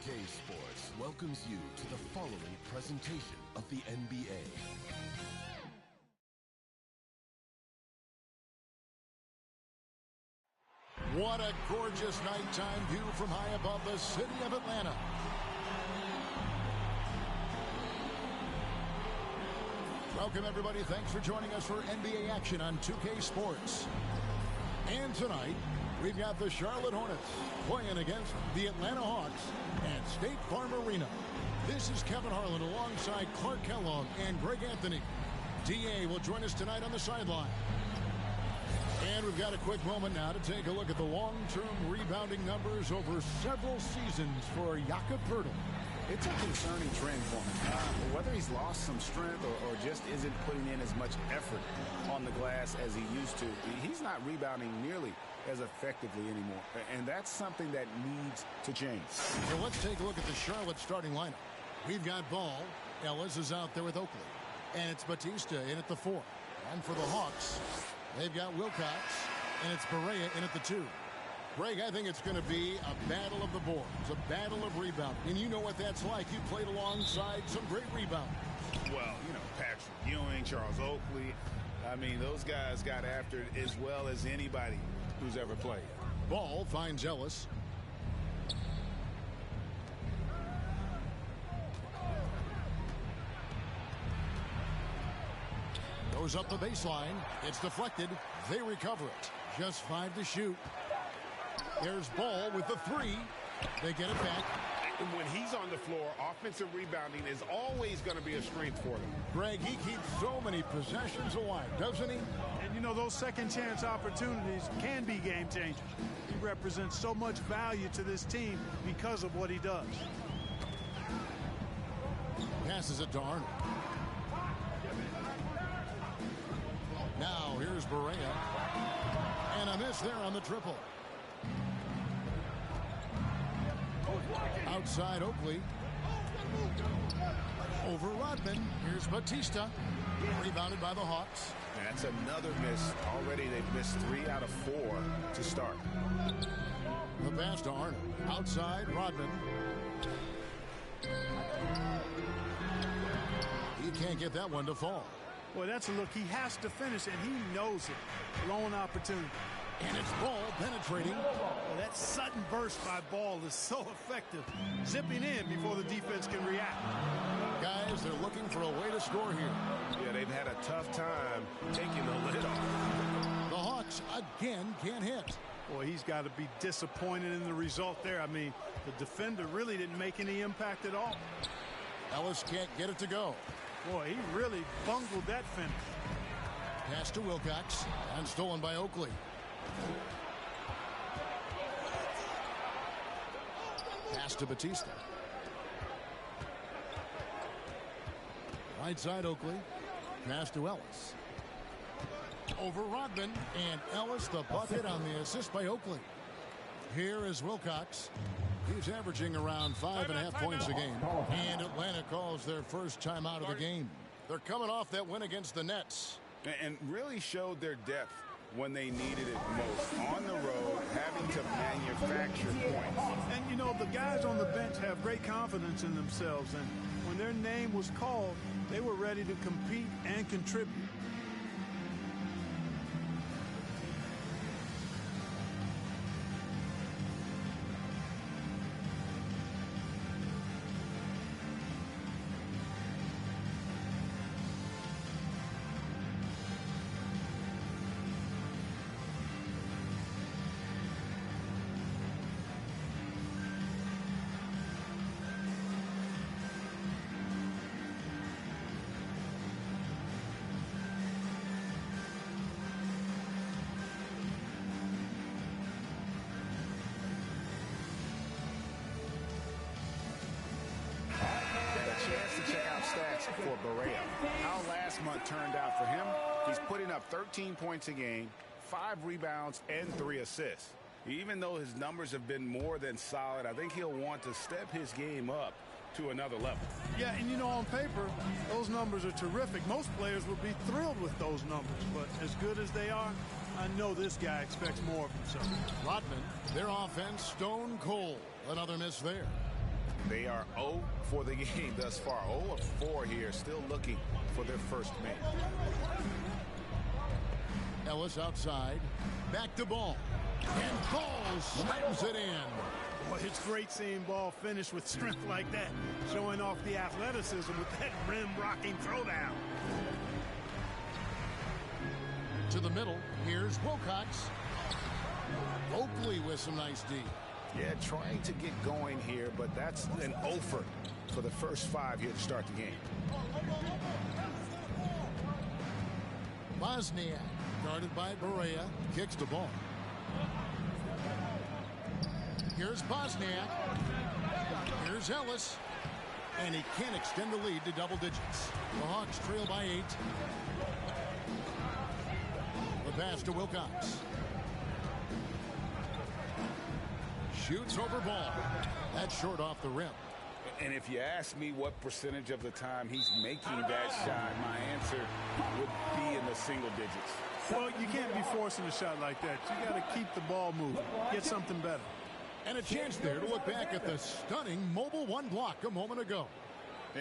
2K Sports welcomes you to the following presentation of the NBA. What a gorgeous nighttime view from high above the city of Atlanta. Welcome, everybody. Thanks for joining us for NBA action on 2K Sports. And tonight, we've got the Charlotte Hornets playing against the Atlanta Hawks at State Farm Arena. This is Kevin Harlan alongside Clark Kellogg and Greg Anthony. DA will join us tonight on the sideline. And we've got a quick moment now to take a look at the long-term rebounding numbers over several seasons for Jakob Poeltl. It's a concerning trend for him. Whether he's lost some strength or just isn't putting in as much effort on the glass as he used to, he's not rebounding nearly as effectively anymore. And that's something that needs to change. So let's take a look at the Charlotte starting lineup. We've got Ball. Ellis is out there with Oakley. And it's Batista in at the 4. And for the Hawks, they've got Wilcox. And it's Barea in at the 2. Greg, I think it's going to be a battle of the boards, a battle of rebound. And you know what that's like. You played alongside some great rebounders. Well, you know, Patrick Ewing, Charles Oakley. I mean, those guys got after it as well as anybody who's ever played. Ball finds Ellis. Goes up the baseline. It's deflected. They recover it. Just 5 to shoot. There's Ball with the 3. They get it back. And when he's on the floor, offensive rebounding is always going to be a strength for them. Greg, he keeps so many possessions alive, doesn't he? And, you know, those second-chance opportunities can be game changers. He represents so much value to this team because of what he does. Passes it to Arnold. Now, here's Barea. And a miss there on the triple. Outside Oakley. Over Rodman. Here's Batista. Rebounded by the Hawks. That's another miss. Already they've missed 3 out of 4 to start. The pass to Arnold. Outside Rodman. He can't get that one to fall. Boy, that's a look he has to finish, and he knows it. Lone opportunity. And it's Ball penetrating. Well, that sudden burst by Ball is so effective. Zipping in before the defense can react. Guys, they're looking for a way to score here. Yeah, they've had a tough time taking the lid off. The Hawks again can't hit. Boy, he's got to be disappointed in the result there. I mean, the defender really didn't make any impact at all. Ellis can't get it to go. Boy, he really bungled that finish. Pass to Wilcox and stolen by Oakley. Pass to Batista. Right side Oakley. Pass to Ellis. Over Rodman, and Ellis the bucket on the assist by Oakley. Here is Wilcox. He's averaging around 5.5 points a game. And Atlanta calls their first timeout of the game. They're coming off that win against the Nets. And really showed their depth when they needed it most. On the road, having to manufacture points. And, you know, the guys on the bench have great confidence in themselves. And when their name was called, they were ready to compete and contribute. For Barea. How last month turned out for him, he's putting up 13 points a game, 5 rebounds, and 3 assists. Even though his numbers have been more than solid, I think he'll want to step his game up to another level. Yeah, and you know, on paper, those numbers are terrific. Most players would be thrilled with those numbers, but as good as they are, I know this guy expects more of himself. Rodman, their offense stone cold. Another miss there. They are 0 for the game thus far. 0 of 4 here, still looking for their first man. Ellis outside. Back to Ball. And Ball slams it in. Boy, it's great seeing Ball finish with strength like that, showing off the athleticism with that rim-rocking throwdown. To the middle, here's Wilcox. Oakley with some nice D. Yeah, trying to get going here, but that's an offer for the first 5 here to start the game. Bosniak, guarded by Berea, kicks the ball. Here's Bosniak. Here's Ellis. And he can't extend the lead to double digits. The Hawks trail by 8. The pass to Wilcox. Shoots over Ball. That's short off the rim. And if you ask me what percentage of the time he's making that shot, my answer would be in the single digits. Well, you can't be forcing a shot like that. You got to keep the ball moving. Get something better. And a chance there to look back at the stunning mobile 1 block a moment ago.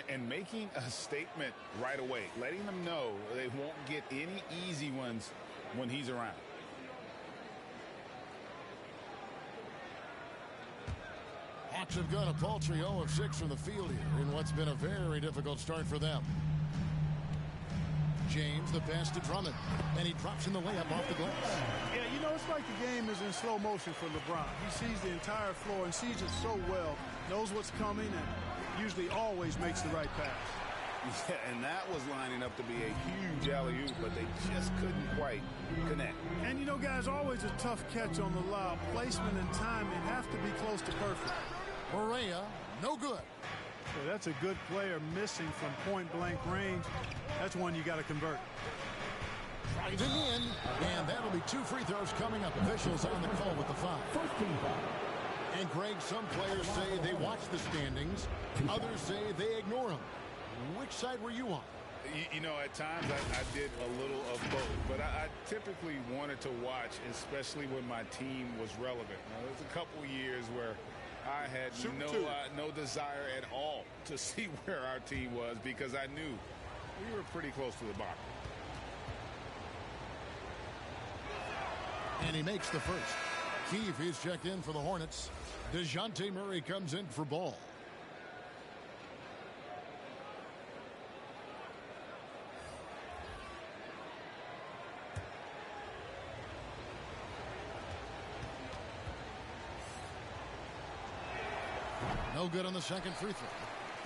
And making a statement right away, letting them know they won't get any easy ones when he's around. Hawks have got a paltry 0 of 6 from the field here in what's been a very difficult start for them. James, the pass to Drummond, and he drops in the layup off the glass. Yeah, you know, it's like the game is in slow motion for LeBron. He sees the entire floor and sees it so well, knows what's coming, and usually always makes the right pass. Yeah, and that was lining up to be a huge alley-oop, but they just couldn't quite connect. And, you know, guys, always a tough catch on the lob. Placement and timing have to be close to perfect. Berea, no good. So that's a good player missing from point-blank range. That's one you got to convert. Driving in, and that'll be 2 free throws coming up. Officials on the call with the foul. And, Greg, some players say they watch the standings. Others say they ignore them. Which side were you on? You know, at times I did a little of both, but I typically wanted to watch, especially when my team was relevant. Now, there's a couple years where I had no desire at all to see where our team was because I knew we were pretty close to the bottom. And he makes the first. Keefe is checked in for the Hornets. DeJounte Murray comes in for Ball. No good on the second free throw.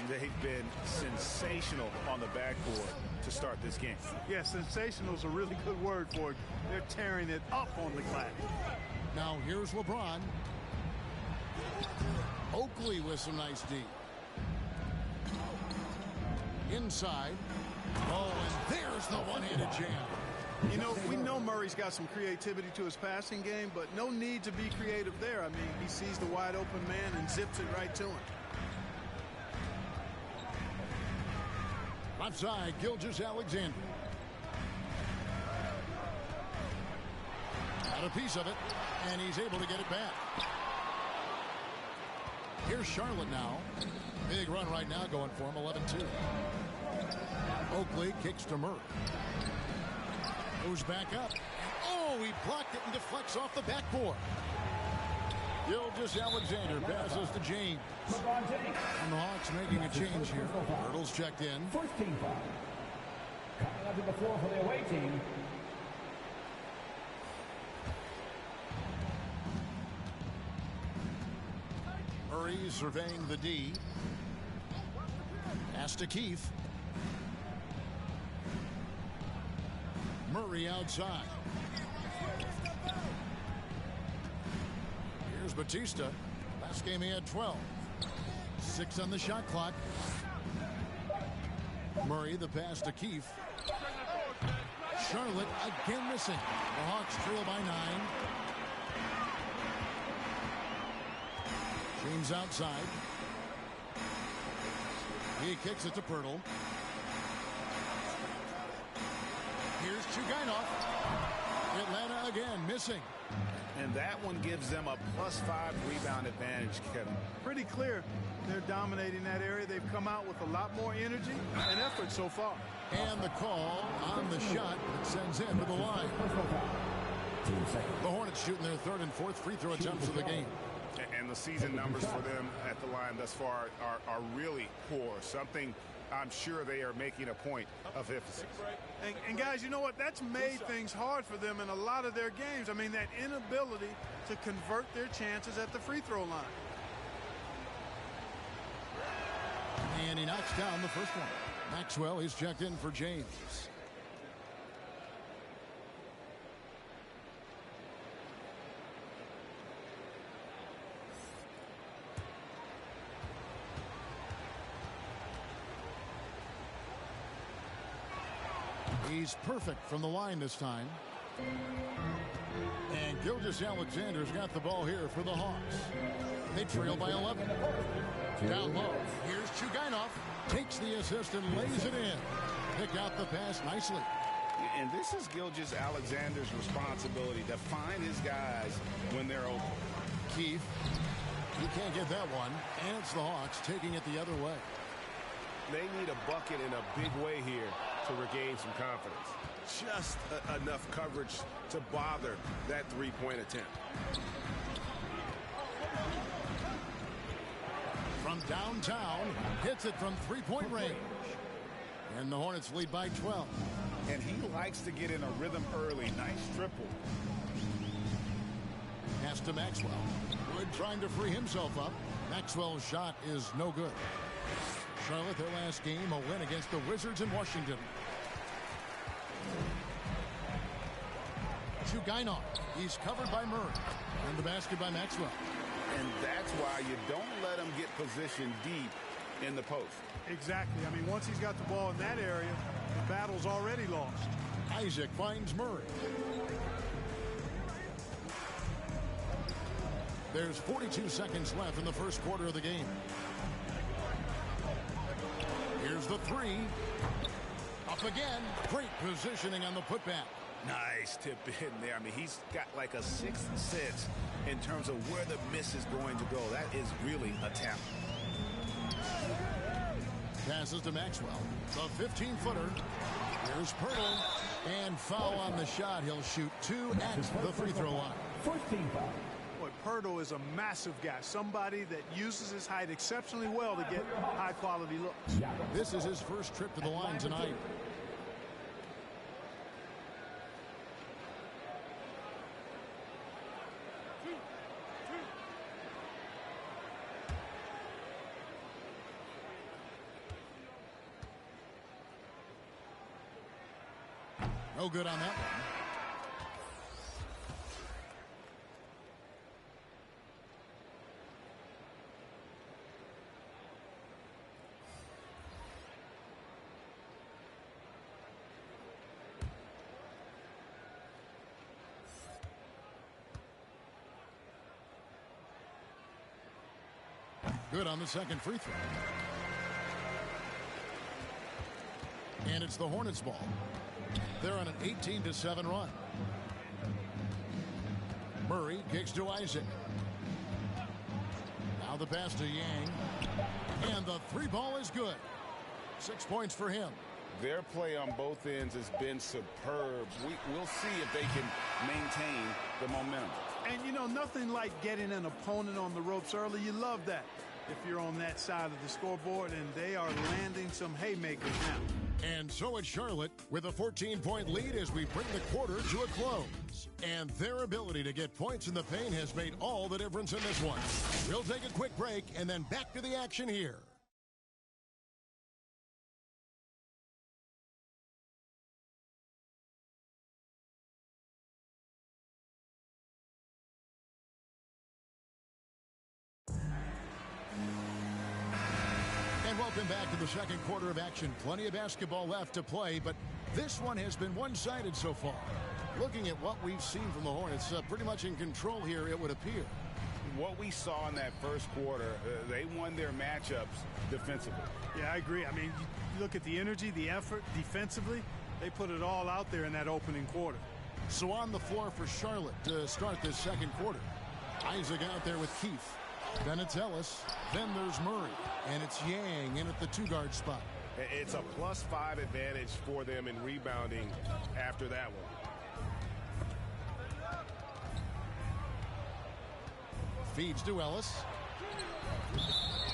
They've been sensational on the backboard to start this game. Yeah, sensational is a really good word for it. They're tearing it up on the glass. Now here's LeBron. Oakley with some nice D. Inside. Oh, and there's the one-handed jam. You know, we know Murray's got some creativity to his passing game, but no need to be creative there. I mean, he sees the wide open man and zips it right to him. Left side, Gilgeous-Alexander. Got a piece of it, and he's able to get it back. Here's Charlotte now. Big run right now going for him, 11-2. Oakley kicks to Murray. Goes back up. Oh, he blocked it and deflects off the backboard. Gilgeous-Alexander passes to James. And the Hawks making a change here. Hurdle's checked in. First team foul. Coming onto the floor for the away team. Murray surveying the D. Pass to Keefe. Murray outside. Here's Batista. Last game he had 12. 6 on the shot clock. Murray the pass to Keefe. Charlotte again missing. The Hawks trail by 9. James outside. He kicks it to Pirtle. Here's Chugainov. Atlanta again missing. And that one gives them a +5 rebound advantage, Kevin. Pretty clear. they're dominating that area. They've come out with a lot more energy and effort so far. And the call on the shot that sends him to the line. The Hornets shooting their third and fourth free throw attempts of the game. And the season numbers for them at the line thus far are really poor. Something I'm sure they are making a point of emphasis. And guys, you know what? That's made things hard for them in a lot of their games. I mean, that inability to convert their chances at the free throw line. And he knocks down the first one. Maxwell is checked in for James. He's perfect from the line this time. And Gilgeous-Alexander's got the ball here for the Hawks. They trail by 11. Down low. Here's Chugainov. Takes the assist and lays it in. Pick out the pass nicely. And this is Gilgeous-Alexander's responsibility to find his guys when they're open. Keith. He can't get that one. And it's the Hawks taking it the other way. They need a bucket in a big way here to regain some confidence. Just enough coverage to bother that three-point attempt. From downtown, hits it from three-point range. And the Hornets lead by 12. And he likes to get in a rhythm early. Nice triple. Pass to Maxwell. Wood trying to free himself up. Maxwell's shot is no good. Charlotte, their last game, a win against the Wizards in Washington. Chugainov. He's covered by Murray. And the basket by Maxwell. And that's why you don't let him get positioned deep in the post. Exactly. I mean, once he's got the ball in that area, the battle's already lost. Isaac finds Murray. There's 42 seconds left in the first quarter of the game. Here's the three. Up again. Great positioning on the putback. Nice tip in there. I mean, he's got like a sixth sense in terms of where the miss is going to go. That is really a talent. Passes to Maxwell. The 15-footer. Here's Pirtle. And foul on the shot. He'll shoot two at the free throw line. 14 foul. Boy, Pirtle is a massive guy. Somebody that uses his height exceptionally well to get high-quality looks. This is his first trip to the line tonight. No good on that one. Good on the second free throw. And it's the Hornets ball. They're on an 18-7 run. Murray kicks to Isaac. Now the pass to Yang. And the three ball is good. 6 points for him. Their play on both ends has been superb. We'll see if they can maintain the momentum. And, you know, nothing like getting an opponent on the ropes early. You love that if you're on that side of the scoreboard, and they are landing some haymakers now. And so it's Charlotte with a 14-point lead as we bring the quarter to a close. And their ability to get points in the paint has made all the difference in this one. We'll take a quick break and then back to the action here. Welcome back to the second quarter of action. Plenty of basketball left to play, but this one has been one-sided so far. Looking at what we've seen from the Hornets, pretty much in control here, it would appear. What we saw in that first quarter, they won their matchups defensively. Yeah, I agree. I mean, you look at the energy, the effort defensively, they put it all out there in that opening quarter. So on the floor for Charlotte to start this second quarter. Isaac out there with Keith. Then it's Ellis. Then there's Murray. And it's Yang in at the 2-guard spot. It's a +5 advantage for them in rebounding after that one. Feeds to Ellis.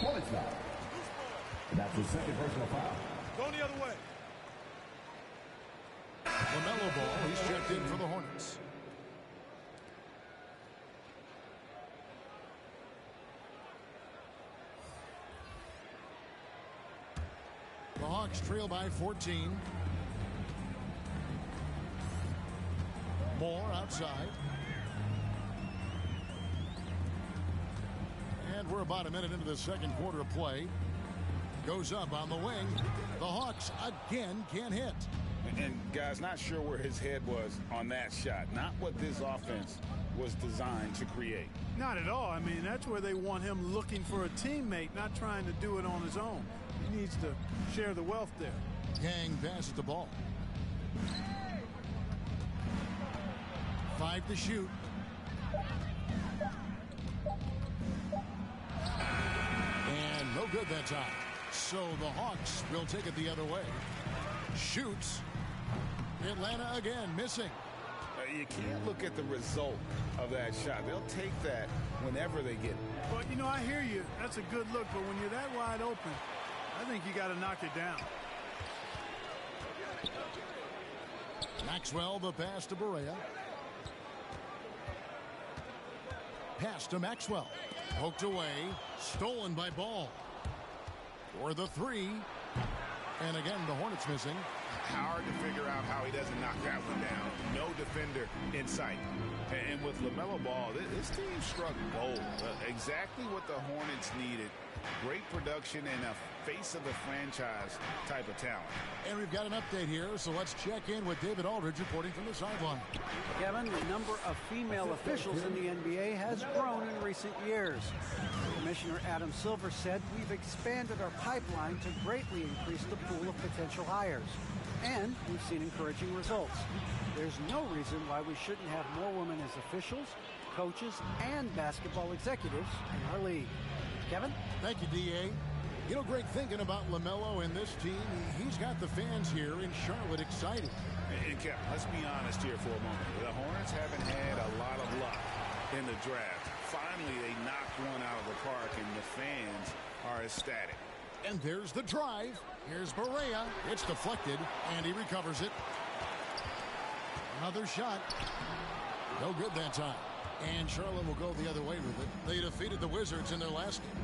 Hornets foul. That's the second personal foul. Going the other way. LaMelo Ball. He's checked in for the Hornets. The Hawks trail by 14. Moore outside. And we're about a minute into the second quarter of play. Goes up on the wing. The Hawks again can't hit. And guys, not sure where his head was on that shot. Not what this offense was designed to create. Not at all. I mean, that's where they want him looking for a teammate, not trying to do it on his own. He needs to share the wealth there. Yang passes the ball. 5 to shoot. And no good that time. So the Hawks will take it the other way. Shoots. Atlanta again missing. You can't look at the result of that shot. They'll take that whenever they get it. But, you know, I hear you. That's a good look. But when you're that wide open, I think you got to knock it down. Maxwell, the pass to Barea. Pass to Maxwell. Poked away. Stolen by Ball. For the 3. And again, the Hornets missing. Hard to figure out how he doesn't knock that one down. No defender in sight. And with LaMelo Ball, this team struck gold. Exactly what the Hornets needed. Great production and a face of the franchise type of talent. And we've got an update here, so let's check in with David Aldridge reporting from the sideline. Kevin, the number of female officials in the NBA has grown in recent years. Commissioner Adam Silver said, "We've expanded our pipeline to greatly increase the pool of potential hires. And we've seen encouraging results. There's no reason why we shouldn't have more women as officials, coaches, and basketball executives in our league." Kevin? Thank you, D.A. You know, great thinking about LaMelo and this team. He's got the fans here in Charlotte excited. And Kevin, let's be honest here for a moment. The Hornets haven't had a lot of luck in the draft. Finally, they knocked one out of the park, and the fans are ecstatic. And there's the drive. Here's Barea. It's deflected, and he recovers it. Another shot. No good that time. And Charlotte will go the other way with it. They defeated the Wizards in their last game.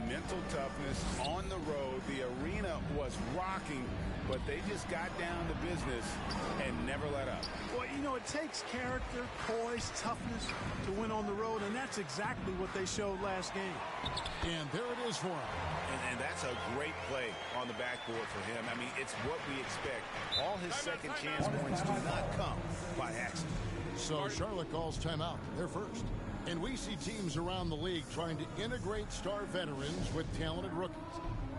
Mental toughness on the road. The arena was rocking, but they just got down to business and never let up. Well, you know, it takes character, poise, toughness to win on the road, and that's exactly what they showed last game. And there it is for him. And that's a great play on the backboard for him. I mean, it's what we expect. All his second chance points do not come by accident. So Charlotte calls timeout. They're first. And we see teams around the league trying to integrate star veterans with talented rookies.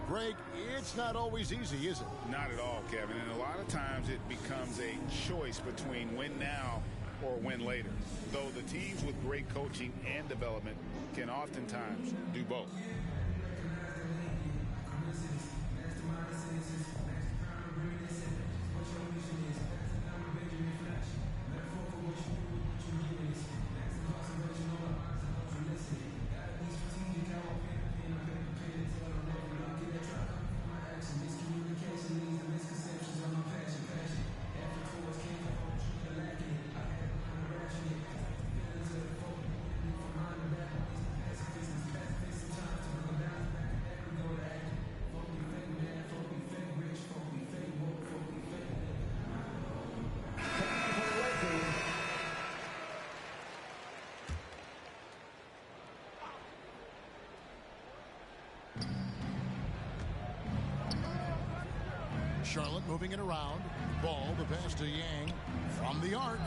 Greg, it's not always easy, is it? Not at all, Kevin. And a lot of times it becomes a choice between win now or win later. Though the teams with great coaching and development can oftentimes do both. Charlotte moving it around. Ball, the pass to Yang. From the arc.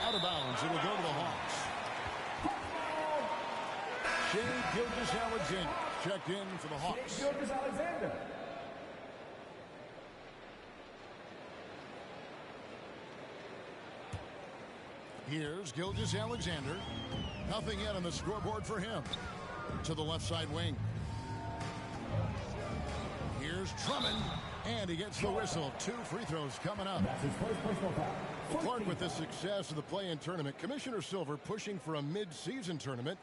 Out of bounds. It will go to the Hawks. Shea Gilgeous-Alexander checked in for the Hawks. Gilgeous-Alexander. Here's Gilgeous-Alexander. Nothing yet on the scoreboard for him. To the left side wing. Here's Drummond. And he gets the whistle. 2 free throws coming up. That's his first personal foul. Clark, with the success of the play-in tournament, Commissioner Silver pushing for a mid-season tournament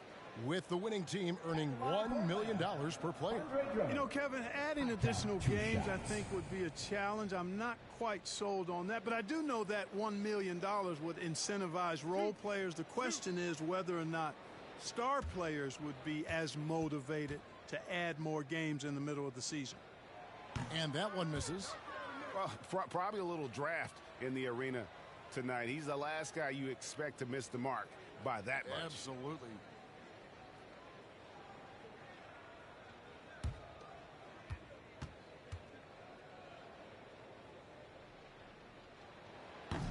with the winning team earning $1 million per player. You know, Kevin, adding additional games I think would be a challenge. I'm not quite sold on that, but I do know that $1 million would incentivize role players. The question is whether or not star players would be as motivated to add more games in the middle of the season. And that one misses. Well, probably a little draft in the arena tonight. He's the last guy you expect to miss the mark by that much. Absolutely.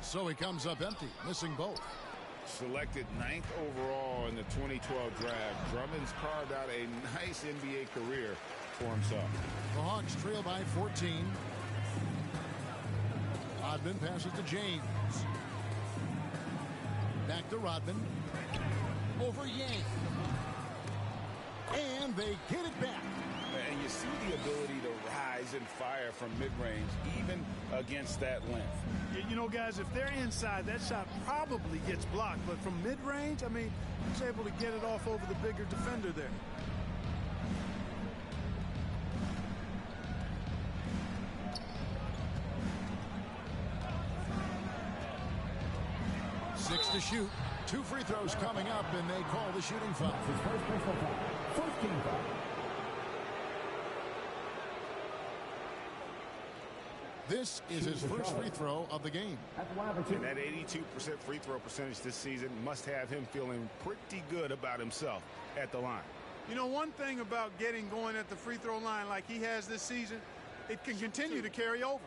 So he comes up empty, missing both. Selected 9th overall in the 2012 draft, Drummond's carved out a nice NBA career for himself. The Hawks trail by 14. Rodman passes to James. Back to Rodman. Over Yang. And they get it back. And you see the ability to rise and fire from mid-range, even against that length. You know, guys, if they're inside, that shot probably gets blocked. But from mid-range, I mean, he's able to get it off over the bigger defender there. Six to shoot. 2 free throws coming up, and they call the shooting foul. His first personal foul. First team foul. This is his first free throw of the game. And that 82% free throw percentage this season must have him feeling pretty good about himself at the line. You know, one thing about getting going at the free throw line like he has this season, it can continue to carry over.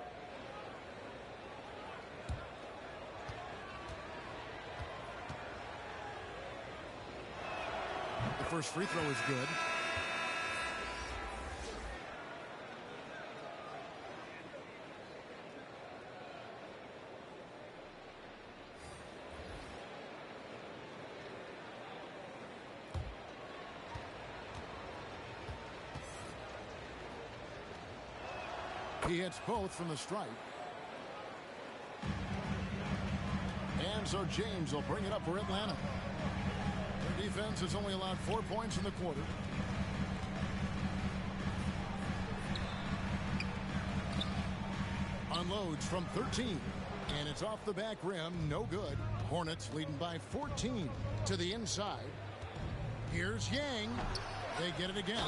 The first free throw is good. He hits both from the stripe. And so James will bring it up for Atlanta. Their defense has only allowed 4 points in the quarter. Unloads from 13. And it's off the back rim. No good. Hornets leading by 14 to the inside. Here's Yang. They get it again.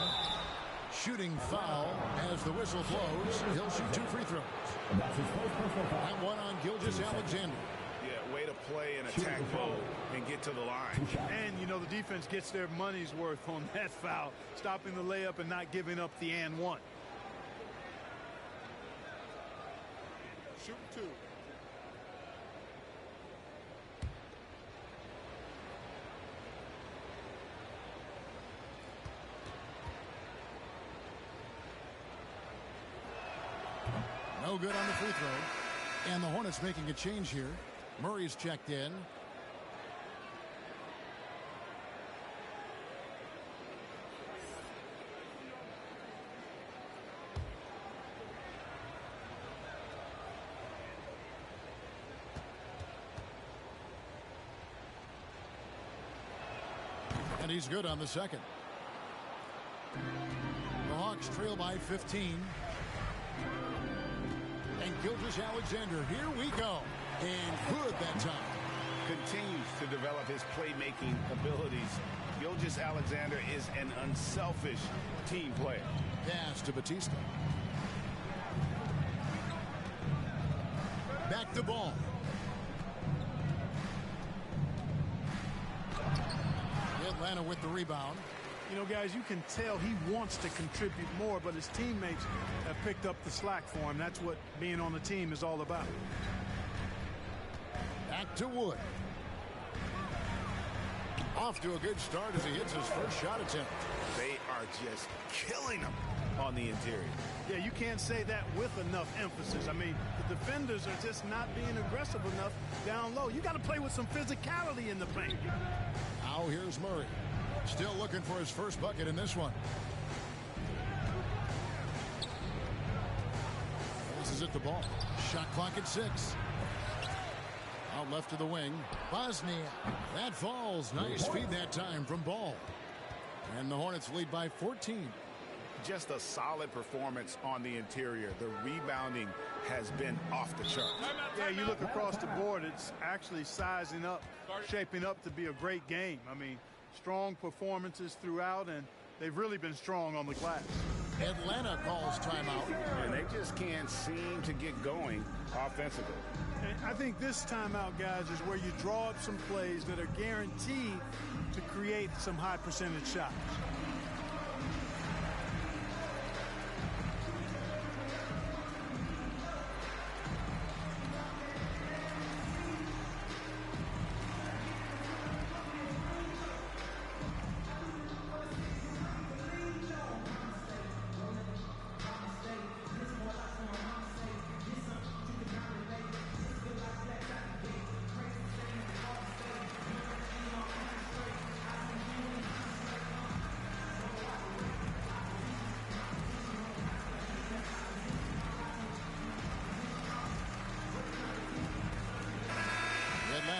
Shooting foul as the whistle blows. He'll shoot 2 free throws. That one on Gilgeous-Alexander. Yeah, way to play and attack mode and get to the line. And, you know, the defense gets their money's worth on that foul, stopping the layup and not giving up the and one. Shoot 2. No good on the free throw. And the Hornets making a change here. Murray's checked in. And he's good on the second. The Hawks trail by 15. And Gilgeous-Alexander, here we go. And good that time. Continues to develop his playmaking abilities. Gilgeous-Alexander is an unselfish team player. Pass to Batista. Back to Ball. Atlanta with the rebound. You know, guys, you can tell he wants to contribute more, but his teammates have picked up the slack for him. That's what being on the team is all about. Back to Wood. Off to a good start as he hits his first shot attempt. They are just killing him on the interior. Yeah, you can't say that with enough emphasis. I mean, the defenders are just not being aggressive enough down low. You got to play with some physicality in the paint. Now here's Murray. Still looking for his first bucket in this one. Passes it the ball. Shot clock at 6. Out left to the wing. Bosnia. That falls. Nice feed that time from Ball. And the Hornets lead by 14. Just a solid performance on the interior. The rebounding has been off the charts. Yeah, you look across the board, it's actually sizing up, shaping up to be a great game. I mean, strong performances throughout, and they've really been strong on the glass. Atlanta calls timeout. And they just can't seem to get going offensively. And I think this timeout, guys, is where you draw up some plays that are guaranteed to create some high percentage shots.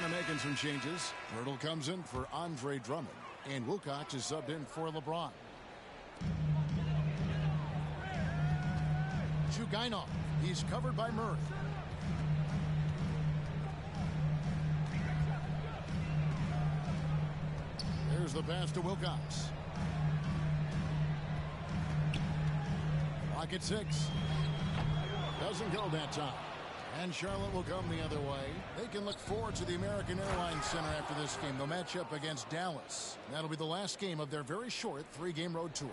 Making some changes. Hurdle comes in for Andre Drummond, and Wilcox is subbed in for LeBron. Chugainov. He's covered by Murray. There's the pass to Wilcox. Clock at 6. Doesn't go that time. And Charlotte will come the other way. They can look forward to the American Airlines Center after this game. They'll match up against Dallas. That'll be the last game of their very short 3-game road tour.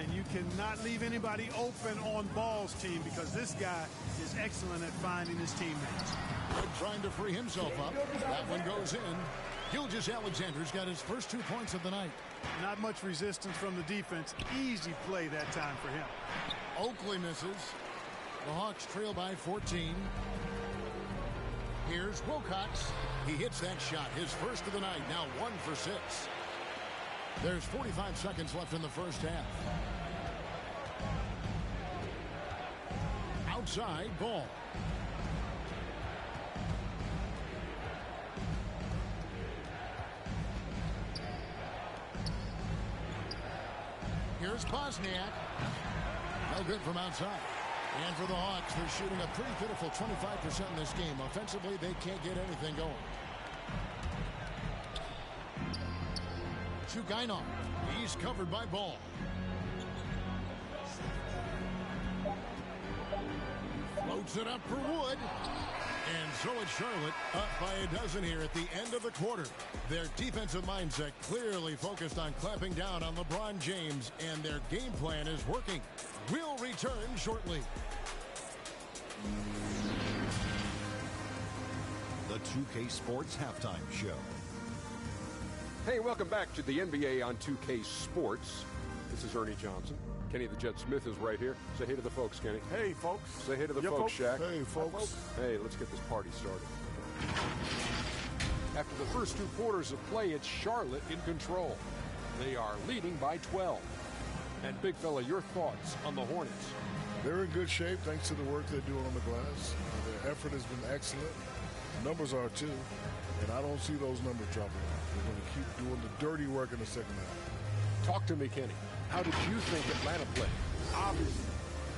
And you cannot leave anybody open on Ball's team because this guy is excellent at finding his teammates. Good trying to free himself up. That one goes in. Gilgeous Alexander's got his first 2 points of the night. Not much resistance from the defense. Easy play that time for him. Oakley misses. The Hawks trail by 14. Here's Wilcox. He hits that shot, his first of the night, now 1 for 6. There's 45 seconds left in the first half. Outside, Ball. Here's Bosniak. No good from outside. And for the Hawks, they're shooting a pretty pitiful 25% in this game. Offensively, they can't get anything going. Chugainov. He's covered by Ball. Floats it up for Wood. And so it's Charlotte up by a dozen here at the end of the quarter. Their defensive mindset clearly focused on clamping down on LeBron James, and their game plan is working. We'll return shortly. The 2K Sports Halftime Show. Hey, welcome back to the NBA on 2K Sports. This is Ernie Johnson. Kenny the Jet Smith is right here. Say hey to the folks, Kenny. Hey, folks. Say hey to the folks, Shaq. Hey, folks. Hey, let's get this party started. After the first 2 quarters of play, it's Charlotte in control. They are leading by 12. And, big fella, your thoughts on the Hornets? They're in good shape thanks to the work they're doing on the glass. Their effort has been excellent. The numbers are too. And I don't see those numbers dropping off. They're going to keep doing the dirty work in the second half. Talk to me, Kenny. How did you think Atlanta played? Obviously,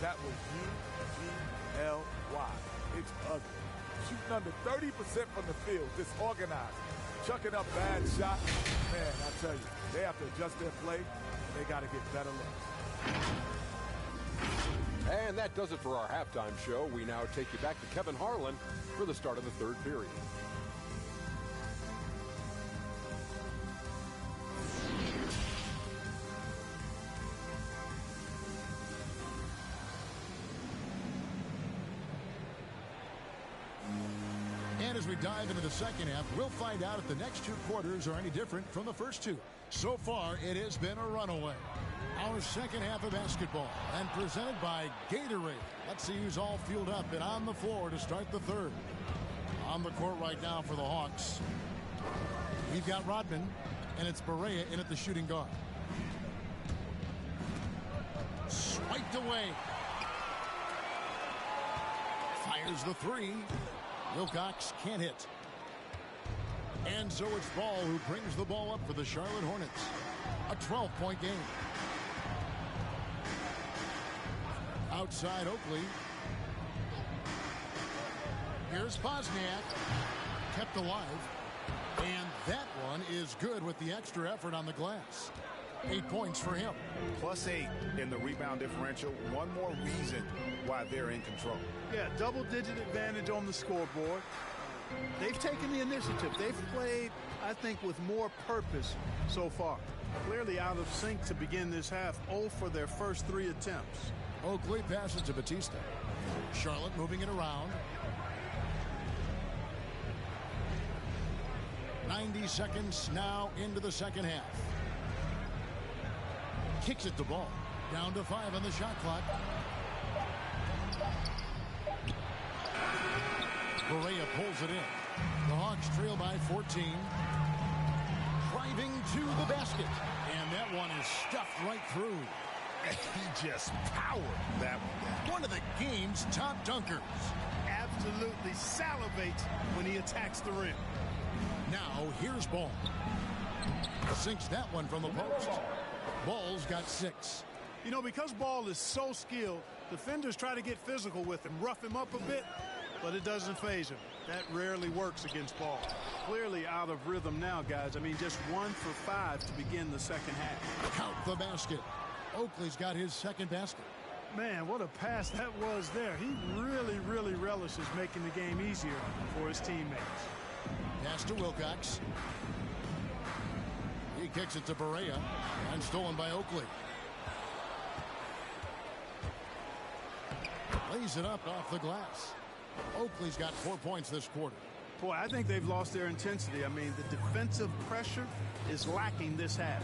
that was U-G-L-Y. It's ugly. Shooting under 30% from the field, disorganized. Chucking up bad shots. Man, I tell you, they have to adjust their play, and they got to get better looks. And that does it for our halftime show. We now take you back to Kevin Harlan for the start of the third period. And as we dive into the second half, we'll find out if the next 2 quarters are any different from the first 2. So far, it has been a runaway. Our second half of basketball, and presented by Gatorade. Let's see who's all fueled up and on the floor to start the third. On the court right now for the Hawks, we've got Rodman, and it's Barea in at the shooting guard. Swiped away. Fires the three. Wilcox can't hit. And so it's Ball who brings the ball up for the Charlotte Hornets. A 12-point game. Outside Oakley. Here's Bosniak. Kept alive. And that one is good with the extra effort on the glass. 8 points for him. +8 in the rebound differential. One more reason why they're in control. Yeah, double-digit advantage on the scoreboard. They've taken the initiative. They've played, I think, with more purpose so far. Clearly out of sync to begin this half. 0 for their first 3 attempts. Oakley passes to Batista. Charlotte moving it around. 90 seconds now into the second half. Kicks it to Ball. Down to 5 on the shot clock. Barea pulls it in. The Hawks trail by 14. Driving to the basket. And that one is stuffed right through. He just powered that one. One of the game's top dunkers. Absolutely salivates when he attacks the rim. Now here's Ball. Sinks that one from the post. Ball's got 6. You know, because Ball is so skilled, defenders try to get physical with him, rough him up a bit, but it doesn't faze him. That rarely works against Ball. Clearly out of rhythm now, guys. I mean, just 1 for 5 to begin the second half. Count the basket. Oakley's got his second basket. Man, what a pass that was there. He really relishes making the game easier for his teammates. Pass to Wilcox. He kicks it to Barea, and stolen by Oakley. Lays it up off the glass. Oakley's got 4 points this quarter. Boy, I think they've lost their intensity. I mean, the defensive pressure is lacking this half.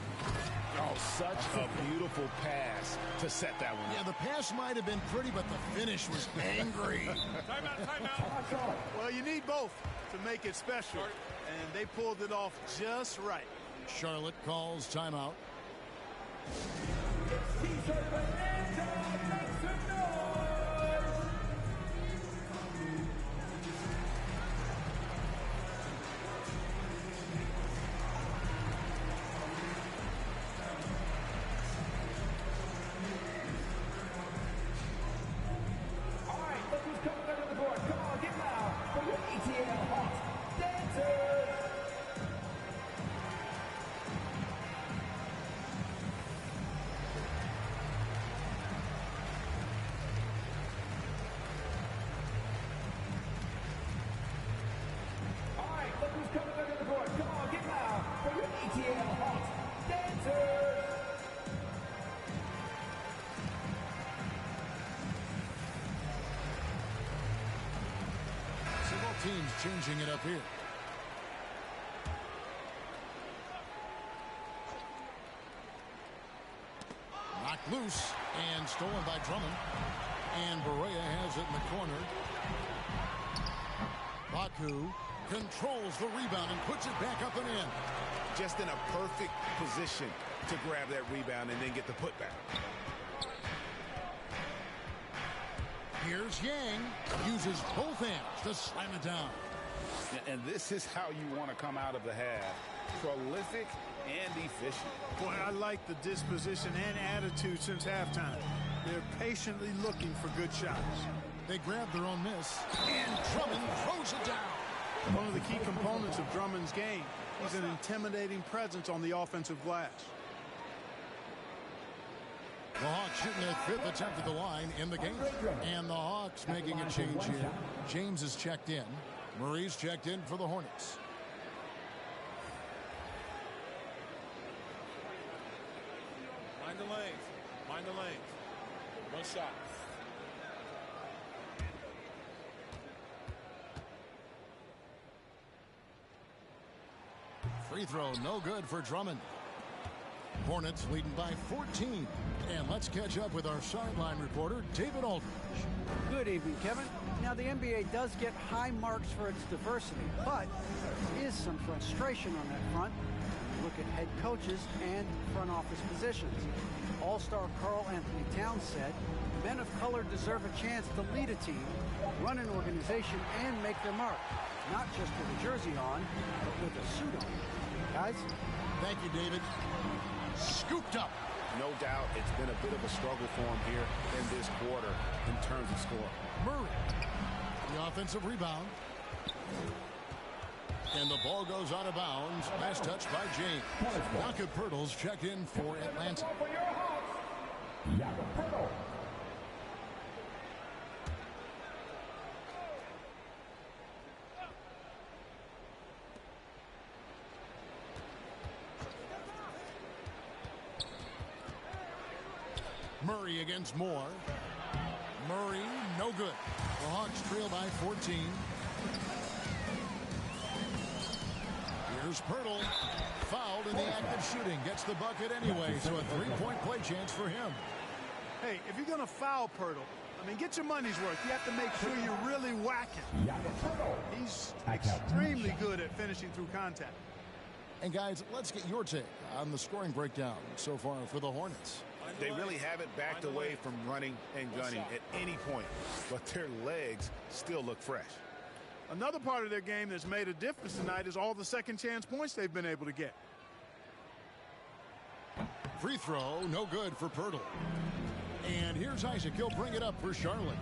Oh, such a beautiful pass to set that one up. Yeah, the pass might have been pretty, but the finish was angry. Timeout. Well, you need both to make it special, and they pulled it off just right. Charlotte calls timeout. Teams changing it up here. Knocked loose and stolen by Drummond. And Barea has it in the corner. Baku controls the rebound and puts it back up and in. Just in a perfect position to grab that rebound and then get the putback. Here's Yang. Uses both hands to slam it down. And this is how you want to come out of the half. Prolific and efficient. Boy, I like the disposition and attitude since halftime. They're patiently looking for good shots. They grab their own miss. And Drummond throws it down. One of the key components of Drummond's game. He's an intimidating presence on the offensive glass. The Hawks shooting their 5th attempt at the line in the game. And the Hawks making a change here. James is checked in. Murray's checked in for the Hornets. Mind the lanes. Mind the lanes. One shot. Free throw, no good for Drummond. Hornets leading by 14. And let's catch up with our sideline reporter, David Aldridge. Good evening, Kevin. Now, the NBA does get high marks for its diversity, but there is some frustration on that front. Look at head coaches and front office positions. All-star Karl Anthony Towns said, men of color deserve a chance to lead a team, run an organization, and make their mark. Not just with a jersey on, but with a suit on. Guys? Thank you, David. Scooped up. No doubt it's been a bit of a struggle for him here in this quarter in terms of score. Murray. The offensive rebound. And the ball goes out of bounds. Last touch by James. Jakob Poeltl's checked in for Atlanta. Murray against Moore. Murray, no good. The Hawks trail by 14. Here's Poeltl. Fouled in the act of shooting. Gets the bucket anyway, so a three-point play chance for him. Hey, if you're going to foul Poeltl, I mean, get your money's worth. You have to make sure you're really whacking. He's extremely good at finishing through contact. And guys, let's get your take on the scoring breakdown so far for the Hornets. They really haven't backed away from running and gunning at any point, but their legs still look fresh. Another part of their game that's made a difference tonight is all the second chance points they've been able to get. Free throw, no good for Poeltl. And here's Isaac. He'll bring it up for Charlotte.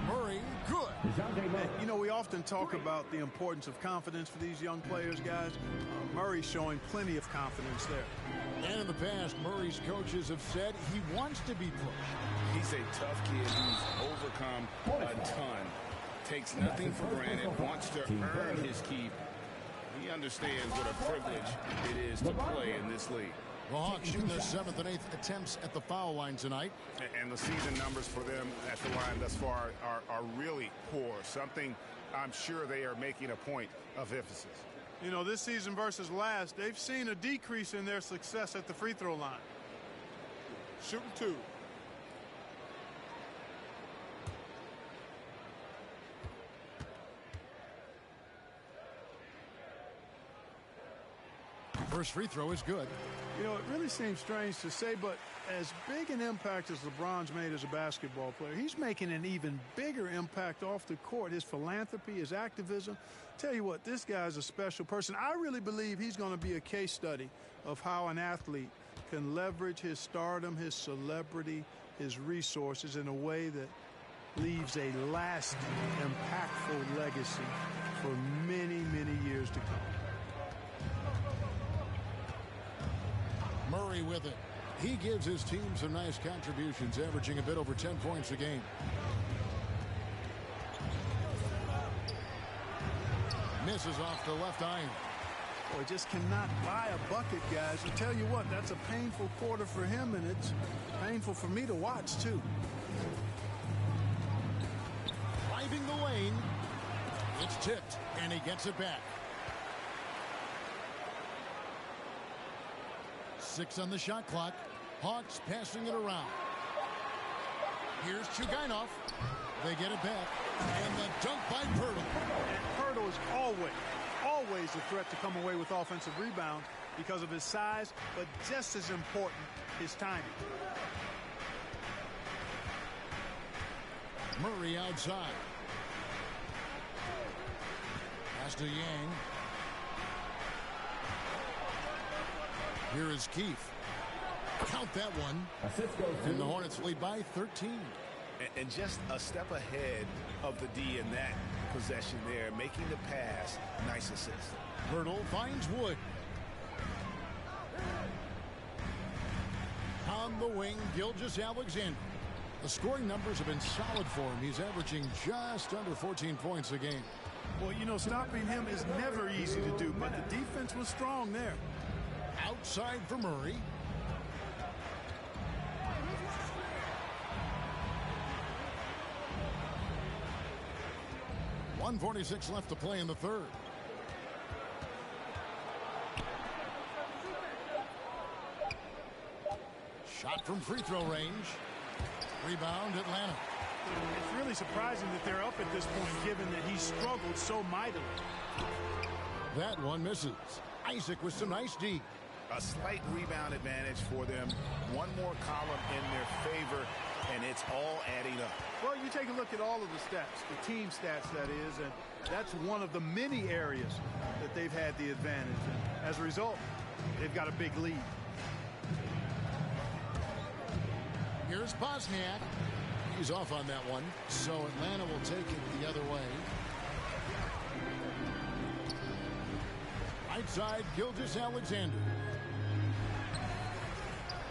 Murray, good. And, you know, we often talk about the importance of confidence for these young players, guys. Murray's showing plenty of confidence there. And in the past, Murray's coaches have said he wants to be pushed. He's a tough kid who's overcome a ton. Takes nothing for granted, wants to earn his keep. He understands what a privilege it is to play in this league. The Hawks shooting their 7th and 8th attempts at the foul line tonight. And the season numbers for them at the line thus far are really poor. Something I'm sure they are making a point of emphasis. You know, this season versus last, they've seen a decrease in their success at the free throw line. Shooting 2. First free throw is good. You know, it really seems strange to say, but as big an impact as LeBron's made as a basketball player, he's making an even bigger impact off the court. His philanthropy, his activism. Tell you what, this guy's a special person. I really believe he's going to be a case study of how an athlete can leverage his stardom, his celebrity, his resources in a way that leaves a lasting, impactful legacy for many, many years to come. Murray with it. He gives his team some nice contributions, averaging a bit over 10 points a game. Misses off the left iron. Boy, just cannot buy a bucket, guys. I tell you what, that's a painful quarter for him, and it's painful for me to watch, too. Driving the lane. It's tipped, and he gets it back. 6 on the shot clock. Hawks passing it around. Here's Chugainov. They get it back. And the dunk by Poeltl. And Poeltl is always a threat to come away with offensive rebounds because of his size, but just as important, his timing. Murray outside. Pass to Yang. Here is Keefe. Count that one. And the Hornets lead by 13. And just a step ahead of the D in that possession there, making the pass. Nice assist. Poeltl finds Wood. On the wing, Gilgeous-Alexander. The scoring numbers have been solid for him. He's averaging just under 14 points a game. Well, you know, stopping him is never easy to do, but the defense was strong there. Outside for Murray. .146 left to play in the third. Shot from free throw range. Rebound, Atlanta. It's really surprising that they're up at this point, given that he struggled so mightily. That one misses. Isaac with some nice D. A slight rebound advantage for them. One more column in their favor, and it's all adding up. Well, you take a look at all of the stats, the team stats, that is, and that's one of the many areas that they've had the advantage. And as a result, they've got a big lead. Here's Bosniak. He's off on that one, so Atlanta will take it the other way. Right side, Gilgeous-Alexander.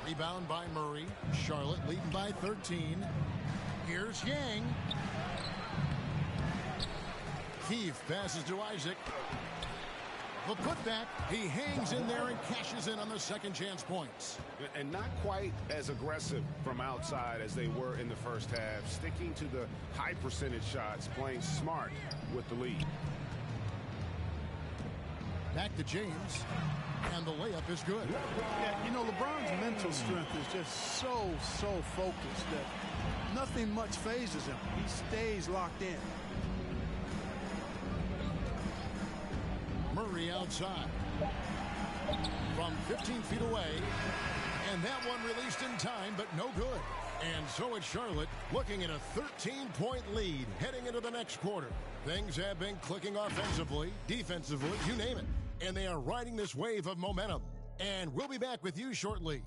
Rebound by Murray. Charlotte leading by 13. Here's Yang. Keefe passes to Isaac. The putback. He hangs in there and cashes in on the second chance points. And not quite as aggressive from outside as they were in the first half. Sticking to the high percentage shots, playing smart with the lead. Back to James. And the layup is good. Yeah, you know, LeBron's mental strength is just so focused that nothing much phases him. He stays locked in. Murray outside. From 15 feet away. And that one released in time, but no good. And so it's Charlotte looking at a 13-point lead heading into the next quarter. Things have been clicking offensively, defensively, you name it. And they are riding this wave of momentum. And we'll be back with you shortly.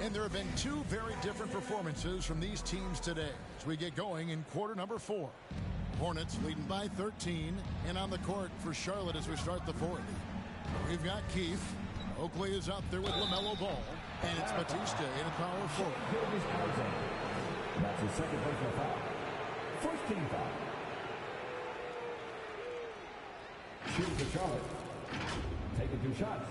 And there have been two very different performances from these teams today as we get going in quarter number 4. Hornets leading by 13, and on the court for Charlotte as we start the fourth. We've got Keefe. Oakley is out there with LaMelo Ball, and it's Batista in a power forward. That's his second personal foul. First team foul. Shooting for Charlotte. Taking 2 shots.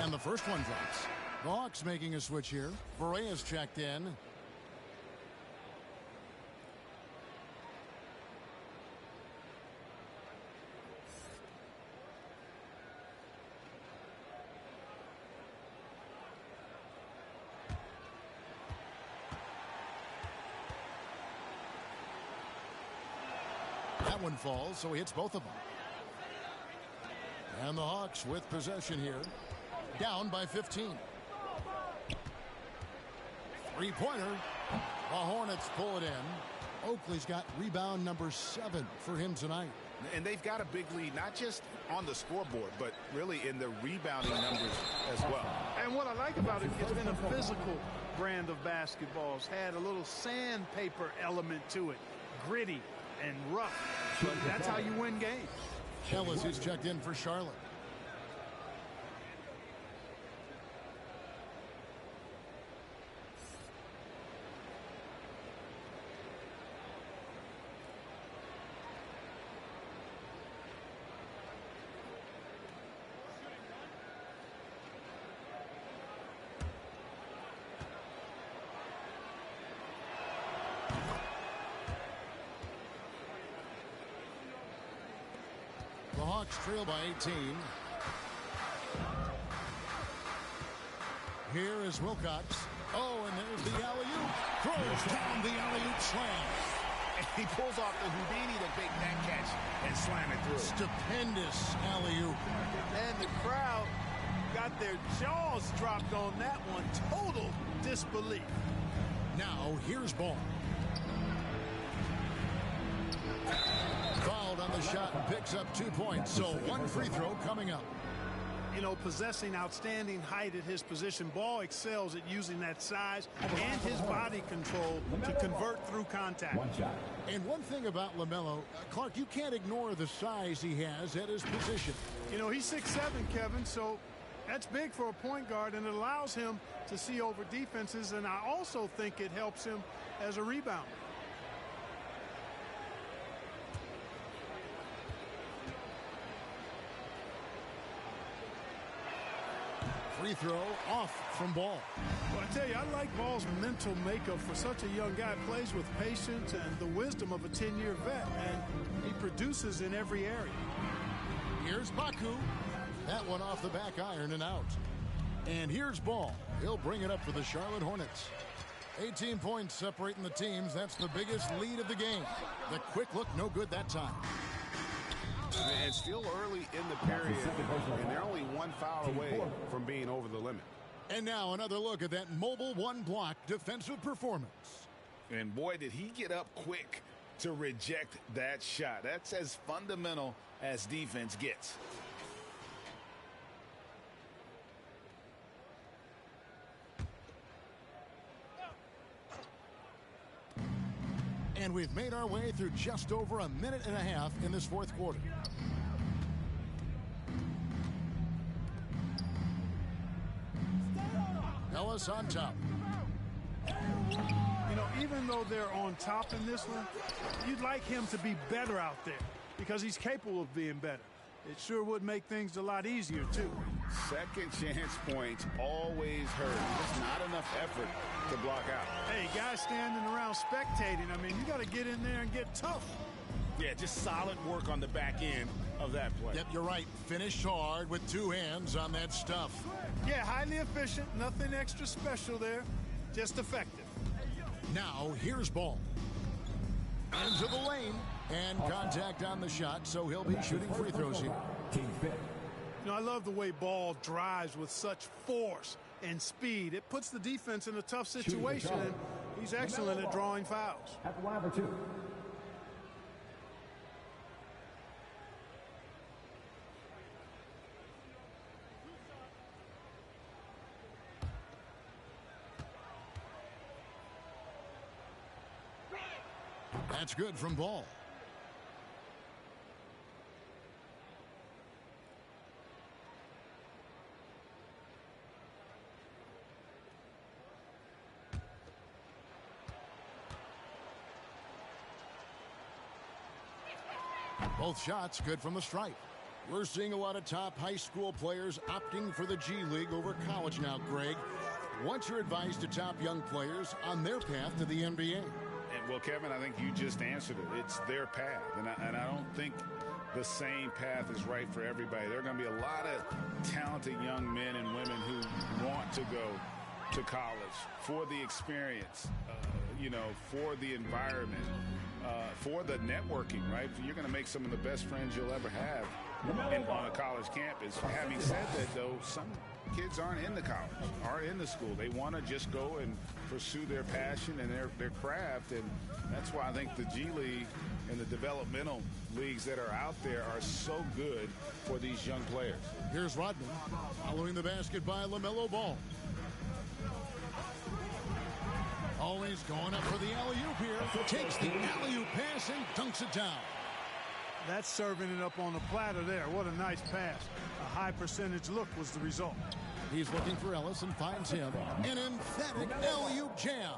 And the first one drops. The Hawks making a switch here. Berea's checked in. That one falls, so he hits both of them. And the Hawks with possession here. Down by 15. Three-pointer. The Hornets pull it in. Oakley's got rebound number 7 for him tonight. And they've got a big lead, not just on the scoreboard, but really in the rebounding numbers as well. And what I like about it, it's been a physical brand of basketball. It's had a little sandpaper element to it. Gritty and rough. But that's how you win games. Ellis, who's checked in for Charlotte. Hawks trail by 18. Here is Wilcox. Oh, and there's the alley-oop. Throws down the alley-oop slam. And he pulls off the Houdini to make that catch and slam it through. Stupendous alley-oop. And the crowd got their jaws dropped on that one. Total disbelief. Now, here's Ball. Fouled on the shot and picks up 2 points. So one free throw coming up. you know, possessing outstanding height at his position. Ball excels at using that size and his body control to convert through contact. One shot. And one thing about LaMelo, Clark, you can't ignore the size he has at his position. You know, he's 6'7", Kevin, so that's big for a point guard, and it allows him to see over defenses, and I also think it helps him as a rebounder. Free throw off from Ball. Well, I tell you, I like Ball's mental makeup for such a young guy. Plays with patience and the wisdom of a 10-year vet, and he produces in every area. Here's Baku. That one off the back iron and out. And here's Ball. He'll bring it up for the Charlotte Hornets. 18 points separating the teams. That's the biggest lead of the game. The quick look, no good that time. And still early in the period, and they're only one foul away from being over the limit. And now another look at that mobile one-block defensive performance. And boy, did he get up quick to reject that shot. That's as fundamental as defense gets. And we've made our way through just over a minute and a half in this fourth quarter. Ellis on top. You know, even though they're on top in this one, you'd like him to be better out there because he's capable of being better. It sure would make things a lot easier, too. Second chance points always hurt. Just not enough effort to block out. Hey, guys standing around spectating, I mean, you got to get in there and get tough. Yeah, just solid work on the back end of that play. Yep, you're right. Finished hard with two hands on that stuff. Yeah, highly efficient. Nothing extra special there. Just effective. Now, here's Ball. Into the lane. And contact on the shot, so he'll be shooting free throws here. Team fit. You know, I love the way Ball drives with such force and speed. It puts the defense in a tough situation, and he's excellent at drawing fouls. At the line for two. That's good from Ball. Both shots good from the stripe. We're seeing a lot of top high school players opting for the G League over college now, Greg. What's your advice to top young players on their path to the NBA? Well, Kevin, I think you just answered it. It's their path, and I don't think the same path is right for everybody. There are going to be a lot of talented young men and women who want to go to college for the experience, you know, for the environment, for the networking, right? You're going to make some of the best friends you'll ever have on a college campus. Having said that, though, some kids aren't in the college, aren't in the school. They want to just go and pursue their passion and their craft, and that's why I think the G League and the developmental leagues that are out there are so good for these young players. Here's Rodman following the basket by LaMelo Ball. Always going up for the alley-oop here. Takes the alley-oop pass and dunks it down. That's serving it up on the platter there. What a nice pass. A high percentage look was the result. He's looking for Ellis and finds him. An emphatic alley-oop jam.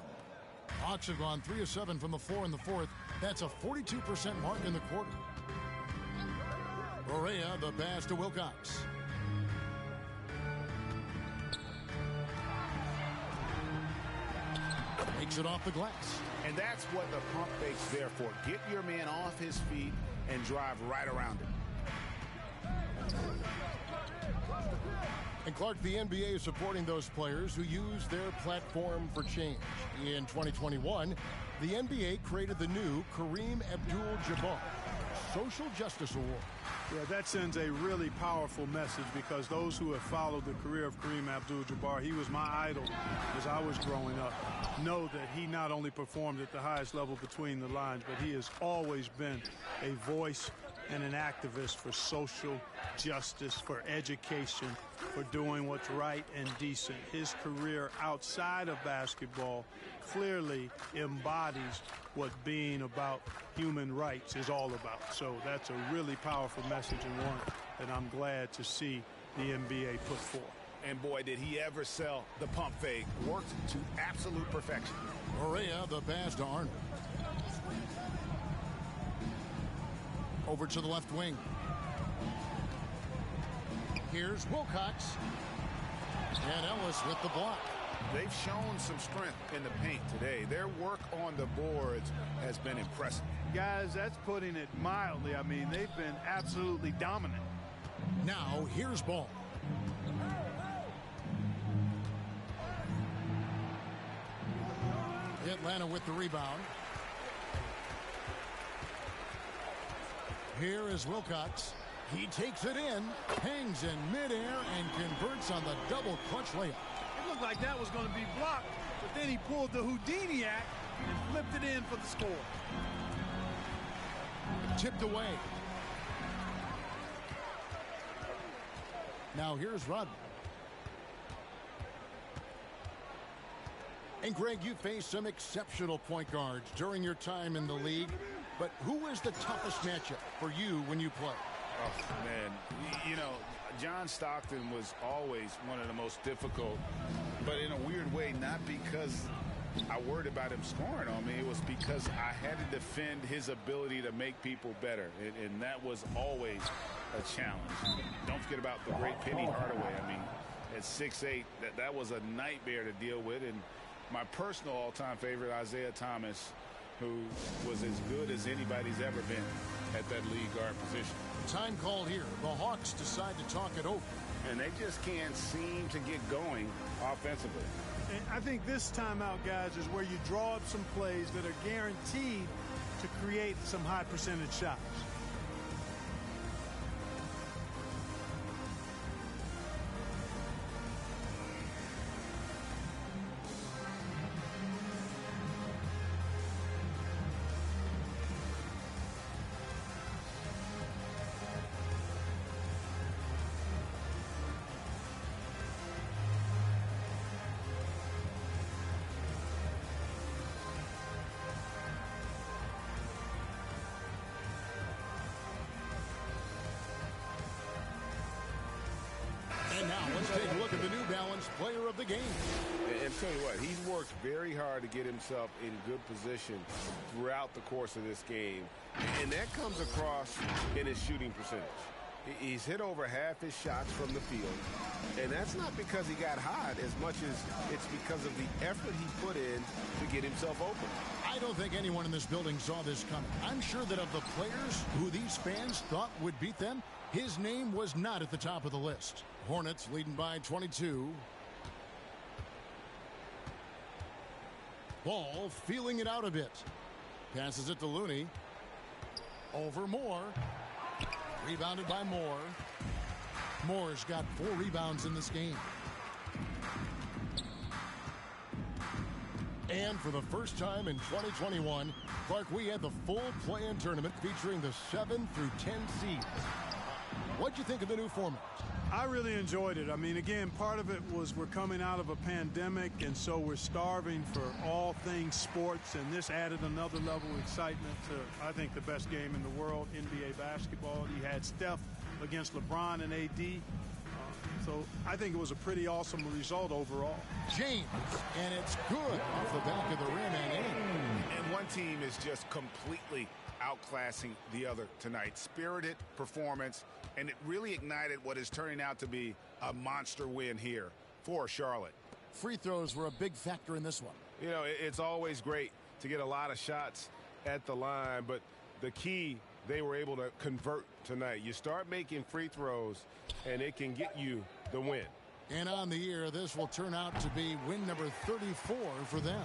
Hawks have gone 3 of 7 from the floor in the fourth. That's a 42% mark in the quarter. Correa, the pass to Wilcox. Takes it off the glass. And that's what the pump fake's there for. Get your man off his feet and drive right around him. And Clark, the NBA is supporting those players who use their platform for change. In 2021, the NBA created the new Kareem Abdul-Jabbar Social Justice Award. Yeah, that sends a really powerful message because those who have followed the career of Kareem Abdul-Jabbar, he was my idol as I was growing up, know that he not only performed at the highest level between the lines, but he has always been a voice and an activist for social justice, for education, for doing what's right and decent. His career outside of basketball clearly embodies what being about human rights is all about. So that's a really powerful message, and one that I'm glad to see the NBA put forth. And boy, did he ever sell the pump fake. Worked to absolute perfection. Correa, the pass to Arnold. Over to the left wing. Here's Wilcox. And Ellis with the block. They've shown some strength in the paint today. Their work on the boards has been impressive. Guys, that's putting it mildly. I mean, they've been absolutely dominant. Now, here's Ball. Atlanta with the rebound. Here is Wilcox. He takes it in, hangs in midair, and converts on the double clutch layup. It looked like that was going to be blocked, but then he pulled the Houdini act and flipped it in for the score. Tipped away. Now here's Rudd. And Greg, you faced some exceptional point guards during your time in the league, but who is the toughest matchup for you when you play? Oh, man, you know, John Stockton was always one of the most difficult, but in a weird way, not because I worried about him scoring on me. It was because I had to defend his ability to make people better, and that was always a challenge. Don't forget about the great Penny Hardaway. I mean, at 6'8", that was a nightmare to deal with, and my personal all-time favorite, Isaiah Thomas, who was as good as anybody's ever been at that lead guard position. Time called here. The Hawks decide to talk it over. And they just can't seem to get going offensively. And I think this timeout, guys, is where you draw up some plays that are guaranteed to create some high percentage shots. And now let's take a look at the New Balance player of the game. And tell you what, he's worked very hard to get himself in good position throughout the course of this game. And that comes across in his shooting percentage. He's hit over half his shots from the field. And that's not because he got hot as much as it's because of the effort he put in to get himself open. I don't think anyone in this building saw this coming. I'm sure that of the players who these fans thought would beat them, his name was not at the top of the list. Hornets leading by 22. Ball feeling it out a bit. Passes it to Looney. Over Moore. Rebounded by Moore. Moore's got 4 rebounds in this game. And for the first time in 2021, Clark, we had the full play-in tournament featuring the 7 through 10 seeds. What'd you think of the new format? I really enjoyed it. I mean, again, part of it was we're coming out of a pandemic, and so we're starving for all things sports, and this added another level of excitement to, I think, the best game in the world, NBA basketball. You had Steph against LeBron and AD. So I think it was a pretty awesome result overall. James, and it's good off the back of the rim and in. And one team is just completely outclassing the other tonight. Spirited performance, and it really ignited what is turning out to be a monster win here for Charlotte. Free throws were a big factor in this one. You know, it's always great to get a lot of shots at the line, but the key, they were able to convert tonight. You start making free throws, and it can get you the win. And on the year, this will turn out to be win number 34 for them.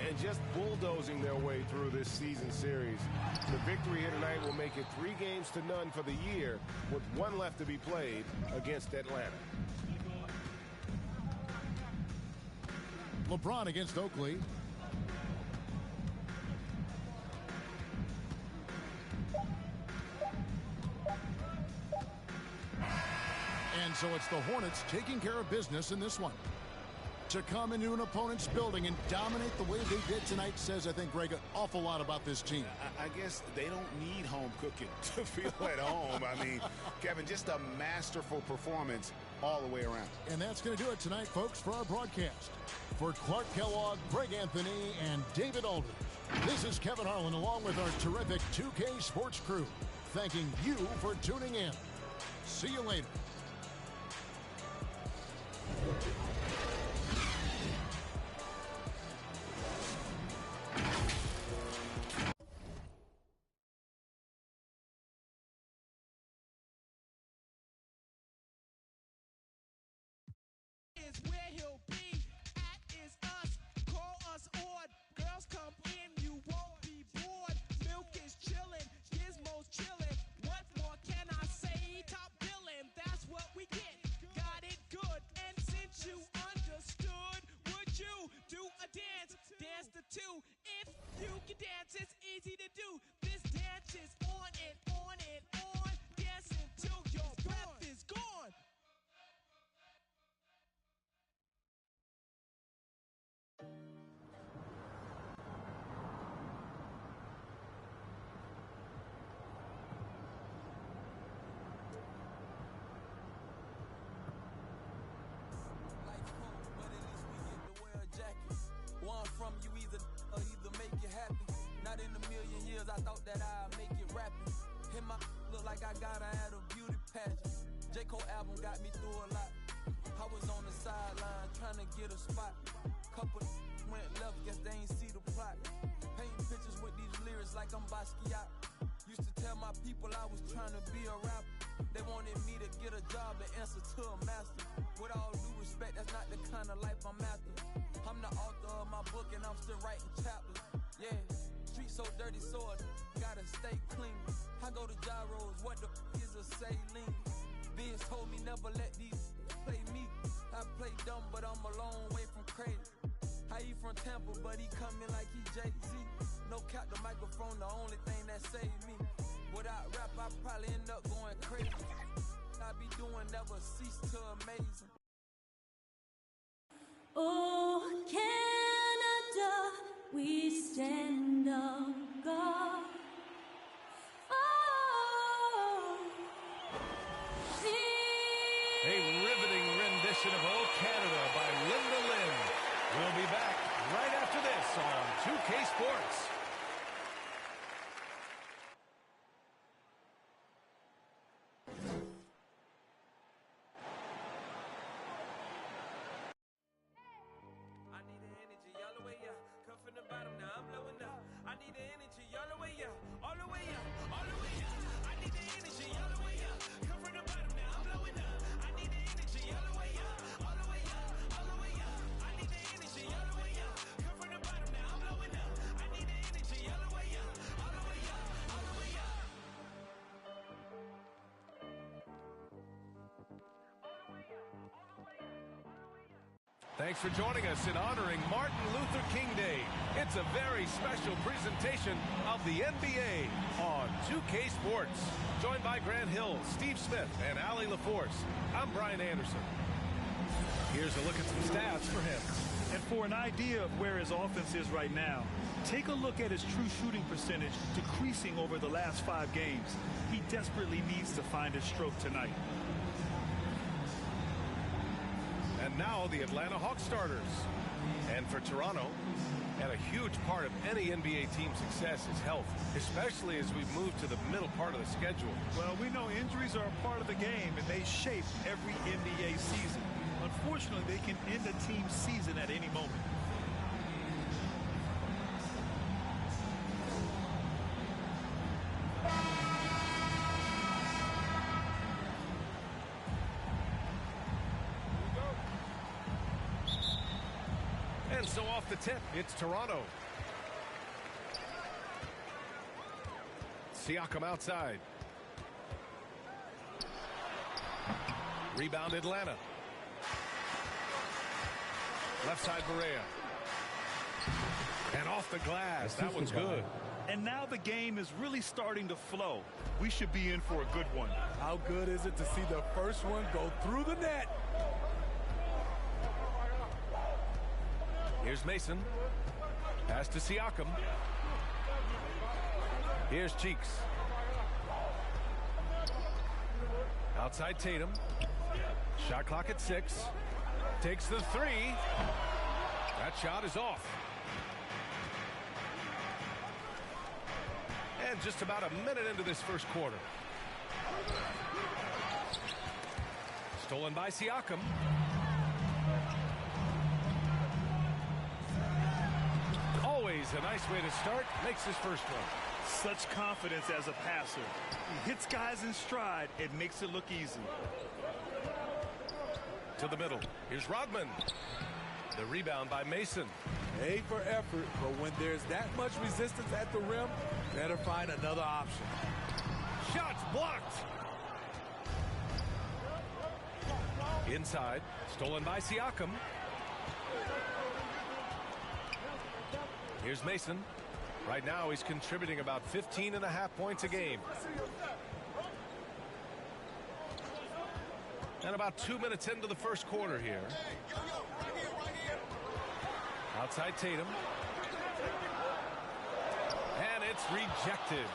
And just bulldozing their way through this season series. The victory here tonight will make it 3-0 for the year, with 1 left to be played against Atlanta. LeBron against Oakley. so it's the Hornets taking care of business in this one. To come into an opponent's building and dominate the way they did tonight says, I think, Greg, an awful lot about this team. I guess they don't need home cooking to feel at home. I mean, Kevin, just a masterful performance all the way around. And that's going to do it tonight, folks, for our broadcast. For Clark Kellogg, Greg Anthony, and David Aldridge, this is Kevin Harlan along with our terrific 2K Sports crew, thanking you for tuning in. See you later. Where he'll be at is us. Call us on. Girls come in, you won't be bored. Milk is chillin', Gizmo's chillin'. What more can I say? Top billing, that's what we get. Got it good, and since you understood, would you do a dance? Dance the two. If you can dance, it's easy to do. This dance is on and on and on. Dance until your breath is gone. From you either make it happen. Not in a million years I thought that I'd make it rapping. Hit my look like I got her at a beauty pageant. J. Cole album got me through a lot. I was on the sideline trying to get a spot. Couple went left, guess they ain't see the plot. Painting pictures with these lyrics like I'm Basquiat. Used to tell my people I was trying to be a rapper. They wanted me to get a job and answer to a master. With all due respect, that's not the kind of life I'm after. I'm the author of my book and I'm still writing chapters. Yeah, street so dirty, so I gotta stay clean. I go to gyros, what the is a saline? Vince told me never let these play me. I play dumb, but I'm a long way from crazy. He from Tampa, but he coming like he Jay-Z. No cap, the microphone, the only thing that saved me. Without rap, I probably end up going crazy. I be doing never cease to amaze him. Oh, Canada, we stand on guard. Oh, a riveting rendition of Oh Canada by Linda Lynn. We'll be back right after this on 2K Sports. Thanks for joining us in honoring Martin Luther King Day. It's a very special presentation of the NBA on 2K Sports. Joined by Grant Hill, Steve Smith, and Allie LaForce. I'm Brian Anderson. Here's a look at some stats for him. And for an idea of where his offense is right now, take a look at his true shooting percentage decreasing over the last 5 games. He desperately needs to find his stroke tonight. And now the Atlanta Hawks starters. And for Toronto, and a huge part of any NBA team's success is health, especially as we move to the middle part of the schedule. Well, we know injuries are a part of the game, and they shape every NBA season. Unfortunately, they can end a team's season at any moment. And so off the tip, it's Toronto. Siakam outside. Rebound Atlanta. Left side Barea. And off the glass. That one's good. And now the game is really starting to flow. We should be in for a good one. How good is it to see the first one go through the net? Here's Mason. Pass to Siakam. Here's Cheeks. Outside Tatum. Shot clock at 6. Takes the 3. That shot is off. And just about a minute into this first quarter. Stolen by Siakam. Always a nice way to start. Makes his first one. Such confidence as a passer. He hits guys in stride. It makes it look easy. To the middle. Here's Rodman. The rebound by Mason. A for effort, but when there's that much resistance at the rim, better find another option. Shots blocked. Inside. Stolen by Siakam. Here's Mason. Right now he's contributing about 15.5 points a game. And about 2 minutes into the first quarter here. Outside Tatum. And it's rejected.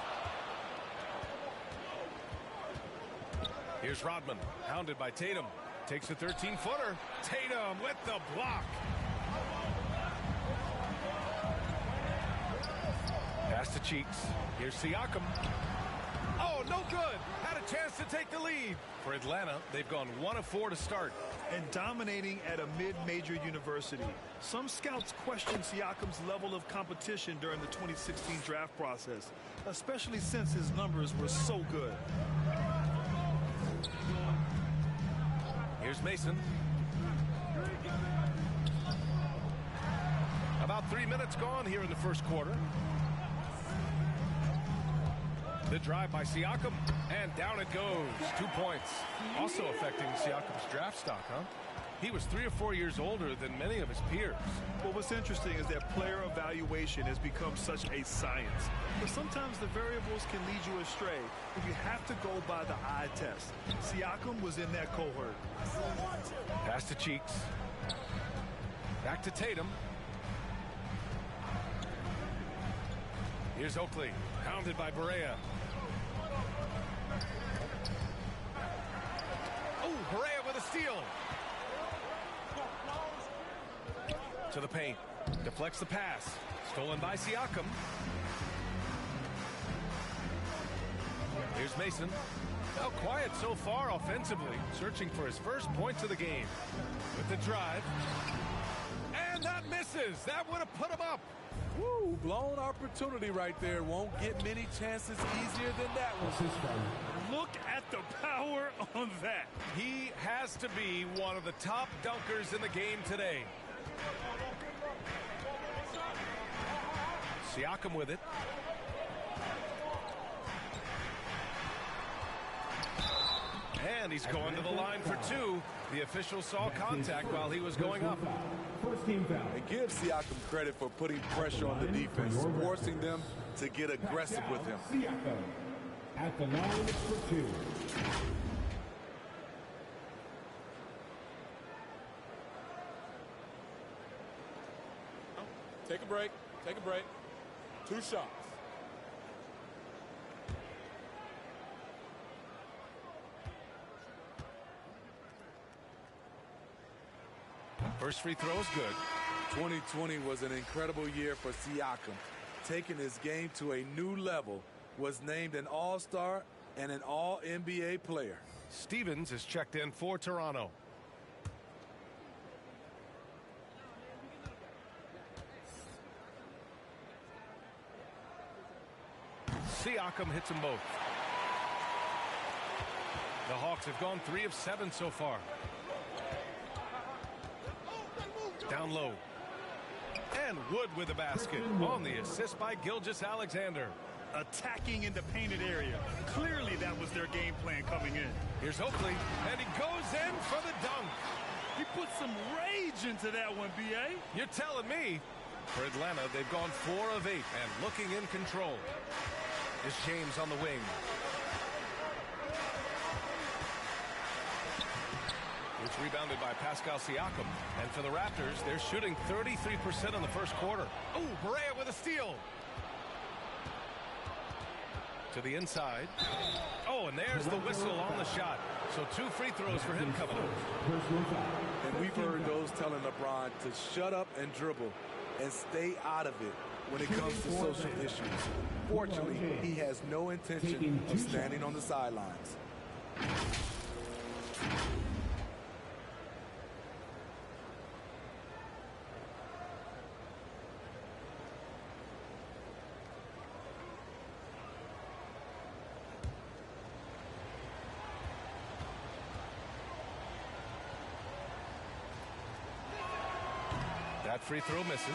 Here's Rodman, hounded by Tatum. Takes a 13-footer. Tatum with the block. Pass to Cheeks. Here's Siakam. Oh, no good. Had a chance to take the lead. For Atlanta, they've gone 1 of 4 to start. And dominating at a mid-major university. Some scouts question Siakam's level of competition during the 2016 draft process, especially since his numbers were so good. Here's Mason. About 3 minutes gone here in the first quarter. The drive by Siakam, and down it goes. 2 points. Also affecting Siakam's draft stock, huh? He was 3 or 4 years older than many of his peers. Well, what's interesting is that player evaluation has become such a science. But sometimes the variables can lead you astray if you have to go by the eye test. Siakam was in that cohort. Pass to Cheeks. Back to Tatum. Here's Oakley, hounded by Barea. Oh, Barea with a steal. To the paint. Deflects the pass. Stolen by Siakam. Here's Mason. Now quiet so far offensively. Searching for his first points of the game. With the drive. And that misses. That would have put him up. Woo, blown opportunity right there. Won't get many chances easier than that one. Look at the power on that. He has to be one of the top dunkers in the game today. Siakam with it. And he's going to the line for 2. The official saw contact while he was going up. And give Siakam credit for putting pressure on the defense, forcing them to get aggressive with him. Siakam at the line for 2. Take a break. Take a break. 2 shots. First free throw is good. 2020 was an incredible year for Siakam. Taking his game to a new level, was named an All-Star and an All-NBA player. Stevens is checked in for Toronto. Siakam hits them both. The Hawks have gone 3 of 7 so far. Down low. And Wood with the basket on the assist by Gilgeous-Alexander. Attacking in the painted area. Clearly that was their game plan coming in. Here's Oakley, and he goes in for the dunk. He put some rage into that one, B.A. You're telling me. For Atlanta, they've gone 4 of 8 and looking in control. Is James on the wing. It's rebounded by Pascal Siakam. And for the Raptors, they're shooting 33% in the first quarter. Oh, Barea with a steal. To the inside. Oh, and there's the whistle on the shot. So 2 free throws for him coming up. And we've heard those telling LeBron to shut up and dribble and stay out of it when it comes to social issues. Fortunately, he has no intention of standing on the sidelines. That free throw misses.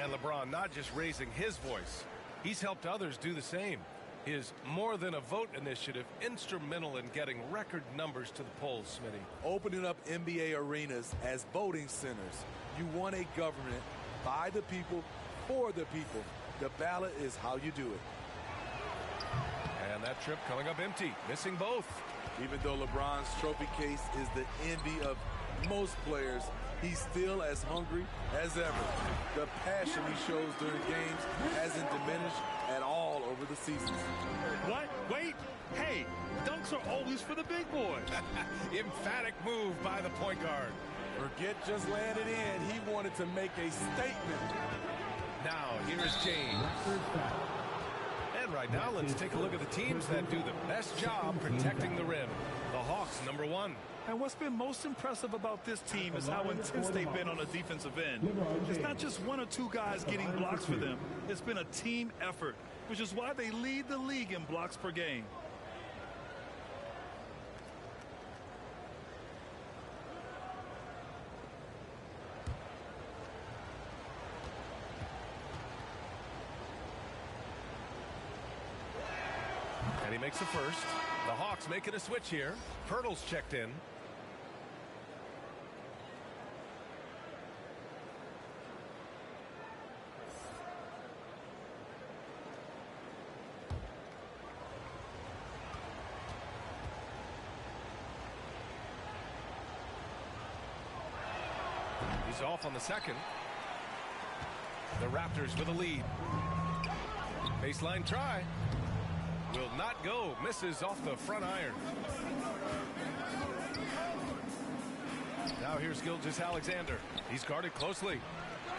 And LeBron not just raising his voice. He's helped others do the same. His More Than a Vote initiative instrumental in getting record numbers to the polls, Smitty. Opening up NBA arenas as voting centers. You want a government by the people, for the people. The ballot is how you do it. And that trip coming up empty, missing both. Even though LeBron's trophy case is the envy of most players, he's still as hungry as ever. The passion he shows during games hasn't diminished at all over the season. What? Wait. Hey, dunks are always for the big boys. Emphatic move by the point guard. Forget just landed in. He wanted to make a statement. Now, here's James. And right now, let's take a look at the teams that do the best job protecting the rim. The Hawks, number 1. And what's been most impressive about this team is how intense they've been on the defensive end. It's not just 1 or 2 guys getting blocks for them. It's been a team effort, which is why they lead the league in blocks per game. And he makes the first. The Hawks making a switch here. Pirtle's checked in. He's off on the second. The Raptors with a lead. Baseline try. Will not go. Misses off the front iron. Now here's Gilgeous-Alexander. He's guarded closely.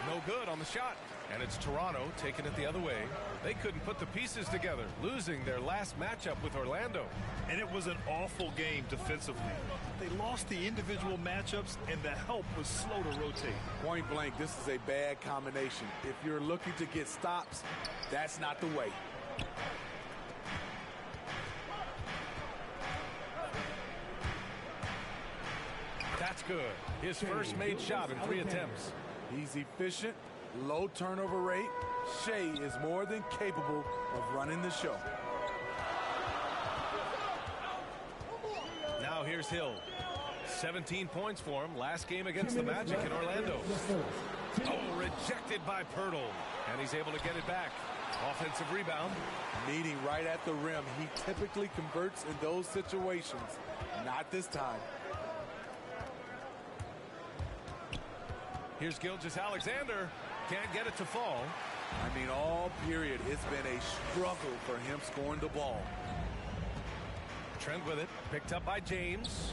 No good on the shot. And it's Toronto taking it the other way. They couldn't put the pieces together, losing their last matchup with Orlando. And it was an awful game defensively. They lost the individual matchups, and the help was slow to rotate. Point blank, this is a bad combination. If you're looking to get stops, that's not the way. That's good. His first made shot in 3 attempts. He's efficient, low turnover rate. Shea is more than capable of running the show. Now here's Hill. 17 points for him last game against the Magic in Orlando. Oh, rejected by Pirtle. And he's able to get it back. Offensive rebound. Meeting right at the rim. He typically converts in those situations. Not this time. Here's Gilgeous-Alexander. Can't get it to fall. I mean, all period, it's been a struggle for him scoring the ball. Trent with it. Picked up by James.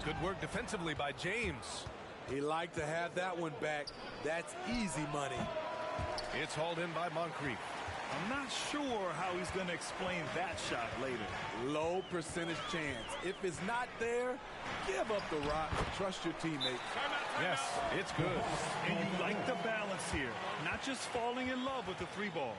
Good work defensively by James. He liked to have that one back. That's easy money. It's hauled in by Moncrief. I'm not sure how he's going to explain that shot later. Low percentage chance. If it's not there, give up the rock. Trust your teammates. Yes, it's good. And you like the balance here. Not just falling in love with the 3-ball.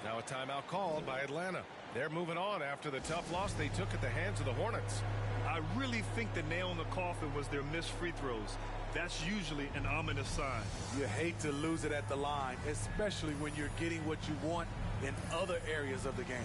Now a timeout called by Atlanta. They're moving on after the tough loss they took at the hands of the Hornets. I really think the nail in the coffin was their missed free throws. That's usually an ominous sign. You hate to lose it at the line, especially when you're getting what you want in other areas of the game.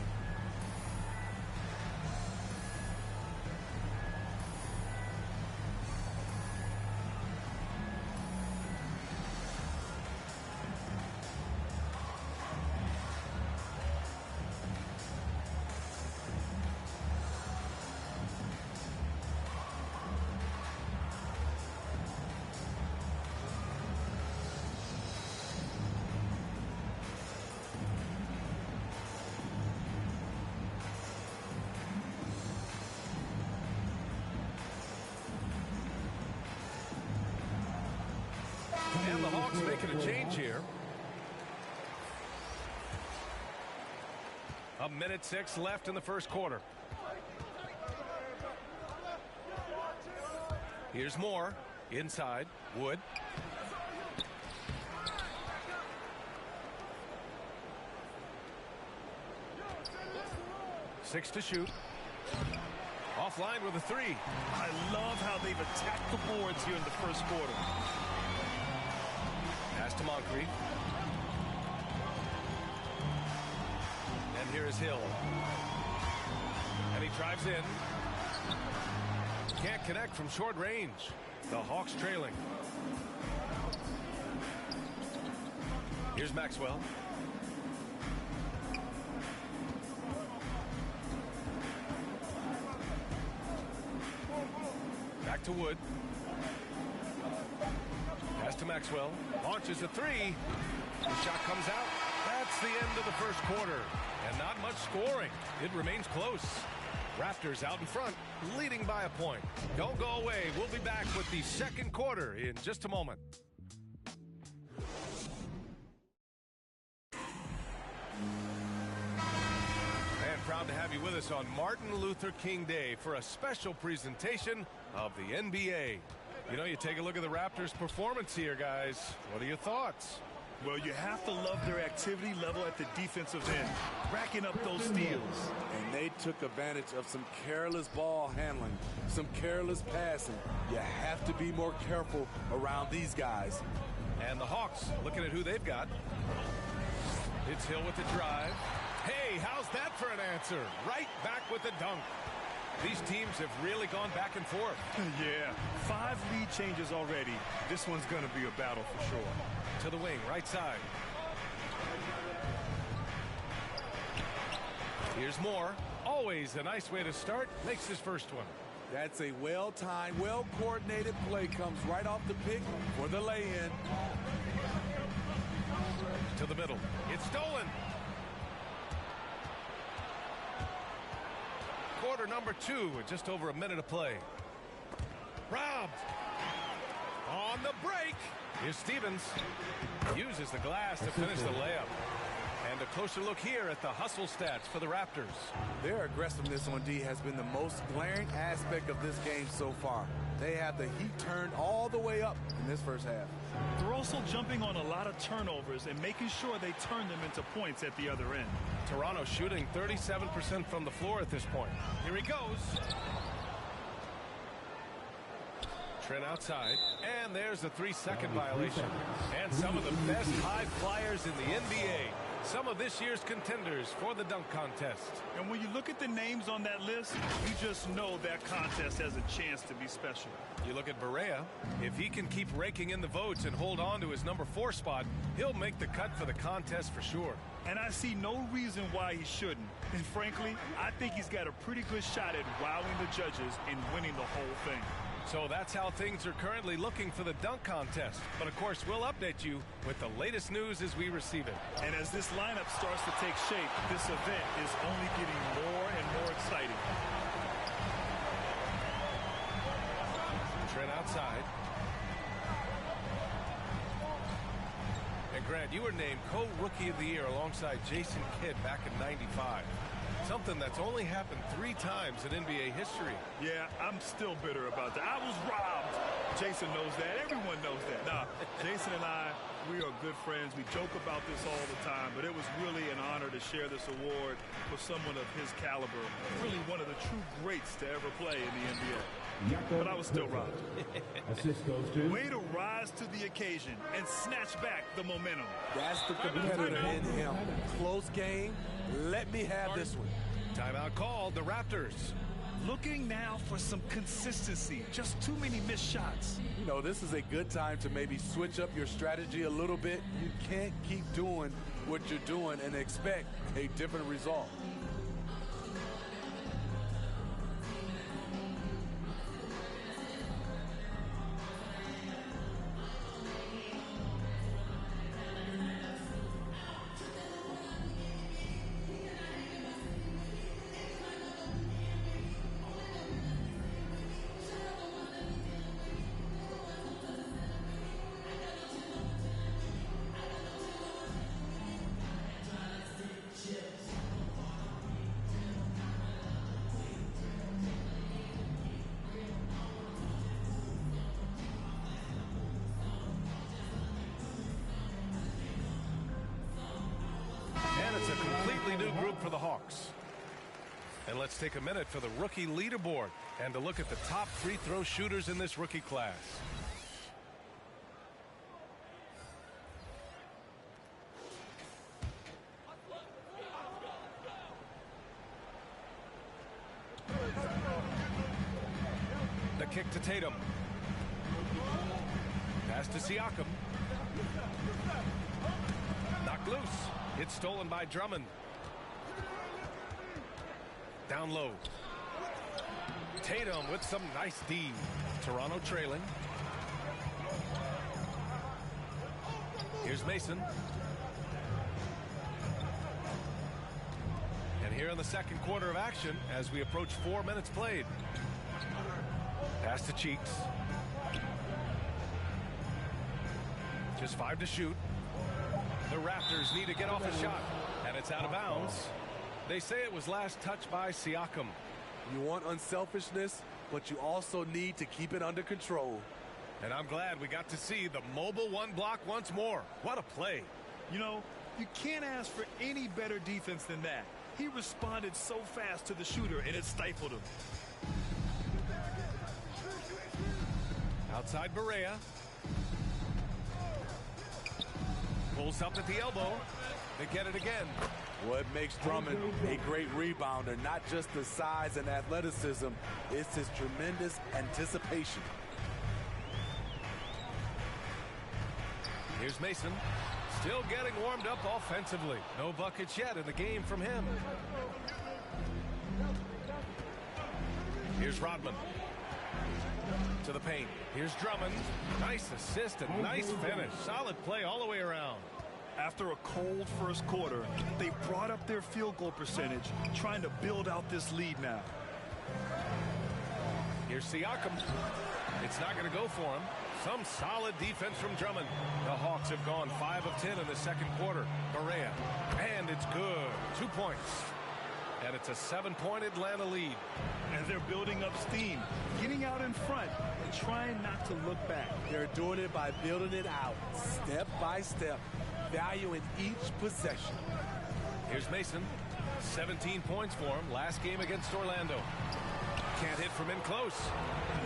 And the Hawks making a change here. 1:06 left in the first quarter. Here's Moore. Inside. Wood. Six to shoot. Offline with a three. I love how they've attacked the boards here in the first quarter. Pass to Moncrief. And here is Hill. And he drives in. Can't connect from short range. The Hawks trailing. Here's Maxwell. Back to Wood. Pass to Maxwell. Launches a three. The shot comes out. That's the end of the first quarter. And not much scoring. It remains close. Raptors out in front, leading by a point. Don't go away. We'll be back with the second quarter in just a moment. And proud to have you with us on Martin Luther King Day for a special presentation of the NBA. You know, you take a look at the Raptors' performance here, guys. What are your thoughts? Well, you have to love their activity level at the defensive end, racking up those steals. And they took advantage of some careless ball handling, some careless passing. You have to be more careful around these guys. And the Hawks, looking at who they've got. It's Hill with the drive. Hey, how's that for an answer? Right back with the dunk. These teams have really gone back and forth. Yeah, 5 lead changes already. This one's going to be a battle for sure. To the wing, right side. Here's Moore. Always a nice way to start. Makes his first one. That's a well-timed, well-coordinated play. Comes right off the pick for the lay-in. To the middle. It's stolen. Quarter number 2 with just over a minute to play. Robbed. On the break. Here's Stevens. Uses the glass to finish the layup. And a closer look here at the hustle stats for the Raptors. Their aggressiveness on D has been the most glaring aspect of this game so far. They have the heat turned all the way up in this first half. They're also jumping on a lot of turnovers and making sure they turn them into points at the other end. Toronto shooting 37% from the floor at this point. Here he goes. Trent outside, and there's a 3-second violation. And some of the best high flyers in the NBA. Some of this year's contenders for the dunk contest. And when you look at the names on that list, you just know that contest has a chance to be special. You look at Barea. If he can keep raking in the votes and hold on to his number 4 spot, he'll make the cut for the contest for sure. And I see no reason why he shouldn't. And frankly, I think he's got a pretty good shot at wowing the judges and winning the whole thing. So that's how things are currently looking for the dunk contest. But of course, we'll update you with the latest news as we receive it. And as this lineup starts to take shape, this event is only getting more and more exciting. Trent outside. And Grant, you were named co-rookie of the year alongside Jason Kidd back in '95. Something that's only happened 3 times in NBA history. Yeah, I'm still bitter about that. I was robbed. Jason knows that. Everyone knows that. Nah, Jason and I, we are good friends. We joke about this all the time, but it was really an honor to share this award with someone of his caliber. Really one of the true greats to ever play in the NBA. But I was still robbed. Assist goes to Way to rise to the occasion and snatch back the momentum. That's the competitor in him. Close game. Let me have this one. Timeout called, the Raptors. Looking now for some consistency. Just too many missed shots. You know, this is a good time to maybe switch up your strategy a little bit. You can't keep doing what you're doing and expect a different result. group for the Hawks. And let's take a minute for the rookie leaderboard and to look at the top free throw shooters in this rookie class. The kick to Tatum. Pass to Siakam. Knocked loose. It's stolen by Drummond. Down low. Tatum with some nice D. Toronto trailing. Here's Mason. And here in the second quarter of action as we approach 4 minutes played. Pass to Cheeks. Just 5 to shoot. The Raptors need to get off a shot, and it's out of bounds. They say it was last touched by Siakam. You want unselfishness, but you also need to keep it under control. And I'm glad we got to see the mobile one block once more. What a play. You know, you can't ask for any better defense than that. He responded so fast to the shooter, and it stifled him. Outside Barea. Pulls up at the elbow. They get it again. What makes Drummond a great rebounder, not just the size and athleticism, it's his tremendous anticipation. Here's Mason. Still getting warmed up offensively. No buckets yet in the game from him. Here's Rodman. To the paint. Here's Drummond. Nice assist and nice finish. Solid play all the way around. After a cold first quarter, they brought up their field goal percentage, trying to build out this lead now. Here's Siakam. It's not going to go for him. Some solid defense from Drummond. The Hawks have gone 5 of 10 in the second quarter. Barea. And it's good. 2 points. And it's a 7-point Atlanta lead. And they're building up steam, getting out in front, and trying not to look back. They're doing it by building it out, step by step, valuing each possession. Here's Mason. 17 points for him last game against Orlando. Can't hit from in close.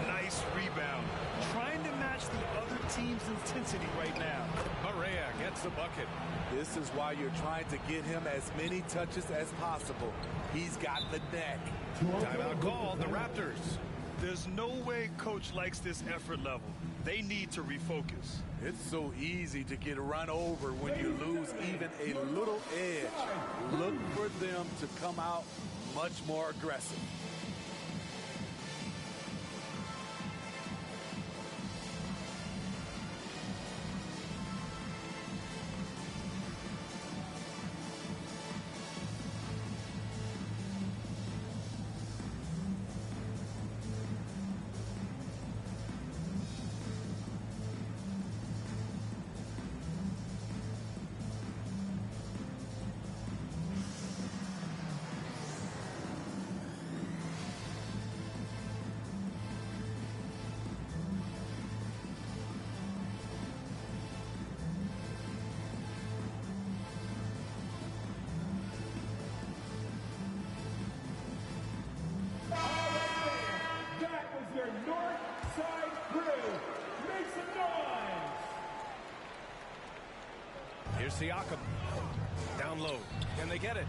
Nice rebound. Trying to match the other team's intensity right now. Barea gets the bucket. This is why you're trying to get him as many touches as possible. He's got the neck. Timeout called, the Raptors. There's no way coach likes this effort level. They need to refocus. It's so easy to get run over when you lose even a little edge. Look for them to come out much more aggressive. Here's Siakam. Down low. Can they get it?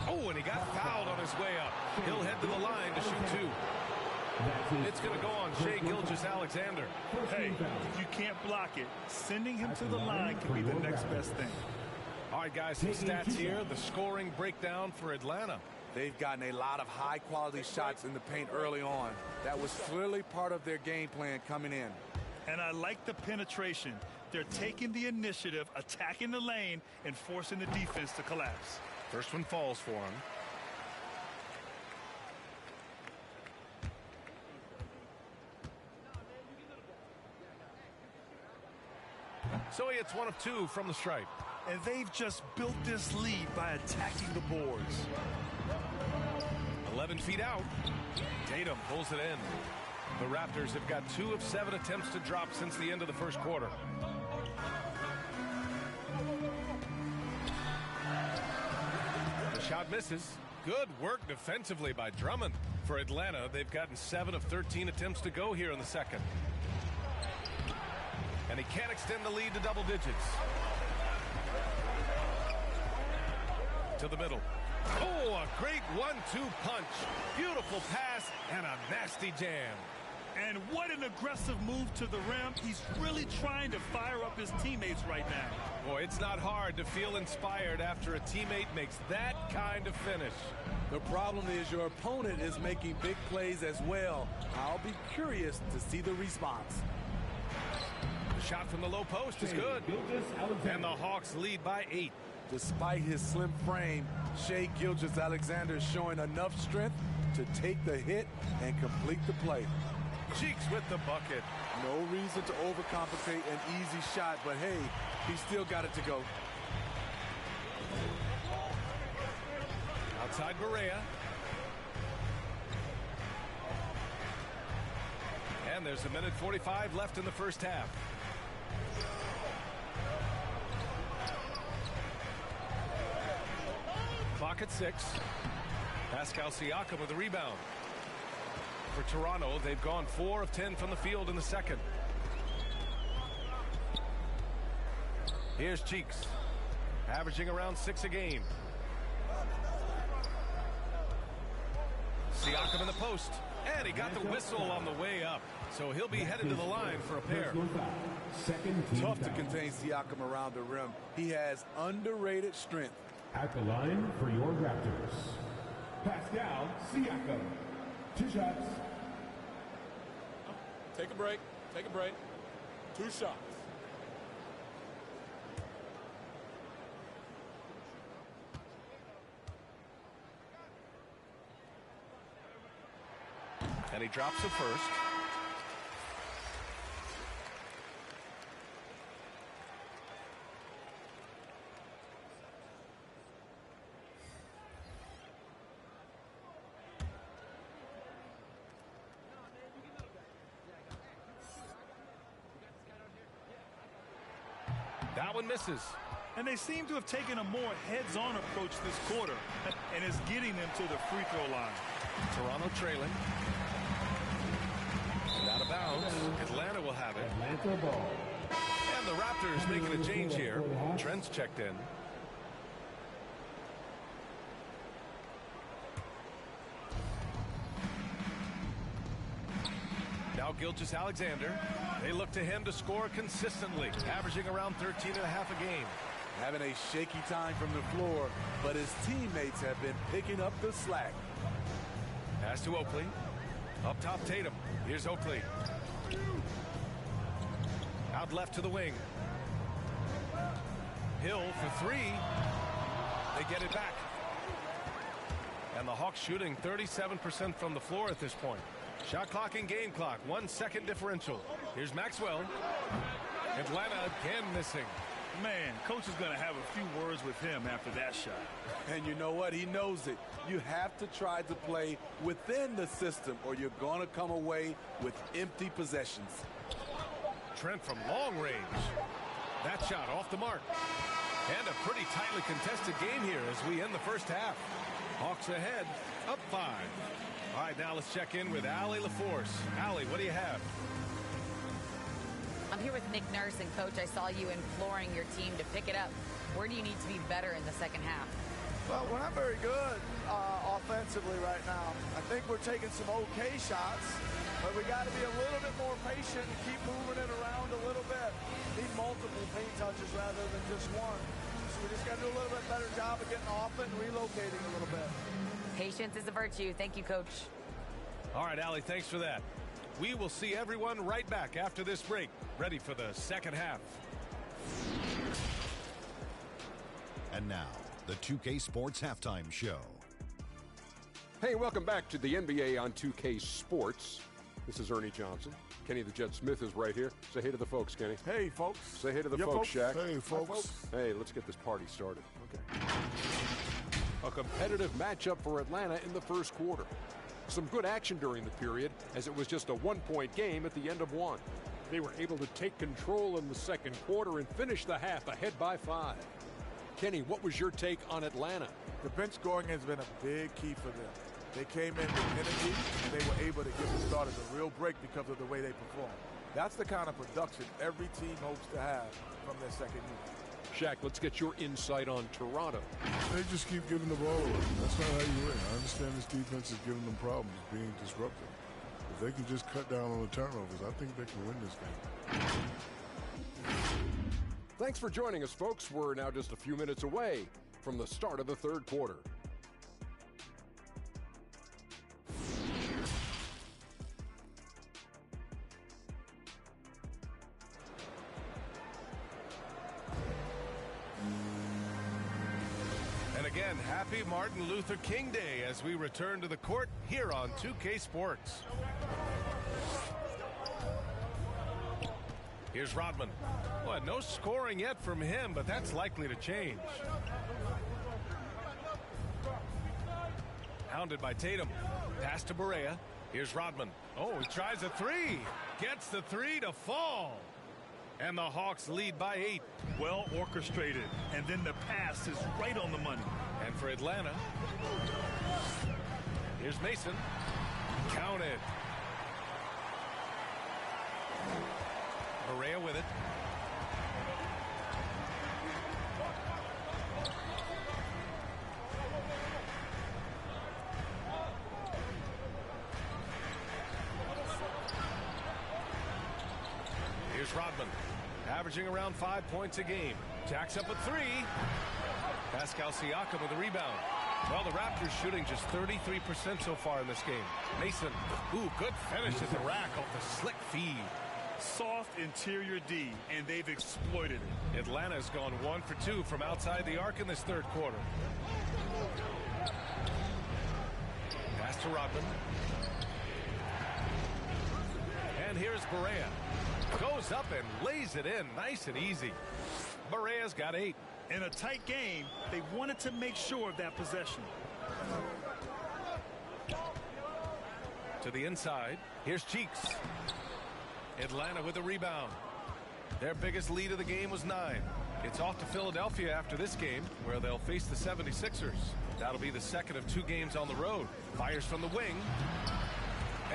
Oh, and he got fouled on his way up. He'll head to the line to shoot 2. It's going to go on Shai Gilgeous-Alexander. Hey, if you can't block it, sending him to the line can be the next best thing. All right, guys, some stats here. The scoring breakdown for Atlanta. They've gotten a lot of high-quality shots in the paint early on. That was clearly part of their game plan coming in. And I like the penetration. They're taking the initiative, attacking the lane, and forcing the defense to collapse. First one falls for him. So he hits 1 of 2 from the stripe. And they've just built this lead by attacking the boards. 11 feet out. Tatum pulls it in. The Raptors have got 2 of 7 attempts to drop since the end of the first quarter. The Shot misses. Good work defensively by Drummond. For Atlanta, they've gotten 7 of 13 attempts to go here in the second. And he can't extend the lead to double digits. To the middle. Oh, a great 1-2 punch. Beautiful pass and a nasty jam. And what an aggressive move to the rim. He's really trying to fire up his teammates right now. Boy, it's not hard to feel inspired after a teammate makes that kind of finish. The problem is your opponent is making big plays as well. I'll be curious to see the response. The shot from the low post is good. And the Hawks lead by 8. Despite his slim frame, Shai Gilgeous-Alexander is showing enough strength to take the hit and complete the play. Cheeks with the bucket. No reason to overcompensate an easy shot, but hey, he still got it to go. Outside Barea. And there's a minute 45 left in the first half. Clock at 6. Pascal Siakam with the rebound. For Toronto, they've gone 4 of 10 from the field in the second. Here's Cheeks, averaging around 6 a game. Siakam in the post, and he got the whistle on the way up, so he'll be headed to the line for a pair. Tough to contain Siakam around the rim. He has underrated strength. At the line for your Raptors, Pascal Siakam. 2 shots. Take a break. Take a break. 2 shots. And he drops it first. That one misses. And they seem to have taken a more heads-on approach this quarter, and it's getting them to the free throw line. Toronto trailing. And out of bounds. Atlanta will have it. Atlanta ball. And the Raptors making a change here. Trent's checked in. Now Gilgeous-Alexander. They look to him to score consistently, averaging around 13.5 a game. Having a shaky time from the floor, but his teammates have been picking up the slack. Pass to Oakley. Up top Tatum. Here's Oakley. Out left to the wing. Hill for 3. They get it back. And the Hawks shooting 37% from the floor at this point. Shot clock and game clock. 1 second differential. Here's Maxwell. Atlanta again missing. Man, coach is going to have a few words with him after that shot. And you know what? He knows it. You have to try to play within the system or you're going to come away with empty possessions. Trent from long range. That shot off the mark. And a pretty tightly contested game here as we end the first half. Hawks ahead, up 5. All right, now let's check in with Allie LaForce. Allie, what do you have? I'm here with Nick Nurse, and Coach, I saw you imploring your team to pick it up. Where do you need to be better in the second half? Well, we're not very good offensively right now. I think we're taking some okay shots, but we got to be a little bit more patient and keep moving it around a little bit. Need multiple paint touches rather than just one. So we just got to do a little bit better job of getting off it and relocating a little bit. Patience is a virtue. Thank you, Coach. All right, Allie, thanks for that. We will see everyone right back after this break, ready for the second half. And now, the 2K Sports Halftime Show. Hey, welcome back to the NBA on 2K Sports. This is Ernie Johnson. Kenny the Jet Smith is right here. Say hey to the folks, Kenny. Hey, folks. Say hey to the folks, Shaq. Hey, folks. Hey, let's get this party started. Okay. A competitive matchup for Atlanta in the first quarter. Some good action during the period, as it was just a 1-point game at the end of 1. They were able to take control in the second quarter and finish the half ahead by 5. Kenny, what was your take on Atlanta? The bench scoring has been a big key for them. They came in with energy, and they were able to give the starters a real break because of the way they performed. That's the kind of production every team hopes to have from their second unit. Shaq, let's get your insight on Toronto. They just keep giving the ball away. That's not how you win. I understand this defense is giving them problems, being disruptive. If they can just cut down on the turnovers, I think they can win this game. Thanks for joining us, folks. We're now just a few minutes away from the start of the third quarter. And again, happy Martin Luther King Day as we return to the court here on 2K Sports. Here's Rodman. Well, no scoring yet from him, but that's likely to change. Hounded by Tatum. Pass to Barea. Here's Rodman. Oh, he tries a three. Gets the three to fall. And the Hawks lead by 8. Well orchestrated. And then the pass is right on the money. And for Atlanta, here's Mason. Counted. Barea with it. Here's Rodman, averaging around 5 points a game. Jacks up a three. Pascal Siakam with a rebound. Well, the Raptors shooting just 33% so far in this game. Mason, ooh, good finish at the rack off the slick feed. Soft interior D, and they've exploited it. Atlanta's gone 1 for 2 from outside the arc in this third quarter. Pass to Rodman. And here's Barea. Goes up and lays it in nice and easy. Barea's got 8. In a tight game, they wanted to make sure of that possession. To the inside. Here's Cheeks. Atlanta with a rebound. Their biggest lead of the game was 9. It's off to Philadelphia after this game, where they'll face the 76ers. That'll be the second of 2 games on the road. Fires from the wing.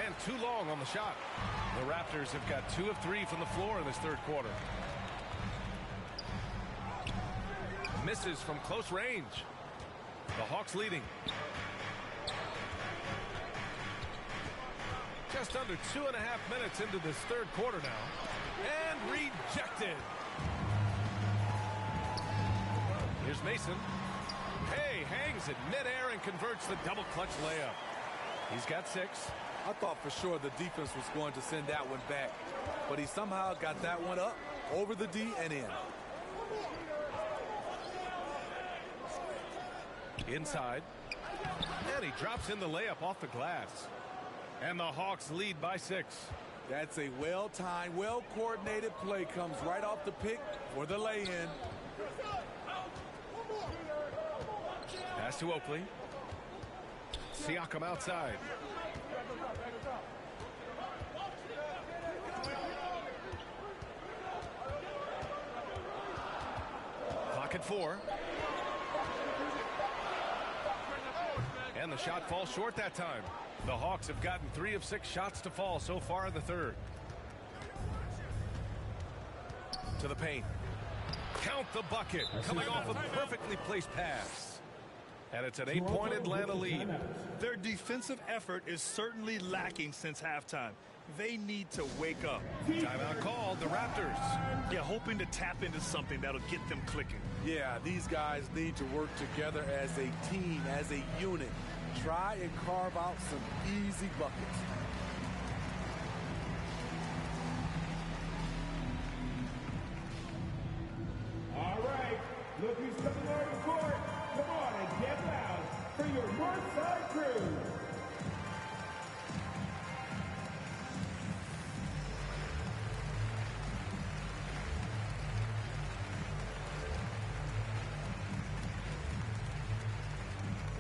And too long on the shot. The Raptors have got 2 of 3 from the floor in this third quarter. Misses from close range. The Hawks leading. Just under 2.5 minutes into this third quarter now. And rejected. Here's Mason. Hey, hangs it midair and converts the double clutch layup. He's got 6. I thought for sure the defense was going to send that one back, but he somehow got that one up, over the D, and in. Inside. And he drops in the layup off the glass. And the Hawks lead by 6. That's a well-timed, well-coordinated play. Comes right off the pick for the lay-in. Pass to Oakley. Siakam outside. Clock at 4. And the shot falls short that time. The Hawks have gotten 3 of 6 shots to fall so far in the third. To the paint. Count the bucket. Coming off a perfectly placed pass. And it's an 8-point Atlanta lead. Their defensive effort is certainly lacking since halftime. They need to wake up. Timeout called, the Raptors. Yeah, hoping to tap into something that'll get them clicking. Yeah, these guys need to work together as a team, as a unit. Try and carve out some easy buckets. All right, look who's coming on the court. Come on and get loud for your Northside crew.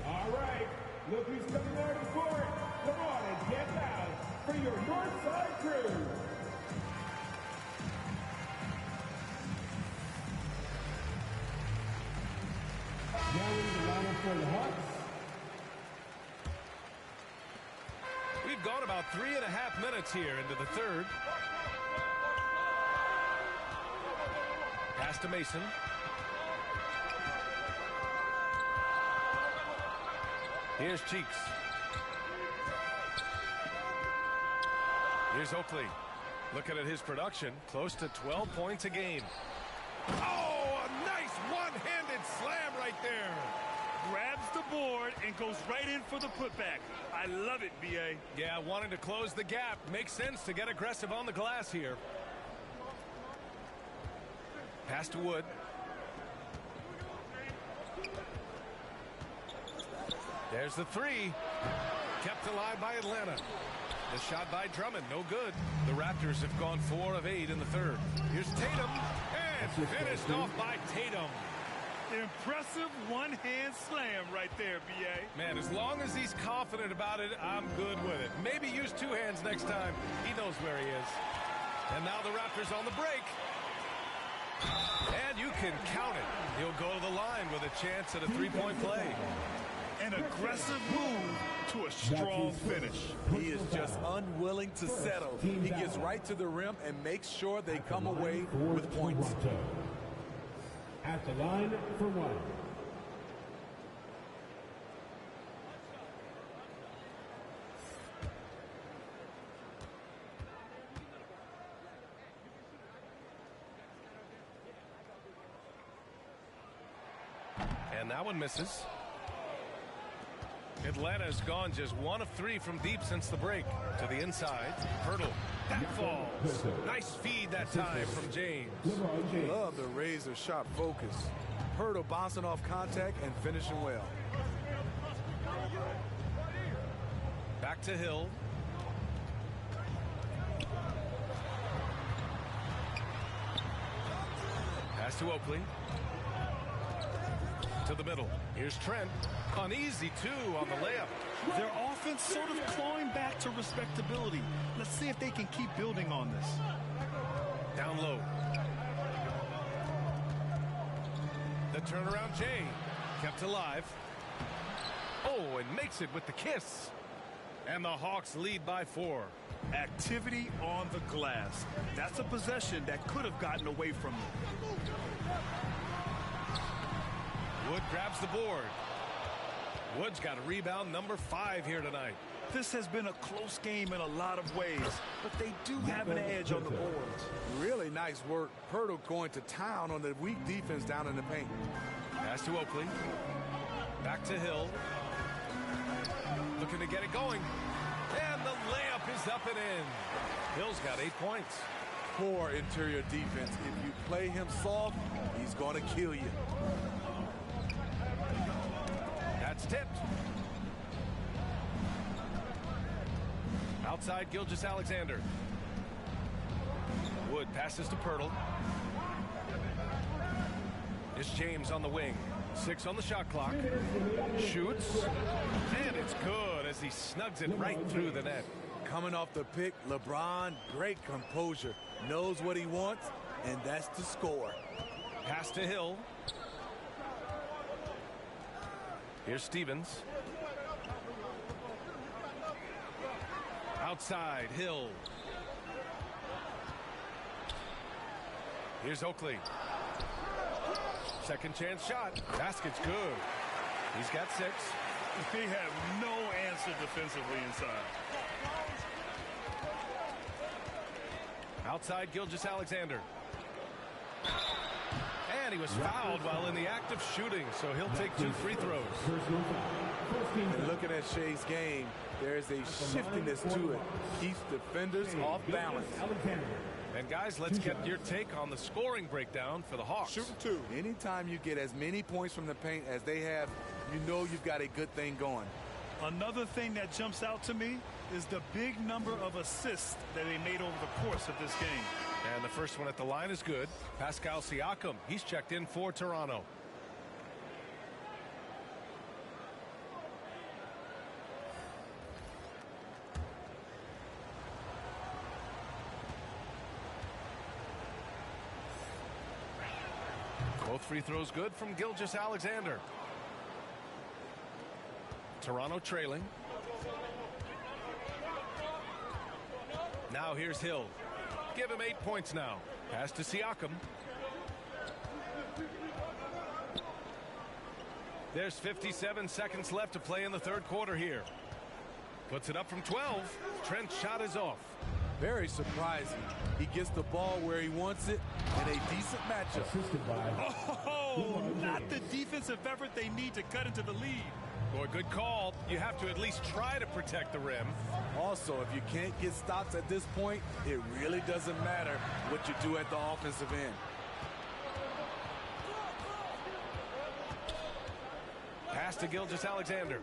All right, look who's coming on the court. Come on and get loud gone about 3.5 minutes here into the third. Pass to Mason. Here's Cheeks. Here's Oakley. Looking at his production, close to 12 points a game. Oh, a nice one-handed slam right there. Grabs the board and goes right in for the putback. I love it, B.A. Yeah, wanting to close the gap. Makes sense to get aggressive on the glass here. Pass to Wood. There's the three. Kept alive by Atlanta. The shot by Drummond, no good. The Raptors have gone 4 of 8 in the third. Here's Tatum, and finished off by Tatum. Impressive one-hand slam right there, B.A. Man, as long as he's confident about it, I'm good with it. Maybe use 2 hands next time. He knows where he is. And now the Raptors on the break. And you can count it. He'll go to the line with a chance at a 3-point play. An aggressive move to a strong finish. He is just unwilling to settle. He gets right to the rim and makes sure they come away with points. At the line for one. And that one misses. Atlanta's gone just 1 of 3 from deep since the break. To the inside, Hurdle. That falls. Nice feed that time from James. Love the razor sharp focus. Hurdle bouncing off contact and finishing well. Back to Hill. Pass to Oakley. To the middle. Here's Trent. Uneasy, too, on the layup. Their offense sort of clawing back to respectability. Let's see if they can keep building on this. Down low. The turnaround Jay. Kept alive. Oh, and makes it with the kiss. And the Hawks lead by 4. Activity on the glass. That's a possession that could have gotten away from them. Wood grabs the board. Wood's got a rebound number 5 here tonight. This has been a close game in a lot of ways, but they do have an edge on the boards. Really nice work. Hurdle going to town on the weak defense down in the paint. Pass to Oakley. Back to Hill. Looking to get it going. And the layup is up and in. Hill's got 8 points. Poor interior defense. If you play him soft, he's going to kill you. That's tipped. Outside Gilgeous-Alexander. Wood passes to Pirtle. It's James on the wing. 6 on the shot clock. Shoots. And it's good as he snugs it right through the net. Coming off the pick, LeBron, great composure. Knows what he wants, and that's to score. Pass to Hill. Here's Stevens. Outside, Hill. Here's Oakley. Second chance shot. Basket's good. He's got 6. They have no answer defensively inside. Outside Gilgeous-Alexander. And he was fouled while in the act of shooting, so he'll take 2 free throws. And looking at Shea's game, there's a shiftiness to it. Keeps defenders off balance. And guys, let's get your take on the scoring breakdown for the Hawks. Shooting 2. Anytime you get as many points from the paint as they have, you know you've got a good thing going. Another thing that jumps out to me is the big number of assists that they made over the course of this game. And the first one at the line is good. Pascal Siakam, he's checked in for Toronto. Both free throws good from Gilgeous-Alexander. Toronto trailing. Now here's Hill. Give him 8 points now. Pass to Siakam. There's 57 seconds left to play in the third quarter here. Puts it up from 12. Trent's shot is off. Very surprising. He gets the ball where he wants it in a decent matchup. Oh, not the defensive effort they need to cut into the lead. Boy, good call. You have to at least try to protect the rim. Also, if you can't get stops at this point, it really doesn't matter what you do at the offensive end. Pass to Gilgeous-Alexander.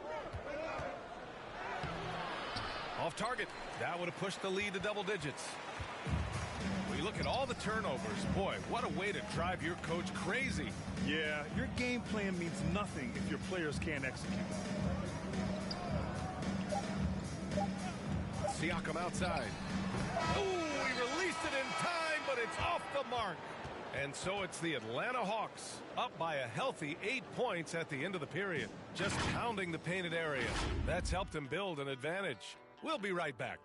Off target. That would have pushed the lead to double digits. We look at all the turnovers. Boy, what a way to drive your coach crazy. Yeah, your game plan means nothing if your players can't execute. Siakam outside. Oh, he released it in time, but it's off the mark. And so it's the Atlanta Hawks up by a healthy 8 points at the end of the period. Just pounding the painted area. That's helped him build an advantage. We'll be right back.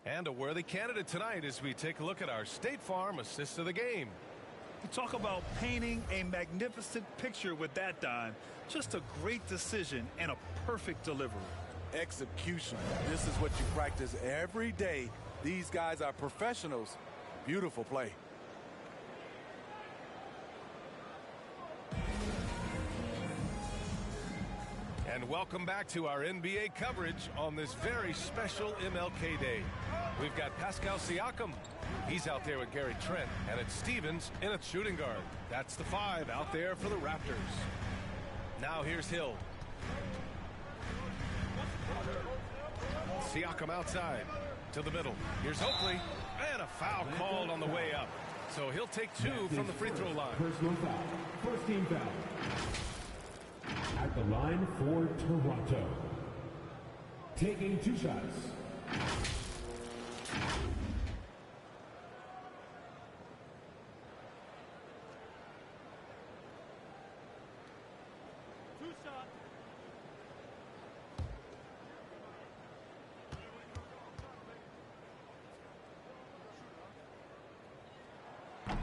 And a worthy candidate tonight as we take a look at our State Farm assist of the game. You talk about painting a magnificent picture with that dime. Just a great decision and a perfect delivery. Execution. This is what you practice every day. These guys are professionals. Beautiful play. And welcome back to our NBA coverage on this very special MLK Day. We've got Pascal Siakam. He's out there with Gary Trent, and it's Stevens in at shooting guard. That's the 5 out there for the Raptors. Now here's Hill. Siakam outside to the middle. Here's Oakley, and a foul called on the way up. So he'll take 2 from the free throw line. Personal foul. First team foul. At the line for Toronto. Taking 2 shots.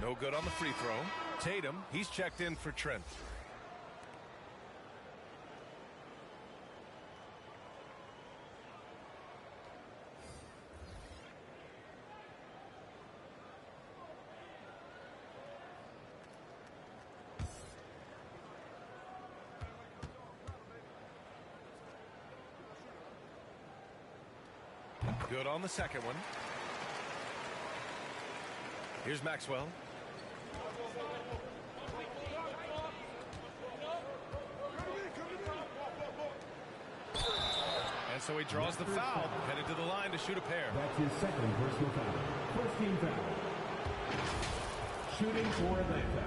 No good on the free throw. Tatum, he's checked in for Trent. Good on the second one. Here's Maxwell. And so he draws the foul, headed to the line to shoot a pair. That's his second personal foul. First team foul. Shooting for Atlanta.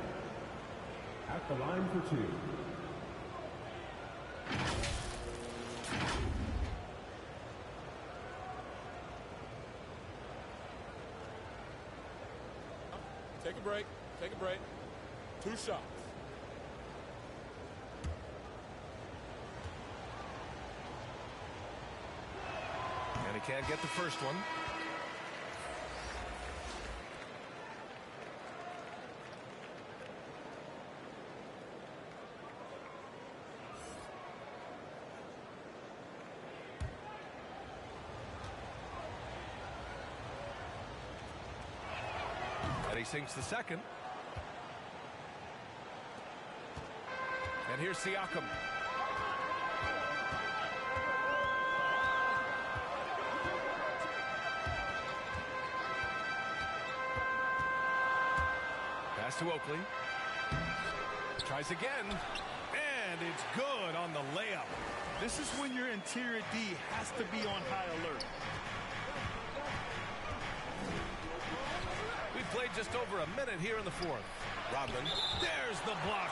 At the line for 2. Take a break. Take a break. 2 shots. And he can't get the first one. And he sinks the second. And here's Siakam. Pass to Oakley. Tries again. And it's good on the layup. This is when your interior D has to be on high alert. We've played just over a minute here in the fourth. Rodman, there's the block.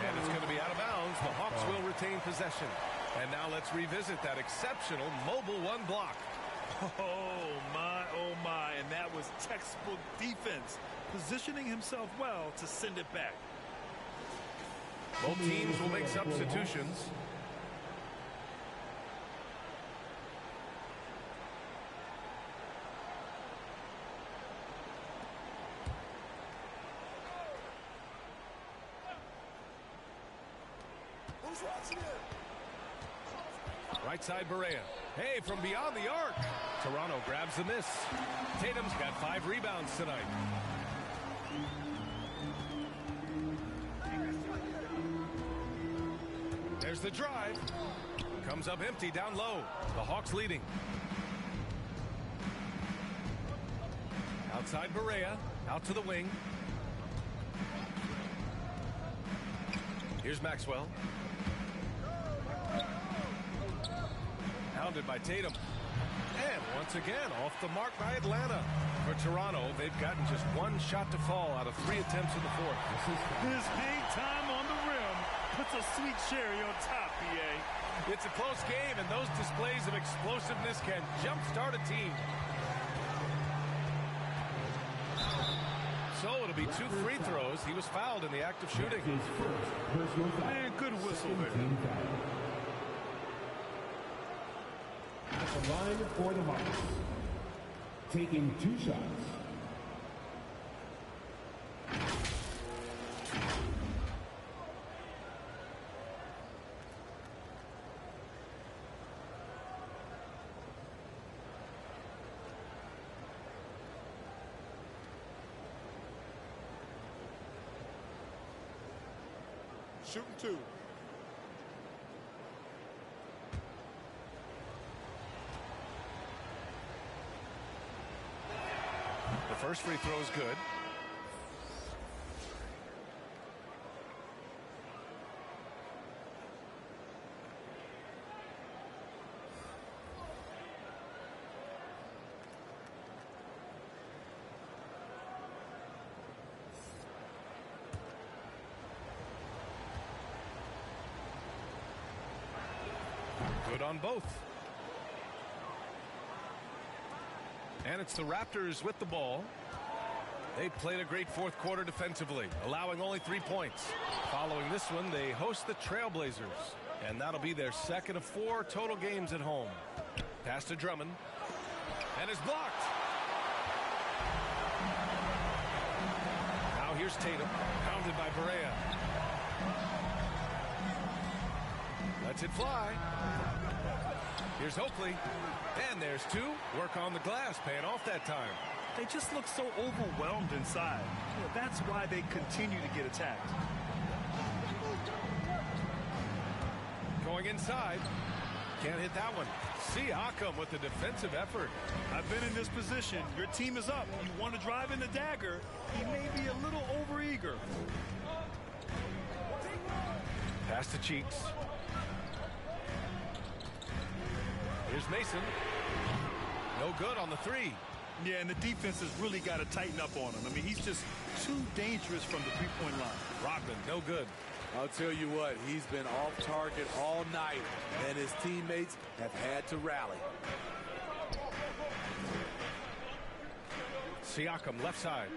And it's going to be out of bounds. The Hawks will retain possession. And now let's revisit that exceptional mobile one block. Oh, my. And that was textbook defense. Positioning himself well to send it back. Both teams will make substitutions. Right side Barea. Hey, from beyond the arc. Toronto grabs the miss. Tatum's got 5 rebounds tonight. There's the drive. Comes up empty down low. The Hawks leading. Outside Barea. Out to the wing. Here's Maxwell. Hounded by Tatum. And once again, off the mark by Atlanta. For Toronto, they've gotten just 1 shot to fall out of 3 attempts in the fourth. His hang time on the rim puts a sweet cherry on top, BA. It's a close game, and those displays of explosiveness can jumpstart a team. So it'll be 2 free throws. He was fouled in the act of shooting. And good whistle there. At the line for the Hawks, taking 2 shots. Shooting 2. The first free throw is good. Good on both. And it's the Raptors with the ball. They played a great fourth quarter defensively, allowing only 3 points. Following this one, they host the Trailblazers. And that'll be their second of 4 total games at home. Pass to Drummond. And it's blocked. Now here's Tatum, pounded by Barea. Lets it fly. Here's Oakley. And there's 2. Work on the glass, paying off that time. They just look so overwhelmed inside. That's why they continue to get attacked. Going inside. Can't hit that one. Siakam with the defensive effort. I've been in this position. Your team is up. You want to drive in the dagger. He may be a little overeager. Pass to Cheeks. Here's Mason. No good on the 3. Yeah, and the defense has really got to tighten up on him. I mean, he's just too dangerous from the three-point line. Rodman, no good. I'll tell you what, he's been off target all night, and his teammates have had to rally. Siakam, left side.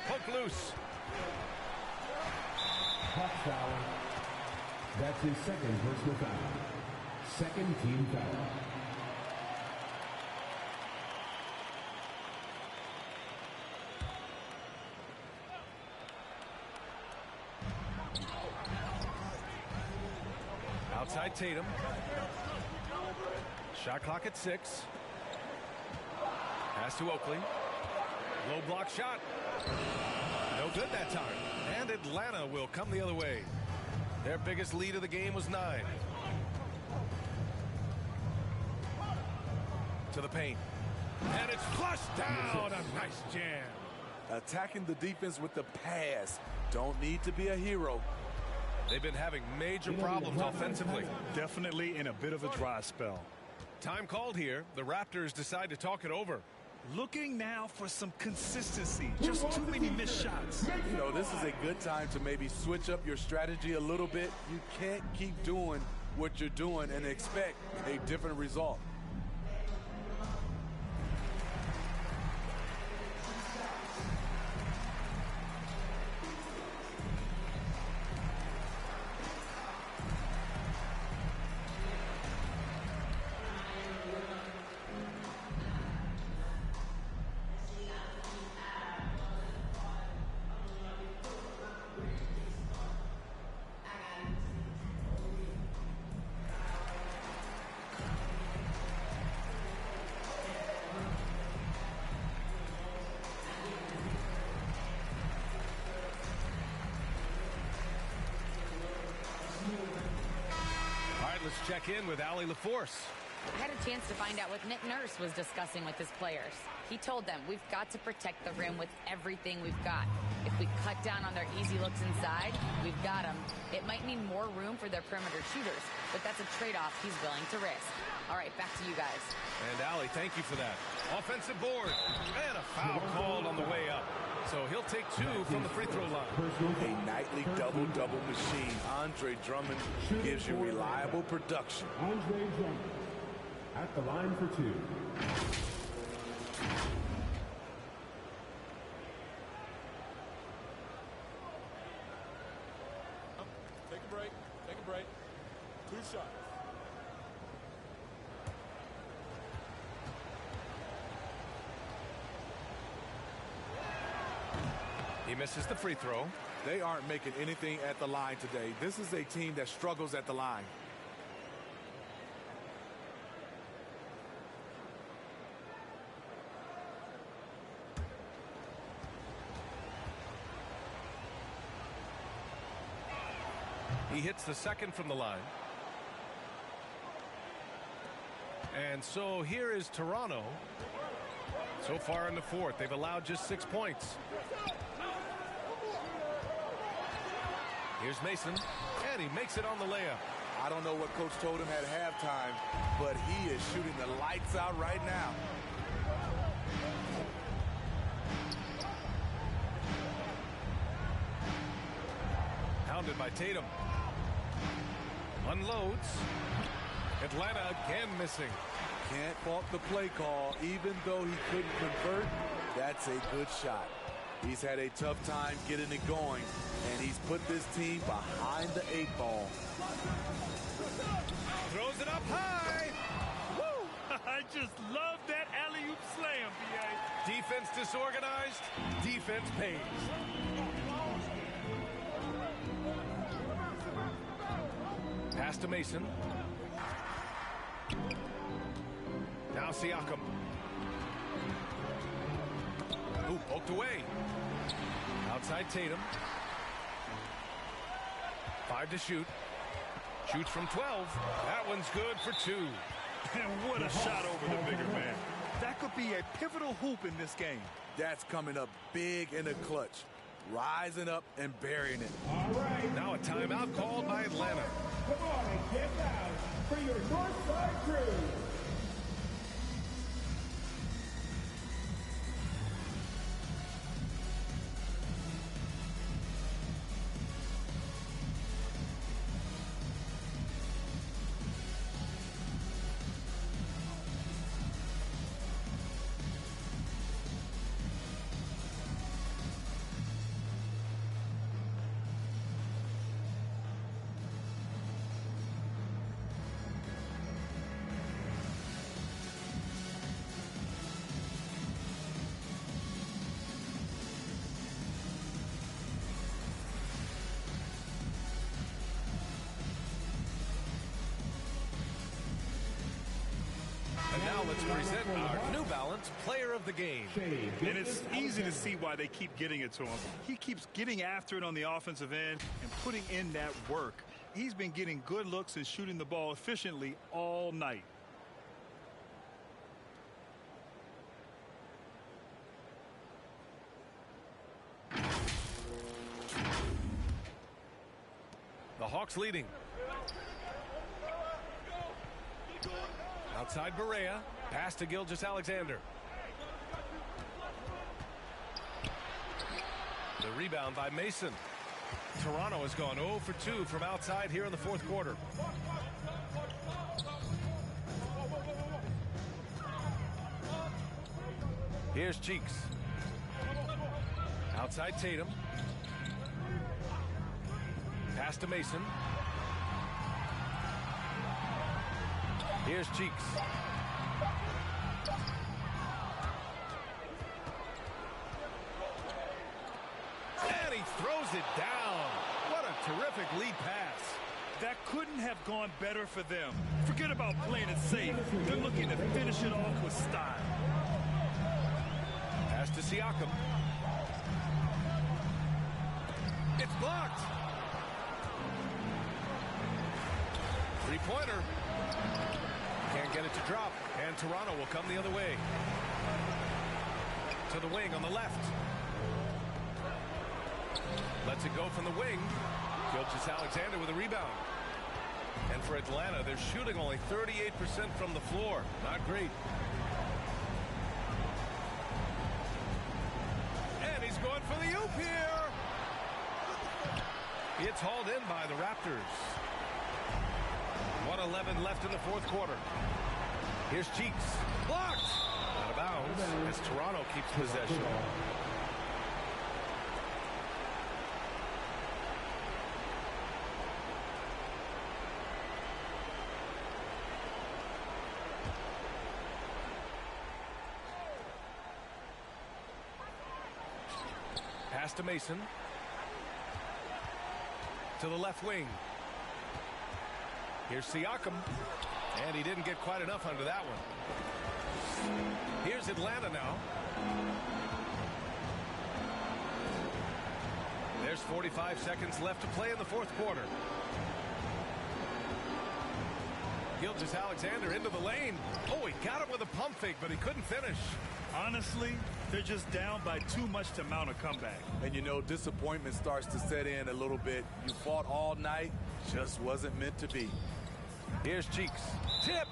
Poke loose. Hawks foul. That's his second personal foul. Second team foul. Outside Tatum. Shot clock at 6. Pass to Oakley. Low block shot. No good that time. And Atlanta will come the other way. Their biggest lead of the game was 9. To the paint. And it's flushed down. A nice jam. Attacking the defense with the pass. Don't need to be a hero. They've been having major problems offensively. Definitely in a bit of a dry spell. Time called here. The Raptors decide to talk it over. Looking now for some consistency. Just too many missed shots. You know, this is a good time to maybe switch up your strategy a little bit. You can't keep doing what you're doing and expect a different result. Let's check in with Allie LaForce. I had a chance to find out what Nick Nurse was discussing with his players. He told them, we've got to protect the rim with everything we've got. If we cut down on their easy looks inside, we've got them. It might mean more room for their perimeter shooters, but that's a trade-off he's willing to risk. All right, back to you guys. And Allie, thank you for that. Offensive board and a foul called on the way up. So he'll take 2 from the free throw line. A nightly double-double machine. Andre Drummond gives you reliable production. Andre Drummond at the line for 2. Take a break. Take a break. 2 shots. He misses the free throw. They aren't making anything at the line today. This is a team that struggles at the line. He hits the second from the line. And so here is Toronto. So far in the fourth, they've allowed just 6 points. Here's Mason, and he makes it on the layup. I don't know what Coach told him at halftime, but he is shooting the lights out right now. Pounded by Tatum. Unloads. Atlanta again missing. Can't fault the play call, even though he couldn't convert. That's a good shot. He's had a tough time getting it going, and he's put this team behind the 8 ball. Throws it up high. Woo! I just love that alley-oop slam, B.A. Defense disorganized. Defense pays. Pass to Mason. Now Siakam. Ooh, poked away. Outside Tatum. 5 to shoot. Shoots from 12. That one's good for 2. And what a shot over the bigger man. That could be a pivotal hoop in this game. That's coming up big in the clutch. Rising up and burying it. All right. Now a timeout called by Atlanta. Come on and get down for your North Side crew. And now let's present our New Balance Player of the Game. And it's easy to see why they keep getting it to him. He keeps getting after it on the offensive end and putting in that work. He's been getting good looks and shooting the ball efficiently all night. The Hawks leading. Outside Barea. Pass to Gilgeous-Alexander. The rebound by Mason. Toronto has gone 0 for 2 from outside here in the fourth quarter. Here's Cheeks. Outside Tatum. Pass to Mason. Here's Cheeks. And he throws it down. What a terrific lead pass. That couldn't have gone better for them. Forget about playing it safe. They're looking to finish it off with style. Pass to Siakam. It's blocked. Three-pointer. Can't get it to drop. And Toronto will come the other way. To the wing on the left. Lets it go from the wing. Gilgeous-Alexander with a rebound. And for Atlanta, they're shooting only 38% from the floor. Not great. And he's going for the oop here. It's hauled in by the Raptors. 1:11 left in the fourth quarter. Here's Cheeks. Blocked. Out of bounds as Toronto keeps possession. Pass to Mason. To the left wing. Here's Siakam. And he didn't get quite enough under that one. Here's Atlanta now. There's 45 seconds left to play in the fourth quarter. Gilgeous-Alexander into the lane. Oh, he got it with a pump fake, but he couldn't finish. Honestly, they're just down by too much to mount a comeback. And, you know, disappointment starts to set in a little bit. You fought all night, just wasn't meant to be. Here's Cheeks. Tipped.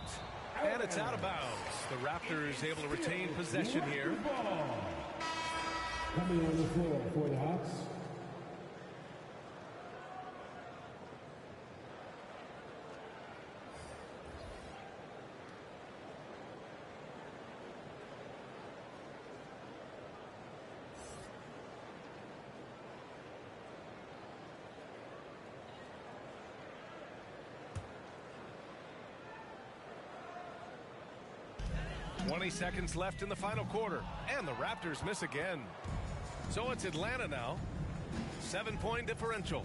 And it's out of bounds. The Raptors able to retain possession here. Coming on the floor for the Hawks, Seconds left in the final quarter, and the Raptors miss again. So it's Atlanta now. 7-point differential.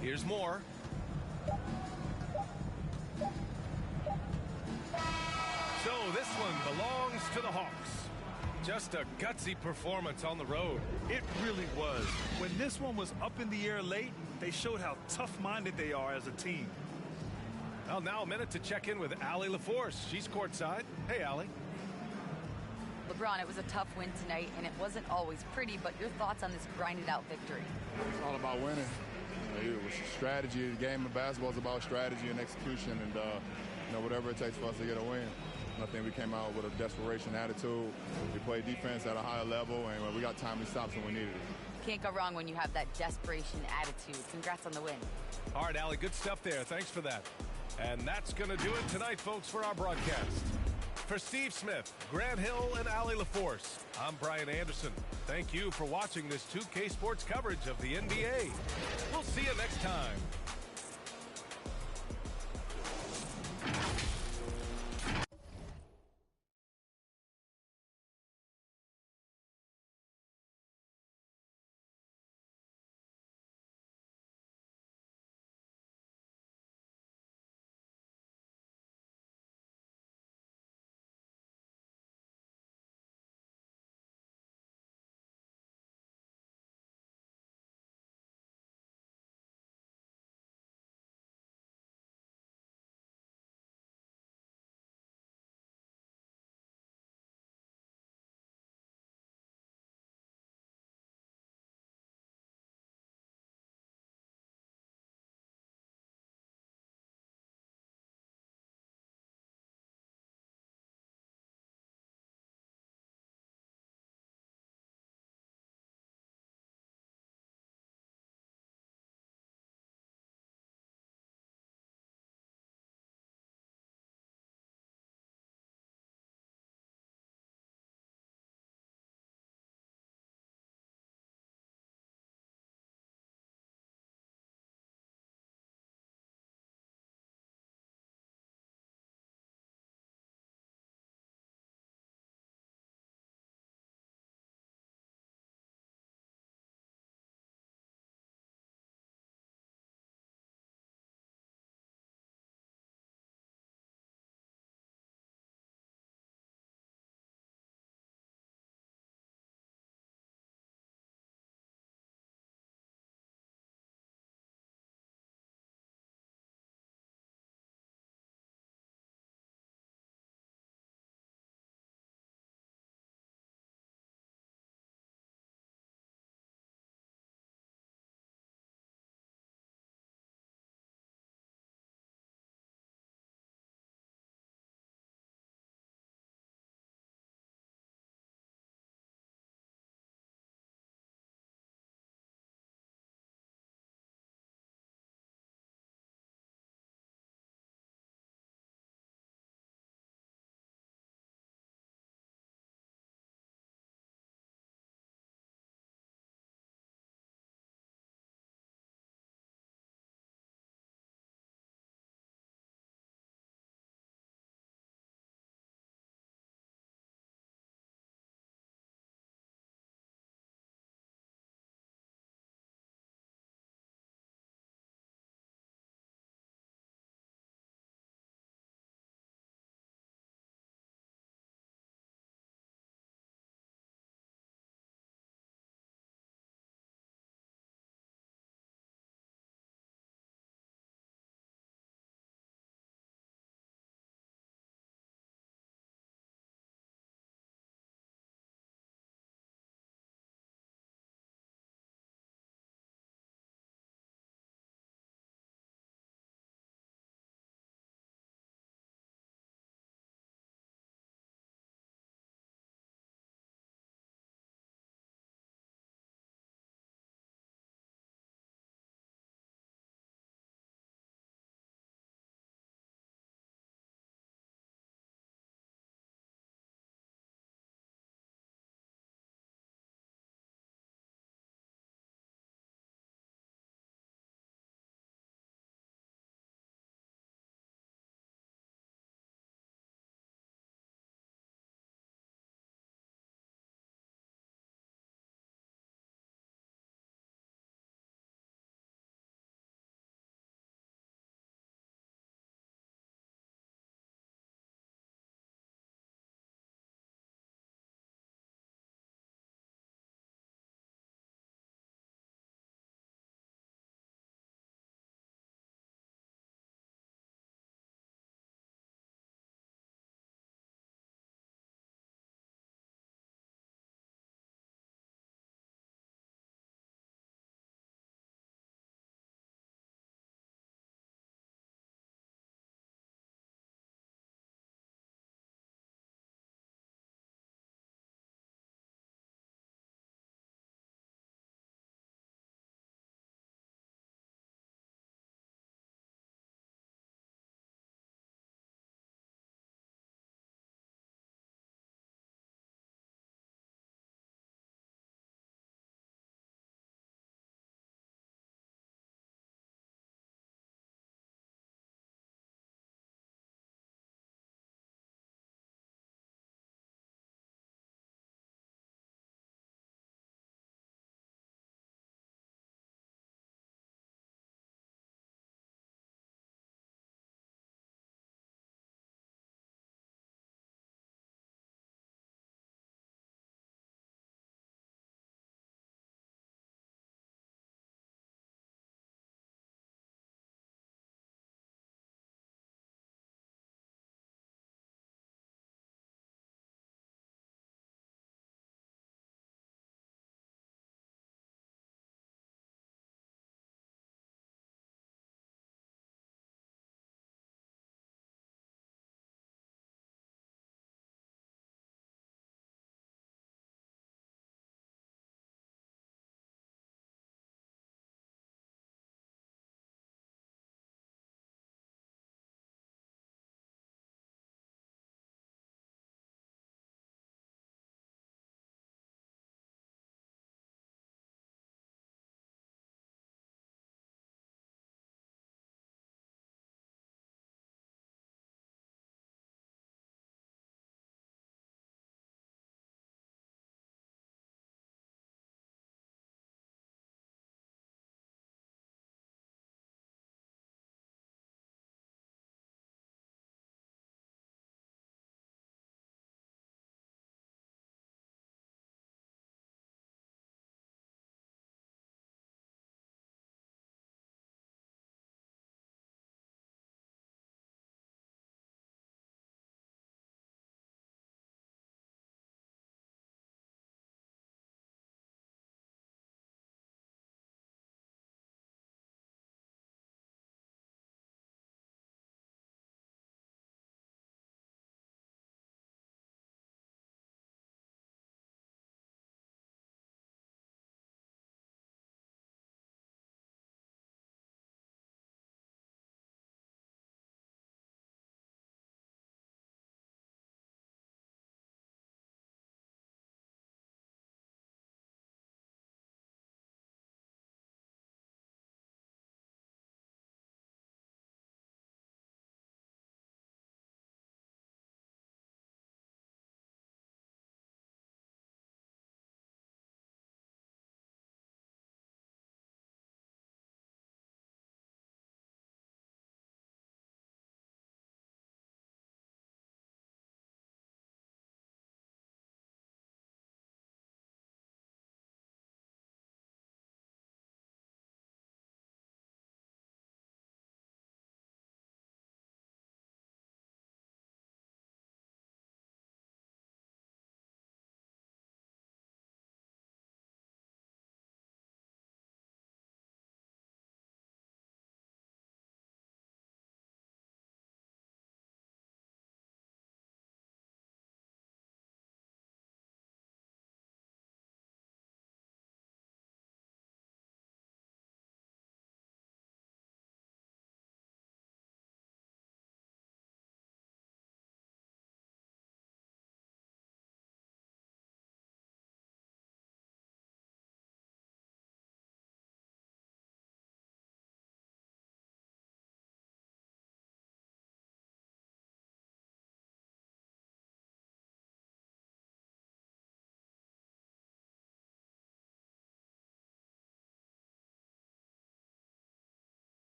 Here's Moore. So this one belongs to the Hawks. Just a gutsy performance on the road. It really was. When this one was up in the air late, they showed how tough-minded they are as a team. Well, now a minute to check in with Allie LaForce. She's courtside. Hey, Allie. LeBron, it was a tough win tonight, and it wasn't always pretty, but your thoughts on this grinded-out victory? It's all about winning. It was strategy. The game of basketball is about strategy and execution, and whatever it takes for us to get a win. I think we came out with a desperation attitude. We played defense at a higher level, and we got timely stops when we needed it. Can't go wrong when you have that desperation attitude. Congrats on the win. All right, Allie, good stuff there. Thanks for that. And that's going to do it tonight, folks, for our broadcast. For Steve Smith, Grant Hill, and Allie LaForce, I'm Brian Anderson. Thank you for watching this 2K Sports coverage of the NBA. We'll see you next time.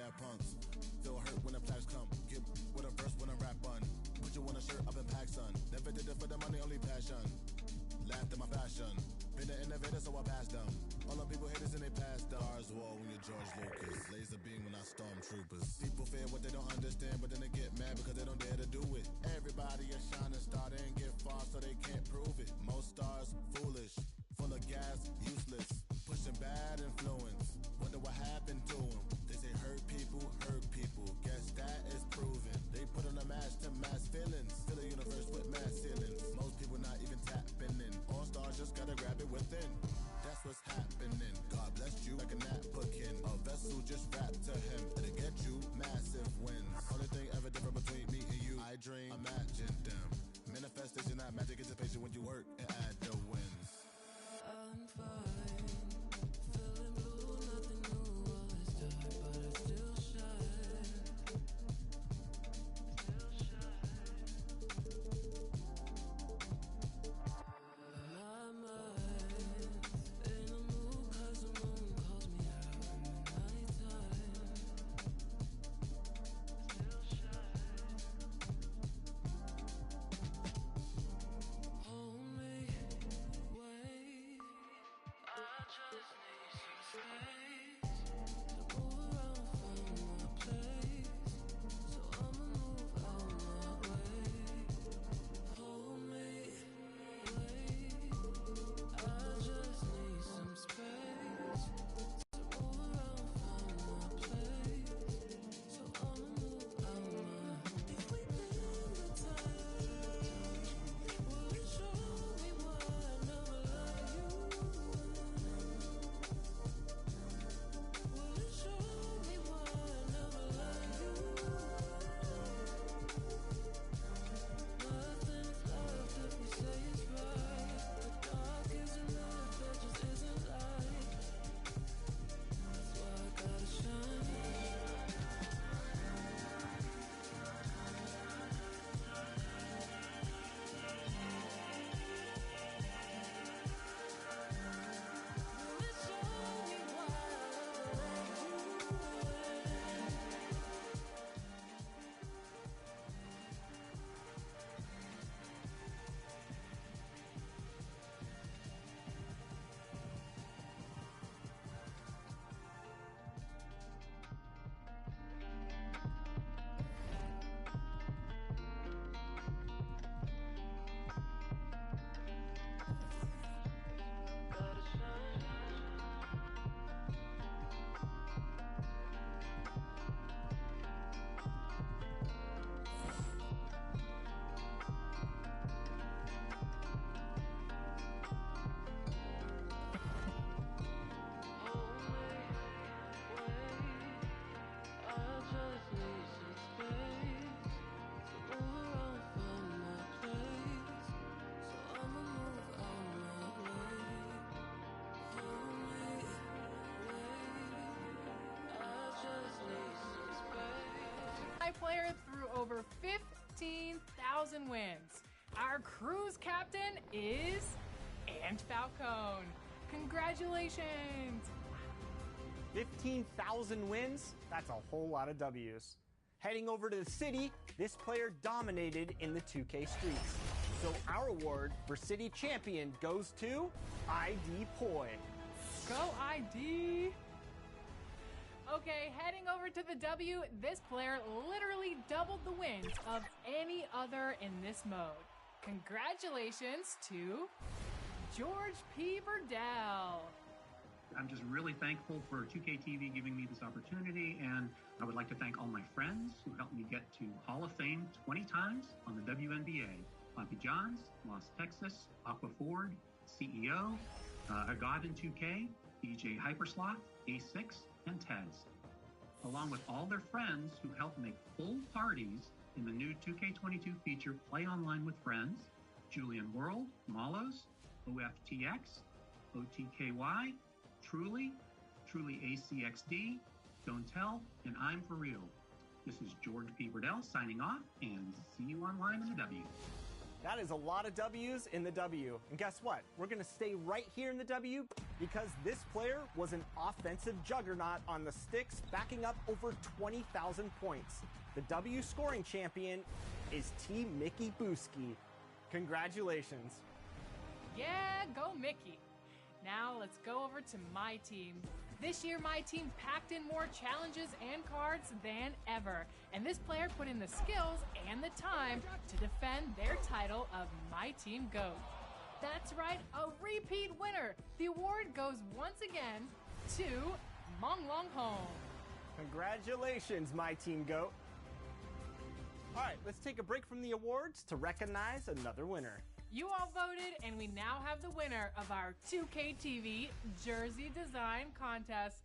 bad punks. Feel hurt when the plaques come. Get with a verse when I rap on. Put you on a shirt up in pack, son. Never did it for the money, only passion. Laughed at my fashion. Been an innovator, so I passed them. All the people haters and they passed them. Stars wall when you're George Lucas. Laser beam when I stormtroopers. People fear what they don't understand, but then they get mad because they don't dare to do it. Everybody a shining star, they ain't get far, so they can't prove it. Most stars, foolish. Full of gas, useless. Pushing bad influence. Wonder what happened to them. They say hurt people, hurt people. Guess that is proven. They put on a mask to mass feelings. Fill the universe with mass ceilings. Most people not even tapping in. All stars just gotta grab it within. That's what's happening. God bless you like a napkin. A vessel just wrapped to him. It'll get you massive wins. Only thing ever different between me and you, I dream, imagine them. Manifestation, not magic, anticipation when you work and add the wins. I'm fine, feeling blue, nothing new, all is dark, but I still shine. My mind in a mood 'cause the moon calls me out in the nighttime. Still shine. Hold me, wait. I just need some space to move around from my place. So I'ma move out my way. Hold me, wait. I just need some space to move around from my place. So I'ma move out my. If we bend the time, will it show me why I never like you? Will it show me why I never like you? Nothing's left if we say it's right. The dark isn't enough, there just isn't light. That's why I gotta shine. Will it show me why I never let you in? Gotta shine. Hold me, wait. I just need some space to move around from my place. So I'ma move out my way. Hold me, wait. I just need some space. My player threw over 15,000 wins. Our cruise captain is Ant Falcone. Congratulations! 15,000 wins? That's a whole lot of W's. Heading over to the city, this player dominated in the 2K streets. So our award for city champion goes to ID Poi. Go ID! Okay, heading over to the W, this player literally doubled the wins of any other in this mode. Congratulations to George P. Burdell. I'm just really thankful for 2K TV giving me this opportunity, and I would like to thank all my friends who helped me get to Hall of Fame 20 times on the WNBA. Poppy Johns, Lost Texas, Aqua Ford, CEO, Agad in 2K, DJ Hypersloth, A6, and Tez. Along with all their friends who helped make full parties in the new 2K22 feature Play Online with Friends, Julian World, Malos, OFTX, OTKY, Truly ACXD, Don't Tell, and I'm For Real. This is George P. Burdell signing off, and see you online in the W. That is a lot of W's in the W. And guess what? We're going to stay right here in the W because this player was an offensive juggernaut on the sticks, backing up over 20,000 points. The W scoring champion is T. Mickey Booski. Congratulations. Yeah, go Mickey. Now let's go over to my team. This year, my team packed in more challenges and cards than ever. And this player put in the skills and the time to defend their title of My Team GOAT. That's right, a repeat winner. The award goes once again to Mong Long Hong. Congratulations, My Team GOAT. All right, let's take a break from the awards to recognize another winner. You all voted, and we now have the winner of our 2K TV Jersey Design Contest.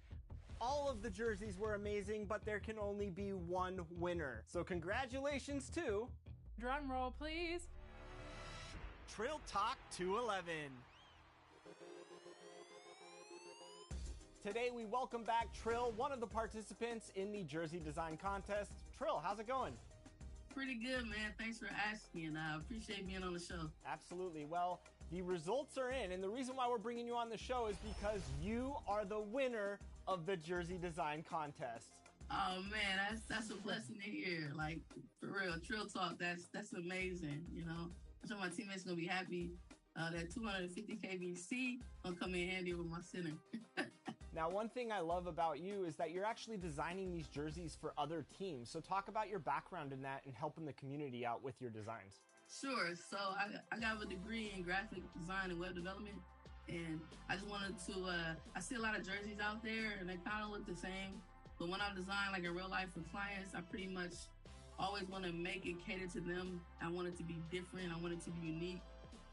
All of the jerseys were amazing, but there can only be one winner. So congratulations to... Drum roll, please. Trill Talk 211. Today we welcome back Trill, one of the participants in the Jersey Design Contest. Trill, how's it going? Pretty good, man. Thanks for asking. I appreciate being on the show. Absolutely. Well, the results are in, and the reason why we're bringing you on the show is because you are the winner of the Jersey Design Contest. Oh man, that's a blessing to hear. Like, for real, Trill Talk, that's amazing. You know, I'm sure my teammates gonna be happy. That 250 KBC gonna come in handy with my center. Now, one thing I love about you is that you're actually designing these jerseys for other teams. So talk about your background in that and helping the community out with your designs. Sure. So I got a degree in graphic design and web development. And I just wanted to, I see a lot of jerseys out there and they kind of look the same. But when I design like in real life for clients, I pretty much always want to make it cater to them. I want it to be different. I want it to be unique.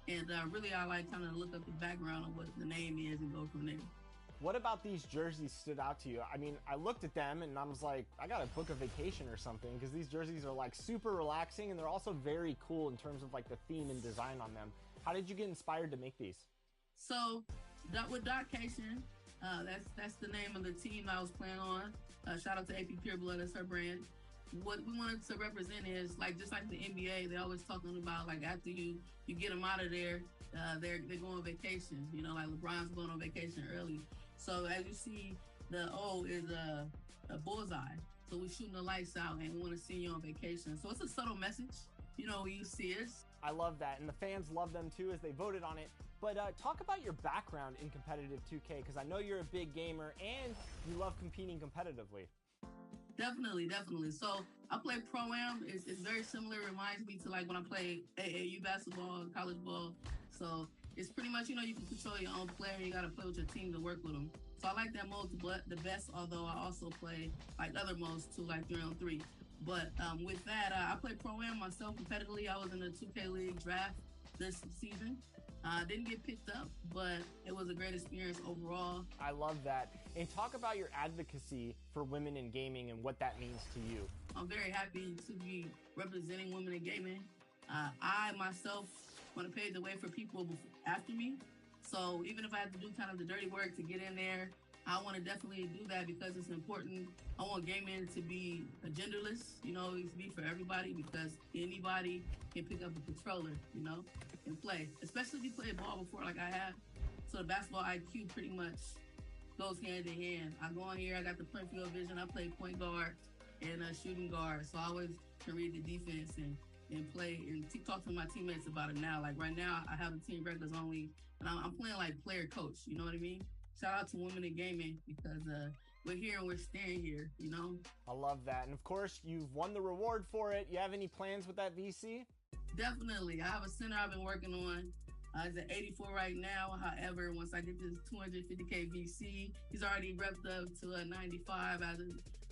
And really, I like kind of look up the background of what the name is and go from there. What about these jerseys stood out to you? I mean, I looked at them and I was like, I gotta book a vacation or something because these jerseys are like super relaxing and they're also very cool in terms of like the theme and design on them. How did you get inspired to make these? So, with Dotcation, that's the name of the team I was playing on. Shout out to AP Pureblood, that's her brand. What we wanted to represent is like just like the NBA, they're always talking about like after you get them out of there, they're going on vacation. You know, like LeBron's going on vacation early. So as you see, the O is a bullseye. So we're shooting the lights out and we want to see you on vacation. So it's a subtle message, you know, when you see it. I love that. And the fans love them too as they voted on it. But talk about your background in competitive 2K because I know you're a big gamer and you love competing competitively. Definitely. So I play Pro-Am. It's very similar. It reminds me to like when I play AAU basketball, college ball. So it's pretty much, you know, you can control your own player. You got to play with your team to work with them. So I like that mode the best, although I also play like other modes too, like 3-on-3. But with that, I play Pro-Am myself competitively. I was in the 2K League draft this season. Didn't get picked up, but it was a great experience overall. I love that. And talk about your advocacy for women in gaming and what that means to you. I'm very happy to be representing women in gaming. I myself want to pave the way for people after me. So even if I have to do kind of the dirty work to get in there, I want to definitely do that because it's important. I want gaming to be genderless, you know, it to be for everybody because anybody can pick up a controller, you know, and play. Especially if you played ball before like I have. So the basketball IQ pretty much goes hand in hand. I go on here, I got the point field vision, I play point guard and shooting guard. So I always can read the defense and play and talk to my teammates about it now. Like right now, I have a team regulars only, and I'm playing like player coach, you know what I mean? Shout out to women in gaming because we're here and we're staying here, you know? I love that. And of course, you've won the reward for it. You have any plans with that VC? Definitely. I have a center I've been working on. He's at 84 right now. However, once I get this 250K VC, he's already repped up to a 95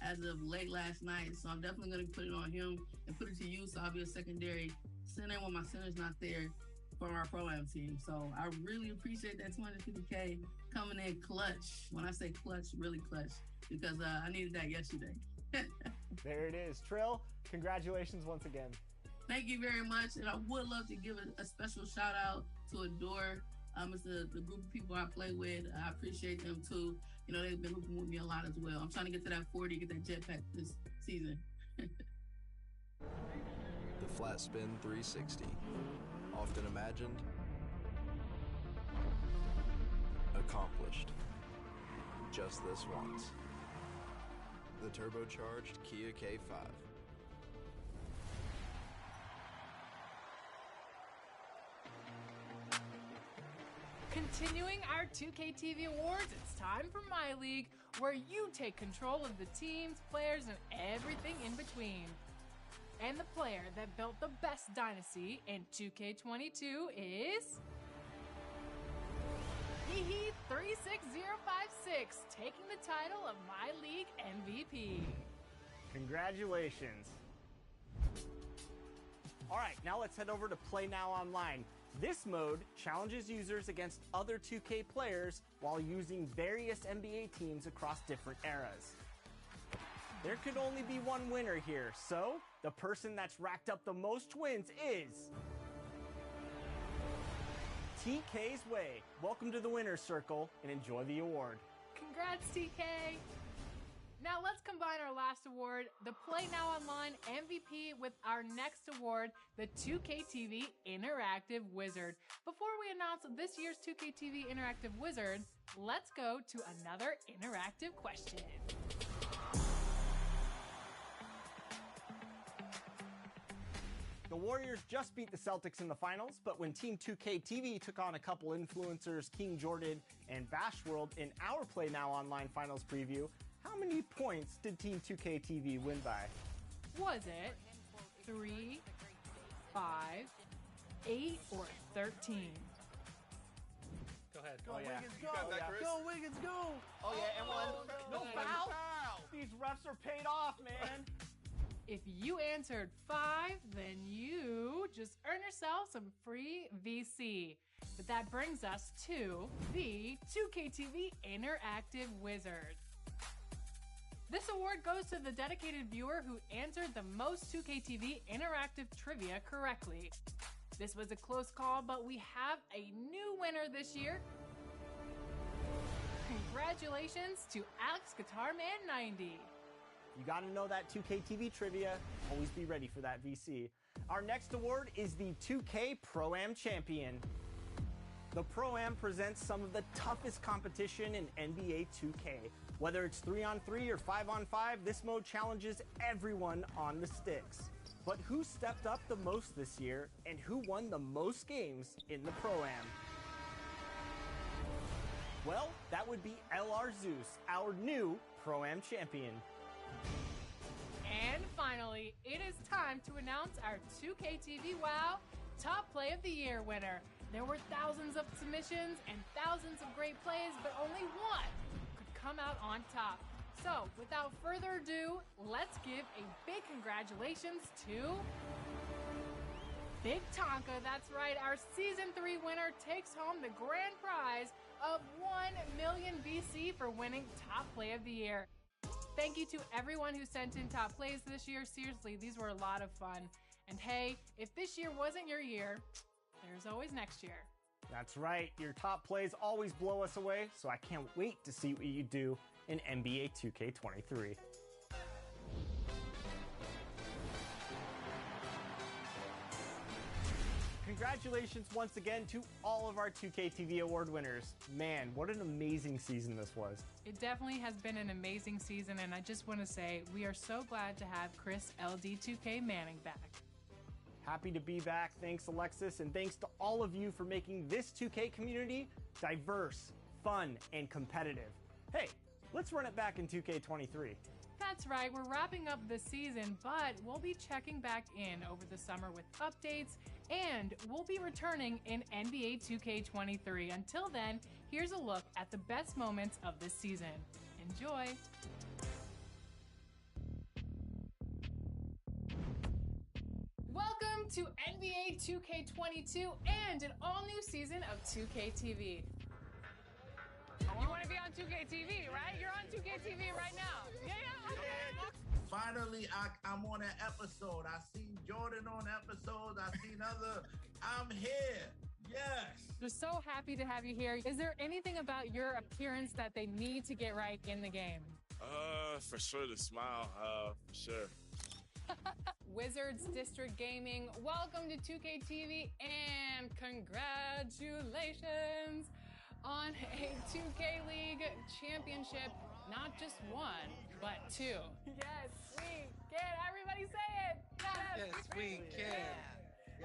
as of late last night. So I'm definitely going to put it on him and put it to use. So I'll be a secondary center when my center's not there for our Pro-Am team. So I really appreciate that 250K coming in clutch. When I say clutch, really clutch, because I needed that yesterday. There it is. Trill, congratulations once again. Thank you very much. And I would love to give a special shout out to Adore. It's the group of people I play with. I appreciate them too. You know, they've been hooping with me a lot as well. I'm trying to get to that 40, get that jetpack this season. The Flat Spin 360. Often imagined, accomplished. Just this once. The turbocharged Kia K5. Continuing our 2K TV awards, it's time for My League, where you take control of the teams, players, and everything in between. And the player that built the best dynasty in 2K22 is... Hee36056, taking the title of My League MVP. Congratulations. All right, now let's head over to Play Now Online. This mode challenges users against other 2K players while using various NBA teams across different eras. There could only be one winner here, so the person that's racked up the most wins is... TK's Way. Welcome to the winner's circle and enjoy the award. Congrats, TK! Now let's combine our last award, the Play Now Online MVP, with our next award, the 2K TV Interactive Wizard. Before we announce this year's 2K TV Interactive Wizard, let's go to another interactive question. The Warriors just beat the Celtics in the finals, but when Team 2K TV took on a couple influencers, King Jordan and Bashworld, in our Play Now Online finals preview, how many points did Team 2K TV win by? Was it 3, 5, 8, or 13? Go ahead. Go Wiggins, go! Go Wiggins, go! Oh yeah, and one. No foul! These refs are paid off, man! If you answered 5, then you just earn yourself some free VC. But that brings us to the 2K TV Interactive Wizard. This award goes to the dedicated viewer who answered the most 2K TV interactive trivia correctly. This was a close call, but we have a new winner this year. Congratulations to Alex Guitarman 90. You gotta know that 2K TV trivia. Always be ready for that VC. Our next award is the 2K Pro-Am Champion. The Pro-Am presents some of the toughest competition in NBA 2K. Whether it's 3-on-3 or 5-on-5, this mode challenges everyone on the sticks. But who stepped up the most this year, and who won the most games in the Pro-Am? Well, that would be LR Zeus, our new Pro-Am champion. And finally, it is time to announce our 2K TV WoW Top Play of the Year winner. There were thousands of submissions and thousands of great plays, but only one could come out on top. So, without further ado, let's give a big congratulations to Big Tonka. That's right, our Season 3 winner takes home the grand prize of 1 million VC for winning Top Play of the Year. Thank you to everyone who sent in top plays this year. Seriously, these were a lot of fun. And hey, if this year wasn't your year, there's always next year. That's right, your top plays always blow us away, so I can't wait to see what you do in NBA 2K23. Congratulations once again to all of our 2K TV award winners. Man, what an amazing season this was. It definitely has been an amazing season, and I just want to say we are so glad to have Chris LD2K Manning back. Happy to be back. Thanks, Alexis, and thanks to all of you for making this 2K community diverse, fun, and competitive. Hey, let's run it back in 2K23. That's right, we're wrapping up the season, but we'll be checking back in over the summer with updates, and we'll be returning in NBA 2K23. Until then, here's a look at the best moments of this season. Enjoy! Welcome to NBA 2K22 and an all-new season of 2K TV. You want to be on 2K TV, right? You're on 2K TV right now. Yeah, okay. Finally, I'm on an episode. I seen Jordan on episodes. I seen other. I'm here. Yes. We're so happy to have you here. Is there anything about your appearance that they need to get right in the game? For sure the smile. For sure. Wizards District Gaming, welcome to 2K TV, and congratulations on a 2K League championship. Not just one, but two. Yes, we can. Everybody say it. Yes, we can.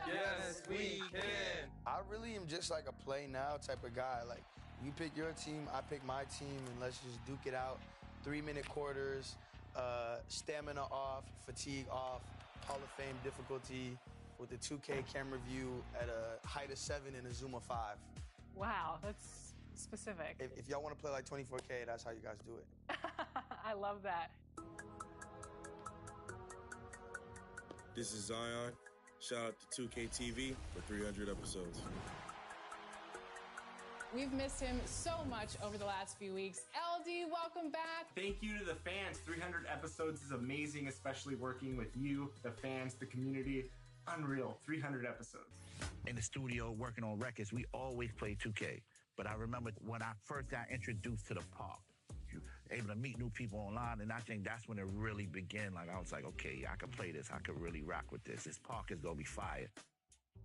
Yes, we can. I really am just like a play now type of guy. Like, you pick your team, I pick my team, and let's just duke it out. 3-minute quarters, stamina off, fatigue off, Hall of Fame difficulty with the 2K camera view at a height of 7 and a zoom of 5. Wow, that's specific. If y'all want to play like 24K, that's how you guys do it. I love that. This is Zion. Shout out to 2K TV for 300 episodes. We've missed him so much over the last few weeks. LD, welcome back. Thank you to the fans. 300 episodes is amazing, especially working with you, the fans, the community. Unreal. 300 episodes. In the studio working on records, we always play 2K. But I remember when I first got introduced to the park, you able to meet new people online, and I think that's when it really began. Like, I was like, okay, I can play this. I can really rock with this. This park is going to be fire.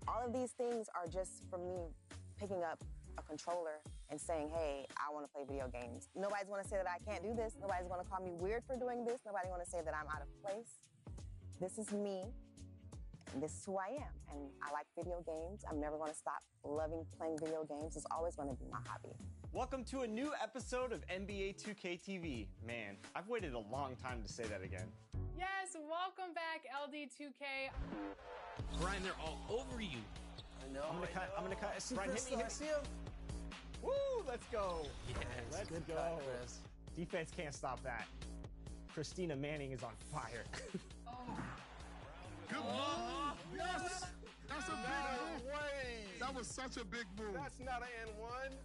All of these things are just from me picking up a controller and saying, hey, I want to play video games. Nobody's going to say that I can't do this. Nobody's going to call me weird for doing this. Nobody's going to say that I'm out of place. This is me, and this is who I am. And I like video games. I'm never going to stop loving playing video games. It's always going to be my hobby. Welcome to a new episode of NBA 2K TV. Man, I've waited a long time to say that again. Yes, welcome back, LD2K. Brian, they're all over you. I know. I'm gonna cut. Brian, hit me. Woo, let's go. Yes, let's good go. cut, Chris. Defense can't stop that. Christina Manning is on fire. Good move. Yes. That's a big move. That was such a big move. That's not an N1.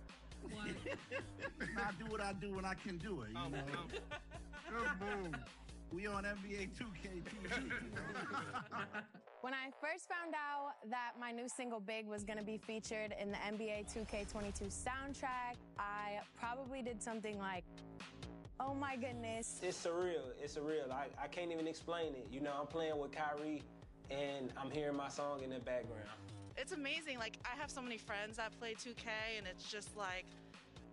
I do what I do when I can do it. You know? Good move. We on NBA 2K TV. When I first found out that my new single Big was going to be featured in the NBA 2K22 soundtrack, I probably did something like, oh my goodness. It's surreal. It's surreal. I can't even explain it. You know, I'm playing with Kyrie and I'm hearing my song in the background. It's amazing. Like, I have so many friends that play 2K, and it's just like,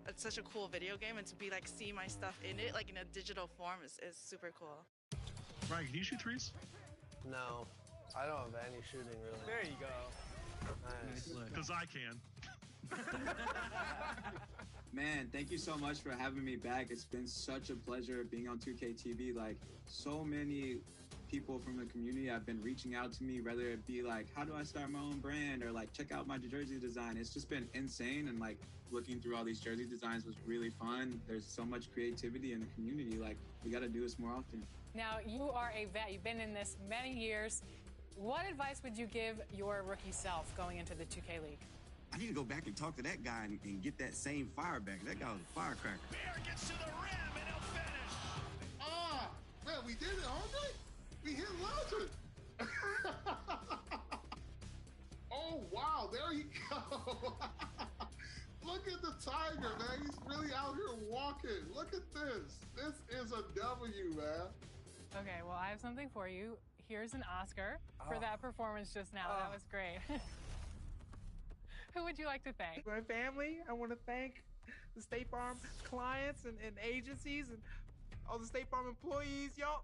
it's such a cool video game, and to be like, see my stuff in it, like in a digital form is super cool. Brian, can you shoot threes? No, I don't have any shooting really. There you go. Nice. Because I can. Man, thank you so much for having me back. It's been such a pleasure being on 2K TV. Like, so many people from the community have been reaching out to me, whether it be like, how do I start my own brand, or like, check out my jersey design. It's just been insane, and like, looking through all these jersey designs was really fun. There's so much creativity in the community. Like, we got to do this more often. Now, you are a vet. You've been in this many years. What advice would you give your rookie self going into the 2K League? I need to go back and talk to that guy and get that same fire back. That guy was a firecracker. Bear gets to the rim and he'll finish. Ah, man, we did it, Andre. We hit Legend. Oh, wow, there you go. Look at the Tiger, man. He's really out here walking. Look at this. This is a W, man. Okay, well, I have something for you. Here's an Oscar for that performance just now. That was great. Who would you like to thank? My family. I want to thank the State Farm clients and agencies and all the State Farm employees. Y'all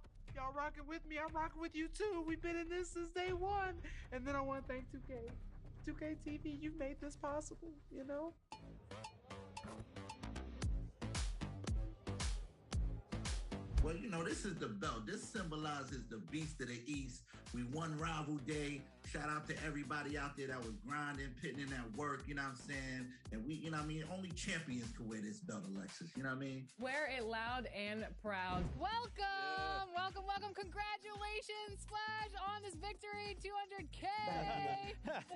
rocking with me. I'm rocking with you too. We've been in this since day one. And then I want to thank 2K. 2K TV, you've made this possible, you know? Well, you know, this is the belt. This symbolizes the beast of the East. We won Rival Day. Shout out to everybody out there that was grinding, putting in that work, you know what I'm saying? And we, you know what I mean? Only champions can wear this belt, Alexis, you know what I mean? Wear it loud and proud. Welcome! Yeah. Welcome. Congratulations, Splash, on this victory, 200K.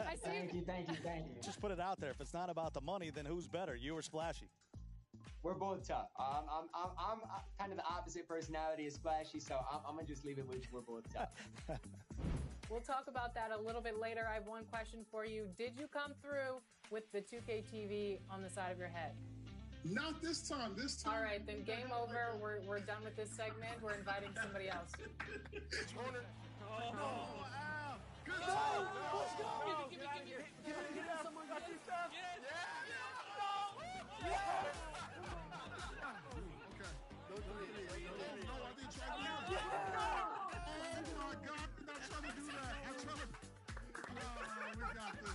I see. Thank you. Just put it out there. If it's not about the money, then who's better, you or Splashy? We're both tough. I'm kind of the opposite personality as Splashy, so I'm gonna just leave it with we're both tough. We'll talk about that a little bit later. I have one question for you. Did you come through with the 2K TV on the side of your head? Not this time. This time. All right, then game over. We're done with this segment. We're inviting somebody else. Hornet. Oh, Al. Good Let's go. Give me someone got this stuff. Okay. Don't do it. No, I didn't try to do it. Oh my God, I'm not trying to do that. I'm trying to. Oh, we got this.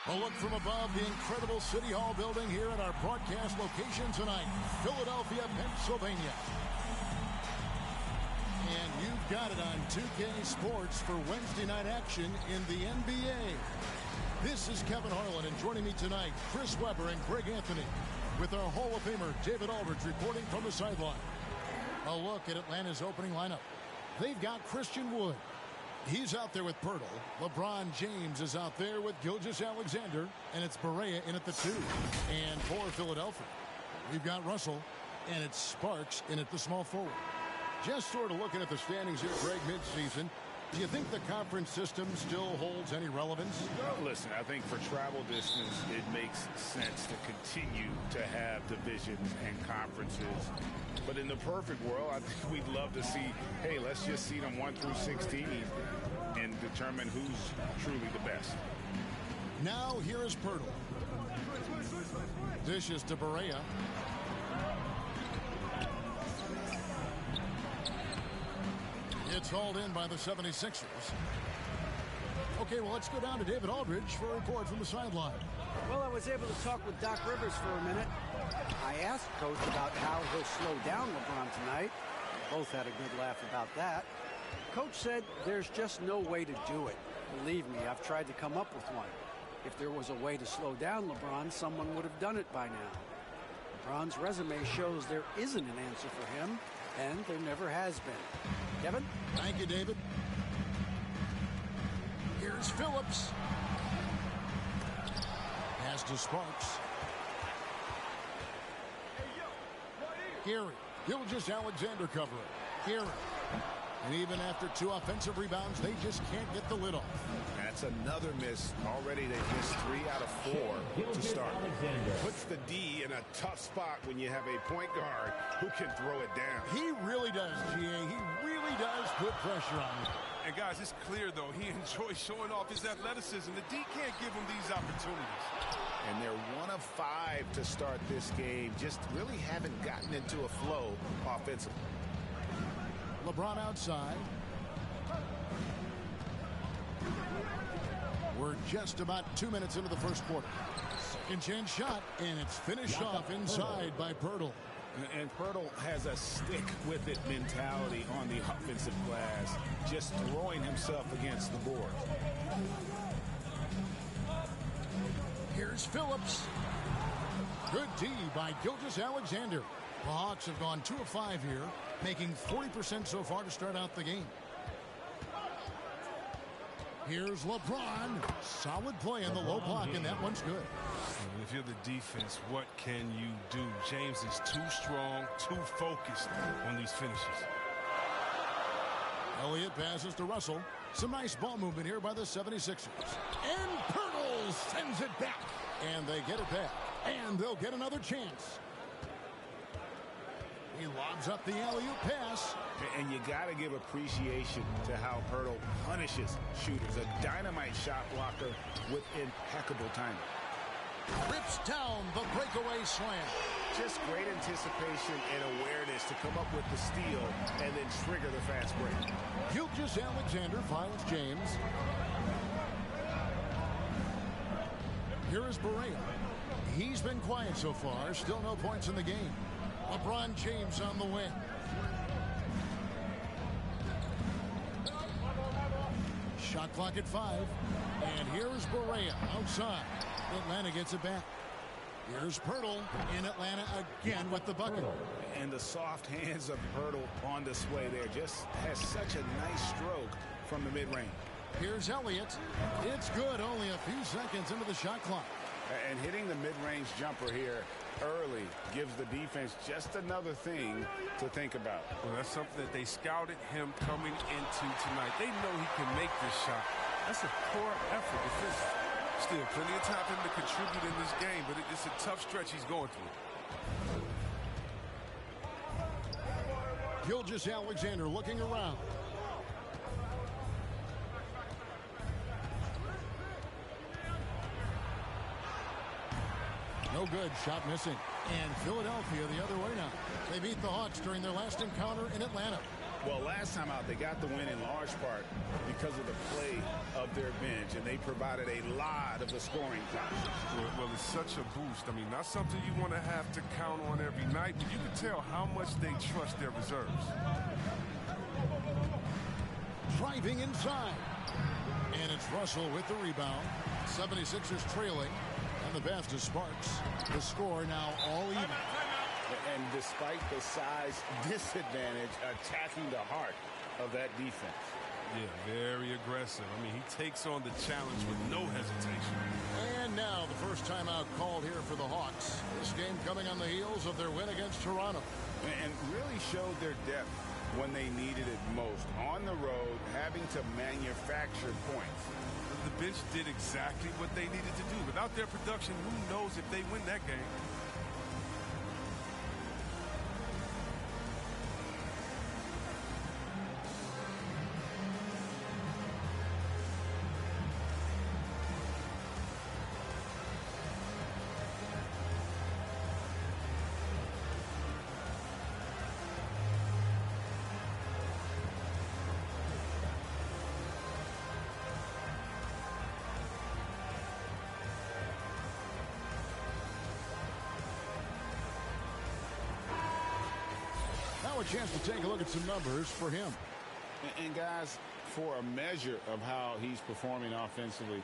A look from above the incredible City Hall building here at our broadcast location tonight, Philadelphia, Pennsylvania. And you've got it on 2K Sports for Wednesday night action in the NBA. This is Kevin Harlan, and joining me tonight, Chris Webber and Greg Anthony, with our Hall of Famer David Aldridge reporting from the sideline. A look at Atlanta's opening lineup. They've got Christian Wood. He's out there with Pirtle. LeBron James is out there with Gilgeous-Alexander, and it's Barea in at the 2. And for Philadelphia, we've got Russell, and it's Sparks in at the small forward. Just sort of looking at the standings here, Greg, midseason, do you think the conference system still holds any relevance? Well, listen, I think for travel distance, it makes sense to continue to have divisions and conferences. But in the perfect world, I think we'd love to see, hey, let's just seed them 1 through 16 and determine who's truly the best. Now here is Pirtle. Dishes to Barea. It's hauled in by the 76ers. Okay, well, let's go down to David Aldridge for a report from the sideline. Well, I was able to talk with Doc Rivers for a minute. I asked Coach about how he'll slow down LeBron tonight. We both had a good laugh about that. Coach said there's just no way to do it. Believe me, I've tried to come up with one. If there was a way to slow down LeBron, someone would have done it by now. LeBron's resume shows there isn't an answer for him, and there never has been. Kevin? Thank you, David. Here's Phillips. Pass to Sparks. Gary. Gilgeous-Alexander covering. Gary. And even after 2 offensive rebounds, they just can't get the lid off. That's another miss. Already they missed 3 out of 4 to start. Puts the D in a tough spot when you have a point guard who can throw it down. He really does, GA. He really does put pressure on you. And guys, it's clear, though, he enjoys showing off his athleticism. The D can't give him these opportunities. And they're 1 of 5 to start this game. Just really haven't gotten into a flow offensively. LeBron outside. We're just about 2 minutes into the first quarter. Second chance shot, and it's finished off inside by Pirtle. And Pirtle has a stick-with-it mentality on the offensive glass, just throwing himself against the board. Here's Phillips. Good D by Gilgeous-Alexander. The Hawks have gone 2 of 5 here, making 40% so far to start out the game. Here's LeBron. Solid play in the low block, and that one's good. If you're the defense, what can you do? James is too strong, too focused on these finishes. Elliott passes to Russell. Some nice ball movement here by the 76ers. And Pirtle sends it back. And they get it back. And they'll get another chance. He lobs up the alley-oop pass. And you got to give appreciation to how Pirtle punishes shooters. A dynamite shot blocker with impeccable timing. Rips down the breakaway slam. Just great anticipation and awareness to come up with the steal and then trigger the fast break. Gilgeous-Alexander finds James. Here is Barea. He's been quiet so far. Still no points in the game. LeBron James on the wing. Shot clock at 5. And here's Barea outside. Atlanta gets it back. Here's Pirtle in Atlanta again with the bucket. And the soft hands of Pirtle on display there. Just has such a nice stroke from the mid-range. Here's Elliott. It's good, only a few seconds into the shot clock. And hitting the mid-range jumper here early gives the defense just another thing to think about. Well, that's something that they scouted him coming into tonight. They know he can make this shot. That's a poor effort defensively. Still plenty of time for him to contribute in this game, but it's a tough stretch he's going through. Gilgeous-Alexander looking around. No good. Shot missing. And Philadelphia the other way now. They beat the Hawks during their last encounter in Atlanta. Well, last time out, they got the win in large part because of the play of their bench, and they provided a lot of the scoring time. Well, it's such a boost. I mean, not something you want to have to count on every night, but you can tell how much they trust their reserves. Driving inside. And it's Russell with the rebound. 76ers trailing. And the pass to Sparks. The score now all even. And despite the size disadvantage, attacking the heart of that defense. Yeah, very aggressive. I mean, he takes on the challenge with no hesitation. And now the first timeout called here for the Hawks. This game coming on the heels of their win against Toronto. And really showed their depth when they needed it most. On the road, having to manufacture points. The bench did exactly what they needed to do. Without their production, who knows if they win that game? A chance to take a look at some numbers for him. And guys, for a measure of how he's performing offensively,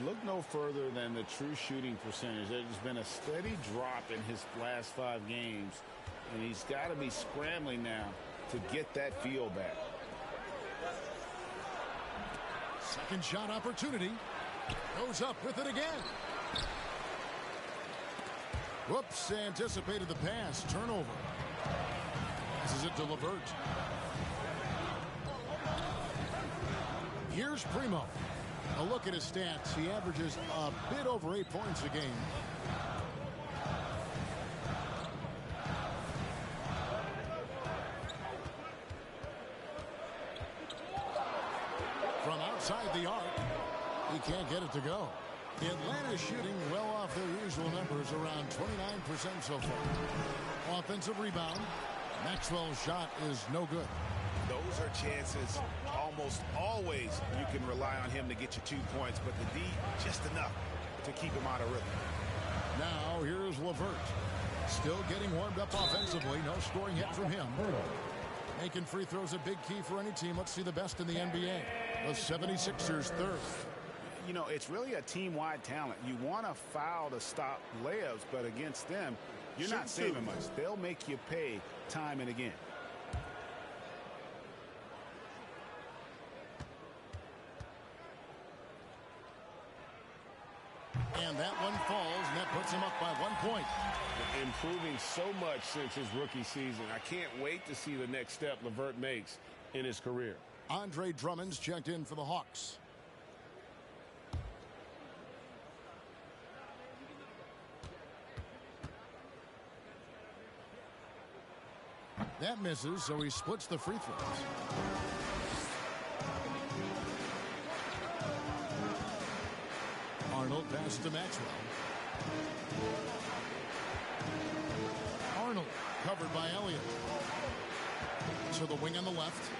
look no further than the true shooting percentage. There's been a steady drop in his last 5 games, and he's got to be scrambling now to get that feel back. Second shot opportunity. Goes up with it again. Whoops, anticipated the pass. Turnover. Passes it to LeVert. Here's Primo. A look at his stats. He averages a bit over 8 points a game. From outside the arc, he can't get it to go. Atlanta's shooting well off their usual numbers, around 29% so far. Offensive rebound. Maxwell's shot is no good. Those are chances almost always you can rely on him to get you 2 points, but the D just enough to keep him out of rhythm. Now here's LeVert. Still getting warmed up offensively. No scoring hit from him. Making free throws a big key for any team. Let's see the best in the NBA. The 76ers third. You know, it's really a team-wide talent. You want to foul to stop layups, but against them, you're not saving much. They'll make you pay time and again. And that one falls, and that puts him up by 1 point. Improving so much since his rookie season. I can't wait to see the next step LeVert makes in his career. Andre Drummond's checked in for the Hawks. That misses, so he splits the free throws. Arnold passes to Maxwell. Arnold covered by Elliott. To the wing on the left.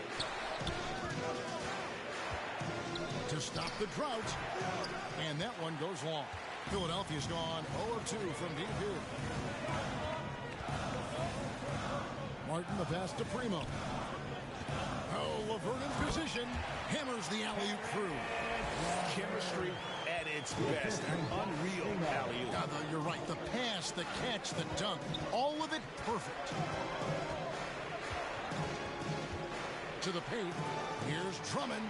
To stop the drought. And that one goes long. Philadelphia's gone 0 of 2 from deep here. Martin, the pass to Primo. Oh, LeVert in position. Hammers the alley-oop through. Chemistry at its best. An unreal alley-oop. Yeah, you're right. The pass, the catch, the dunk. All of it perfect. to the paint. Here's Drummond.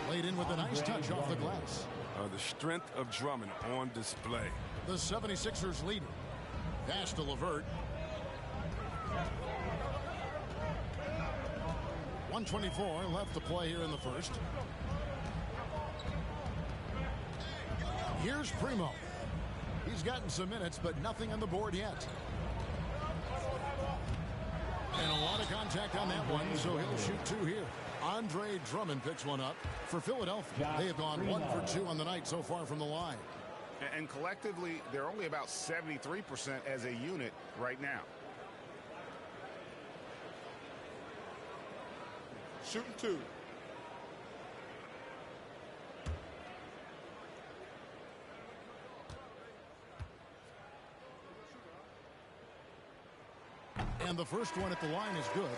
Laid in with a nice touch off the glass. The strength of Drummond on display. The 76ers lead. Pass to LeVert. 1:24 left to play here in the first. Here's Primo. He's gotten some minutes, but nothing on the board yet. And a lot of contact on that one, so he'll shoot 2 here. Andre Drummond picks one up for Philadelphia. They have gone 1 for 2 on the night so far from the line. And collectively, they're only about 73% as a unit right now. Shooting 2. And the first one at the line is good.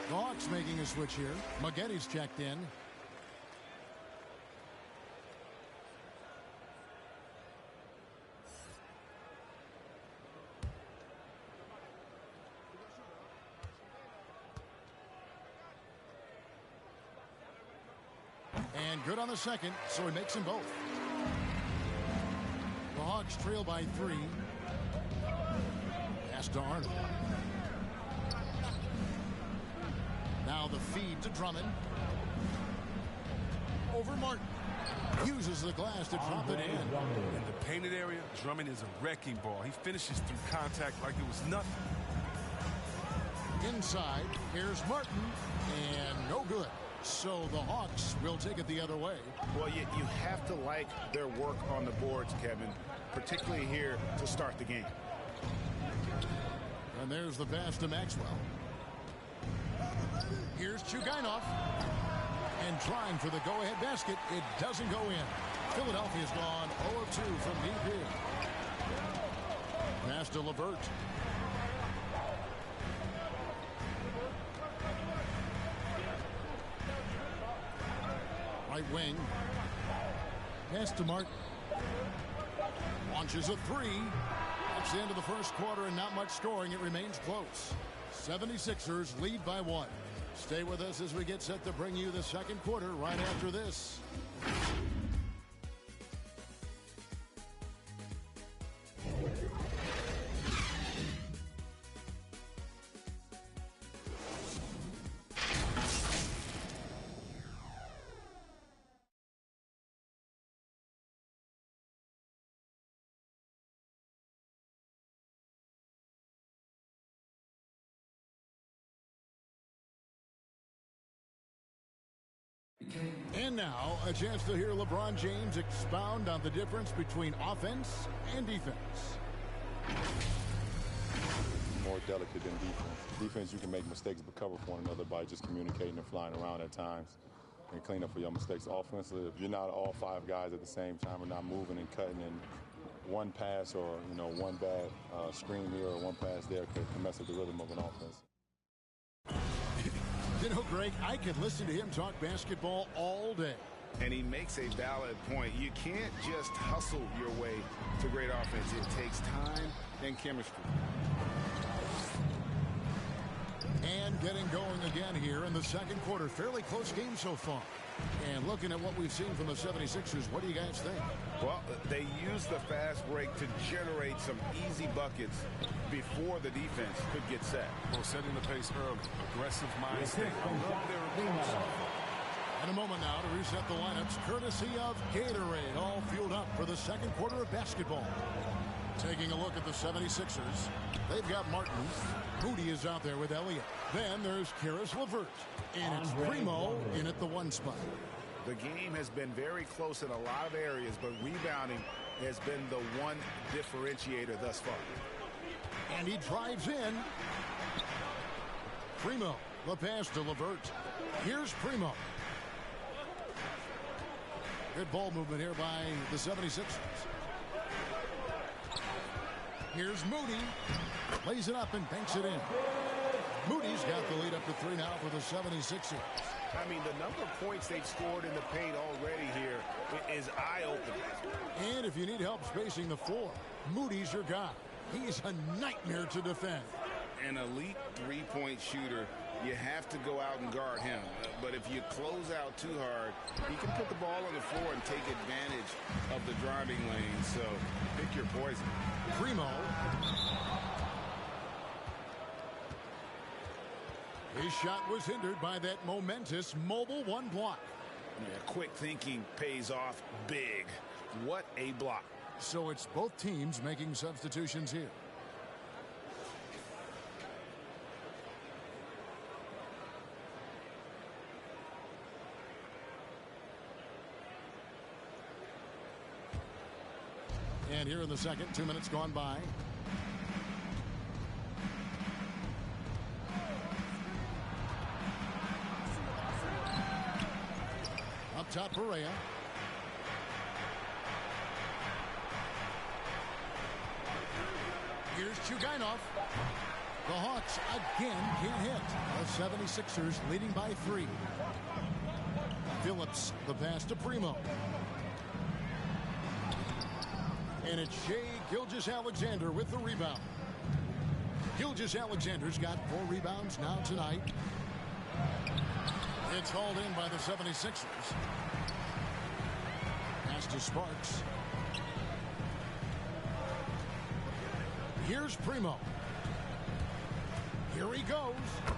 The Hawks making a switch here. Maggetti's checked in. And good on the second, so he makes them both. The Hawks trail by 3. Pass to Arnold. Now the feed to Drummond. Over Martin. Uses the glass to drop it in. In the painted area, Drummond is a wrecking ball. He finishes through contact like it was nothing. Inside, here's Martin, and no good. So the Hawks will take it the other way. Well, you have to like their work on the boards, Kevin, particularly here to start the game. And there's the pass to Maxwell. Here's Chugainov. And trying for the go-ahead basket. It doesn't go in. Philadelphia's gone 0-2 from deep here. Pass to LeVert. Right wing. Pass to Martin. Launches a 3. That's the end of the first quarter and not much scoring. It remains close. 76ers lead by 1. Stay with us as we get set to bring you the second quarter right after this. And now, a chance to hear LeBron James expound on the difference between offense and defense. More delicate than defense. Defense, you can make mistakes but cover for one another by just communicating and flying around at times and clean up for your mistakes. Offensively, if you're not all 5 guys at the same time or not moving and cutting, and one pass or one bad screen here or one pass there could mess up the rhythm of an offense. You know, Greg, I could listen to him talk basketball all day. And he makes a valid point. You can't just hustle your way to great offense. It takes time and chemistry. And getting going again here in the second quarter. Fairly close game so far. And looking at what we've seen from the 76ers, what do you guys think? Well, they used the fast break to generate some easy buckets before the defense could get set. Well, setting the pace early. Aggressive mind state. I love their approach. In a moment now to reset the lineups, courtesy of Gatorade, all fueled up for the second quarter of basketball. Taking a look at the 76ers, they've got Martin. Moody is out there with Elliott. Then there's Karis LeVert. And it's Primo in at the 1 spot. The game has been very close in a lot of areas, but rebounding has been the one differentiator thus far. And he drives in. Primo, the pass to LeVert. Here's Primo. Good ball movement here by the 76ers. Here's Moody. Lays it up and banks it in. Moody's got the lead up to 3 now for the 76ers. I mean, the number of points they've scored in the paint already here is eye-opening. And if you need help spacing the floor, Moody's your guy. He's a nightmare to defend. An elite 3-point shooter you have to go out and guard him. But if you close out too hard, he can put the ball on the floor and take advantage of the driving lane. So pick your poison. Primo. His shot was hindered by that momentous mobile one block. Yeah, quick thinking pays off big. What a block. So it's both teams making substitutions here. And here in the second, 2 minutes gone by. Up top, Perea. Here's Chugainov. The Hawks again can't hit. The 76ers leading by 3. Phillips, the pass to Primo. And it's Shai Gilgeous-Alexander with the rebound. Gilgeous-Alexander's got 4 rebounds now tonight. It's hauled in by the 76ers. Pass to Sparks. Here's Primo. Here he goes.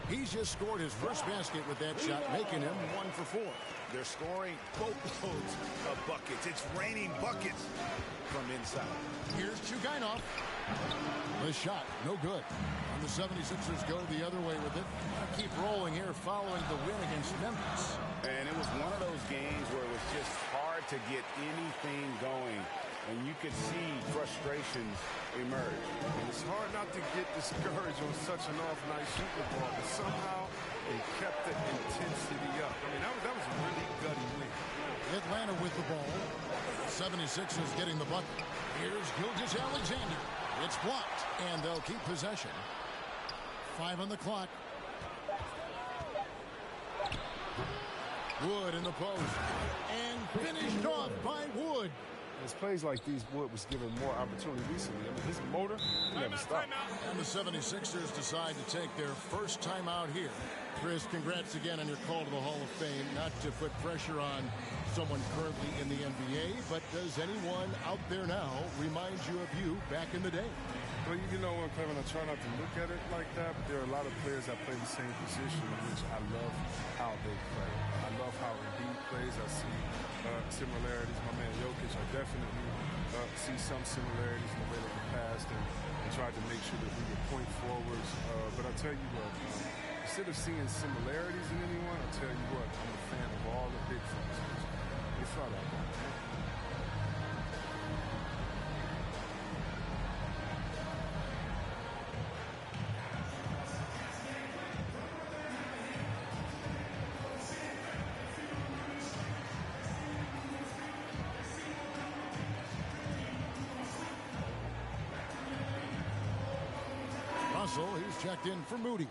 He's just scored his first basket with that shot, making him 1 for 4. They're scoring boatloads of buckets. It's raining buckets from inside. Here's Chugainov. The shot, no good. And the 76ers go the other way with it. Keep rolling here following the win against Memphis. And it was one of those games where it was just hard to get anything going. And you could see frustrations emerge. And it's hard not to get discouraged on such an off night shooting ball, but somehow they kept the intensity up. I mean, that was a really gutty win. Atlanta with the ball. 76ers getting the bucket. Here's Gilgeous-Alexander. It's blocked, and they'll keep possession. 5 on the clock. Wood in the post. And finished off by Wood. It's plays like these, Wood was given more opportunity recently. I mean, his motor never stopped. And the 76ers decide to take their first timeout here. Chris, congrats again on your call to the Hall of Fame. Not to put pressure on someone currently in the NBA, but does anyone out there now remind you of you back in the day? Well, you know what, Kevin, I try not to look at it like that, but there are a lot of players that play the same position, in which I love how they play. I love how Embiid plays. I see similarities. My man Jokic, I definitely see some similarities in the way that he passed and tried to make sure that we would point forwards. But I tell you what, instead of seeing similarities in anyone, I tell you what, I'm a fan of all the big folks. They fly that ball, man. He's checked in for Moody.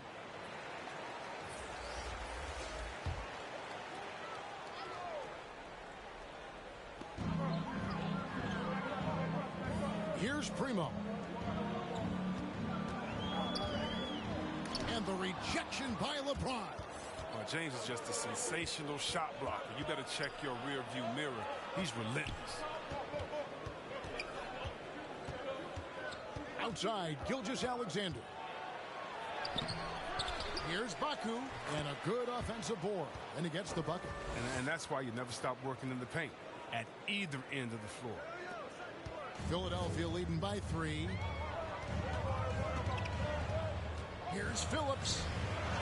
Here's Primo. And the rejection by LeBron. James is just a sensational shot blocker. You better check your rear view mirror. He's relentless. Outside, Gilgeous-Alexander. Here's Baku, and a good offensive board, and he gets the bucket. And that's why you never stop working in the paint at either end of the floor. Philadelphia leading by 3. Here's Phillips.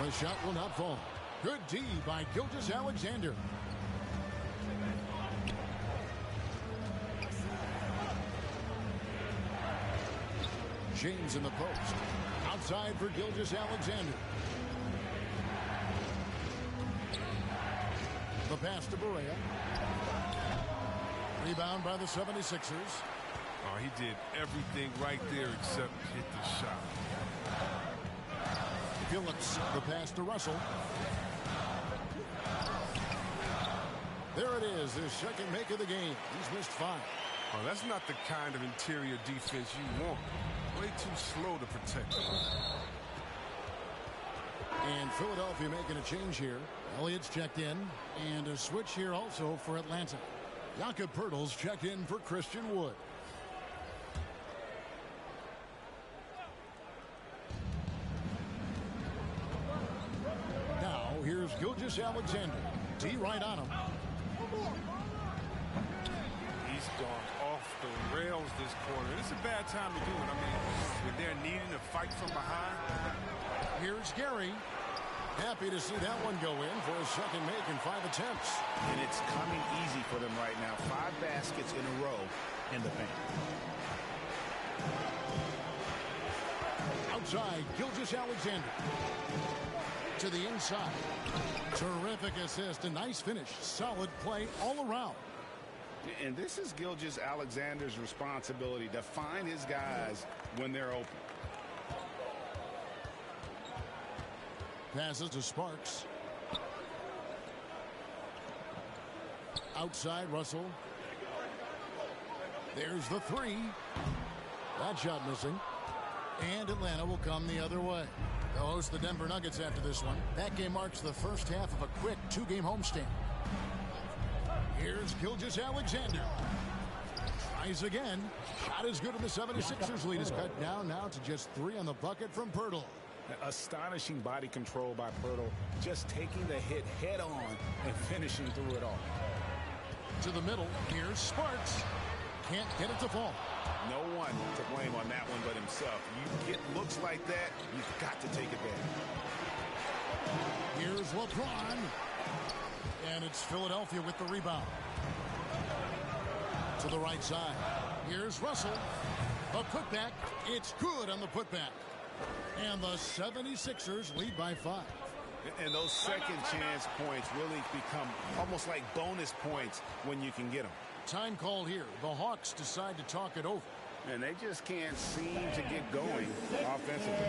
The shot will not fall. Good D by Gilgeous-Alexander. James in the post. Outside for Gilgeous-Alexander. The pass to Berea. Rebound by the 76ers. Oh, he did everything right there except hit the shot. Phillips, the pass to Russell. There it is, his second make of the game. He's missed 5. Oh, that's not the kind of interior defense you want. Way too slow to protect. And Philadelphia making a change here. Elliott's checked in. And a switch here also for Atlanta. Jakob Poeltl's checked in for Christian Wood. Now here's Gilgeous-Alexander. D right on him. He's gone off the rails this quarter. It's a bad time to do it. I mean, when they're needing to fight from behind. Here's Gary. Happy to see that one go in for a second make in 5 attempts. And it's coming easy for them right now. 5 baskets in a row in the paint. Outside, Gilgeous-Alexander. To the inside. Terrific assist. A nice finish. Solid play all around. And this is Gilgeous-Alexander's responsibility to find his guys when they're open. Passes to Sparks. Outside, Russell. There's the 3. That shot missing. And Atlanta will come the other way. They'll host the Denver Nuggets after this one. That game marks the first half of a quick 2-game homestand. Here's Gilgeous-Alexander. Tries again. Shot is good, and the 76ers lead is cut down now to just 3 on the bucket from Poeltl. Astonishing body control by Poeltl, just taking the hit head on and finishing through it all. To the middle, here's Sparks. Can't get it to fall. No one to blame on that one but himself. You get looks like that, you've got to take it back. Here's LeBron. And it's Philadelphia with the rebound. To the right side. Here's Russell. A putback. It's good on the putback. And the 76ers lead by 5. And those second chance points really become almost like bonus points when you can get them. Time called here. The Hawks decide to talk it over. And they just can't seem to get going offensively.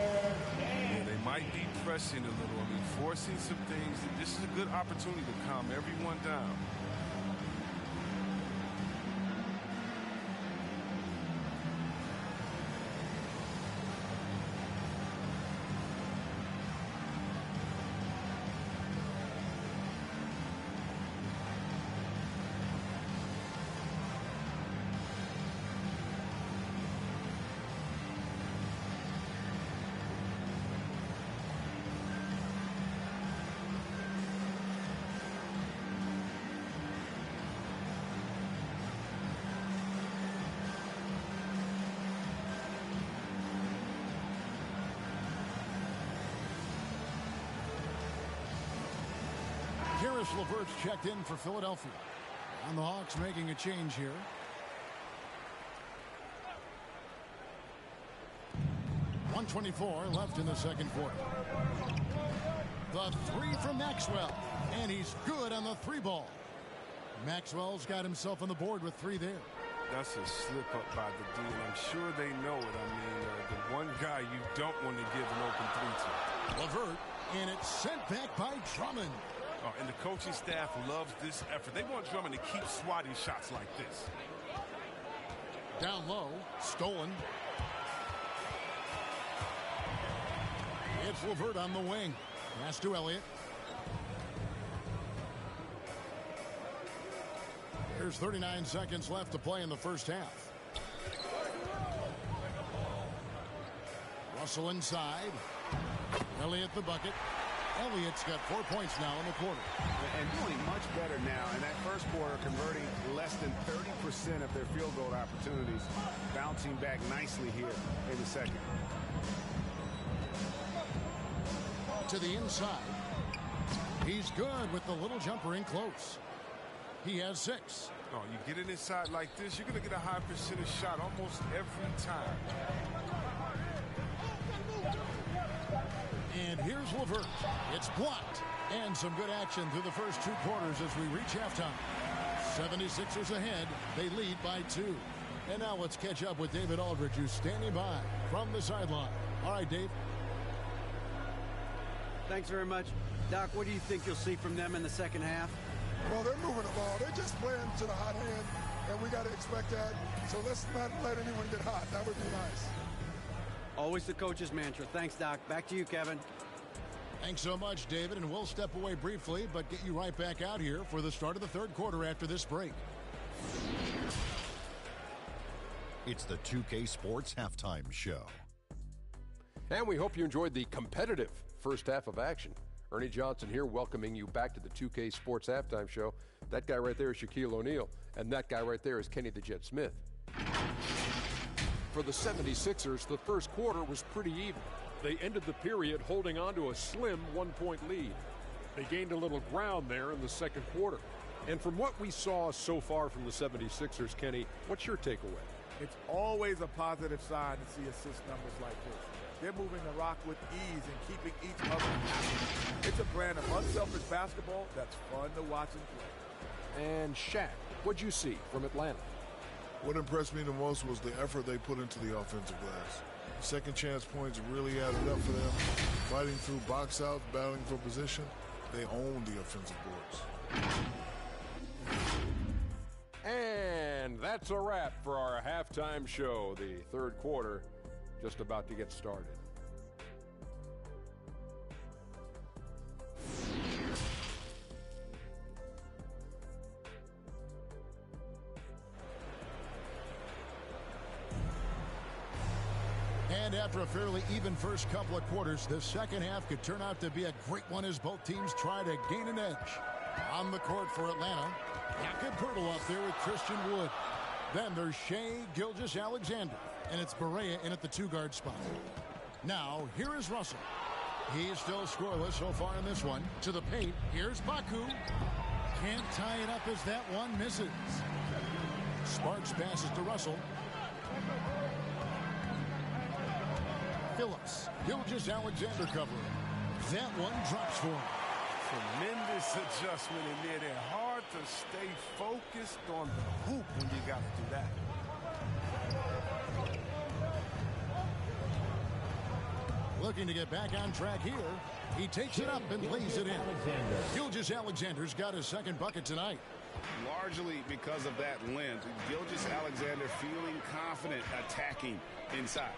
Yeah, they might be pressing a little. I mean, forcing some things. This is a good opportunity to calm everyone down. Caris LeVert's checked in for Philadelphia. And the Hawks making a change here. .124 left in the second quarter. The 3 from Maxwell. And he's good on the 3 ball. Maxwell's got himself on the board with 3 there. That's a slip up by the D, and I'm sure they know it. I mean, the one guy you don't want to give an open 3 to. LeVert, and it's sent back by Drummond. Oh, and the coaching staff loves this effort. They want Drummond to keep swatting shots like this. Down low, stolen. It's LeVert on the wing. Pass to Elliott. There's 39 seconds left to play in the first half. Russell inside. Elliott the bucket. Elliott's got 4 points now in the quarter. And doing much better now in that first quarter, converting less than 30% of their field goal opportunities. Bouncing back nicely here in the second. To the inside. He's good with the little jumper in close. He has 6. Oh, you get it inside like this, you're going to get a high percentage shot almost every time. And here's LeVert. It's blocked. And some good action through the first 2 quarters as we reach halftime. 76ers ahead. They lead by 2. And now let's catch up with David Aldridge, who's standing by from the sideline. All right, Dave. Thanks very much. Doc, what do you think you'll see from them in the second half? Well, they're moving the ball. They're just playing to the hot hand, and we got to expect that. So let's not let anyone get hot. That would be nice. Always the coach's mantra. Thanks, Doc. Back to you, Kevin. Thanks so much, David, and we'll step away briefly, but get you right back out here for the start of the third quarter after this break. It's the 2K Sports Halftime Show. And we hope you enjoyed the competitive first half of action. Ernie Johnson here, welcoming you back to the 2K Sports Halftime Show. That guy right there is Shaquille O'Neal, and that guy right there is Kenny the Jet Smith. For the 76ers, the first quarter was pretty even. They ended the period holding on to a slim 1-point lead. They gained a little ground there in the second quarter. And from what we saw so far from the 76ers, Kenny, what's your takeaway? It's always a positive sign to see assist numbers like this. They're moving the rock with ease and keeping each other happy. It's a brand of unselfish basketball that's fun to watch and play. And Shaq, what'd you see from Atlanta? What impressed me the most was the effort they put into the offensive glass. Second chance points really added up for them. Fighting through box outs, battling for position, they own the offensive boards. And that's a wrap for our halftime show. The third quarter just about to get started. And after a fairly even first couple of quarters, the second half could turn out to be a great one as both teams try to gain an edge. On the court for Atlanta, Jakob Poeltl up there with Christian Wood. Then there's Shai Gilgeous-Alexander, and it's Barea in at the two-guard spot. Now, here is Russell. He's still scoreless so far in this one. To the paint, here's Baku. Can't tie it up as that one misses. Sparks passes to Russell. Phillips, Gilgeous-Alexander covering. That one drops for him. Tremendous adjustment in there. They're hard to stay focused on the hoop when you got to do that. Looking to get back on track here. He takes it up and lays it in. Gilgeous-Alexander's got his second bucket tonight. Largely because of that length, Gilgeous-Alexander feeling confident attacking inside.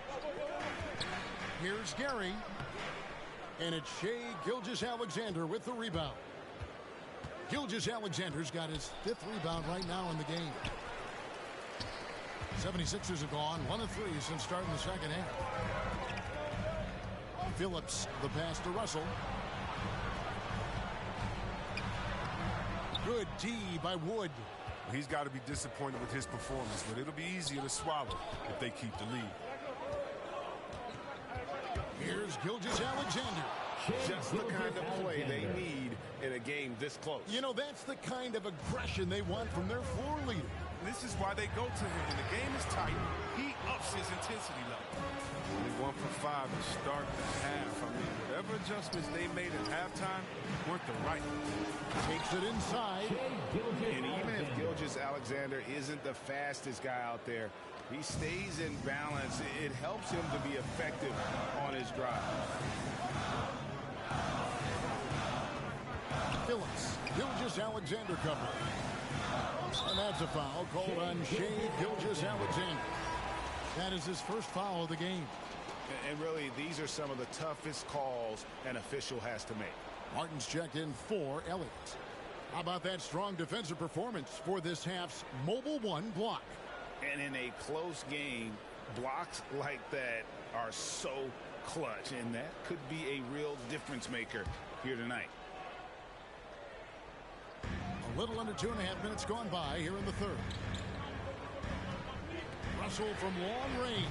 Here's Gary. And it's Shai Gilgeous-Alexander with the rebound. Gilgeous-Alexander's got his fifth rebound right now in the game. 76ers have gone 1 of 3 since starting the second half. Phillips, the pass to Russell. Good D by Wood. He's got to be disappointed with his performance, but it'll be easier to swallow if they keep the lead. Here's Gilgeous-Alexander. Just the kind of play they need in a game this close. You know, that's the kind of aggression they want from their floor leader. This is why they go to him. When the game is tight, he ups his intensity level. Only 1 for 5 to start the half. I mean, whatever adjustments they made at halftime weren't the right ones. Takes it inside. And even if Gilgeous-Alexander isn't the fastest guy out there, he stays in balance. It helps him to be effective on his drive. Phillips, Gilgeous-Alexander covering. And that's a foul called on Shai Gilgeous-Alexander. That is his first foul of the game. And really, these are some of the toughest calls an official has to make. Martin's checked in for Elliott. How about that strong defensive performance for this half's Mobile One block? And in a close game, blocks like that are so clutch, and that could be a real difference maker here tonight. A little under 2.5 minutes gone by here in the third. Russell from long range.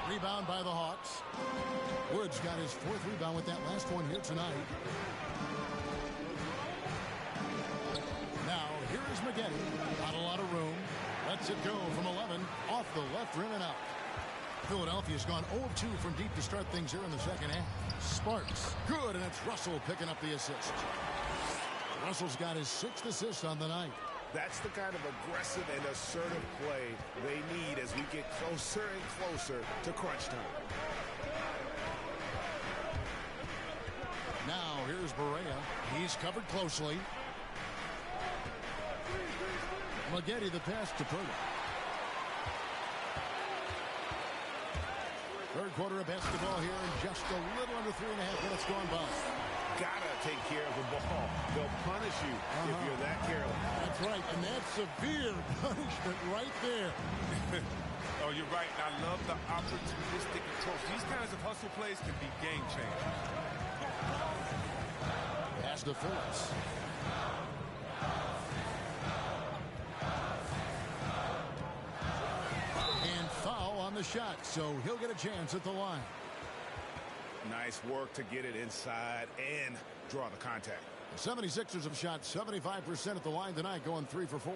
Rebound by the Hawks. Woods got his 4th rebound with that last one here tonight. Now, here is McGetty. Not a lot of room. Lets it go from 11. Off the left rim and out. Philadelphia's gone 0-2 from deep to start things here in the second half. Sparks. Good, and it's Russell picking up the assist. Russell's got his 6th assist on the night. That's the kind of aggressive and assertive play they need as we get closer and closer to crunch time. Now, here's Barea. He's covered closely. McGetty the pass to Poeltl. Third quarter of basketball here in just a little under 3.5 minutes gone by. gotta take care of the ball. They'll punish you if you're that careless. That's right, and that's severe punishment right there. Oh, you're right. And I love the opportunistic approach. These kinds of hustle plays can be game changers. Pass to Phillips. And foul on the shot, so he'll get a chance at the line. Nice work to get it inside and draw the contact. The 76ers have shot 75% at the line tonight, going 3 for 4.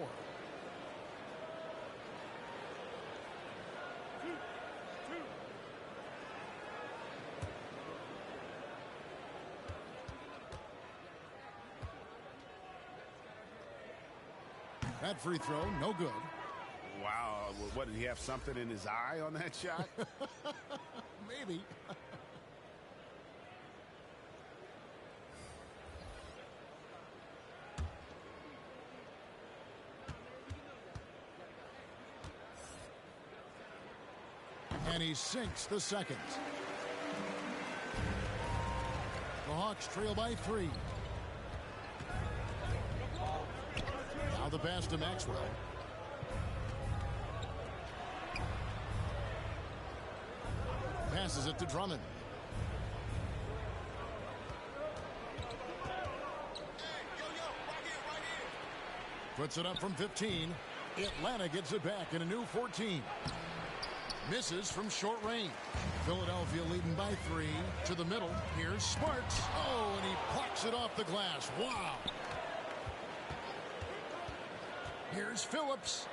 That free throw, no good. Wow, what, did he have something in his eye on that shot? Maybe. And he sinks the second. The Hawks trail by 3. Now the pass to Maxwell. Passes it to Drummond. Puts it up from 15. Atlanta gets it back in a new 14. Misses from short range. Philadelphia leading by 3 to the middle. Here's Sparks. Oh, and he plucks it off the glass. Wow. Here's Phillips.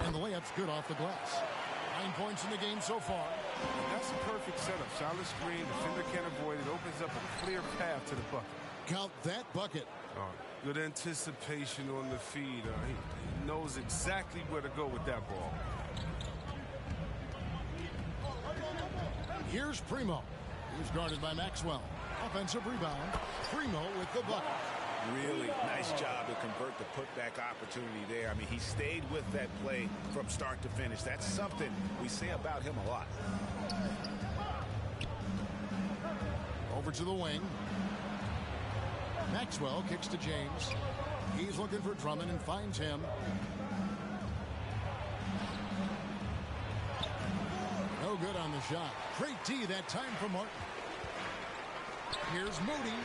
And the layup's good off the glass. 9 points in the game so far. That's a perfect setup. Charlotte screen, defender can't avoid it. Opens up a clear path to the bucket. Count that bucket. Good anticipation on the feed. He knows exactly where to go with that ball. Here's Primo. He's guarded by Maxwell. Offensive rebound. Primo with the bucket. Really nice job to convert the putback opportunity there. I mean, he stayed with that play from start to finish. That's something we say about him a lot. Over to the wing. Maxwell kicks to James. He's looking for Drummond and finds him. No good on the shot. Great D that time from Martin. Here's Moody.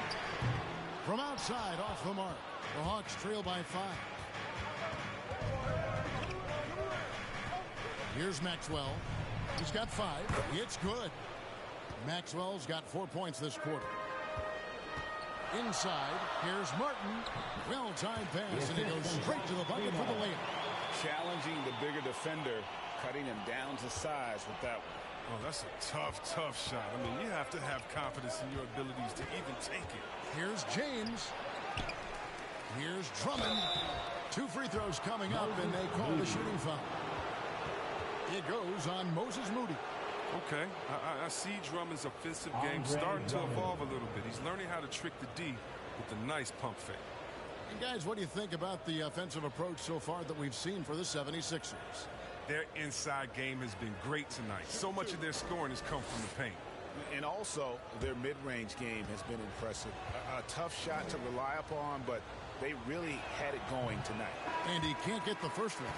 From outside, off the mark. The Hawks trail by 5. Here's Maxwell. He's got 5. It's good. Maxwell's got 4 points this quarter. Inside, here's Martin. Well-timed pass, and he goes straight to the bucket for the layup. Challenging the bigger defender, cutting him down to size with that one. Oh, that's a tough shot. I mean, you have to have confidence in your abilities to even take it. Here's James. Here's Drummond. 2 free throws coming up, and they call the shooting foul. It goes on Moses Moody. Okay, I see Drummond's offensive game starting to evolve a little bit. He's learning how to trick the D with a nice pump fake. And guys, what do you think about the offensive approach so far that we've seen for the 76ers? Their inside game has been great tonight. So much of their scoring has come from the paint. And also, their mid-range game has been impressive. A tough shot to rely upon, but they really had it going tonight. And he can't get the first one.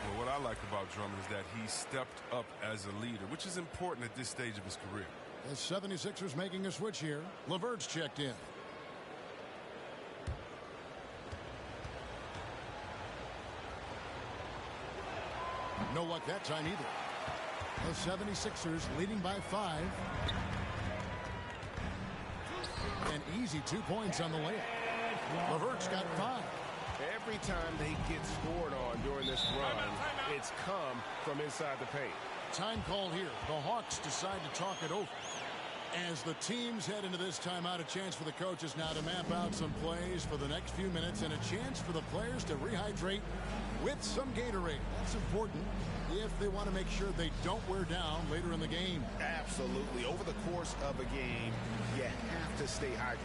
Well, what I like about Drummond is that he stepped up as a leader, which is important at this stage of his career. The 76ers making a switch here. LeVert's checked in. No luck that time either. The 76ers leading by 5. An easy 2 points on the layup. LeVert's got 5. Every time they get scored on during this run, it's come from inside the paint. Time called here. The Hawks decide to talk it over. As the teams head into this timeout, a chance for the coaches now to map out some plays for the next few minutes and a chance for the players to rehydrate with some Gatorade. That's important if they want to make sure they don't wear down later in the game. Absolutely. Over the course of a game, you have to stay hydrated.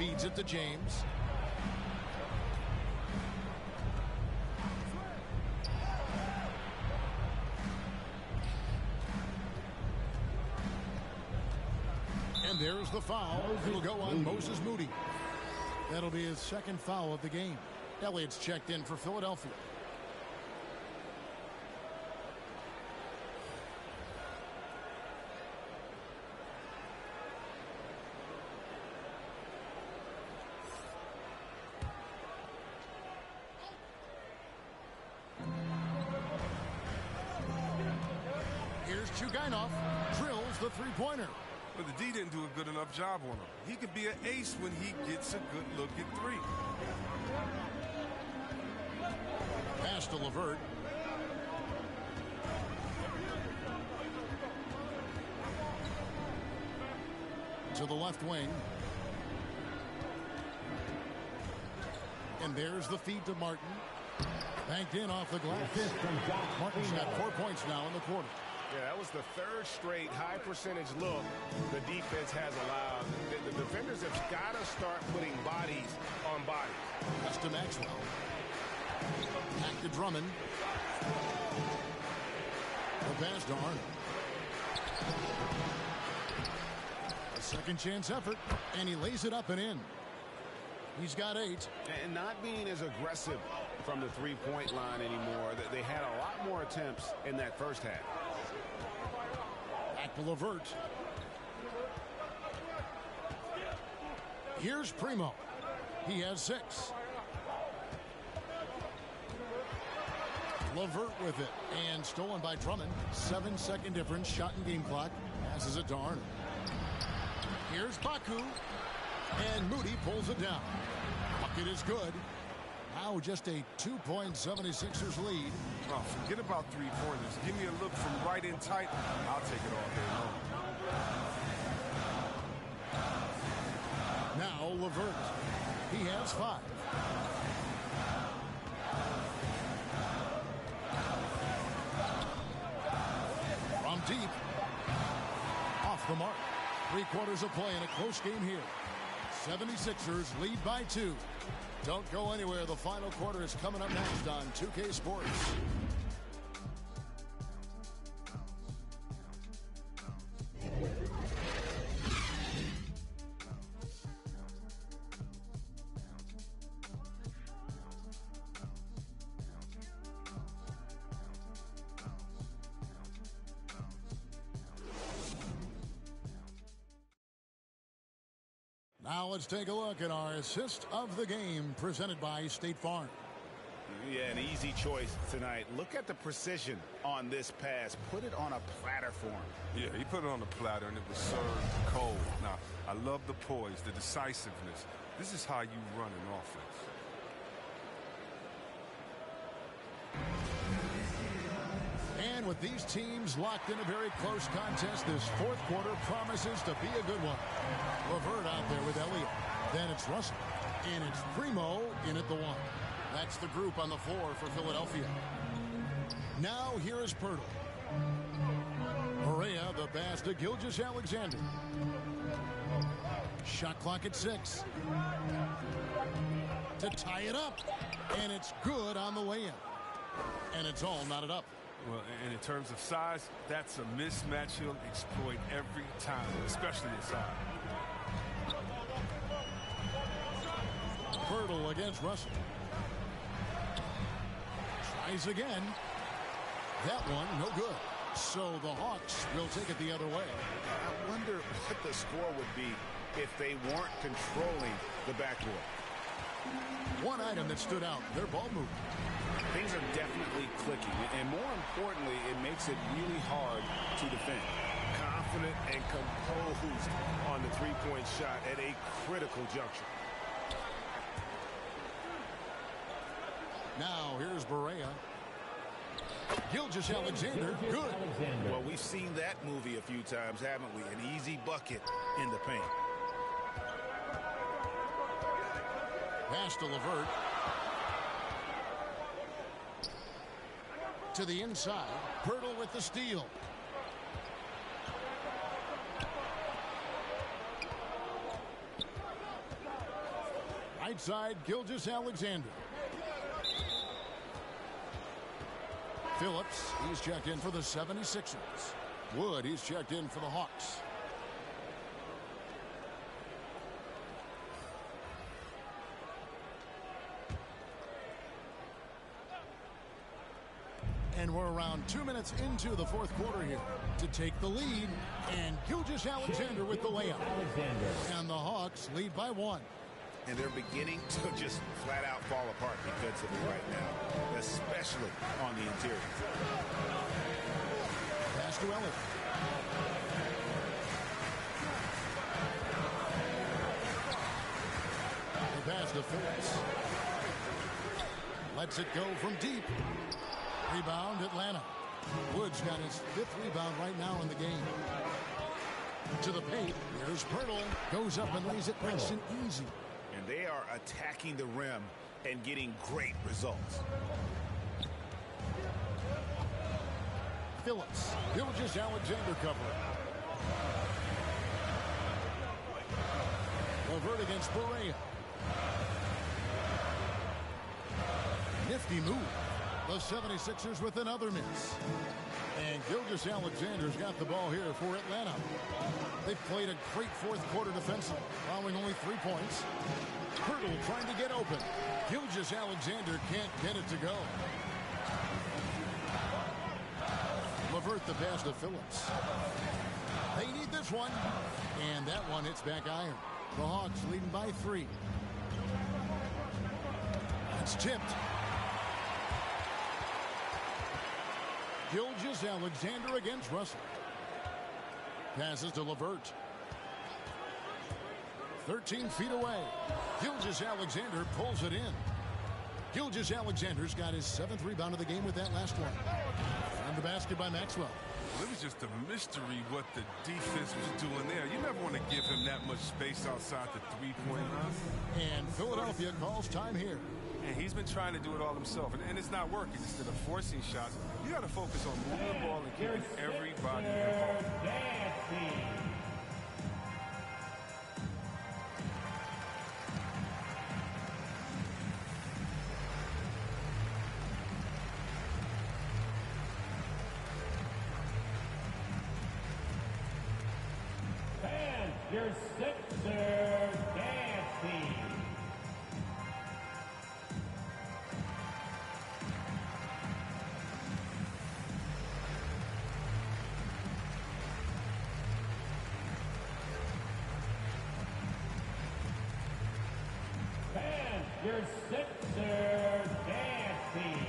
Feeds it to James. And there's the foul. It'll go on Moses Moody. That'll be his second foul of the game. Elliott's checked in for Philadelphia. Here's Chugainov. Drills the three-pointer. But the D didn't do a good enough job on him. He could be an ace when he gets a good look at three. Pass to LeVert. To the left wing. And there's the feed to Martin. Banked in off the glass. Martin's got 4 points now in the quarter. Yeah, that was the third straight high percentage look the defense has allowed. The defenders have got to start putting bodies on bodies. That's to Maxwell. Back to Drummond. The pass to Arnold. A second chance effort, and he lays it up and in. He's got 8. And not being as aggressive from the three-point line anymore. They had a lot more attempts in that first half. Back to LeVert. Here's Primo. He has 6. LeVert with it. And stolen by Drummond. 7-second difference. Shot in game clock. Passes it to Arnold. Here's Baku. And Moody pulls it down. Bucket is good. Now just a 2-point 76ers lead. Oh, forget about three-pointers. Give me a look from right in tight. I'll take it all day long. Now LeVert. He has 5. From deep. Off the mark. 3 quarters of play in a close game here. 76ers lead by 2. Don't go anywhere. The final quarter is coming up next on 2K Sports. Now let's take a look at our assist of the game presented by State Farm. Yeah, an easy choice tonight. Look at the precision on this pass. Put it on a platter for him. Yeah, he put it on the platter, and it was served cold. Now, I love the poise, the decisiveness. This is how you run an offense. And with these teams locked in a very close contest, this fourth quarter promises to be a good one. LeVert out there with Elliott. Then it's Russell. And it's Primo in at the 1. That's the group on the floor for Philadelphia. Now here is Pirtle. Perea, the pass to Gilgeous-Alexander. Shot clock at 6. To tie it up. And it's good on the way in. And it's all knotted up. Well, and in terms of size, that's a mismatch he'll exploit every time, especially inside. Pirtle against Russell. Tries again. That one, no good. So the Hawks will take it the other way. I wonder what the score would be if they weren't controlling the backcourt. One item that stood out, their ball movement. Things are definitely clicking, and more importantly, it makes it really hard to defend. Confident and composed on the three-point shot at a critical juncture. Now here's Berea. Gilgeous-Alexander, good. Well, we've seen that movie a few times, haven't we? An easy bucket in the paint. Pass to LeVert. To the inside. Pirtle with the steal. Right side, Gilgeous-Alexander. Phillips, he's checked in for the 76ers. Wood, he's checked in for the Hawks. And we're around 2 minutes into the fourth quarter here to take the lead. And Gilgeous-Alexander with the layup. And the Hawks lead by 1. And they're beginning to just flat out fall apart defensively right now, especially on the interior. Pass to Elliott. The pass to Phillips. Lets it go from deep. Rebound, Atlanta. Woods got his 5th rebound right now in the game. To the paint. Here's Pirtle. Goes up and lays it nice and easy. And they are attacking the rim and getting great results. Phillips. Gilgeous-Alexander covering. Levert against Barea. Nifty move. The 76ers with another miss. And Gilgeous-Alexander's got the ball here for Atlanta. They've played a great fourth quarter defensively, allowing only 3 points. Pirtle trying to get open. Gilgeous-Alexander can't get it to go. Levert the pass to Phillips. They need this one. And that one hits back iron. The Hawks leading by 3. It's tipped. Gilgeous-Alexander against Russell. Passes to Levert. 13 feet away. Gilgeous-Alexander pulls it in. Gilgeous-Alexander's got his 7th rebound of the game with that last one. And the basket by Maxwell. Well, it was just a mystery what the defense was doing there. You never want to give him that much space outside the three-point line. And Philadelphia calls time here. And he's been trying to do it all himself, and it's not working. Instead of forcing shots, you got to focus on moving the ball and keeping everybody involved. And your Sixers dancing. Your Sixers dancing.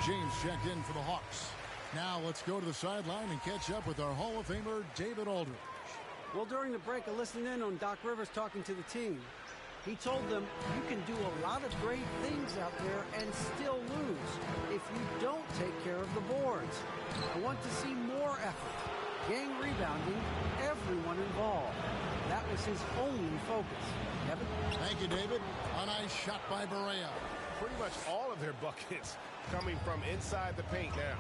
James checked in for the Hawks. Now let's go to the sideline and catch up with our Hall of Famer, David Aldridge. Well, during the break, I listened in on Doc Rivers talking to the team. He told them, you can do a lot of great things out there and still lose if you don't take care of the boards. I want to see more effort, gang rebounding, everyone involved. That was his only focus. Kevin? Thank you, David. A nice shot by Barea. Pretty much all of their buckets coming from inside the paint now.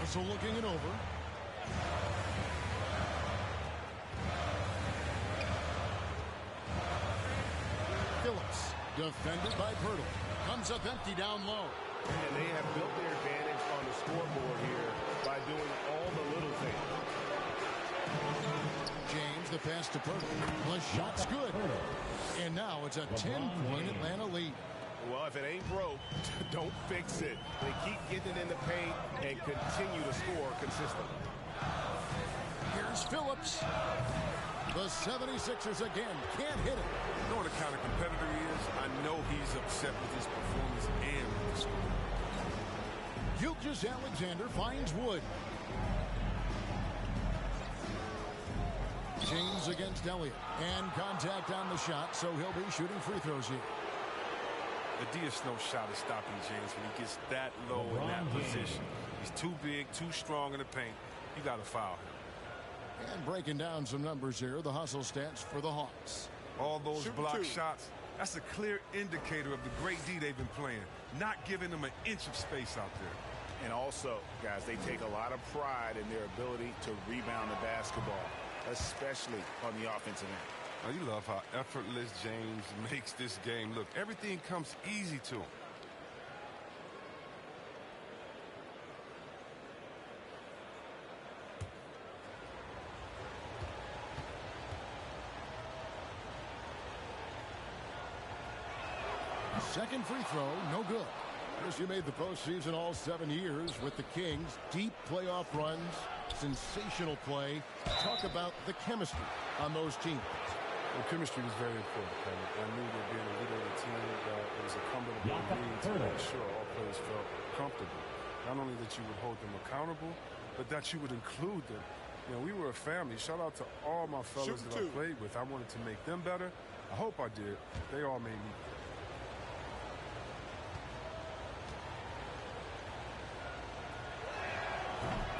So looking it over. Phillips, defended by Pirtle. Comes up empty down low. And they have built their advantage on the scoreboard here by doing all the little things. James, the pass to Pirtle. The shot's good. And now it's a 10-point Atlanta lead. Well, if it ain't broke, don't fix it. They keep getting it in the paint and continue to score consistently. Here's Phillips. The 76ers again can't hit it. You know what kind of competitor he is? I know he's upset with his performance and with the score. Gilgeous-Alexander finds Wood. James against Elliott. And contact on the shot, so he'll be shooting free throws here. The Diaz no shot is stopping James when he gets that low in that position. He's too big, too strong in the paint. You got to foul him. And breaking down some numbers here, the hustle stats for the Hawks. All those block shots, that's a clear indicator of the great D they've been playing. not giving them an inch of space out there. And also, guys, they take a lot of pride in their ability to rebound the basketball, especially on the offensive end. Oh, you love how effortless James makes this game look. Everything comes easy to him. Second free throw, no good. Chris, you made the postseason all 7 years with the Kings. Deep playoff runs, sensational play. Talk about the chemistry on those teams. Well, chemistry was very important. I knew that being a leader of the team, it was incumbent upon me to make sure all players felt comfortable. Not only that you would hold them accountable, but that you would include them. You know, we were a family. Shout out to all my fellas that I played with. I wanted to make them better. I hope I did. They all made me better.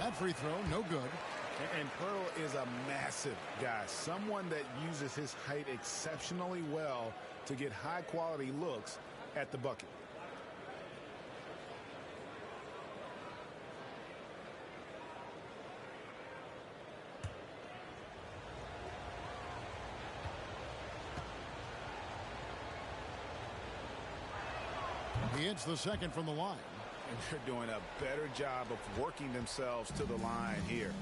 That free throw, no good. And Pirtle is a massive guy, someone that uses his height exceptionally well to get high-quality looks at the bucket. He hits the second from the line. And they're doing a better job of working themselves to the line here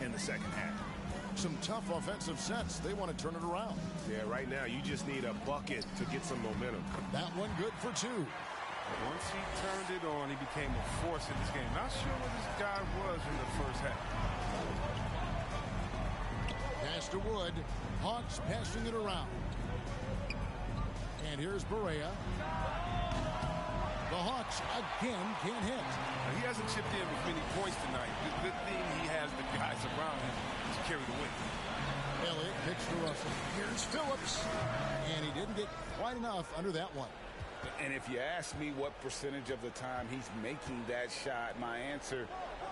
in the second half. Some tough offensive sets. They want to turn it around. Yeah, right now you just need a bucket to get some momentum. That one good for 2. Once he turned it on, he became a force in this game. Not sure what this guy was in the first half. Pass to Wood. Hawks passing it around. And here's Barea. The Hawks again can't hit. Now, he hasn't chipped in with many points tonight. Good thing he has the guys around him to carry the win. Elliott kicks to Russell. Here's Phillips. And he didn't get quite enough under that one. And if you ask me what percentage of the time he's making that shot, my answer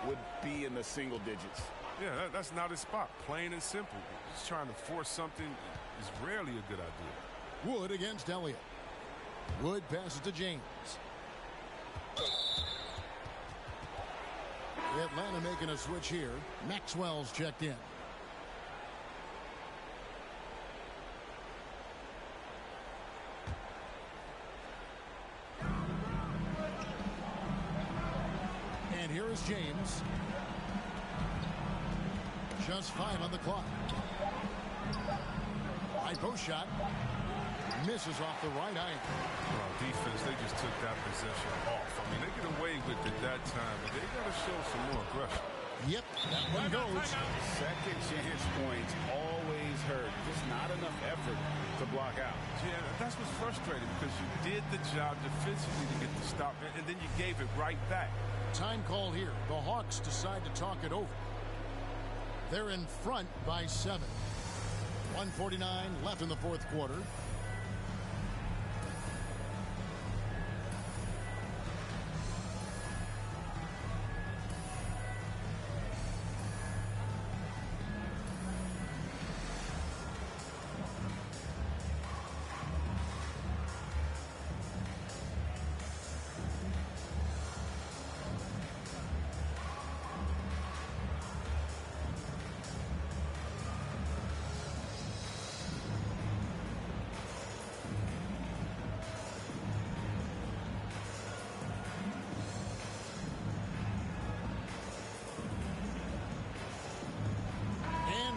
would be in the single digits. Yeah, that's not his spot. Plain and simple. Just trying to force something is rarely a good idea. Wood against Elliott. Wood passes to James. Atlanta making a switch here. Maxwell's checked in. And here is James. Just 5 on the clock. High post shot. Misses off the right eye. Well, defense, they just took that possession off. I mean, they get away with it that time, but they got to show some more aggression. Yep, that one goes. Second chance points always hurt. Just not enough effort to block out. Yeah, that's what's frustrating because you did the job defensively to get the stop, and then you gave it right back. Time call here. The Hawks decide to talk it over. They're in front by 7. 1:49 left in the fourth quarter.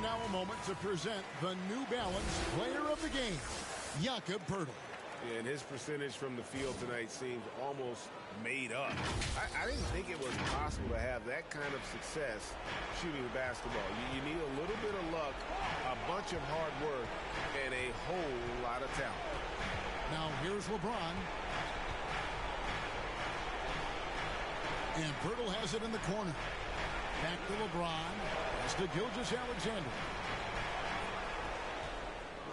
Now a moment to present the New Balance Player of the Game, Jakob Poeltl. Yeah, and his percentage from the field tonight seems almost made up. I didn't think it was possible to have that kind of success shooting the basketball. You need a little bit of luck, a bunch of hard work, and a whole lot of talent. Now here's LeBron. And Poeltl has it in the corner. Back to LeBron. That's to Gilgeous-Alexander.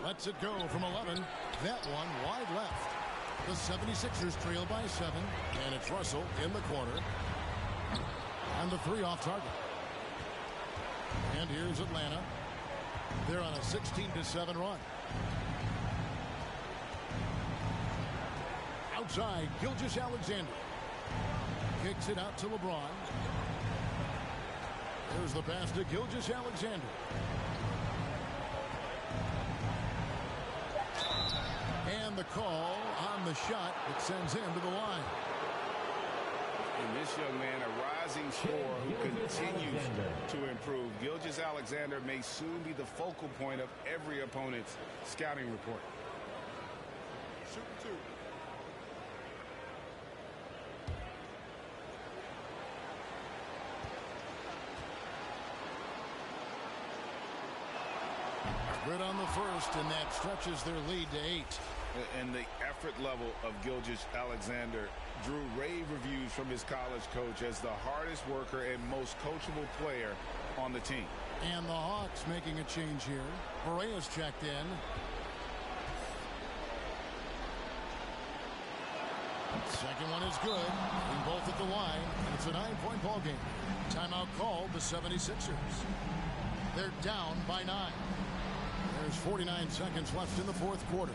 Lets it go from 11. That one wide left. The 76ers trail by 7. And it's Russell in the corner. And the 3 off target. And here's Atlanta. They're on a 16-7 run. Outside, Gilgeous-Alexander. Kicks it out to LeBron. There's the pass to Gilgeous-Alexander. And the call on the shot that sends him to the line. And this young man, a rising scorer who continues to improve. Gilgeous-Alexander may soon be the focal point of every opponent's scouting report. Shooting two. Good on the first, and that stretches their lead to 8. And the effort level of Gilgeous-Alexander drew rave reviews from his college coach as the hardest worker and most coachable player on the team. And the Hawks making a change here. Berea's checked in. Second one is good. And both at the line. And it's a 9-point ball game. Timeout called the 76ers. They're down by 9. There's 49 seconds left in the fourth quarter.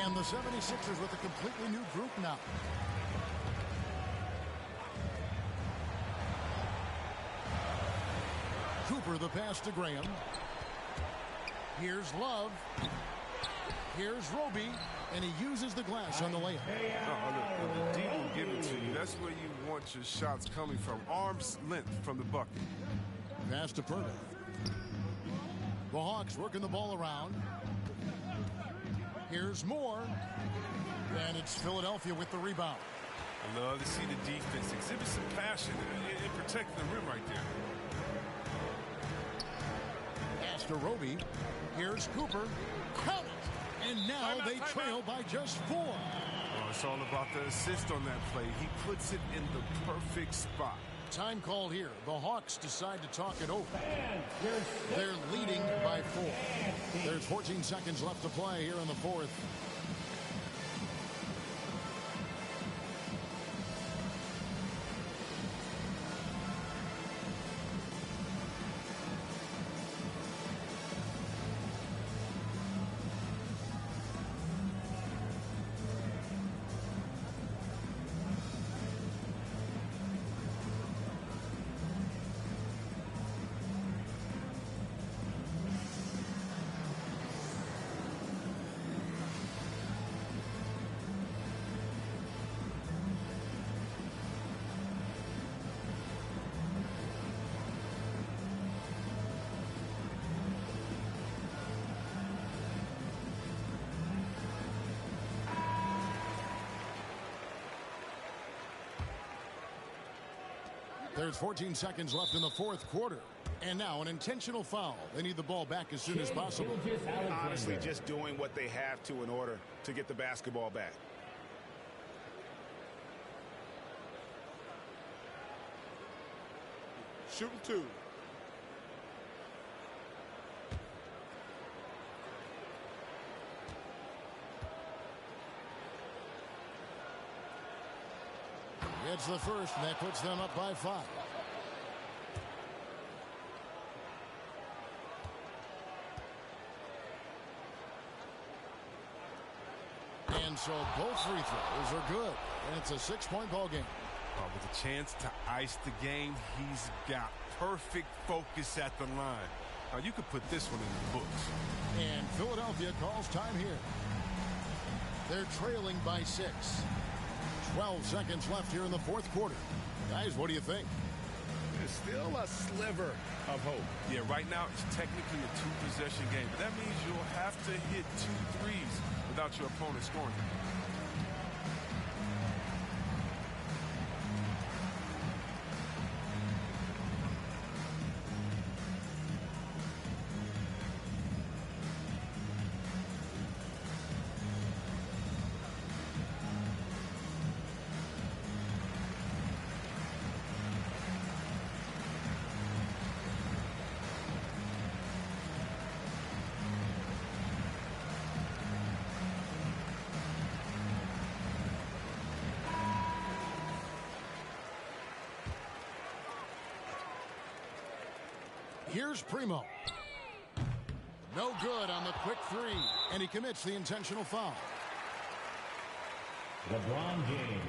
And the 76ers with a completely new group now. Cooper, the pass to Graham. Here's Love. Here's Roby. And he uses the glass on the layup. The D will give it to you. That's where you want your shots coming from. Arm's length from the bucket. Pass to Purtle. The Hawks working the ball around. Here's Moore. And it's Philadelphia with the rebound. I love to see the defense exhibit some passion in protecting the rim right there. Pass to Roby. Here's Cooper. Count it. And now they trail by just 4. Oh, it's all about the assist on that play. He puts it in the perfect spot. Time called here. The Hawks decide to talk it over. They're leading by 4. There's 14 seconds left to play here in the fourth. There's 14 seconds left in the fourth quarter. And now an intentional foul. They need the ball back as soon as possible. Honestly, just doing what they have to in order to get the basketball back. Shooting 2. It's the first, and that puts them up by 5. And so both free throws are good, and it's a 6-point ball game. With a chance to ice the game, he's got perfect focus at the line. Now, you could put this one in the books. And Philadelphia calls time here. They're trailing by 6. 12 seconds left here in the fourth quarter. Guys, what do you think? is still a sliver of hope. Yeah, right now it's technically a two-possession game, but that means you'll have to hit 2 threes without your opponent scoring. Here's Primo. No good on the quick three, and he commits the intentional foul. LeBron James.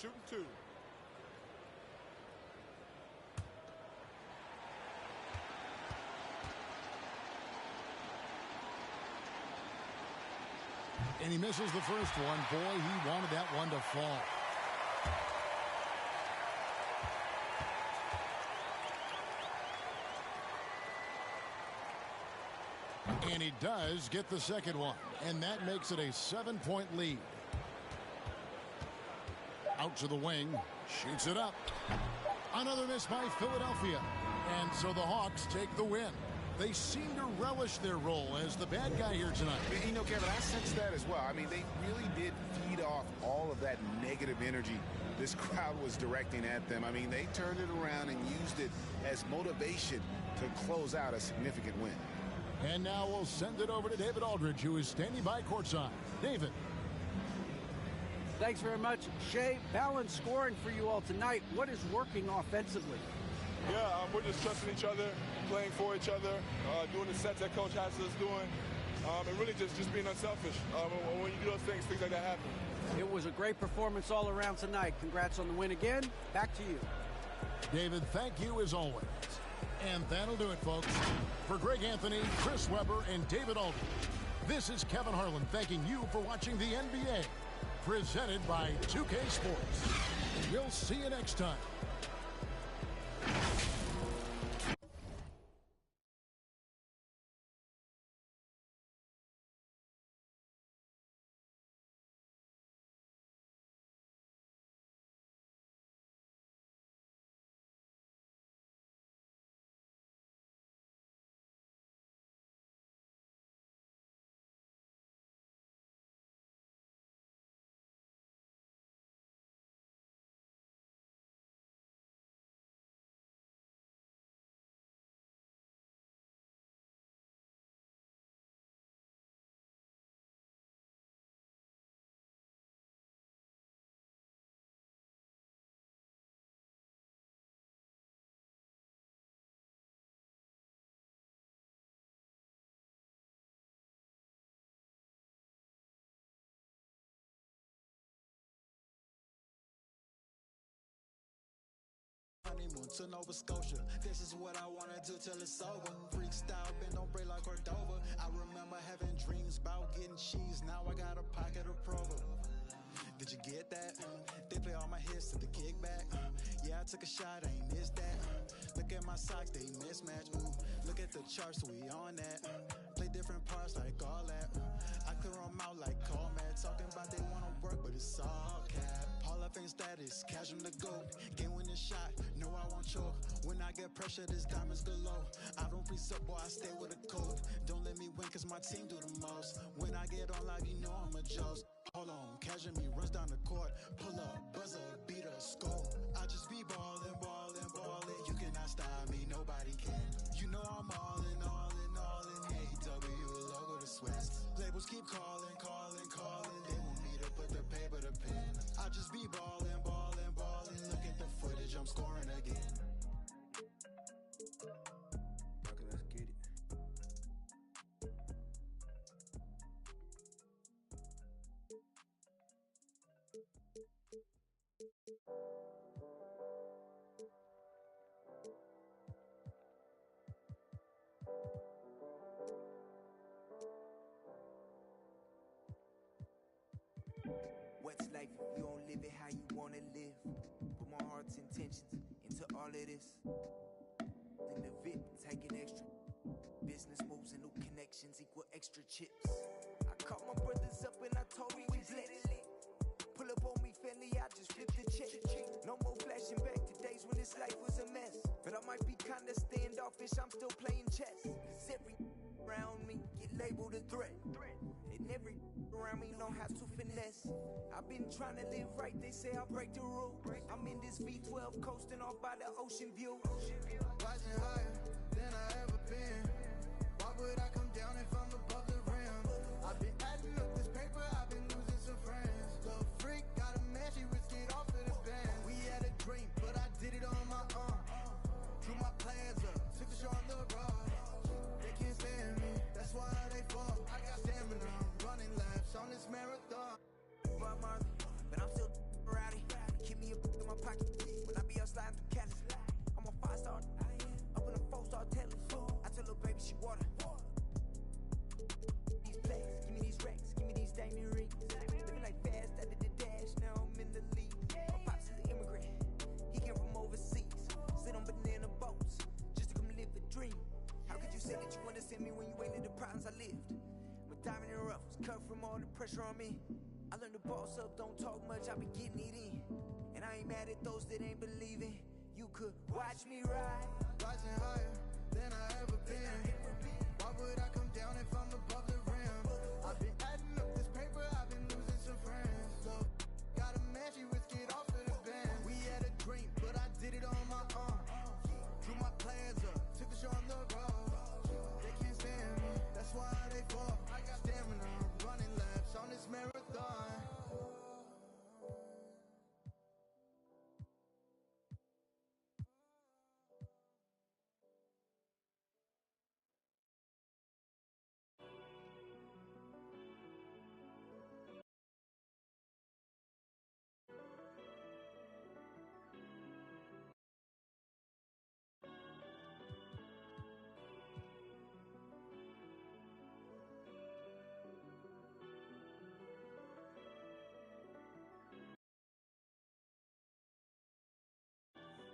Shooting 2. And he misses the first one. Boy, he wanted that one to fall. And he does get the second one. And that makes it a 7-point lead. Out to the wing. Shoots it up. Another miss by Philadelphia. And so the Hawks take the win. They seem to relish their role as the bad guy here tonight. You know, Kevin, I sense that as well. I mean, they really did feed off all of that negative energy this crowd was directing at them. I mean, they turned it around and used it as motivation to close out a significant win. And now we'll send it over to David Aldridge, who is standing by courtside. David. Thanks very much, Shea. Balanced scoring for you all tonight. What is working offensively? Yeah, we're just trusting each other, playing for each other, doing the sets that Coach has us doing, and really just being unselfish. When you do those things like that happen. It was a great performance all around tonight. Congrats on the win again. Back to you. David, thank you as always. And that'll do it, folks. For Greg Anthony, Chris Webber, and David Aldridge, this is Kevin Harlan thanking you for watching the NBA. Presented by 2K Sports. We'll see you next time. Honeymoon to Nova Scotia. This is what I wanna do till it's over. Freestyle, bend don't break like Cordova. I remember having dreams about getting cheese. Now I got a pocket of Provo. Did you get that? They play all my hits to the kickback. Yeah, I took a shot, I ain't missed that. Look at my socks, they mismatch. Look at the charts, we on that. Play different parts like all that. I clear them out like call man. Talking about they wanna work, but it's all cap. Hall of Fame status, cash them the goat. Game winning shot, no I won't choke. When I get pressure, this diamonds galore. I don't freeze up, boy, I stay with a code. Don't let me win, cause my team do the most. When I get on live, you know I'm a joke. Hold on, catching me, runs down the court. Pull up, buzzer, beat a score. I just be ballin', ballin', ballin'. You cannot stop me, nobody can. You know I'm all in, all in, all in. AW, logo the sweats. Labels keep calling, calling, calling. They want me to put the paper to pen. I just be ballin', ballin', ballin'. Look at the footage, I'm scoring again. Okay, let's get it. extra chips. I called my brothers up and I told them we blessed. Pull up on me, family, I just flipped the check. No more flashing back to days when this life was a mess. But I might be kinda standoffish, I'm still playing chess. Cause every around me get labeled a threat. And every around me know how to finesse. I've been trying to live right, they say I'll break the rule. I'm in this V12 coasting off by the ocean view. Rising higher than I ever been. Why would I come down if I'm above the rim? I've been adding up this paper, I've been losing some friends. Little freak, got a man, she risked it off of the band. We had a dream, but I did it on my own. Drew my plans up, took the show on the road. They can't stand me, that's why they fall. I got stamina, running laps on this marathon. But I'm still rowdy. Keep me a book in my pocket when I be out sliding through Cali. I'm a 5-star, up in a 4-star telly. I tell her baby she water. These plays, give me these racks, give me these diamond rings. Living like fast, I did the dash, now I'm in the league. My pops is an immigrant, he came from overseas. Sit on banana boats, just to come live the dream. How could you say that you understand me when you ain't in the problems I lived? My diamond in rough was cut from all the pressure on me. I learned to boss up, don't talk much, I be getting it in. And I ain't mad at those that ain't believing. You could watch me ride. Rising higher than I ever been. Why would I come down if I'm above the rim? I've been adding up this paper, I've been losing some friends. Look, got a man, she risked it off of the band. We had a dream, but I did it on my own. Drew my plans up, took the show on the road. They can't stand me, that's why they fall. I got stamina, running laps on this marathon.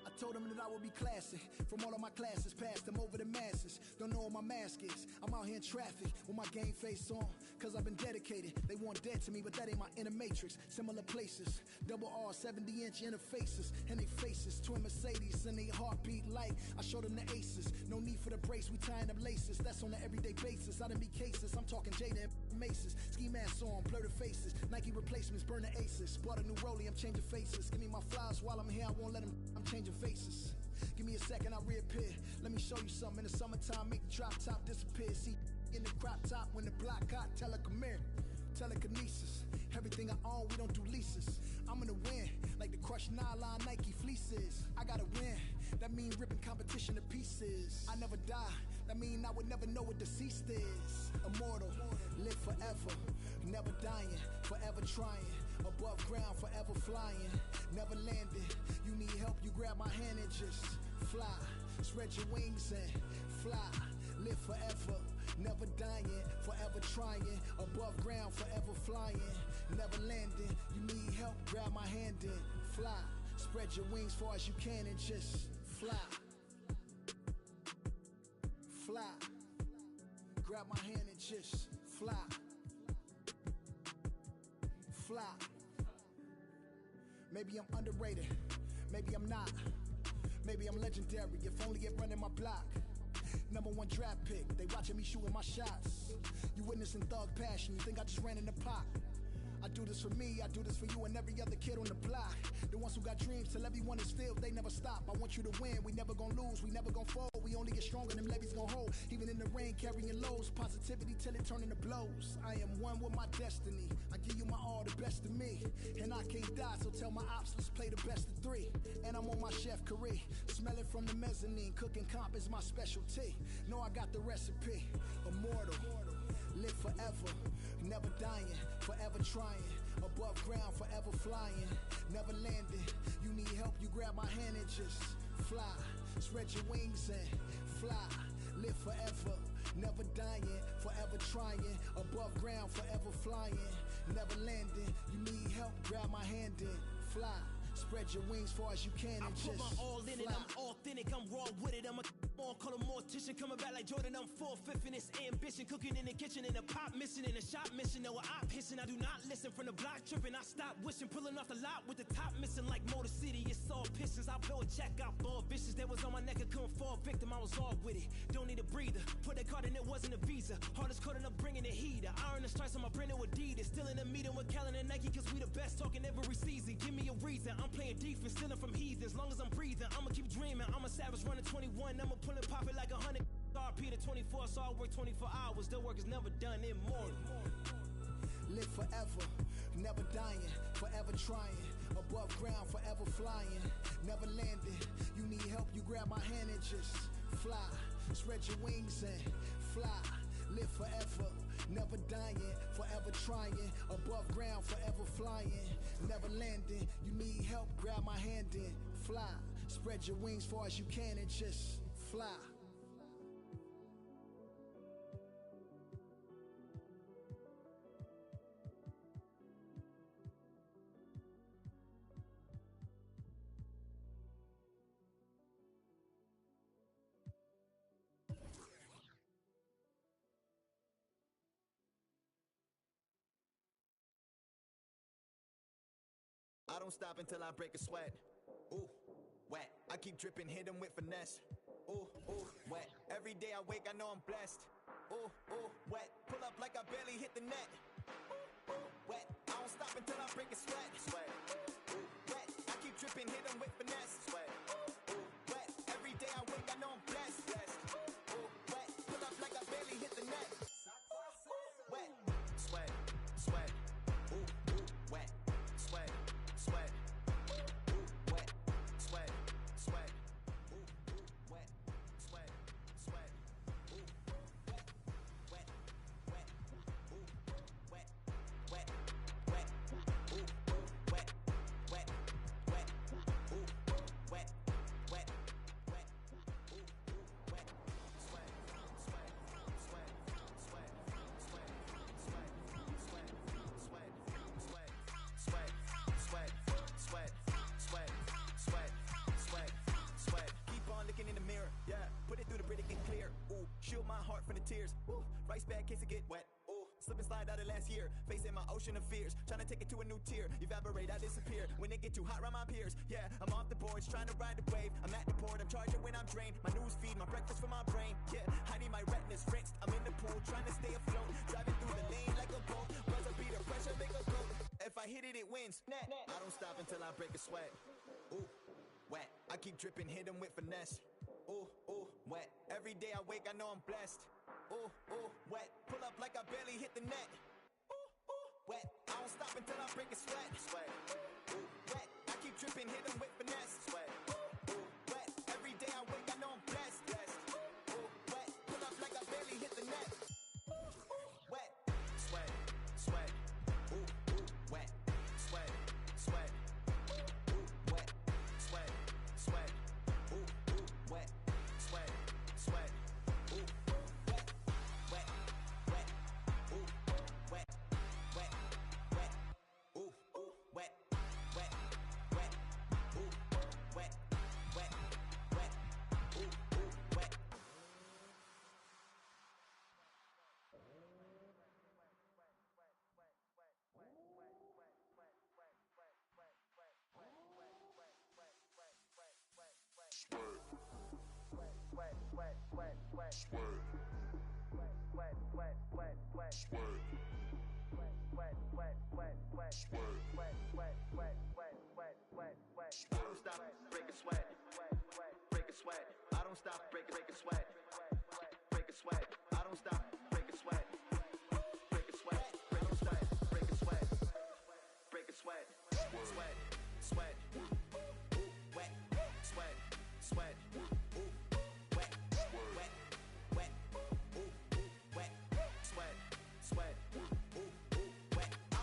I told them that I would be classy. From all of my classes, passed them over the masses. Don't know what my mask is. I'm out here in traffic with my game face on. Cause I've been dedicated. They want dead to me, but that ain't my inner matrix. Similar places. Double R, 70-inch interfaces. And they faces. Twin Mercedes and they heartbeat like I showed them the aces. No need for the brace, we tying them laces. That's on an everyday basis. I done be cases. I'm talking Jada and Maces. Ski masks on, blur the faces. Nike replacements, burn the aces. Bought a new rollie, I'm changing faces. Give me my flowers while I'm here, I won't let them. I'm changing faces. Give me a second, I'll reappear. Let me show you something. In the summertime, make the drop top disappear. See in the crop top when the block hot, tell her come here. Telekinesis, everything I own, we don't do leases. I'm gonna win, like the crushed nylon Nike fleeces. I gotta win, that mean ripping competition to pieces. I never die, that mean I would never know what deceased is. Immortal, live forever, never dying, forever trying. Above ground, forever flying, never landing. You need help, you grab my hand and just fly. Spread your wings and fly. Live forever, never dying, forever trying. Above ground, forever flying, never landing. You need help, grab my hand and fly. Spread your wings far as you can and just fly. Fly. Grab my hand and just fly. Fly. Maybe I'm underrated, maybe I'm not. Maybe I'm legendary, if only it running my block. #1 draft pick, they watching me shooting my shots. You witnessing thug passion, you think I just ran in the pot. I do this for me, I do this for you and every other kid on the block. The ones who got dreams, till everyone is filled, they never stop. I want you to win, we never gonna lose, we never gonna fold. We only get stronger, them levees gonna hold. Even in the rain, carrying lows, positivity till it turn into blows. I am one with my destiny, I give you my all, the best of me. And I can't die, so tell my ops, let's play the best of 3. And I'm on my chef career, smelling from the mezzanine. Cooking comp is my specialty, know I got the recipe. Immortal, live forever, never dying, forever trying. Above ground, forever flying, never landing. You need help, you grab my hand and just fly. Spread your wings and fly. Live forever, never dying, forever trying. Above ground, forever flying, never landing. You need help, grab my hand and fly. Spread your wings far as you can and just I put my all in it, fly. I'm authentic, I'm raw with it, I'm a More call a mortician, coming back like Jordan. I'm 4/5 in this ambition, cooking in the kitchen, in the pot missing, in the shop mission. No, I pissing, I do not listen. From the block tripping, I stop wishing, pulling off the lot with the top missing like Motor City. It's all pistons. I blow a check, got ball vicious. That was on my neck, I couldn't fall victim. I was all with it. Don't need a breather. Put that card in, it wasn't a visa. Hardest code up bringing the heater. Iron the stripes on my brand new Adidas. Still in a meeting with Kellen and Nike, cause we the best talking every season. Give me a reason. I'm playing defense, stealing from heathens. As long as I'm breathing, I'ma keep dreaming. I'm a savage running 21. I'ma pull and pop it like 100. RP to 24, so I work 24 hours. The work is never done, immortal. Live forever, never dying, forever trying. Above ground, forever flying, never landing. You need help, you grab my hand and just fly. Spread your wings and fly. Live forever, never dying, forever trying. Above ground, forever flying, never landing. You need help, grab my hand and fly. Spread your wings far as you can and just fly. I don't stop until I break a sweat. Ooh, wet. I keep dripping, hit them with finesse. Ooh, wet. Every day I wake, I know I'm blessed. Ooh, wet. Pull up like I barely hit the net. Ooh, wet. I don't stop until I break a sweat. Sweat. Ooh, wet. I keep dripping, hit them with finesse. Sweat. Ooh, wet. Every day I wake, I know I'm blessed. Ooh, wet. Pull up like I barely hit the net. Wet. Sweat. Sweat. Ooh, wet. Sweat. Sweat. Ooh, wet. Sweat. Sweat. Ooh, wet. Sweat. Sweat. Ooh, wet. Wet. Wet. Ooh, wet. Wet. Wet. Ooh, wet. Wet. Wet. Ooh, wet. Wet. Wet. Ooh, wet. Sweat. Sweat. Sweat. Sweat. Sweat. Sweat. Sweat. Sweat. Sweat. Sweat. Sweat, sweat, sweat, sweat, sweat, sweat. Keep on looking in the mirror, yeah. Put it through the Brita, get clear. Ooh, shield my heart from the tears. Ooh, rice bag case it get wet. Ooh, slip and slide out of last year. Facing my ocean of fears, trying to take it to a new tier. Evaporate, I disappear. When it get too hot around my peers, yeah. I'm off the boards, trying to ride the wave. I'm at the port, I'm charging when I'm drained. My news feed, my breakfast for my brain, yeah. Hiding my retinas rinsed. I'm in the pool, trying to stay afloat. Driving through the lane like a boat. Buzzer beater, pressure make a goat. If I hit it, it wins. I don't stop until I break a sweat. Ooh, wet. I keep dripping, hit them with finesse. Ooh, wet. Every day I wake, I know I'm blessed. Ooh, wet. Pull up like I barely hit the net. Ooh, wet. I don't stop until I break a sweat. Sweat. Ooh, wet. I keep dripping, hit them with finesse. Sweat. Ooh, wet. Every day I wake, I know I'm blessed. Ooh, wet. Pull up like I barely hit the net. Wet. Sweat. Sweat. Ooh, wet. Sweat. Sweat. Ooh, wet. Sweat. Sweat. Ooh, wet. Sweat. Sweat. Ooh, wet. Wet. Wet. Ooh, wet. Wet. Wet. Ooh, wet. Wet. Wet. Ooh, wet. Wet. Wet. Ooh, wet. I don't stop, break a sweat, break a sweat. I don't stop, break a sweat, break a sweat. I don't stop, break a sweat, break a sweat, break a sweat, break a sweat, break a sweat, sweat, sweat. Ooh, wet, sweat, sweat. Ooh, wet, wet, wet. Ooh, wet, sweat, sweat. Ooh, wet. I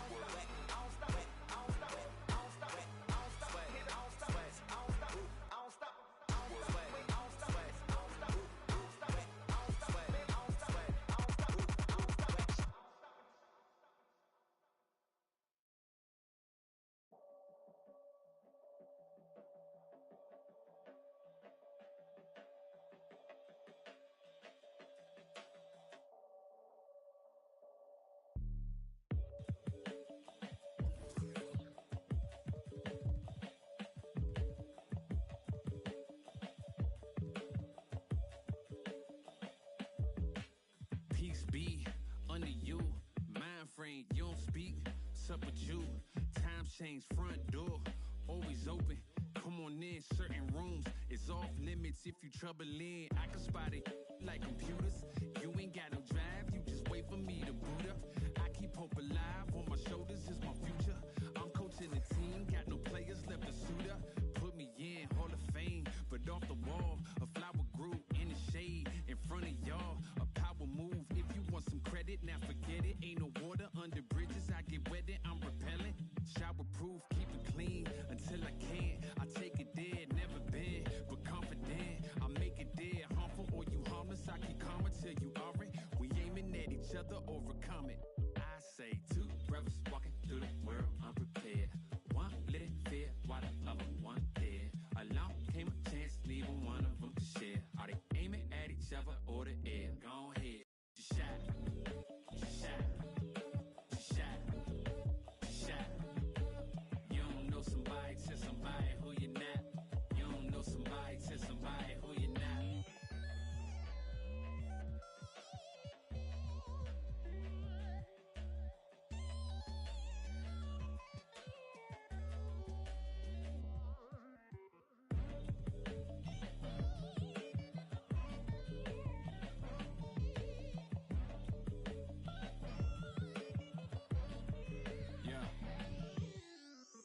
don't stop, wet. I don't stop, wet. I don't stop, wet. I don't stop, wet. I don't stop, wet. I don't stop, I don't stop, I don't stop, wet. I don't stop, wet. I don't stop, I don't stop, wet. I don't stop, wet. I don't stop, wet. I don't stop, I don't stop, wet. speak, sup with you. Time change, front door, always open. Come on in, certain rooms is off limits. If you trouble in, I can spot it like computers. You ain't got no drive, you just wait for me to boot up. I keep hope alive, on my shoulders is my future. I'm coaching the team, got no players left to suit up. Put me in, Hall of Fame, but off the wall, a flower grew in the shade in front of y'all. A power move, if you want some credit, now forget it. Ain't no water under bridges, I get wetted, I'm repellent. Shower proof, keep it clean until I can't. I take it there, never been, but confident. I make it there, harmful or you harmless. I keep calm until you aren't. We aiming at each other, overcome it. I say two brothers walking through the world unprepared. One lit fear while the other one dead. Along came a chance, neither one of them to share. Are they aiming at each other or the air? Go ahead, just shot, just shot, just shot, just shot. You don't know somebody, tell somebody who you're not. You don't know somebody, tell somebody who you're not.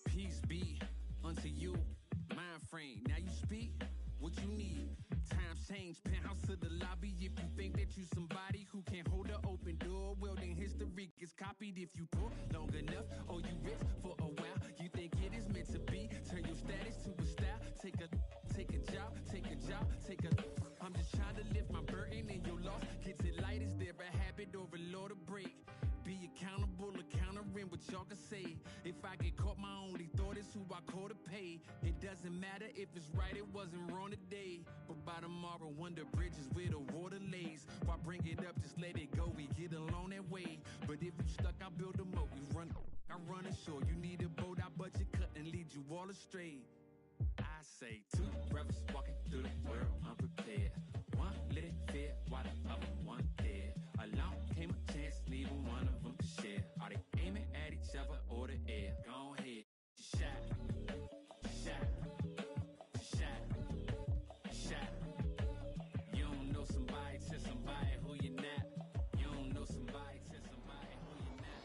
Peace be unto you, mind frame. Now you speak what you need. Times change, penthouse to the lobby. If you think that you somebody who can hold an open door, well then history gets copied. If you poor long enough, or you rich for a while, you think it is meant to be. Turn your status to a style. Take a job, take a job, take a. I'm just trying to lift my burden and your loss. Gets it light, is there a habit or a law to break? Be accountable, countering what y'all can say. If I get caught, my only thought is who I call to pay. It doesn't matter if it's right, it wasn't wrong today. But by tomorrow, wonder bridges where the water lays. Why bring it up, just let it go, we get along that way. But if you stuck, I build a moat, we run, I run ashore. You need a boat, I budget cut and lead you all astray. I say two brothers walking through the world unprepared. One lit fear while the other one dead. Along came a chance, neither one of them to share. Are they aiming at each other or the air? Go ahead, just shot, just shot, just shot, just shot. You don't know somebody, tell somebody who you're not. You don't know somebody, tell somebody who you're not.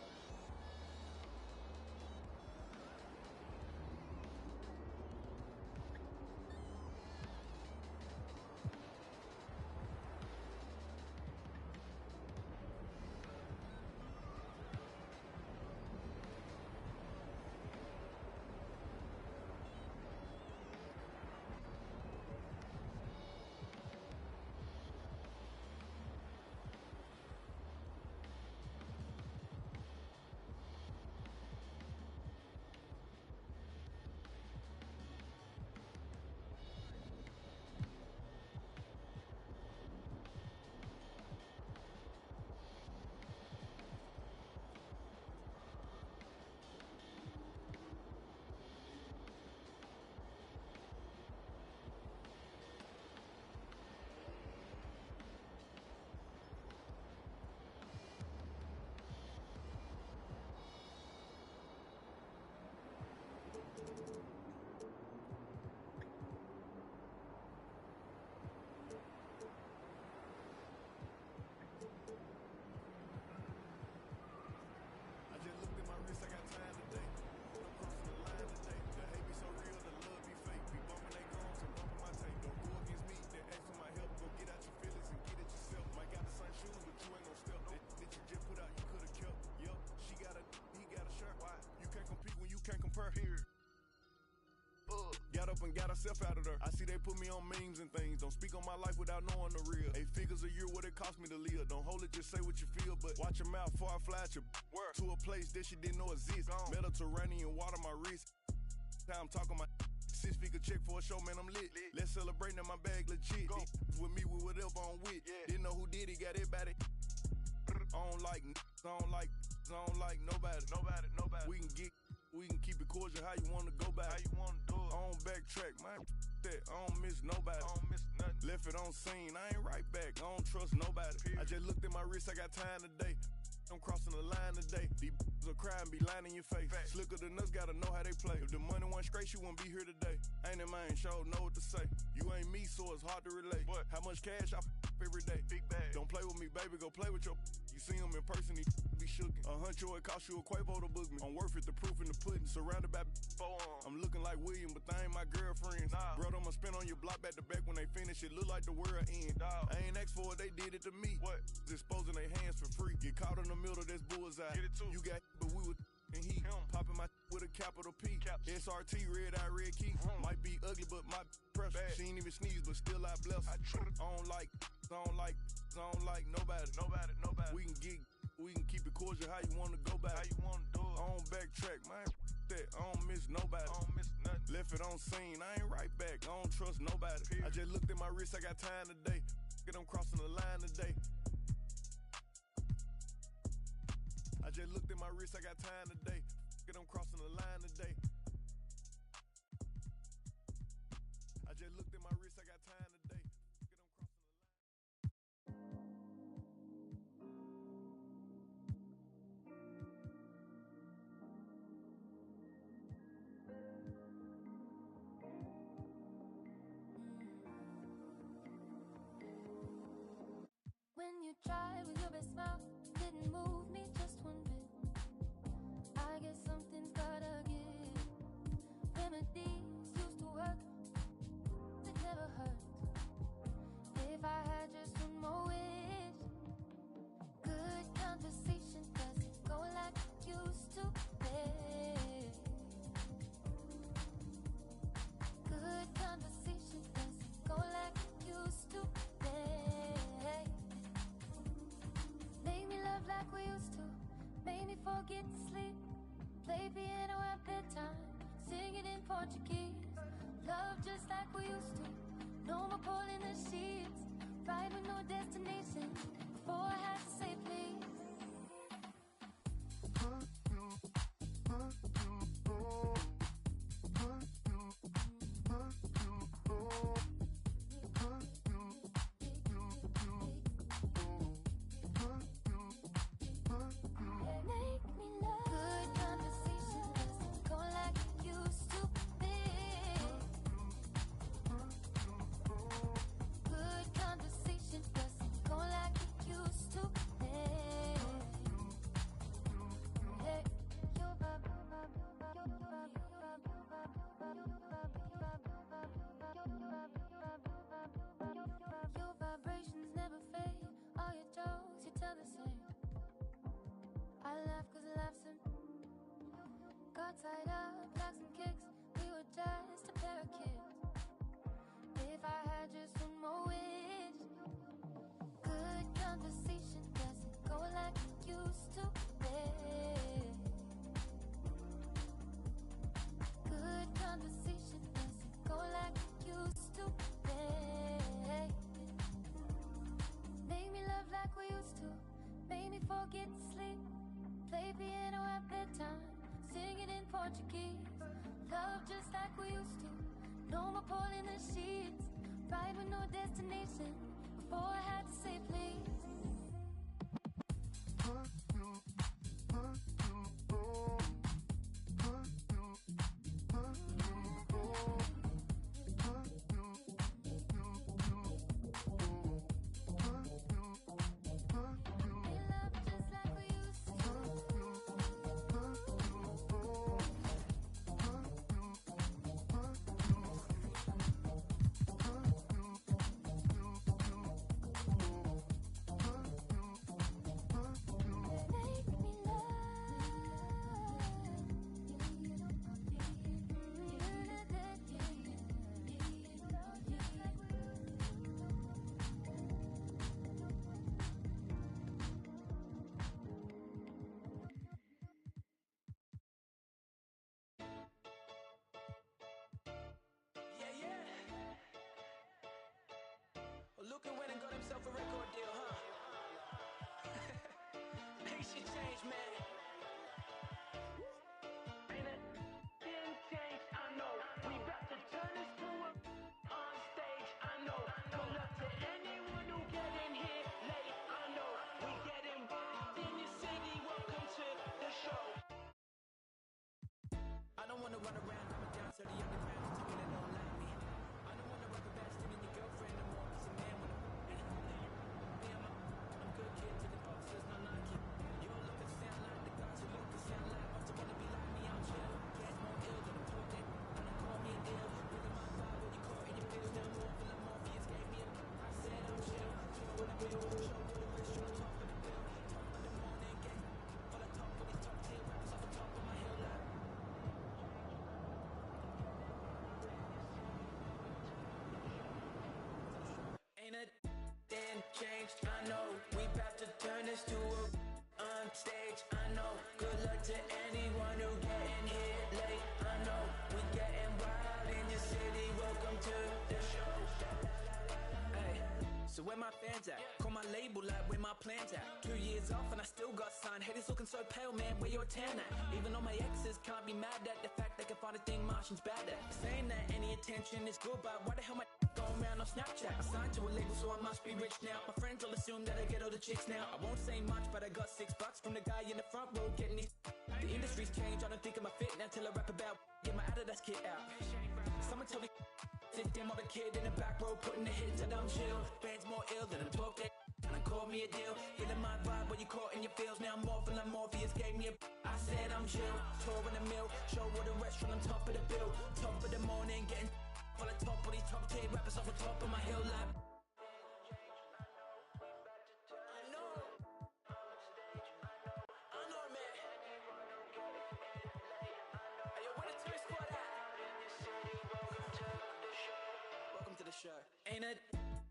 Got herself out of there. I see they put me on memes and things. Don't speak on my life without knowing the real. 8 figures a year, what it cost me to live. Don't hold it, just say what you feel. But watch your mouth before I fly at your word. To a place that she didn't know exists. Mediterranean water, my wrist. I'm talking my 6-figure check for a show, man, I'm lit. Let's celebrate in my bag, legit. With me, with whatever I'm with. Didn't know who did it, got it about it. I don't like nobody. We can keep it cordial how you wanna go back. How you wanna do it. I don't backtrack, man. That I don't miss nobody. I don't miss nothing. Left it on scene, I ain't right back. I don't trust nobody. Period. I just looked at my wrist, I got time today. I'm crossing the line today. These will cry and be lying in your face. Slicker than us, gotta know how they play. If the money wasn't straight, you wouldn't be here today. Ain't in my show, know what to say. You ain't me, so it's hard to relate. What? How much cash I every day? Big bag. Don't play with me, baby, go play with your. You see him in person, he be shookin'. $100, it cost you a Quavo to book me. I'm worth it, the proof in the pudding. Surrounded by forearms. I'm looking like William, but they ain't my girlfriends. Nah. Bro, I'ma spin on your block back to back when they finish. It look like the world end. Dog. I ain't asked for it, they did it to me. What? Disposing their hands for free. Get caught in the middle, that's bullseye. Get it too. You got, but we was and he popping my with a capital P. SRT, red eye, red key. Might be ugly, but my pressure. She ain't even sneeze, but still I bless. I don't like nobody. We can keep it cordial. How you wanna go back? How you wanna do it? I don't backtrack, man. That I don't miss nobody. I don't miss nothing. Left it on scene. I ain't right back. I don't trust nobody. Period. I just looked at my wrist. I got time today. I'm crossing the line today. I just looked at my wrist, I got time today. I'm crossing the line today. I just looked at my wrist, I got time today. When you tried with your best smile, didn't move me just one bit. I guess something's gotta give. Remedies used to work, it never hurt. If I had just one more wish, good conversation doesn't go like it used to be. Good conversation doesn't go like it used to be. Make me love like we used to. Made me forget to sleep. Play piano at bedtime. Sing it in Portuguese. Love just like we used to. No more pulling the sheets. Ride with no destination. Before I had to say please. Tied up like some kicks, we were just a pair of kids. If I had just one more wish, good conversation doesn't go like it used to be. Good conversation doesn't go like it used to be. Make me love like we used to. Make me forget to sleep. Play piano at bedtime. Sing it in Portuguese. Love just like we used to. No more pulling the sheets. Ride with no destination. Before I had to say please. So the other fans tell me they don't like me. I don't wanna rap about stealing your girlfriend no more. Cause a man wanna I'm good kid to the boxers, no Nike. You don't look and sound like the guys who look and sound like us. To wanna be like me, I'm chill. Get more ill than a portrait. And I call me a deal. Really my vibe when you caught in your feels. No more for the Morpheus gave me a. I said I'm chill. Chill with a bill. Show with the restaurant top of the bill. Top of the morning, get on the top of these top tier rappers off the top of my hill like. Ain't a damn changed, I know. We about to turn this to a on stage, I know. Good luck to anyone who getting here late, I know. We getting wild in your city, welcome to the show. Hey, so where my fans at? Call my label like where my plans at. 2 years off and I still got signed. Haters looking so pale, man, where your tan at? Even though my exes can't be mad at the fact they can find a thing Martian's bad at. Saying that any attention is good, but why the hell my going around on Snapchat? I signed to a label, so I must be rich now. My friends all assume that I get all the chicks now. I won't say much, but I got $6 from the guy in the front row getting these. The industry's changed, I don't think I'm a fit now till I rap about get my Adidas kit out. Someone tell me sit them on the kid in the back row putting the hits that I'm chill. Fans more ill than I'm talking. And I call me a deal. Feeling my vibe when you caught in your feels. Now I'm morphing like Morpheus gave me a. I said I'm chill. Tour in the mill. Show with the restaurant on top of the bill. Top of the morning, getting on the top of these top tier rappers off the top of my hill like. Ain't a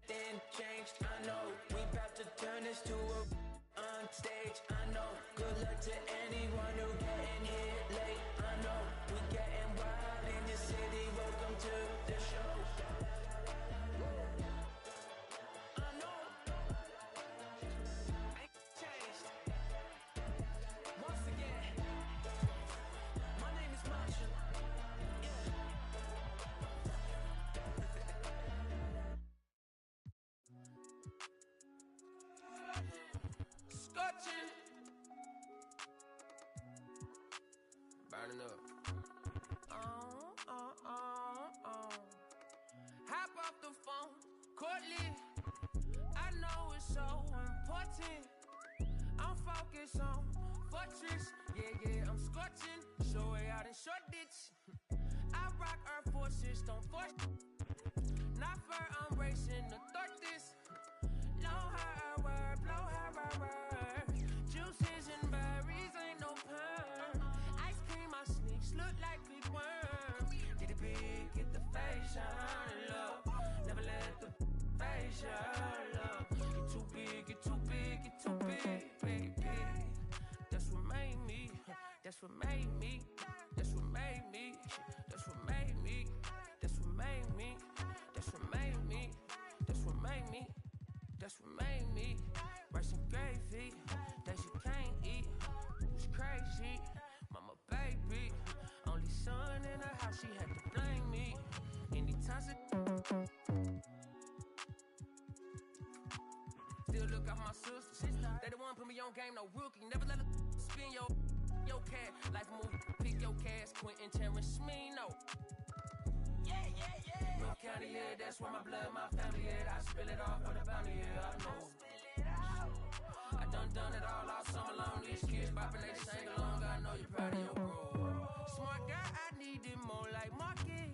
thing changed, I know. We about to turn this to a on stage, I know. Good luck to anyone who getting here late, I know. We getting wild in your city, welcome to the show. I know. Ain't changed. Once again, my name is Marshall. Scotching, burning up. Hop off the phone, Courtly. I know it's so important. I'm focused on fortress. Yeah, I'm scorching. Show way out in short ditch. I rock Air Forces, don't force. Not fur, I'm racing to thought this. Blow her word, blow her word. Juices and berries, ain't no perm. Ice cream, my sneaks look like big worms. Get it big, get the face shine low. Never let the face shine low. Get too big, get too big, get too big, baby. That's what made me. That's what made me. That's what made me. That's what made me. That's what made me. That's what made me. That's what made me. That's what made me. Rice and gravy that you can't eat. It's crazy, mama baby. Only son in the house, she had to blame me. Anytime still look out my sisters. They the one put me on game, no rookie. Never let her spin your cat. Life move, pick your cash. Quentin Terrence Smino. Yeah. North County, yeah, that's where my blood, my family, yeah. I spill it off for the bounty, yeah, I know. I done it all summer long. These kids bopping, they sing along. I know you're proud of your bro. Smart guy, I need it more like market.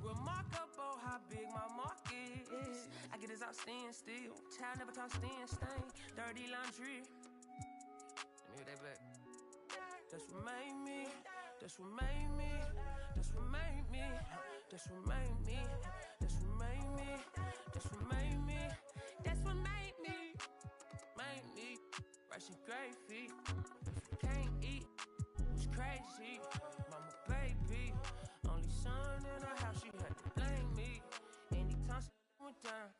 Remarkable how big my market is. I get his out stand still. Child never talk stand stain. Dirty laundry. Let me hear that back. That's what made me. That's what made me. That's what made me. That's what made me. That's what made me. That's what made me. That's what made me. Made me. Rice and gravy. If you can't eat, it's crazy. Mama baby. Only son in the house, she had to blame me. Anytime she went down.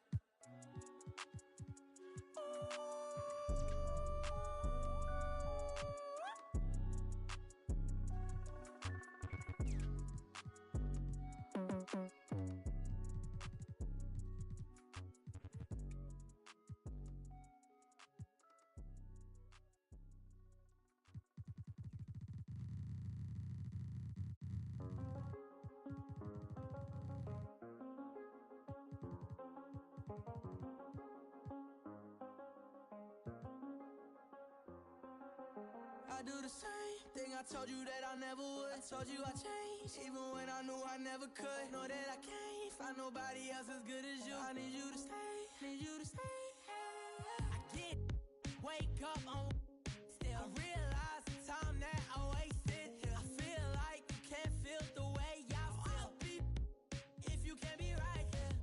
I do the same thing I told you that I never would. I told you I changed, even when I knew I never could. Know that I can't find nobody else as good as you. I need you to stay, need you to stay. I get, wake up on, still I realize the time that I wasted here. I feel like you can't feel the way I feel. I'll be if you can't be right here.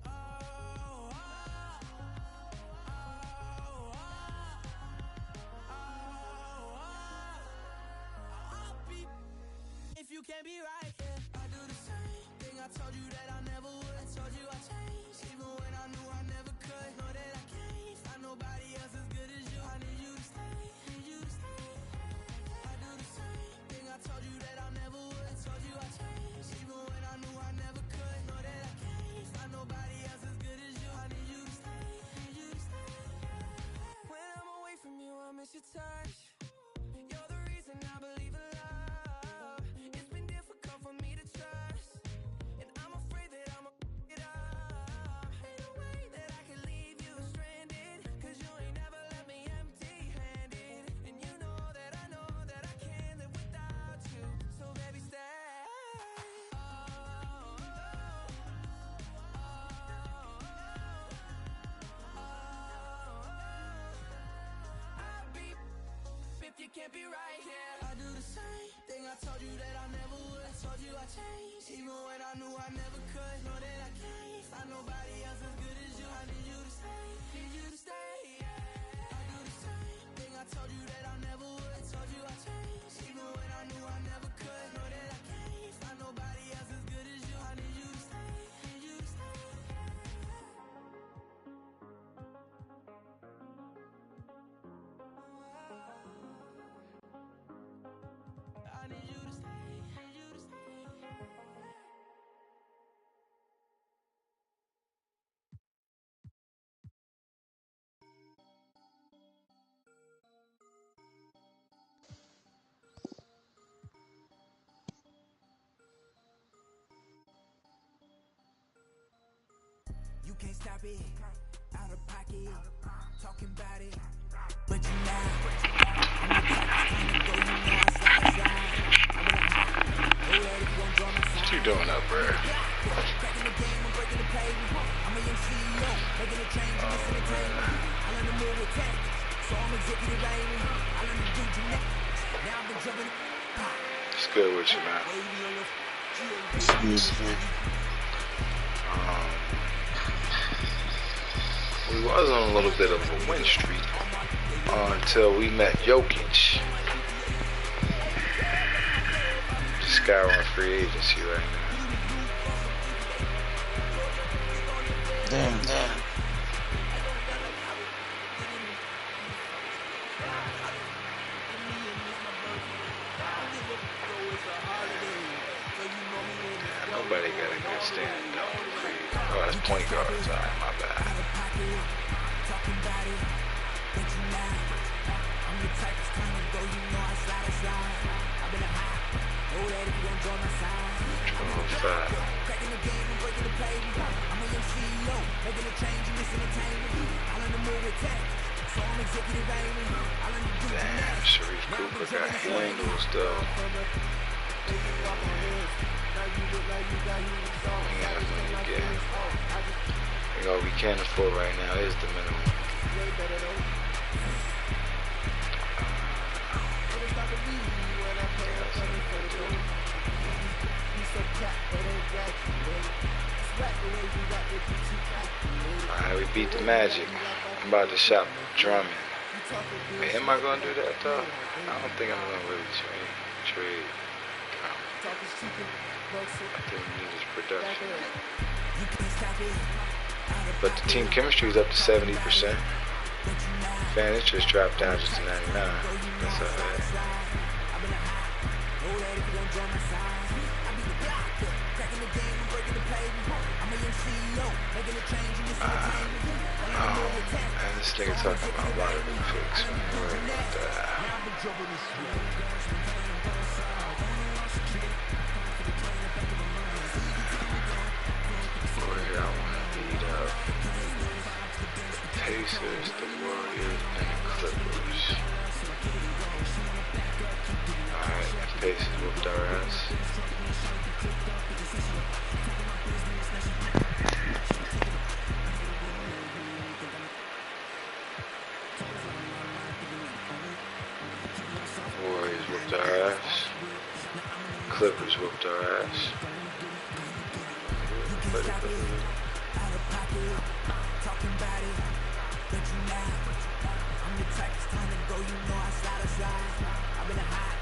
If you can't be right, yeah. I do the same thing I told you that I never would. I told you I changed, even when I knew I never could. Know that I can't find nobody else as good as you. I need you to stay, need you to stay. I do the same thing I told you that I never would. I told you I changed, even when I knew I never could. Know that I can't find nobody else as good as you. I need you to stay, need you to stay. When I'm away from you, I miss your touch. You're the reason I believe in love. It's been difficult for me to trust, and I'm afraid that I'ma f it up. Ain't no way that I can leave you stranded, cause you ain't never left me empty-handed. And you know that I can't live without you. So baby, stay. I'll be if you can't be right here. I do the same thing I told you that I never would. I told you I changed, even when I knew I never could. Know that I can't find nobody else as good as you. I need you to stay, need you to stay. Yeah. I do the same thing I told you that I never would. I told you I changed, even when I knew I never could. Know that I can't find nobody else as good as you. I need you to stay, need you to stay. I need you to stay, need you to stay. You can't stop it, out of pocket, talking about it, but you not. I'm the type that's kinda go, you know I slide, slide. I'm in a hot, oh yeah, if you gon' draw my side. What you doing up, bro? Cracking the game, I'm breaking the pavement. I'm a young CEO, making a change in this entertainment. I learned to move with tech, so I'm executive aiming. I learned to do gymnastics, now I've been jumping. It's good with you, man. We was on a little bit of a win streak until we met Jokic. Just scouring free agency right now. Damn. Nobody got a good stand down. Oh, that's point guards. All right, my bad. Damn, Sharif Cooper got handles though. All we can afford right now is the minimum. Alright, we beat the Magic. I'm about to shop Drummond. Wait, am I gonna do that though? I don't think I'm gonna really trade. I think we need his production. But the team chemistry is up to 70%. Fan interest dropped down just to 99. That's alright. Man, this nigga talking about a lot of new picks, man. Don't worry about that. Over here, I want to beat up the Pacers, the Warriors, and the Clippers. Pacers whooped our ass. Warriors whooped our ass. Clippers whooped our ass. Talking about it, but you not. I'm the type that's time to go, you know I slide. I've been hot,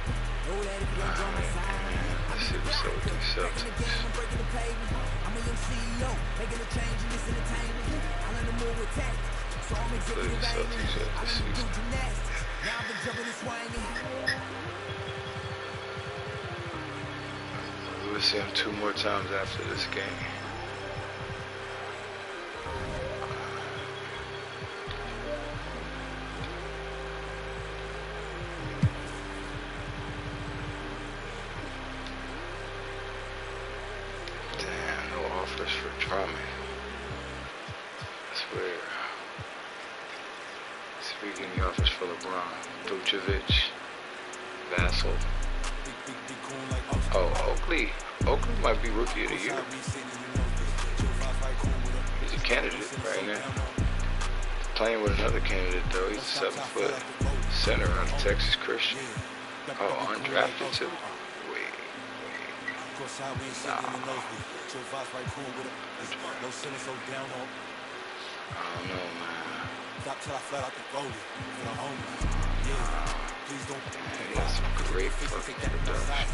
know that if you don't join my side. Let's see what's up with these Celtics. I'm breaking the pavement. I'm a young CEO, making a change in this entertainment. I learn to move with tactics, so I'm executive aiming. I learn to do gymnastics, now I've been jumping and swinging. We'll see him 2 more times after this game. Damn, no offers for Drummond. That's weird. Speaking of the offers for LeBron, Vucevic, Vassell. Oh, Oakley might be Rookie of the Year. He's a candidate right now. Playing with another candidate though. He's a 7-foot center out of Texas Christian. Oh, undrafted too. Wait. Nah. I don't know, man. He got some great fucking production.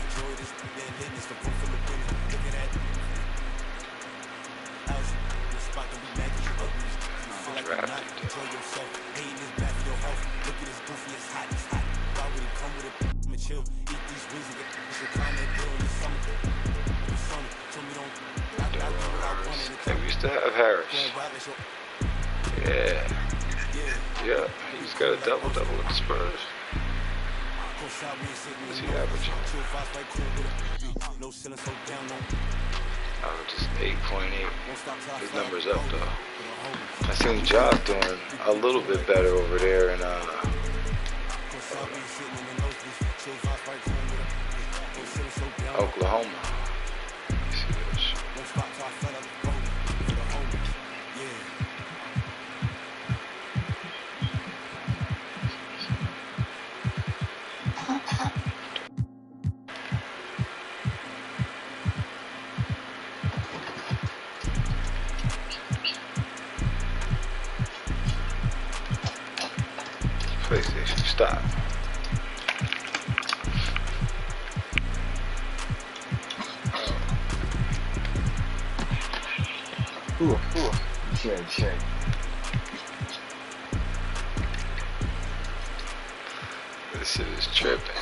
They used to have Harris. Yeah. He's got a double-double with the Spurs. What's he averaging? Just 8.8. His number's up though. I seen Josh doing a little bit better over there in Oklahoma. PlayStation, stop. Check. This shit is tripping.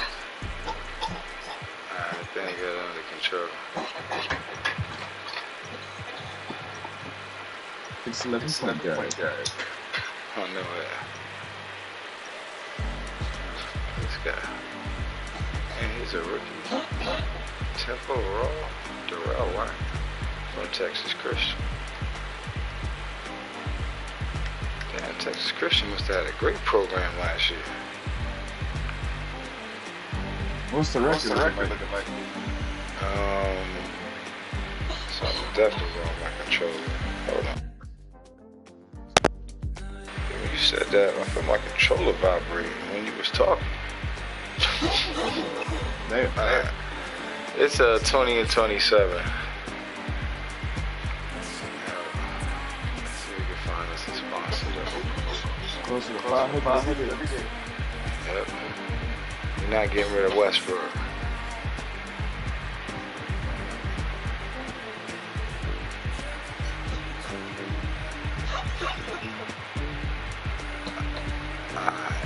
I think I got it under control. It's 11 point guard. Oh, no way. This guy. Man, he's a rookie. 10th overall. Darrell White from Texas Christian. Damn, Texas Christian must have had a great program last year. What's the record looking like? Something definitely wrong with my controller. Hold on. When you said that, I felt my controller vibrating when you was talking. It's 20 and 27. Let's see if we can find us a sponsor though. Close to 500 every day. Yep. You're not getting rid of Westbrook.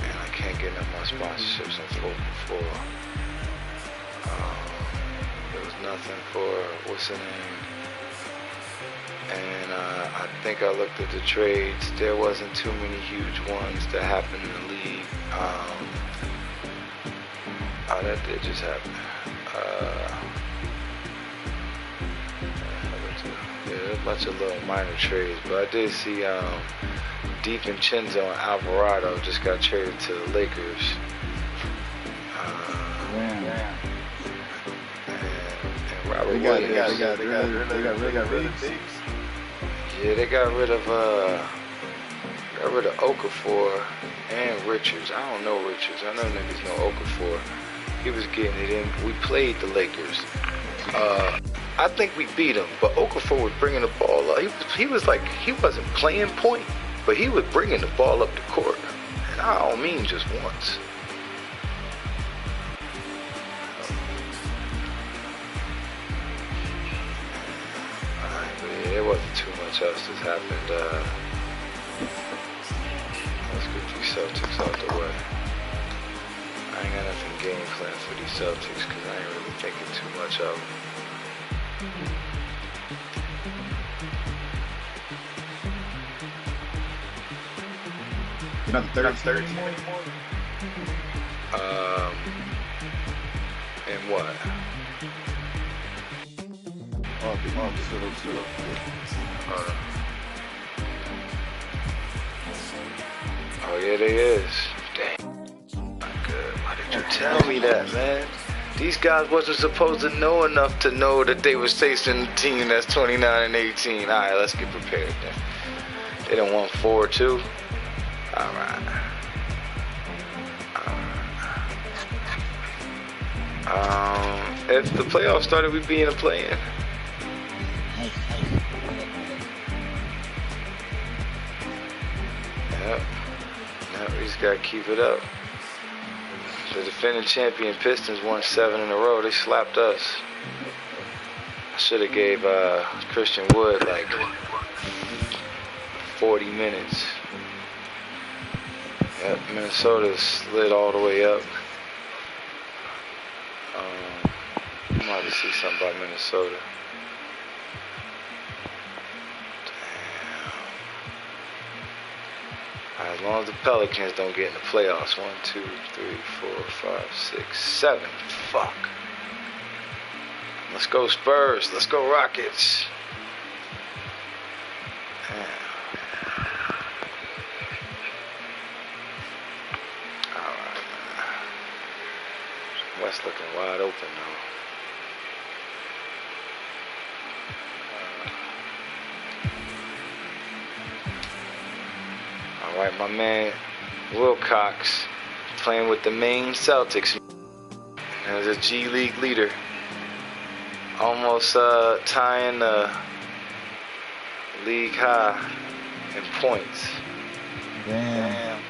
And I can't get no more sponsorships in full before. There was nothing for what's the name? And I think I looked at the trades. There wasn't too many huge ones that happened in the league. That did just happen. Yeah, a bunch of little minor trades, but I did see DiVincenzo and Alvarado just got traded to the Lakers. Robert They Williams. got rid of Diggs. Yeah, they got rid of Okafor and Richards. I don't know Richards. I know niggas know Okafor. He was getting it in. We played the Lakers. I think we beat him, but Okafor was bringing the ball up. He was like, he wasn't playing point, but he was bringing the ball up the court. And I don't mean just once. There wasn't too much else that's happened. Let's get these Celtics out the way. I ain't got nothing game plan for these Celtics because I ain't really thinking too much of them. You're not the third anymore? And what? Oh yeah, they is. Damn. Not good. Why did you tell me that, man? These guys wasn't supposed to know enough to know that they was facing a team that's 29 and 18. All right, let's get prepared then. They done won 4-2. All right. If the playoffs started, we'd be in a play-in. Yep. We just gotta keep it up. The defending champion Pistons won 7 in a row. They slapped us. I should have gave Christian Wood like 40 minutes. Yep, Minnesota slid all the way up. I'm about to see something about Minnesota. Damn. As long as the Pelicans don't get in the playoffs. 1, 2, 3, 4, 5, 6, 7. Fuck. Let's go Spurs. Let's go Rockets. Damn. Alright, man. West looking wide open though. Alright, my man Wilcox playing with the Maine Celtics as a G League leader. Almost tying the league high in points. Damn.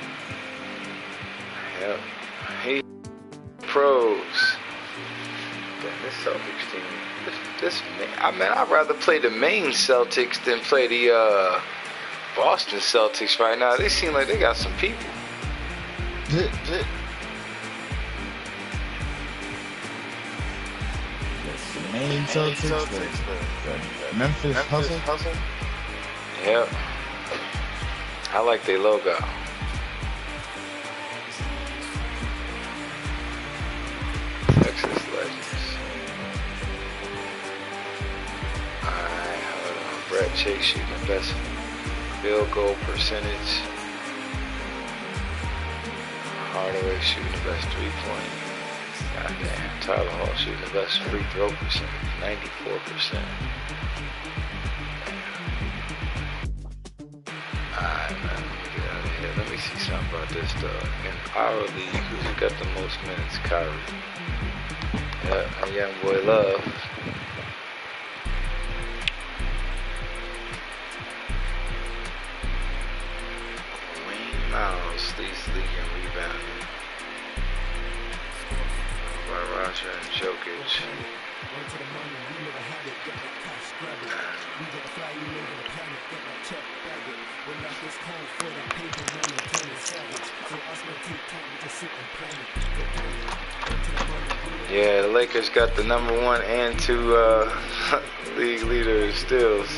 Yep. He pros. Damn, this Celtics team. I'd rather play the Maine Celtics than play the Boston Celtics right now. They seem like they got some people. Maine Celtics, the Memphis Hustle. Yep. I like their logo. Texas Legends. Alright, hold on. Brett Chase shooting the best field goal percentage. Hardaway shooting the best 3-point. Goddamn. Tyler Hall shooting the best free throw percentage. 94%. Alright, man. Let me get out of here. Let me see something about this, though. In our league, who's got the most minutes? Kyrie. Yeah, and young boy Love. Wayne Miles leads the league in rebounding. By Roger and Jokic. Yeah, the Lakers got the #1 and 2 league leaders steals.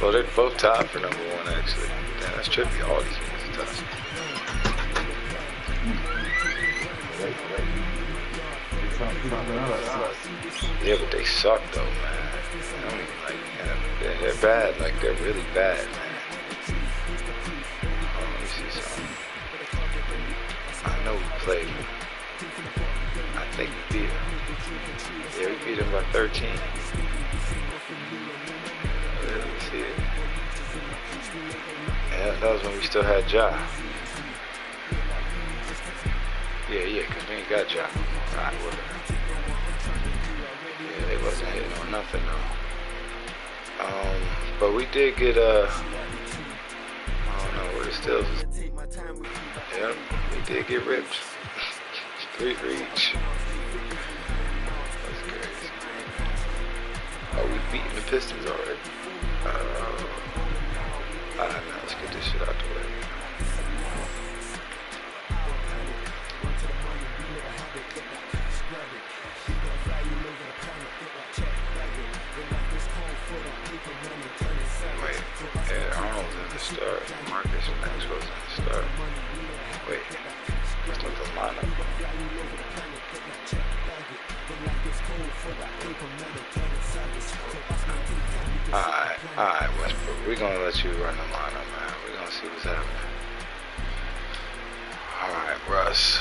Well, they're both tied for #1 actually. Damn, that's trippy. All these niggas are tied. Yeah, but they suck though, man. I mean, like, they're bad. Like, they're really bad, man. Oh, let me see something. I know we played. I think we beat him. Yeah, we beat him by 13. Let me see it. Yeah, that was when we still had Ja. Yeah, because we ain't got Ja. Alright, whatever. Yeah, they wasn't hitting on nothing though. But we did get I don't know what it still is. Yep, we did get ripped. 3 for each. That's crazy. Oh, we beating the Pistons already. Alright, now let's get this shit out the way. Wait, Arnold's in the start. Marcus Maxwell's in the start. Wait, let's look at the lineup. Alright, Westbrook. We're gonna let you run the lineup, man. We're gonna see what's happening. Alright, Russ.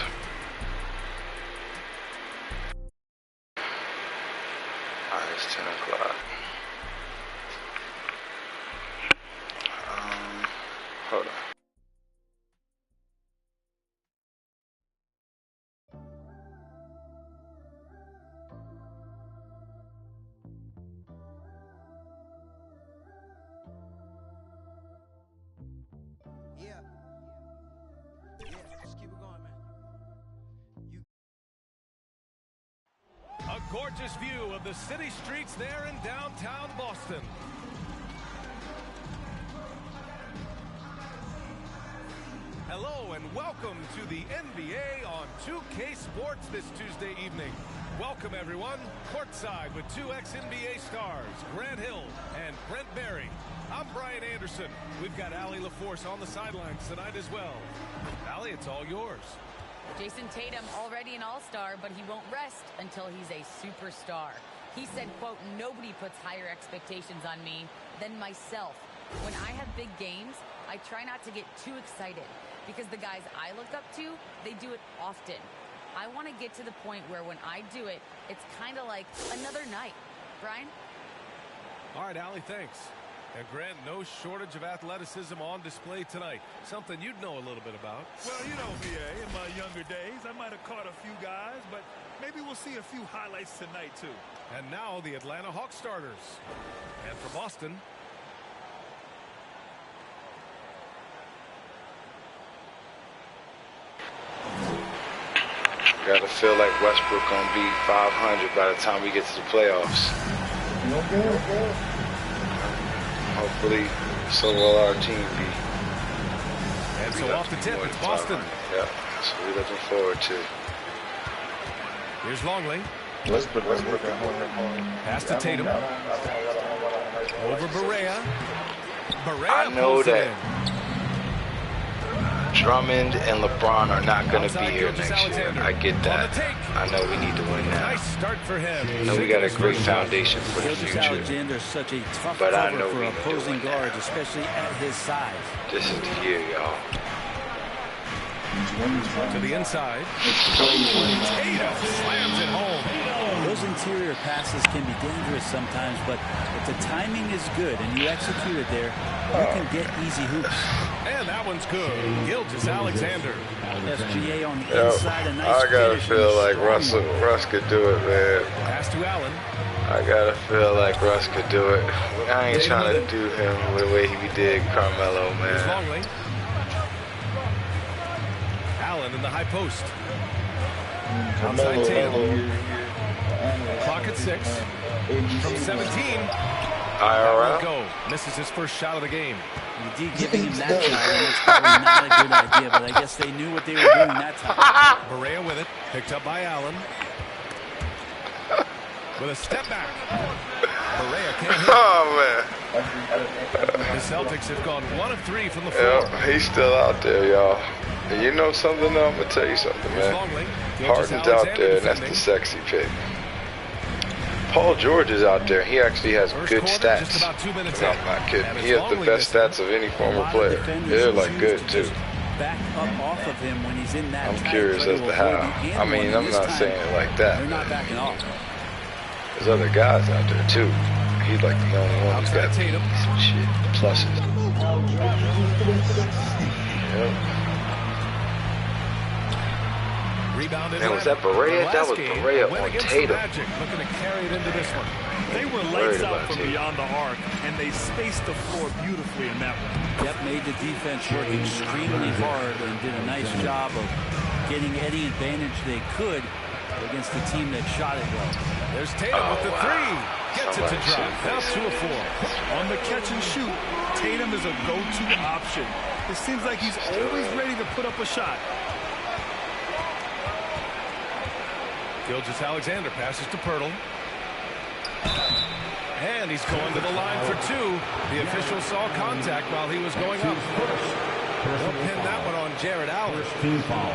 Alright, it's 10 o'clock. Hold on. Just keep it going, man. A gorgeous view of the city streets there in downtown Boston. Hello and welcome to the NBA on 2K Sports this Tuesday evening. Welcome everyone, courtside with 2 ex-NBA stars, Grant Hill and Brent Barry. I'm Brian Anderson. We've got Allie LaForce on the sidelines tonight as well. Allie, it's all yours. Jason Tatum already an all-star, but he won't rest until he's a superstar. He said, quote, "Nobody puts higher expectations on me than myself. When I have big games, I try not to get too excited because the guys I look up to, they do it often. I want to get to the point where when I do it, it's kind of like another night." Brian? All right, Allie, thanks. And Grant, no shortage of athleticism on display tonight. Something you'd know a little bit about. Well, you know, BA, in my younger days, I might have caught a few guys, but maybe we'll see a few highlights tonight, too. And now the Atlanta Hawks starters. And for Boston, Gotta feel like Westbrook gonna be 500 by the time we get to the playoffs. Hopefully, so will our team be. And so off the tip, it's Boston. Yeah, so we're looking forward to. Here's Longley. Westbrook. Pass to Tatum. Over Barea. I know that Drummond and LeBron are not going to be here next year. I get that. I know we need to win now. Nice start for him. I know we got a great foundation for the future. Alexander's such a tough but I cover know for we need to opposing win guards, now. especially at his size. This is the year, y'all. To the inside. Tatum slams it home. Those interior passes can be dangerous sometimes, but if the timing is good and you execute it there, you can get easy hoops. And that one's good. Gilgeous-Alexander. SGA on the inside, a nice I gotta finish. feel like Russ could do it, man. Pass to Allen. I gotta feel like Russ could do it. I ain't trying to do him the way he did Carmelo, Here's man. Longley. Allen in the high post. Outside Tatum. Clock at 6. From 17. IRL. Go. Misses his first shot of the game. Indeed, giving him that shot, and it's probably not a good idea, but I guess they knew what they were doing that time. Barea with it. Picked up by Allen. With a step back. Barea can't hit. Oh, man. The Celtics have gone 1 of 3 from the floor. Yeah, he's still out there, y'all. And you know something, though? I'm going to tell you something, man. Harden's out there, and that's the sexy pick. Paul George is out there. He actually has good stats. I'm not kidding. He has the best stats of any former player. They're like good, too. back up off of him when he's in that. I'm curious as to how. I mean, I'm not saying it like that. They're not backing off. There's other guys out there too. He's like the only one who's got some shit, pluses. Yep. Rebounded. And was that Berea? That was Berea on Tatum. Looking to carry it into this one. They were lights out from beyond the arc, and they spaced the floor beautifully in that one. Yep, made the defense work extremely hard and did a nice job of getting any advantage they could against the team that shot it well. There's Tatum with the three. Gets it to drop. Now 2 of 4. On the catch and shoot, Tatum is a go-to option. It seems like he's always ready to put up a shot. Gilgeous-Alexander passes to Pirtle. And he's going to the line for 2. The official saw contact while he was going up. They'll pin that one on Jared Allen. Team foul.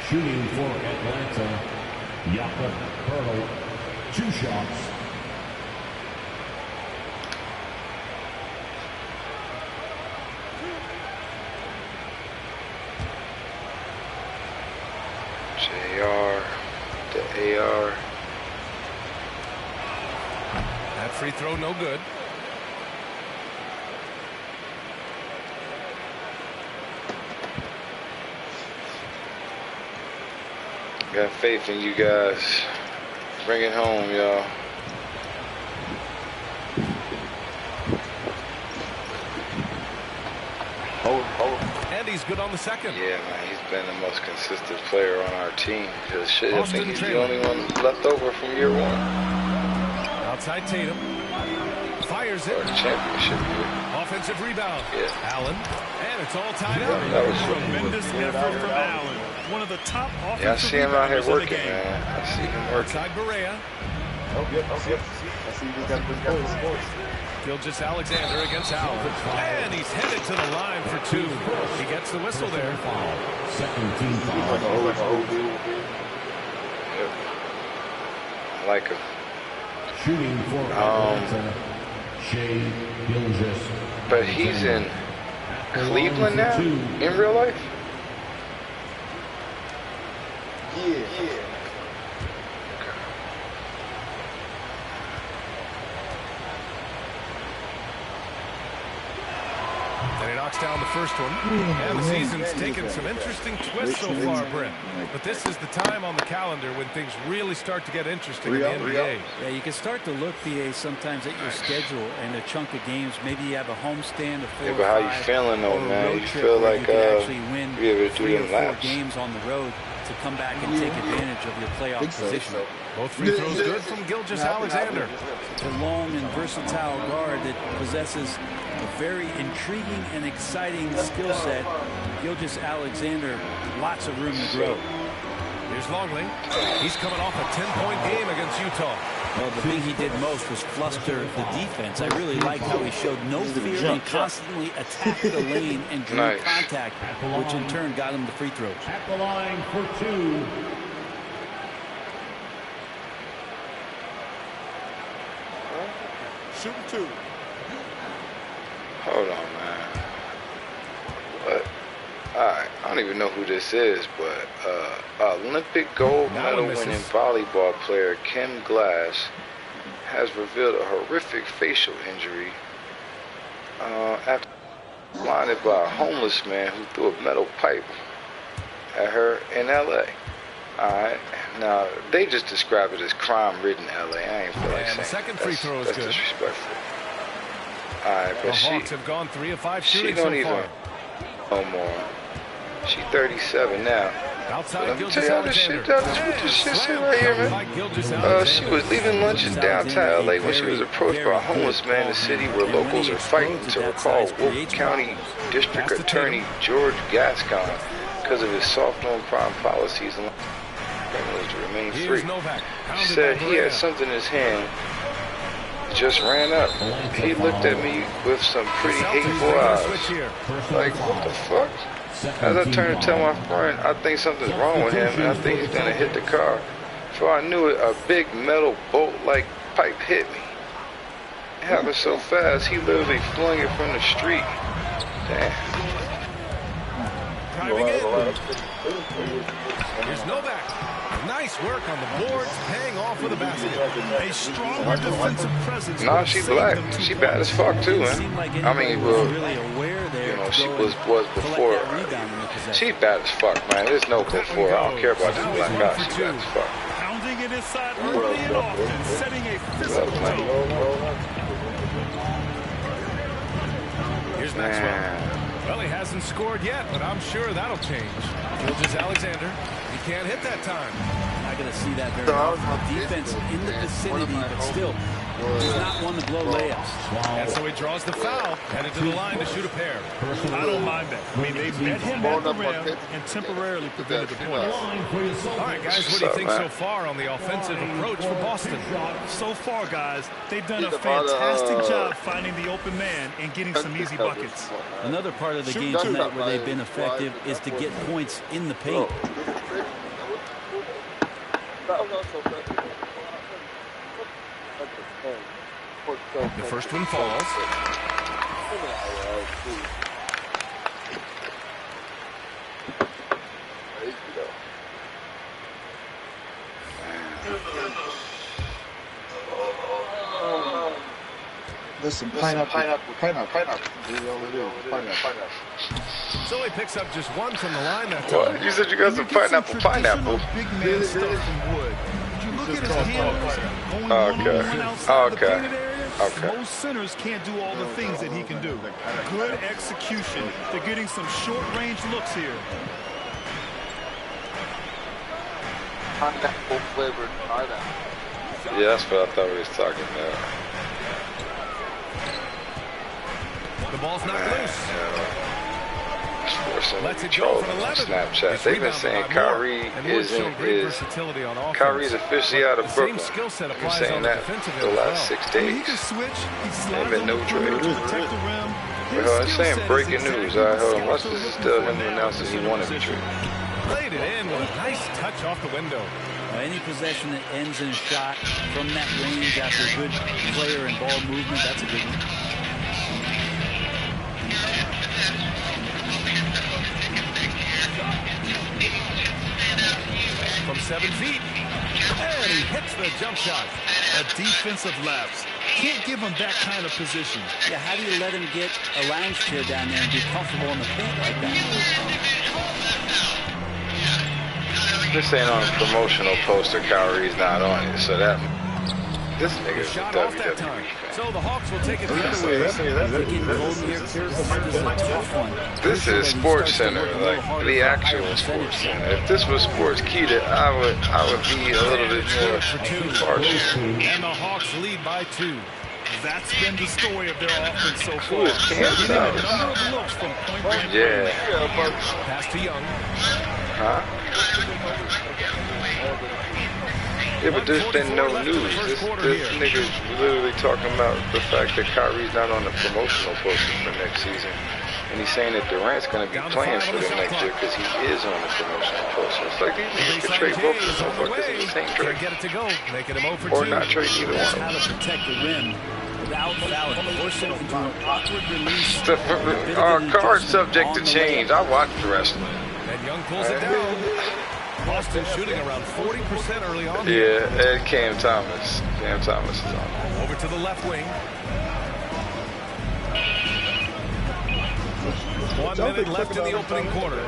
Shooting for Atlanta, Jakob Pirtle. 2 shots. JR, the AR. That free throw no good. Got faith in you guys. Bring it home, y'all. And he's good on the second. Yeah, man, he's been the most consistent player on our team. Because shit, I think he's the only one left over from year 1. Outside Tatum. Fires it. Championship. Offensive rebound. Yeah. Allen. And it's all tied up. That was Tremendous effort from Allen. One of the top offensive yeah, I see him out here working, in the game. man. I see him working. Outside Berea. I see you got Gilgeous-Alexander against Allen. And he's headed to the line for 2. He gets the whistle there. Second team foul. Yep. I like him. Shooting for Atlanta, Shai Gilgeous. But he's in Cleveland now? In real life? Yeah. And he knocks down the first one. And the season's taken some interesting twists so far, Brent. But this is the time on the calendar when things really start to get interesting in the NBA. Yeah, you can start to look, PA, sometimes at your schedule and a chunk of games. Maybe you have a homestand of 4 Yeah, or but how 5, you feeling though, or a man? road You trip feel where like you can actually win you able to do 3 or them 4 laps? games on the road to come back and take advantage of your playoff position. Both free throws good from Gilgeous-Alexander. The long and versatile guard that possesses a very intriguing and exciting skill set. Gilgeous-Alexander, lots of room to grow. Here's Longley. He's coming off a 10-point game against Utah. Well, the thing he did most was fluster the defense. I really liked how he showed no fear and constantly attacked the lane and drew contact, which in turn got him the free throws. At the line for 2. Shooting 2. Hold on, man. What? Alright, I don't even know who this is, but Olympic gold medal winning volleyball player Kim Glass has revealed a horrific facial injury after blinded by a homeless man who threw a metal pipe at her in LA. Alright, now they just describe it as crime-ridden LA. I ain't feel like saying the second free throw is that's good. Disrespectful. Alright, but The Hawks have gone 3 of 5 shooting she don't so even far. no more. She 37 now. Outside Let me tell y'all this shit, Gilgeous-Alexander. what this shit say right here, man. She was leaving lunch in downtown LA when she was approached by a homeless man in the city where locals are fighting to recall Wolf County District Attorney George Gascon because of his soft on crime policies and criminals to remain free. She said he had something in his hand, just ran up. He looked at me with some pretty hateful eyes. Like, what the fuck? As I turned to tell my friend, I think something's wrong with him and I think he's gonna hit the car. Before I knew it, a big metal bolt-like pipe hit me. It happened so fast, he literally flung it from the street. Damn. driving in. Here's Novak. Nice work on the boards, paying off with a basket. A stronger defensive presence. Nah, she black. She bad as fuck too, man. I mean, well, you know, she was before. She bad as fuck, man. There's no before. I don't care about this black guy. She bad as fuck. Pounding it inside early and often, setting a physical tone. Here's Maxwell. Well, he hasn't scored yet, but I'm sure that'll change. Gilgis Alexander. He can't hit that time. Not going to see that very often. Defense in the vicinity, but still does not want to blow layups. And so he draws the foul, headed to the line to shoot a pair. I don't mind that. I mean, they met him at the rim and temporarily prevented the points. All right, guys, what do you think so far on the offensive approach for Boston? So far, guys, they've done a fantastic job finding the open man and getting some easy buckets. Another part of the game tonight where they've been effective is to get points in the paint. The first one falls. Listen, pineapple. So he picks up just one from the line that What? time. You said you got some pineapple. Big man stuff from Wood. Did you look at his handles going one outside the painted area? Most centers can't do all the things that he can do. Good execution. They're getting some short-range looks here. Pineapple flavored pineapple. Yeah, that's what I thought we was talking about. The ball's not loose. Let's troll on Snapchat. They've been saying Kyrie Kyrie's officially out of Brooklyn. They've been saying that for the last 6 days. Ain't been no trade. Well, I'm saying breaking news. Hold on. Watch this is still him announcing he wanted to trade. Played it in with a nice touch off the window. Any possession that ends in a shot from that range after a good player and ball movement, that's a good one. From 7 feet. And he hits the jump shot. A defensive lapse. Can't give him that kind of position. Yeah, how do you let him get a lounge chair down there and be comfortable in the paint like that? This ain't on a promotional poster. Kyrie's not on it, so that this nigga's a WWE fan. So the Hawks will take it the other way. This is Sports Center, like the actual Sports Center. If this was Sports Kita, I would be a little bit more partial. And the Hawks lead by 2. That's been the story of their offense so far. Who is Kansas? Yeah. Pass to Young. Huh? Yeah, but there's been no news. This nigga's literally talking about the fact that Kyrie's not on the promotional poster for next season. And he's saying that Durant's going to be playing for them next year because he is on the promotional poster. It's like these niggas can trade both of them motherfuckers in the same trade. Get it to go, making him over or not trade either one of them. How to protect the rim without fouling. Force it into an awkward release. Our card's subject to change. I watched the wrestling. And Young pulls it down. Boston shooting around 40% early on. Yeah, and Cam Thomas. Cam Thomas is on. Over to the left wing. 1 minute left in the opening quarter.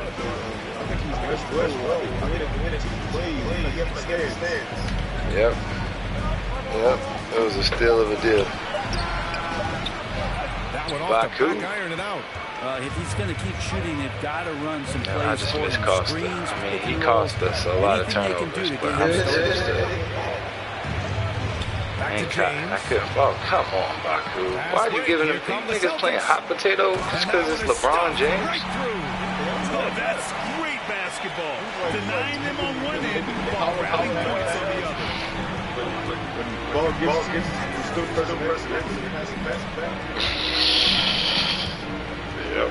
Yep. It was a steal of a deal. That one off the back iron and out. If he's going to keep shooting, they've got to run some plays. I just miscost it. I mean, he cost us a lot of turnovers, but I'm still. I couldn't. Oh, come on, Baku. Why are you giving them niggas playing hot potato just because it's LeBron James? Oh, that's great basketball. Denying them on one end while rallying points on the other. Ball gets the person Yep.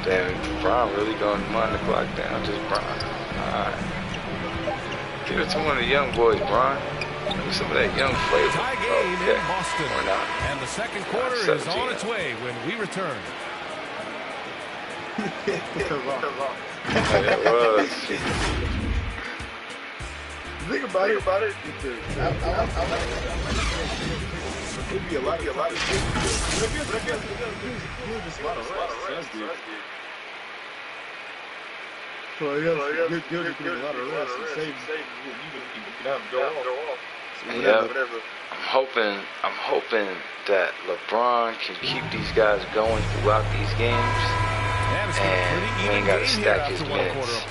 Damn, Bron really going to mind the clock down. Just Bron. Alright. Give it to one of the young boys, Bron. Some of that young flavor. Tie game in Boston. Or not. And the second quarter is on its way when we return. It was. Think about it. It'd be a lot of good. But I guess just a lot of rest. So that's good. So I guess good to get a lot of rest and save you can have to go off. Yeah. I'm hoping that LeBron can keep these guys going throughout these games, and we ain't got to stack his minutes.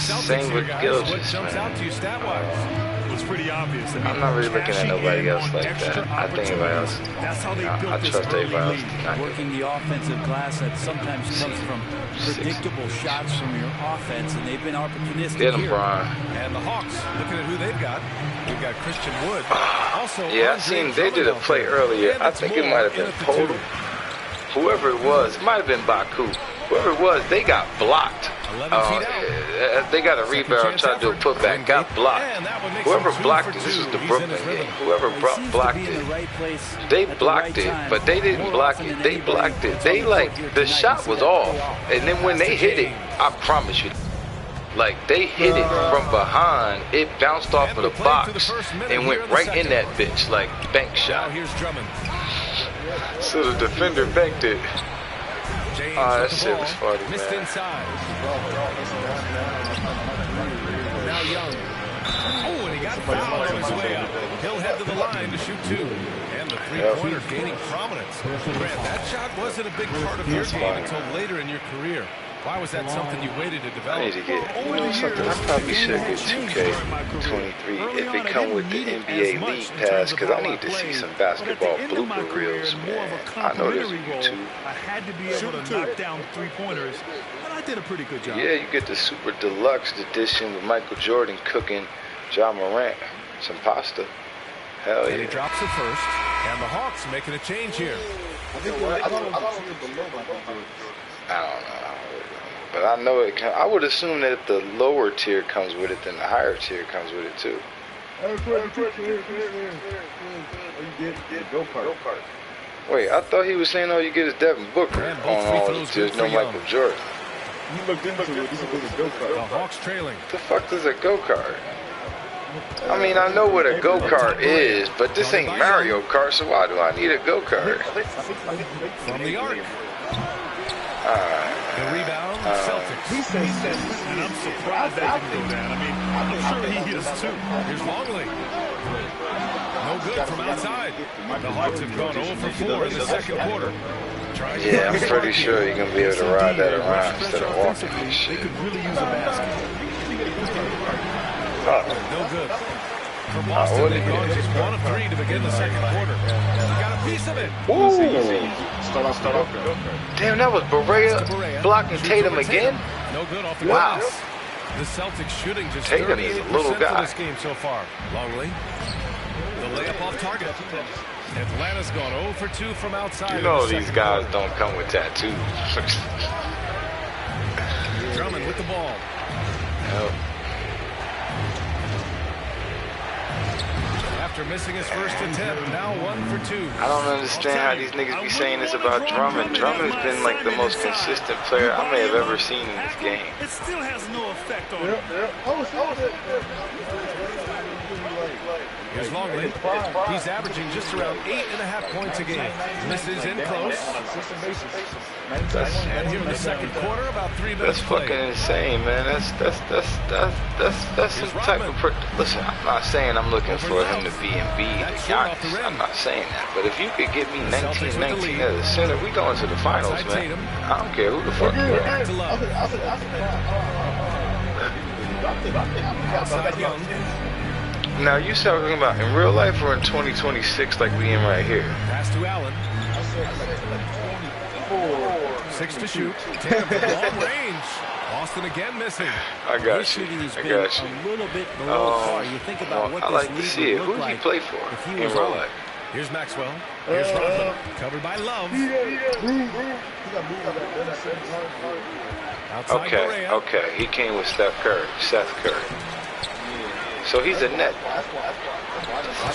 Same with Gilgeous, man. It's pretty obvious. I'm not really looking at nobody else like that. I think everybody else. I trust everybody else. Working the offensive glass that sometimes comes from predictable shots from your offense, and they've been opportunistic here. And the Hawks, looking at who they've got. We've got Christian Wood. Also, yeah, I seen they did a play earlier. I think it might have been Podol. Whoever it was, it might have been Baku. Whoever it was, they got blocked. They got a rebound, tried to do a putback, got blocked. Whoever blocked it, this was the Brooklyn game. Whoever blocked it, they blocked it, but they didn't block it. They blocked it. They the shot was off, and then when they hit it, I promise you, they hit it from behind. It bounced off of the box and went right in that bitch, bank shot. Here's Drummond. So the defender banked it. That shit was funny, man. Missed inside. Now Young. Oh, and he got fouled on his way up. He'll head to the line to shoot two. And the three-pointer gaining prominence. Grant, that shot wasn't a big part of your game until later in your career. Why was that something you waited to develop? I need to get, something. I probably should get 2K23 if it come with the NBA League Pass, because I need to see some basketball blooper reels, man. I know there's a YouTube. I had to be able to knock down three-pointers, but I did a pretty good job. Yeah, you get the Super Deluxe edition with Michael Jordan cooking Ja Morant some pasta. Hell yeah. And he drops it first, and the Hawks making a change here. I don't know. But I know it can. I would assume that if the lower tier comes with it, then the higher tier comes with it too. Wait, I thought he was saying all you get is Devin Booker on all the tiers, no Michael Jordan. You looked into it. This is a go-kart. The Hawks trailing. The fuck is a go-kart? I mean, I know what a go-kart is, but this ain't Mario Kart, so why do I need a go-kart? From the arc. The rebound, Celtics. He says, and I'm surprised that didn't go down. I mean, I'm sure he is too. Here's Longley. No good from outside. The Hawks have gone 0 for 4 in the second quarter. Yeah, I'm pretty sure you're gonna be able to ride that around instead of walking and shit. They could really use a basket. No good. For Boston, they've gone just 1 of 3 to begin the second quarter. He got a piece of it. Ooh. Start off. Damn, that was Berea blocking Tatum again? No good off the glass. The Celtics shooting just 38% for this game so far. Longley. The layup off target. Atlanta's gone 0 for 2 from outside. You know these guys don't come with tattoos. Drummond with the ball. Yep. After missing his first attempt, now 1 for 2. I don't understand how these niggas be saying this about Drummond. Drummond's been like the most consistent player I may have ever seen in this game. It still has no effect on him. Here's Longley. He's averaging just around 8.5 points a game. Misses in close. And here in the second quarter, about 3 minutes. That's fucking insane, man. That's some type of. Listen, I'm not saying I'm looking for him to be Embiid or Giannis. I'm not saying that. But if you could get me 19-19 as a center, we going to the finals, man. I don't care who the fuck you are. Outside Young. Now, you talking about in real life or in 2026 like we in right here? Pass to Allen. 6 to shoot. Tatum long range. Boston again missing. I got you. I got you. A little bit below par. You think about what I like to see it. Who did he play for in real life? Here's Maxwell. Here's Rodman. Covered by Love. Outside Berea. Okay. He came with Seth Curry. So he's a net.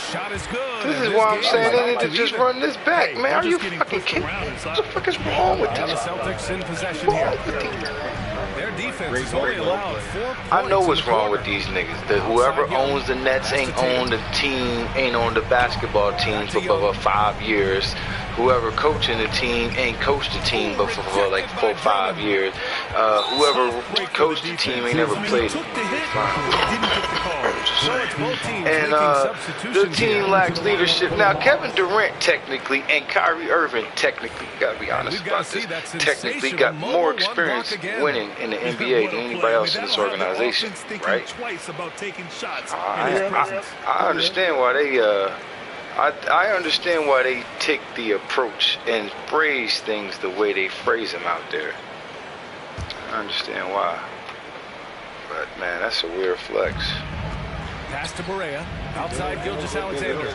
Shot is good. This is why I'm saying they need to just run this back, man. Are you fucking kidding me? What the fuck is wrong with And the this? Celtics in possession here. Their defense is only allowed 4 points. I know what's wrong with these niggas. That whoever owns the Nets ain't on the team, ain't on the basketball team for about 5 years. Whoever coaching the team ain't coached the team but for like 4 or 5 years. Whoever coached the team ain't never played it. And the team lacks leadership. Now Kevin Durant technically and Kyrie Irving technically, gotta be honest about this, technically got more experience winning in the NBA than anybody else in this organization, right? I understand why they I understand why they take the approach and phrase things the way they phrase them out there. I understand why. But man, that's a weird flex. Pass to Barea. Outside Gilgeous-Alexander.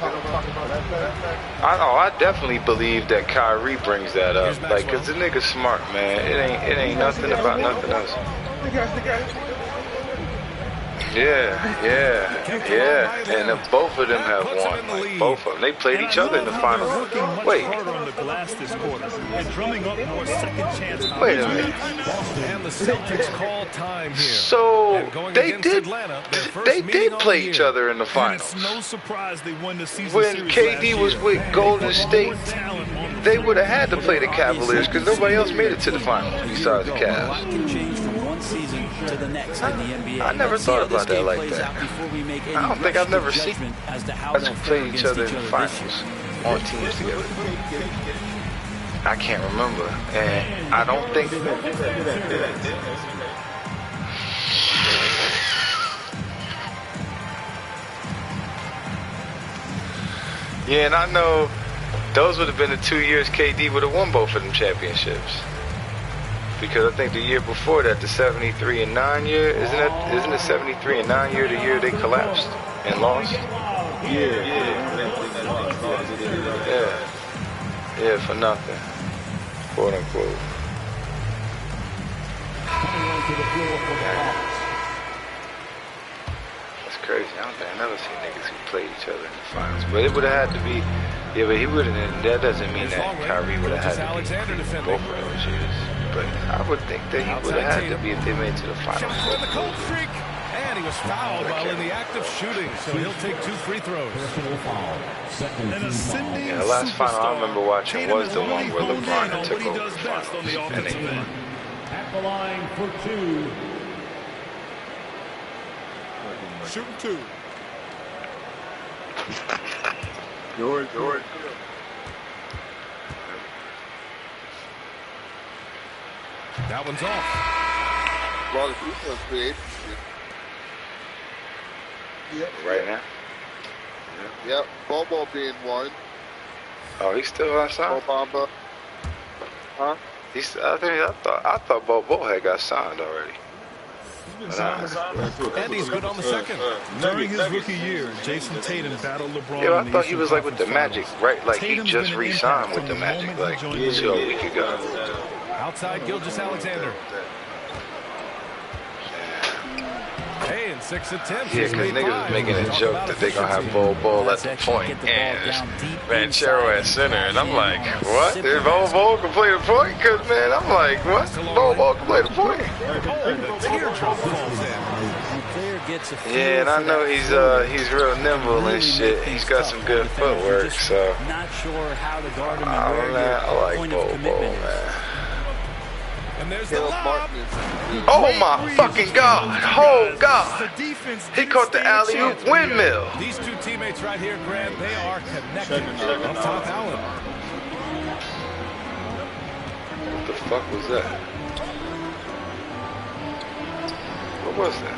I definitely believe that Kyrie brings that up. Like, cause the nigga's smart, man. It ain't nothing about nothing else. Yeah. And both of them have won. Like, both of them. They played each other in the finals. Wait. Wait a minute. And the Celtics call time here. So they did play each other in the finals. No surprise they won the season when series KD was with Golden State, they would have had to play the Cavaliers because nobody else made it to the finals besides the Cavs. Season to the next in the NBA. I never thought about that like that. I don't think I've never seen us play each other in the finals on teams together. I can't remember, and I don't think. Yeah, and I know those would have been the 2 years KD would have won both of them championships. Because I think the year before that, the 73-9 year, isn't the 73-9 year the year they collapsed and lost? Yeah, for nothing, quote unquote. That's crazy. I never seen niggas who played each other in the finals. But it would have had to be, yeah, but he wouldn't. That doesn't mean that Kyrie would have had to be both of those years. But I would think that he would have had to be if they made it to the finals. The cold streak, and he was fouled while in the act of shooting, so he'll take 2 free throws. Yeah, the last final I remember watching was the one where LeBron took over the finals. And they won. At the line for 2. Shooting 2. George. That one's off. A lot of defense free agency. Yep. Right now? Yep. Bobo being one. Oh, he's still unsigned? Obama. Huh? I thought Bobo had got signed already. And he's good on the second. During his rookie year, Jason Tatum battled LeBron. Yeah, I thought he was like with the Magic, right? Like he just re-signed with the Magic like a week ago. Outside Gilgeous-Alexander. Hey, in 6 attempts. Yeah, because niggas was making a joke that they gonna have Bol at the point and Banchero at center, and I'm like, what? If Bol can play the point? Because man, I'm like, what? Bol can play the point? Yeah, and I know he's real nimble and shit. He's got some good footwork, so. Not sure how to guard him. I like Bol, man. And there's the lob. Oh my fucking God! Oh God! He caught the alley-oop windmill. These two teammates right here, Grant, they are connected. Up top, Allen. What the fuck was that? What was that?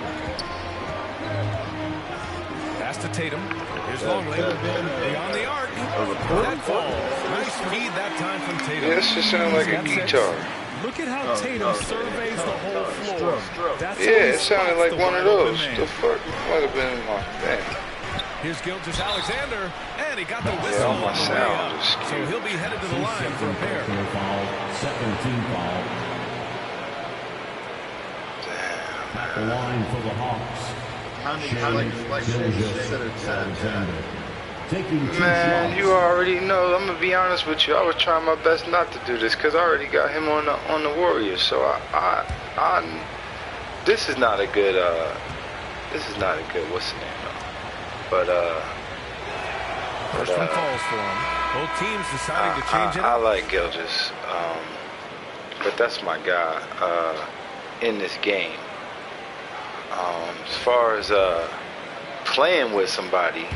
Pass to Tatum. Here's Longley. Beyond the arc. That falls. Nice speed that time from Tatum. Yeah, this just sounded like a guitar. Look at how Tatum surveys the whole floor. Yeah, it sounded like one of those. The fuck might have been my thing. Here's Gilgeous-Alexander, and he got the whistle on the way up. So he'll be headed to the line for a pair. Second team foul. At the line for the Hawks. Man, you already know. I'm gonna be honest with you. I was trying my best not to do this because I already got him on the Warriors. So this is not a good. What's the name? But first one falls for him. Both teams deciding to change it. I like Gilgeous, but that's my guy in this game. As far as playing with somebody,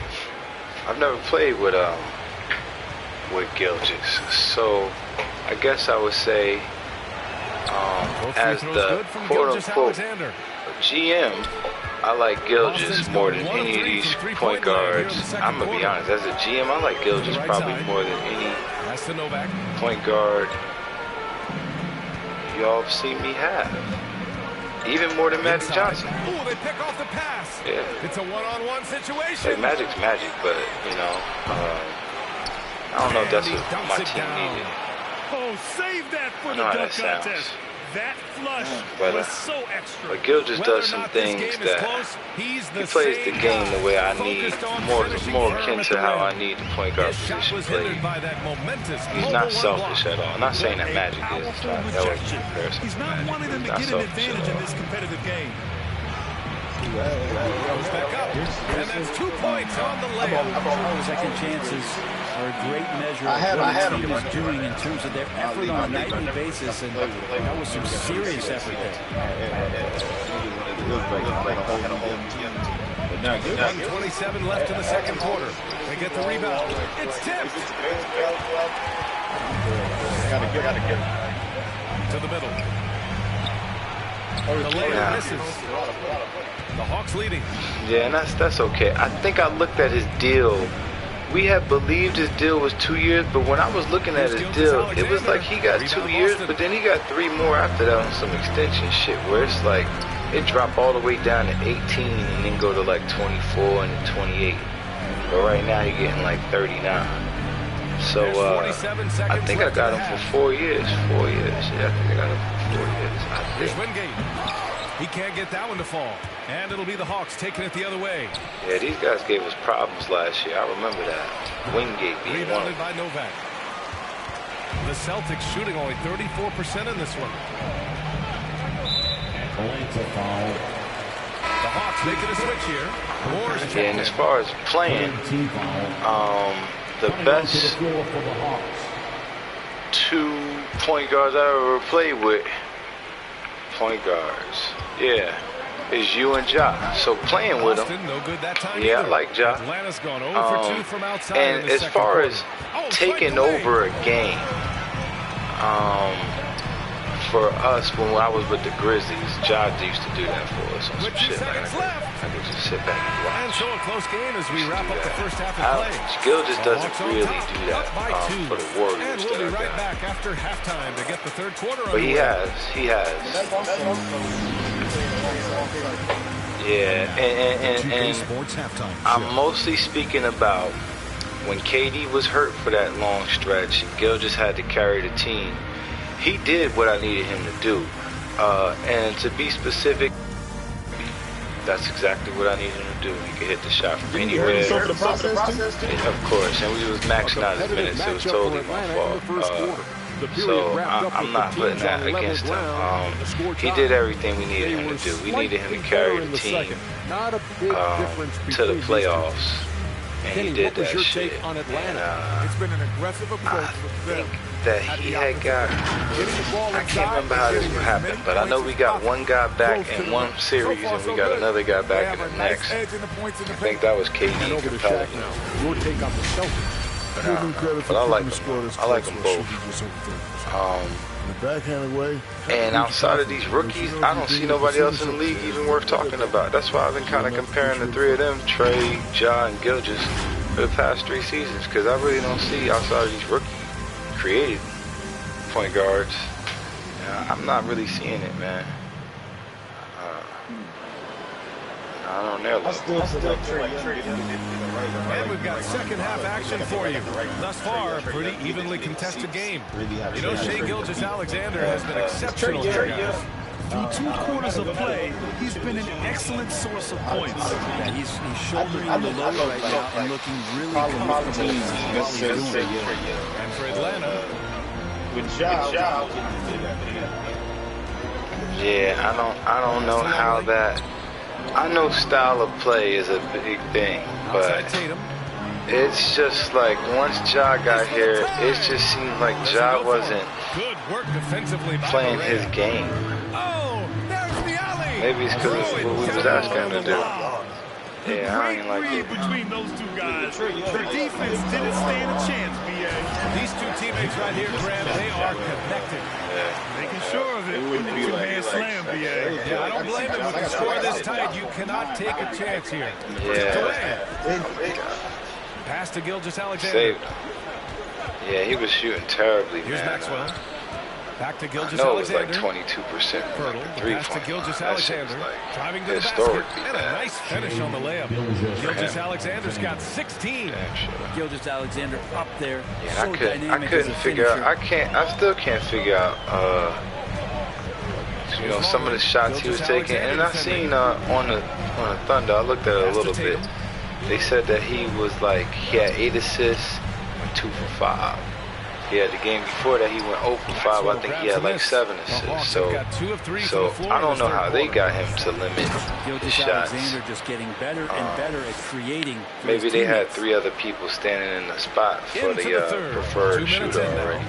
I've never played with Gilgeous, so I guess I would say as the quote-unquote GM, I like Gilgeous more than any of these point guards. I'm going to be honest, as a GM, I like Gilgeous probably more than any point guard y'all have seen me have. Even more than Magic Johnson. Ooh, they pick off the pass. Yeah. It's a one-on-one situation. Like Magic's Magic, but, you know, I don't know if that's what my team needed. Oh, save that for the dunk contest. That flush was so extra. But Gilgeous does some things that he plays the game the way I need, more akin to how I need the point guard position played. He's not selfish at all. I'm not saying that Magic is. That was a comparison. He's not wanting them to get an advantage in this competitive game. Goes back up, and that's 2 points on the layup. Second chances are a great measure of what the team is doing in terms of their effort on a nightly basis, and that was some serious effort there. 1:27 left in the second quarter. They get the rebound. It's tipped. Gotta get to the middle. The layup misses. The Hawks leading. Yeah, and that's okay. I think I looked at his deal. We had believed his deal was 2 years, but when I was looking at his deal, it was like he got 2 years, but then he got 3 more after that on some extension shit, where it's like it dropped all the way down to 18 and then go to like 24 and 28. But right now he's getting like 39. So I think I got him for 4 years. 4 years. Yeah, I think I got him for 4 years. Here's Wingate. He can't get that one to fall. And it'll be the Hawks taking it the other way. Yeah, these guys gave us problems last year. I remember that. Wingate being one. Rebounded by Novak. The Celtics shooting only 34% in this one. The Hawks making a switch here. Yeah, and as far as playing, the best 2 point guards I ever played with, point guards, yeah, is you and Ja. So playing with them, no good that time yeah, either. I like Ja. Atlanta's gone 0 for 2 from outside and in the as second far quarter. as taking over a game, for us, when I was with the Grizzlies, Ja used to do that for us on some shit. Like I could just sit back and watch. And so a close game as we wrap up the first half of play. Gilgeous doesn't really do that for the Warriors. And we'll be right back after halftime to get the third quarter But he has. Yeah, and I'm mostly speaking about when KD was hurt for that long stretch, Gilgeous had to carry the team. He did what I needed him to do. And to be specific, that's exactly what I needed him to do. He could hit the shot from anywhere. Some of the process Of course, and we was maxing out his minutes. It was totally my fault. So I'm not putting that against him. He did everything we needed him to do. We needed him to carry the team to the playoffs. And he did that shit. And It's been an aggressive approach for them. That he had got, I can't remember how this happened, but I know we got one guy back in one series and we got another guy back in the next. I think that was KD compelling. But I like them. I like them both. And outside of these rookies, I don't see nobody else in the league even worth talking about. That's why I've been kind of comparing the 3 of them, Trey, Ja, and Gilgeous, for the past 3 seasons, because I really don't see outside of these rookie created point guards. I'm not really seeing it, man. Not on their level. And we've got second half action for you. Thus far, a pretty evenly contested game. You know, Shai Gilgeous-Alexander has been exceptional here, guys. Through 2 quarters of play, he's been an excellent source of points. Yeah, he's shouldering the load right now and looking really comfortable while he's doing it. And for Atlanta, good job. Yeah, I don't know how that. I know style of play is a big thing, but it's just like once Ja got here, it just seemed like Ja wasn't playing his game. Maybe it's because of what we was asking him to do. Yeah, I ain't like it. Between those 2 guys, the defense didn't stand a chance, BA. These 2 teammates right here, Graham, they are connected. Making sure of it. It wouldn't be like slam, BA. Yeah, I don't blame him. With the score this tight, you cannot take a chance here. Pass to Gilgeous-Alexander. Saved him. Yeah, he was shooting terribly, Here's man. Maxwell. Back to I know it was Gilgeous-Alexander. like 22% Pass to Gilgeous-Alexander. Driving to the basket. historically And a bad. nice finish on the layup. Gilgeous-Alexander's got 16. Gilgeous-Alexander up there. Yeah, So I couldn't figure out. I still can't figure out. You know, some of the shots he was taking, and I seen on the Thunder. I looked at it a little bit. They said that he had 8 assists and 2 for 5. He had the game before that he went 0 for 5. I think he had like 7 assists. So I don't know how they got him to limit the shots. Gilgeous-Alexander just getting better and better at creating. Maybe they had 3 other people standing in the spot for the preferred shooter already.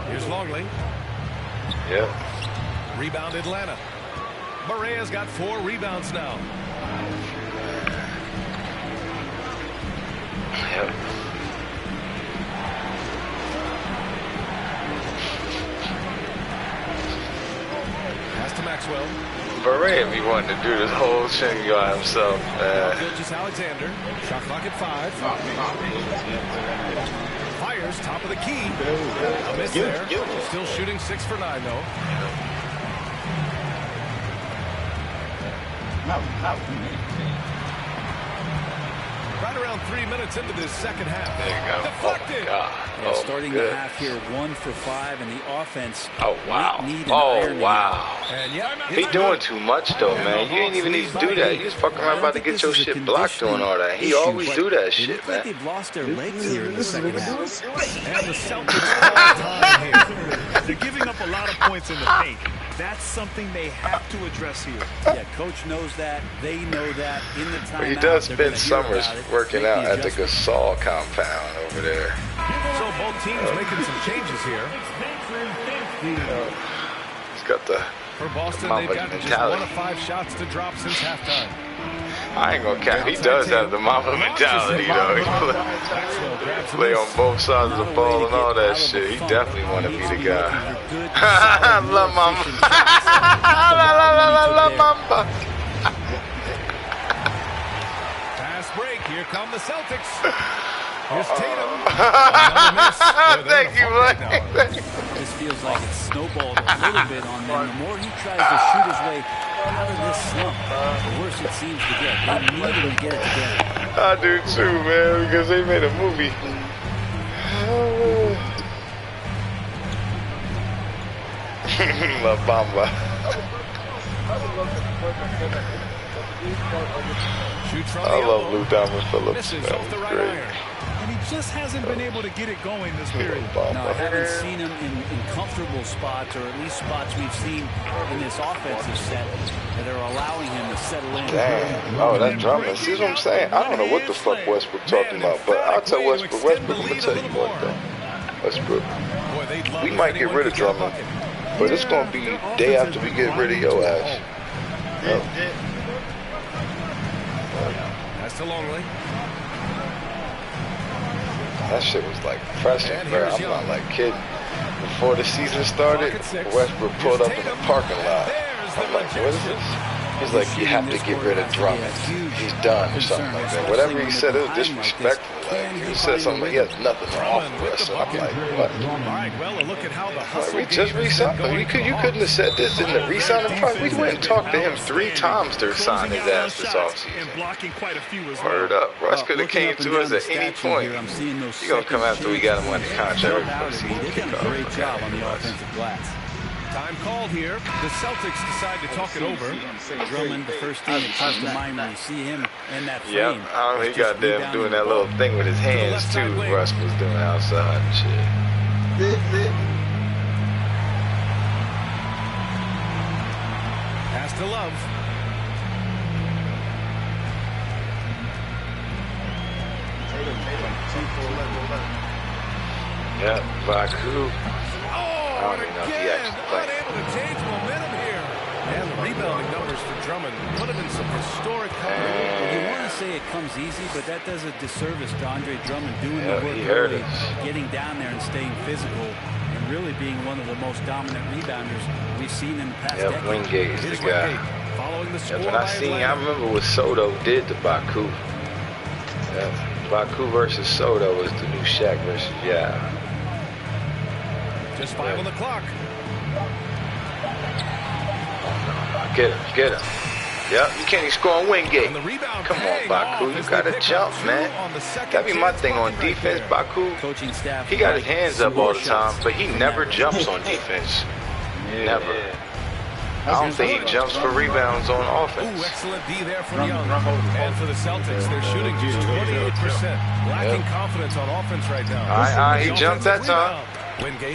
Here's Longley. Yep. Rebound Atlanta. Morea's got 4 rebounds now. Yep. Pass to Maxwell. Beret be wanting to do this whole thing by himself. Gilgeous-Alexander. Shot clock at 5. Fires top of the key. A miss there. Still shooting 6 for 9 though. Right around 3 minutes into this second half. There you go. Deflected. Oh, Yeah, starting the half here, 1 for 5, and the offense. Oh, wow. And yeah, He doing too much, though, man. You ain't even need to do that. You just fucking around about to get your shit blocked doing all that. He always do that shit, man. They've lost their legs here in the second half. And the Celtics all time here. They're giving up a lot of points in the paint. That's something they have to address here. Yeah, coach knows that. They know that. In the timeout, He does spend summers working out at the Gasol compound over there. So both teams making some changes here. He's got the For Boston, they've Mamba got just mentality. 1 of 5 shots to drop since halftime. I ain't gonna count. He does have the Mamba mentality, though. He play on both sides of the ball and all that shit. He definitely want to be the guy. I love Mamba. I love Mamba. Pass break. Here come the Celtics. Here's Tatum. Thank you, Mike. This feels like it's snowballed a little bit on them. The more he tries to shoot his way out of this slump, the worse it seems to get. They need him to get it together. I do too, man, because they made a movie. La Bamba. I love Lou Diamond Phillips, man. He's great. And he just hasn't been able to get it going this period. No, I haven't seen him in comfortable spots, or at least spots we've seen in this offensive set that are allowing him to settle in. Damn. Oh, that drama. See what I'm saying? I don't know what the fuck Westbrook talking about, but I'll tell Westbrook, I'm going to tell you one thing. Westbrook, we might get rid of Drummond, but it's going to be day after we get rid of your ass. That's to Longley. That shit was like pressing, bro. I'm not like kidding. Before the season started, Westbrook pulled up in the parking lot. I'm like, what is this? He's like, you have to get rid of Drummond. He's done or something like that. Whatever he said, it was disrespectful. Like, he said something like he has nothing to offer us. I'm like, what? All right, well, a look at how the hustle We just re-signed him. You couldn't have said this in the re-signing process. We went and talked to him 3 times to sign his ass this offseason. Word up. Russ could have came to us at any point. He's going to come after we got him under contract. They've done a great job on the offensive glass. Time called here. The Celtics decide to talk it over. Drummond, the first thing that comes to mind when you see him in that frame. Yeah, he got them doing that little thing with his hands too. Russ was doing outside and shit. Pass to Love. Yeah, Baku. I don't even know if he actually played. Unable to change momentum here. And the rebounding numbers for Drummond put him in some historic company. You want to say it comes easy, but that does a disservice to Andre Drummond doing the work he hurt early, us. getting down there and staying physical, and really being one of the most dominant rebounders we've seen in the past decade. Wingate is the guy. Following the score When I remember what Soto did to Baku. Baku versus Soto was the new Shaq versus Just 5 on the clock. Get him. Yep, you can't even score on Wingate. Come on, Baku, you gotta jump, man. That'd be my thing on defense, Baku. He got his hands up all the time, but he never jumps on defense. Never. I don't think he jumps for rebounds on offense. Excellent D there from Young. And for the Celtics, they're shooting just 28%. Lacking confidence on offense right now. He jumped that time.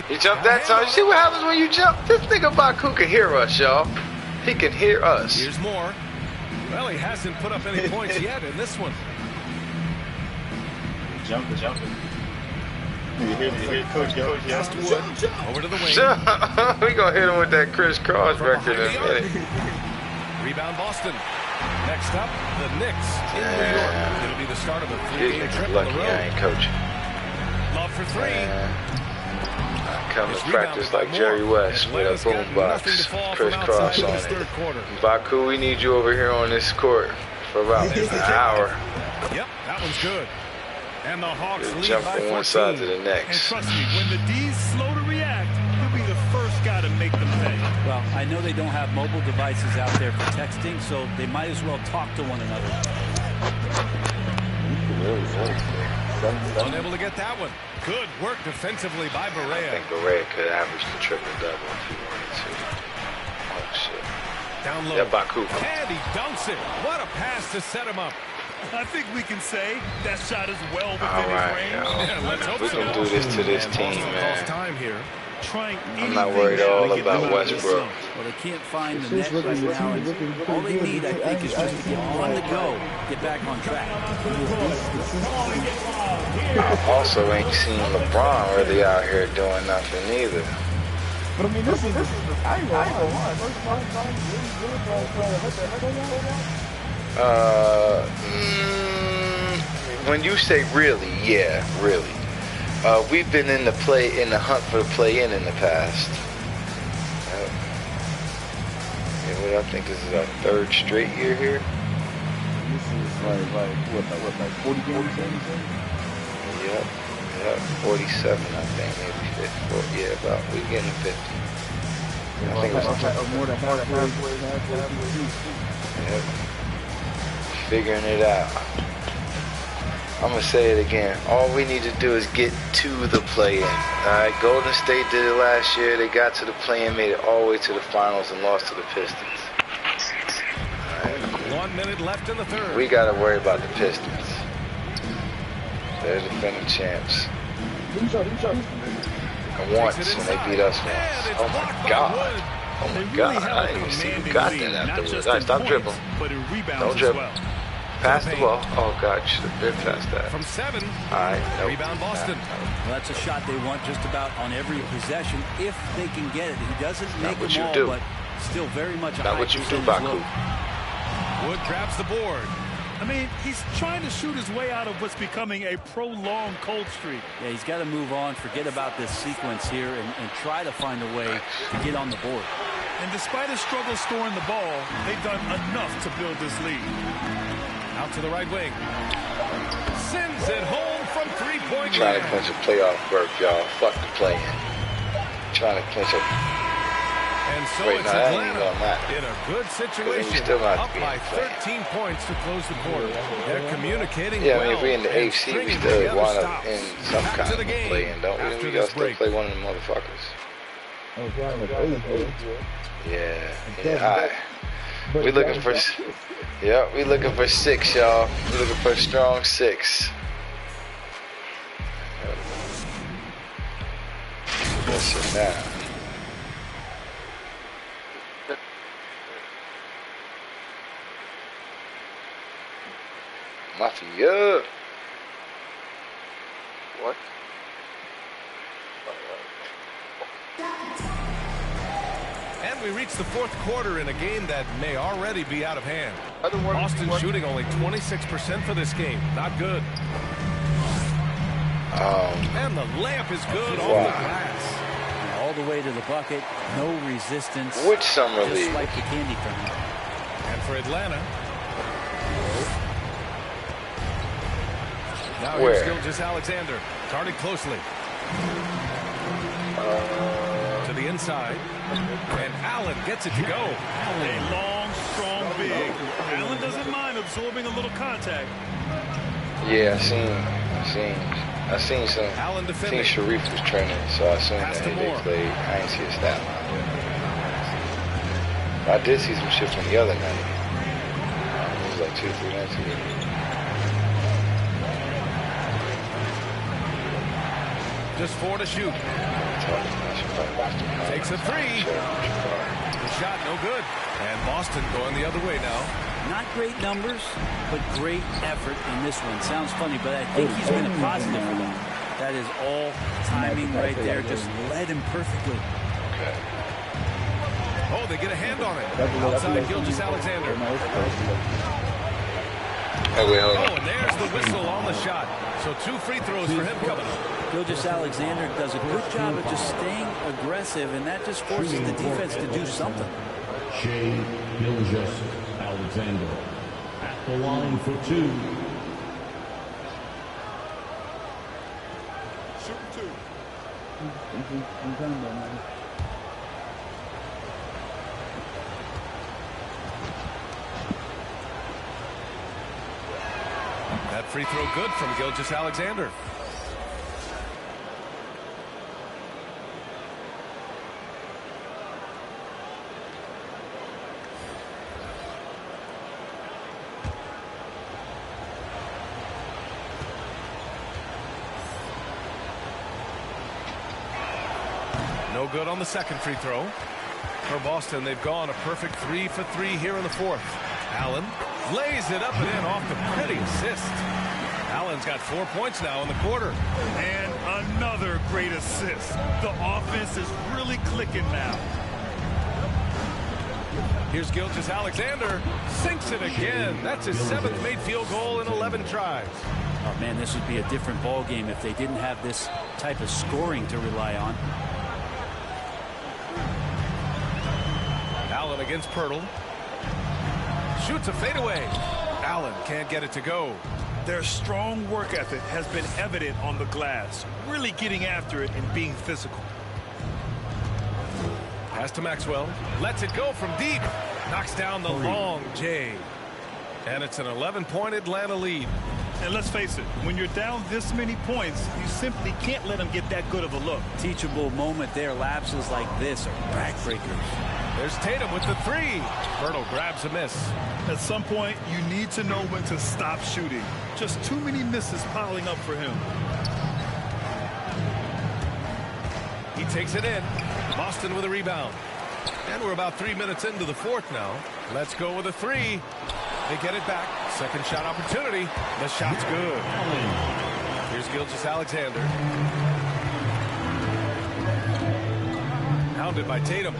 He jumped that time. You see what happens when you jump? This nigga Baku can hear us, y'all. He can hear us. Here's more. Well, he hasn't put up any points yet in this one. Jumping. Coach, over to the wing. We gonna hit him with that crisscross record in a minute. Rebound Boston. Next up, the Knicks in New York. It'll be the start of a 3-game trip on the road. I ain't coaching. Love for 3. Come to practice like Jerry West with a boombox, crisscross on it. Baku, we need you over here on this court for about an hour. Yep, that one's good. And the Hawks lead jump by from 14. one side to the next. And trust me, when the D's slow to react, he'll be the first guy to make them pay. Well, I know they don't have mobile devices out there for texting, so they might as well talk to one another. Unable to get that one. Good work defensively by Barea. I think Barea could average the triple-double if he wanted to. Oh, shit. Down low. Yeah, Baku. And he dunks it. What a pass to set him up. I think we can say that shot is well within his range. Yeah, let's hope we can do this to this team, man. Time here. I'm not worried all about Westbrook. Well, they can't find the net right now. And all they need, I think, is just to get on the go, get back on track. I also ain't seen LeBron really out here doing nothing either. But I mean, this is I ain't gonna when you say really, yeah, really. We've been in the hunt for the play-in in the past. What I think this is our 3rd straight year here. This is like 40 games? Yep, 47, I think, maybe 50. Yeah, about we getting 50. I think it was more than halfway. Yep. Figuring it out. I'm going to say it again. All we need to do is get to the play-in. Alright, Golden State did it last year. They got to the play-in, made it all the way to the finals, and lost to the Pistons. Right. 1 minute left in the 3rd. We got to worry about the Pistons. They're defending champs. And once, when they beat us once. Oh my God. Oh my God. I didn't even see who got that afterwards. All right, stop dribbling. Don't dribble. Pass the ball. Oh, God, you should have been past that. From 7. All right. Nope. Rebound Boston. Well, that's a shot they want just about on every possession if they can get it. He doesn't make them all, but still very much a high percentage look. Wood grabs the board. I mean, he's trying to shoot his way out of what's becoming a prolonged cold streak. Yeah, he's got to move on, forget about this sequence here, and try to find a way to get on the board. And despite his struggle scoring the ball, they've done enough to build this lead. Out to the right wing. Sends it home from three-point Trying land. to clinch a playoff berth, y'all. Fuck the play-in. Trying to clinch a... And so Wait, it's no, that ain't Atlanta gonna matter. in a good situation, still not up being by played. 13 points to close the quarter. They're communicating Yeah, I well. mean, if we in the and AFC, we stringing still together wind up stops. in some Back kind to of the game play-in, don't we? after We this gotta still break. play one of the motherfuckers. Yeah, all right. We looking for... Yeah, we looking for 6, y'all. We looking for a strong 6. Listen now. Mafia. What? And we reach the fourth quarter in a game that may already be out of hand. Boston shooting only 26% for this game. Not good. And the layup is good off the glass. All the way to the bucket, no resistance. Which summer just league? like the candy from him. And for Atlanta. Now Where? here's Gilgeous Alexander. Guarded closely. To the inside. And Allen gets it to go. A long, strong big. Allen doesn't mind absorbing a little contact. Yeah, I seen some. Allen I defending. seen Sharif was training, so I assumed Pass that to they Moore. played. I ain't see a stat line. I did see some shit from the other night. It was like 2-3 nights ago. Just 4 to shoot. Takes a 3. The shot no good. And Boston going the other way now. Not great numbers, but great effort in this one. Sounds funny, but I think he's been a positive for them. That is all timing right there. Just led him perfectly. Oh, they get a hand on it. Outside Gilgeous Alexander. Oh, and there's the whistle on the shot. So 2 free throws for him coming up. Gilgeous Alexander does a good job of just staying aggressive, and that just forces the defense to do something. Shea Gilgeous Alexander at the line for 2. Shoot 2. That free throw good from Gilgeous Alexander. No good on the second free throw. For Boston, they've gone a perfect 3 for 3 here in the fourth. Allen lays it up and in off the pretty assist. Allen's got 4 points now in the quarter. And another great assist. The offense is really clicking now. Here's Gilgeous Alexander. Sinks it again. That's his 7th made field goal in 11 tries. Oh, man, this would be a different ball game if they didn't have this type of scoring to rely on. Allen against Pirtle. Shoots a fadeaway. Allen can't get it to go. Their strong work ethic has been evident on the glass, really getting after it and being physical. Pass to Maxwell. Lets it go from deep. Knocks down the long J. And it's an 11-point Atlanta lead. And let's face it, when you're down this many points, you simply can't let them get that good of a look. Teachable moment there. Lapses like this are backbreakers. There's Tatum with the 3. Pirtle grabs a miss. At some point, you need to know when to stop shooting. Just too many misses piling up for him. He takes it in. Boston with a rebound. And we're about 3 minutes into the fourth now. Let's go with a 3. They get it back. Second shot opportunity. The shot's good. Here's Gilgeous Alexander. Hounded by Tatum.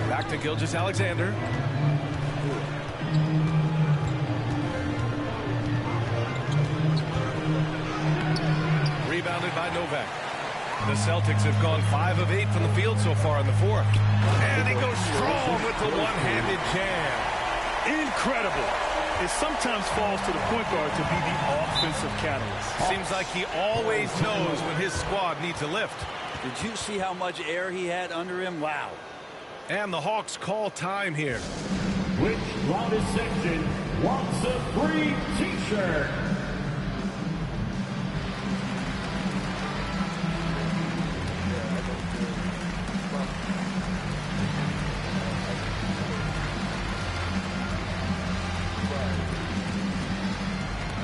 Back to Gilgeous Alexander. Rebounded by Novak. The Celtics have gone 5 of 8 from the field so far in the fourth. And he goes strong with the one-handed jam. Incredible. It sometimes falls to the point guard to be the offensive catalyst. Seems like he always knows when his squad needs a lift. Did you see how much air he had under him? Wow. And the Hawks call time here. Which loudest section wants a free T-shirt?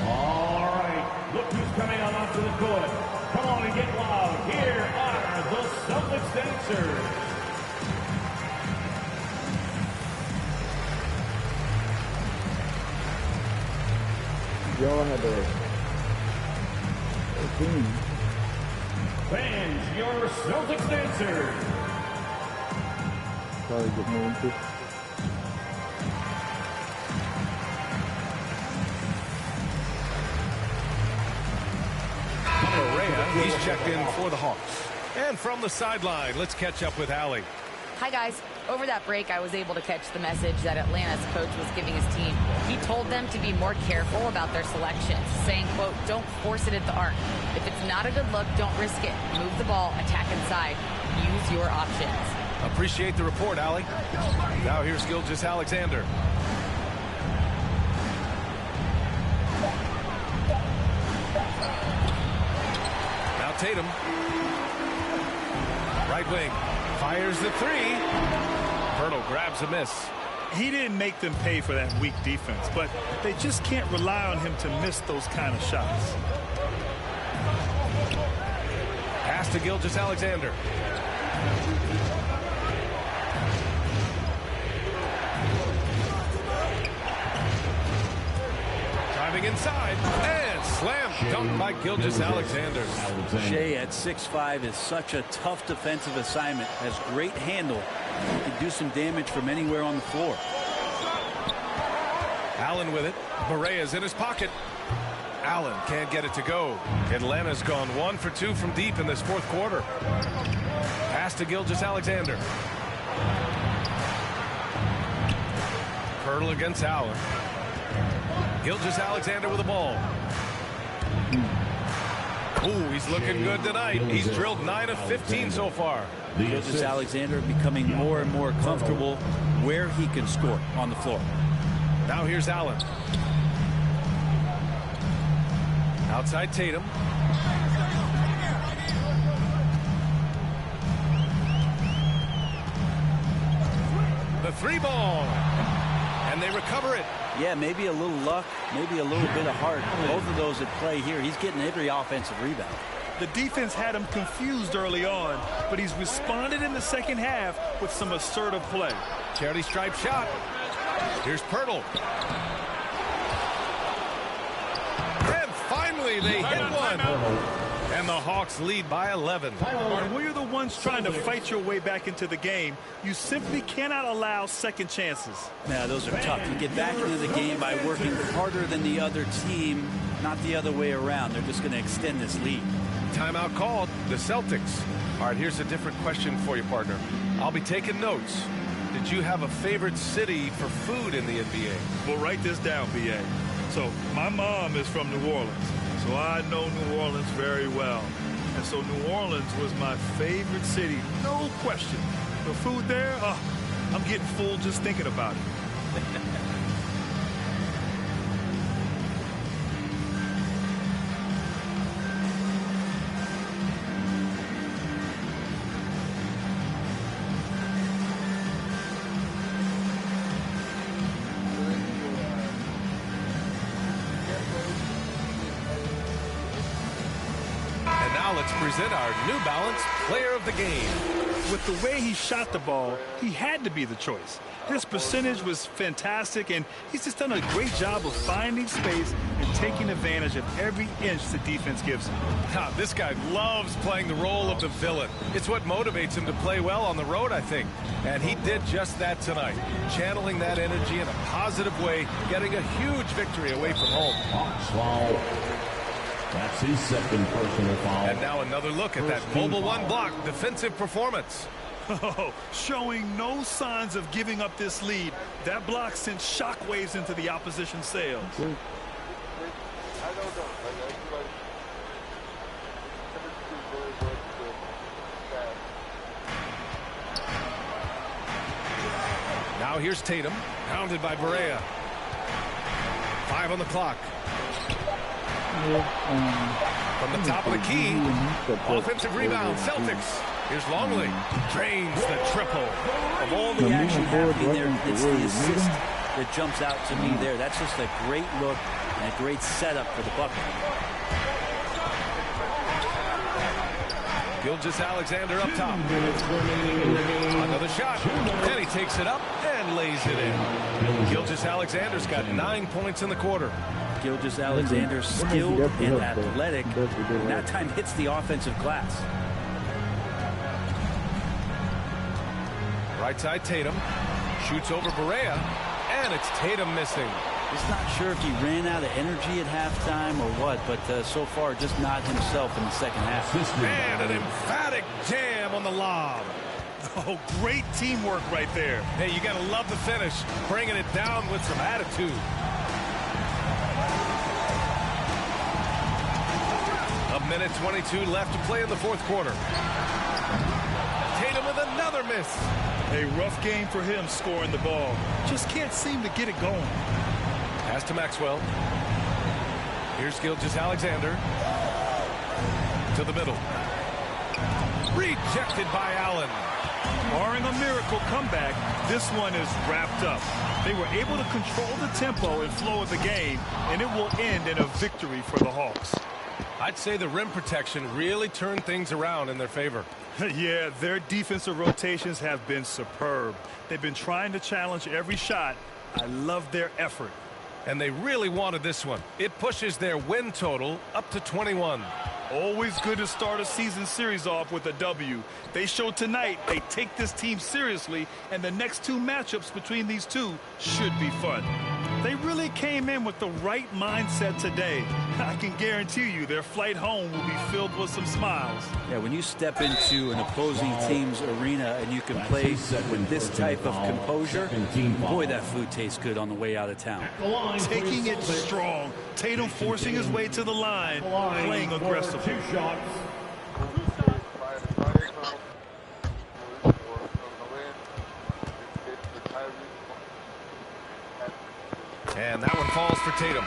All right, look who's coming on onto the court. Come on and get loud. Here are the Celtics dancers. Y'all had a theme. Fans, your Celtics dancers. Probably get more into it. He's checked in for the Hawks. And from the sideline, let's catch up with Allie. Hi, guys. Over that break, I was able to catch the message that Atlanta's coach was giving his team. He told them to be more careful about their selections, saying, quote, don't force it at the arc. If it's not a good look, don't risk it. Move the ball, attack inside. Use your options. Appreciate the report, Allie. Now here's Gilgeous-Alexander. Now Tatum. Right wing. Fires the three. Hurdle grabs a miss. He didn't make them pay for that weak defense, but they just can't rely on him to miss those kind of shots. Pass to Gilgeous-Alexander. Driving inside and slam dunk by Gilgeous-Alexander. Shea at 6'5" is such a tough defensive assignment. Has great handle. He can do some damage from anywhere on the floor. Allen with it. Barea's in his pocket. Allen can't get it to go. Atlanta's gone 1 for 2 from deep in this fourth quarter. Pass to Gilgeous-Alexander. Hurdle against Allen. Gilgeous-Alexander with the ball. Ooh, he's looking good tonight. He's drilled 9 of 15 so far. Gilgeous-Alexander becoming more and more comfortable where he can score on the floor. Now here's Allen. Outside Tatum. The three ball. And they recover it. Yeah, maybe a little luck, maybe a little bit of heart. Both of those at play here. He's getting every offensive rebound. The defense had him confused early on, but he's responded in the second half with some assertive play. Charity stripe shot. Here's Pirtle. And finally they hit one. And the Hawks lead by 11. When you're the ones trying to fight your way back into the game, you simply cannot allow second chances. Yeah, those are tough. You get back into the game by working harder than the other team, not the other way around. They're just going to extend this lead. Timeout called. The Celtics. All right, here's a different question for you, partner. I'll be taking notes. Did you have a favorite city for food in the NBA? Well, write this down, BA. So my mom is from New Orleans, so I know New Orleans very well. And so New Orleans was my favorite city, no question. The food there, I'm getting full just thinking about it. Let's present our New Balance Player of the Game. With the way he shot the ball, he had to be the choice. His percentage was fantastic, and he's just done a great job of finding space and taking advantage of every inch the defense gives him. This guy loves playing the role of the villain. It's what motivates him to play well on the road, I think. And he did just that tonight, channeling that energy in a positive way, getting a huge victory away from home. That's his second personal foul. And now another look at that mobile one block defensive performance. Oh, showing no signs of giving up this lead. That block sent shockwaves into the opposition sails. Now here's Tatum, pounded by Barea. 5 on the clock. From the top of the key, offensive rebound, Celtics. Here's Longley, drains the triple. Of all the action happening there, it's the assist that jumps out to me there. That's just a great look and a great setup for the bucket. Gilgeous-Alexander up top. Another shot, and he takes it up and lays it in. Gilgeous-Alexander's got 9 points in the quarter. Gilgeous-Alexander, skilled and athletic, and that time hits the offensive glass. Right side Tatum, shoots over Barea, and it's Tatum missing. Just not sure if he ran out of energy at halftime or what, but so far just not himself in the second half. And an emphatic jam on the lob. Oh, great teamwork right there. Hey, you got to love the finish, bringing it down with some attitude. A minute 22 left to play in the fourth quarter. Tatum with another miss. A rough game for him scoring the ball. Just can't seem to get it going. Pass to Maxwell. Here's Gilgeous-Alexander. To the middle. Rejected by Allen. Barring a miracle comeback, this one is wrapped up. They were able to control the tempo and flow of the game, and it will end in a victory for the Hawks. I'd say the rim protection really turned things around in their favor. Yeah, their defensive rotations have been superb. They've been trying to challenge every shot. I love their effort. And they really wanted this one. It pushes their win total up to 21. Always good to start a season series off with a W. They showed tonight they take this team seriously, and the next two matchups between these two should be fun. They really came in with the right mindset today. I can guarantee you their flight home will be filled with some smiles. Yeah, when you step into an opposing team's arena and you can play with this type of composure, boy, that food tastes good on the way out of town. Taking it strong. Tatum forcing his way to the line, playing aggressively. And that one falls for Tatum.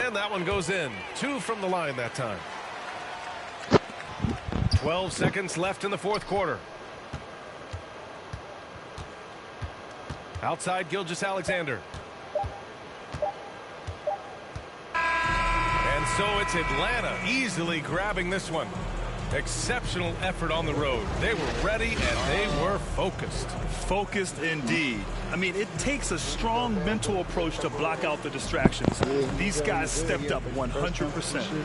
And that one goes in. 2 from the line that time. 12 seconds left in the fourth quarter. Outside Gilgeous-Alexander. And so it's Atlanta easily grabbing this one. Exceptional effort on the road. They were ready and they were focused. Focused indeed. I mean, it takes a strong mental approach to block out the distractions. These guys stepped up 100%.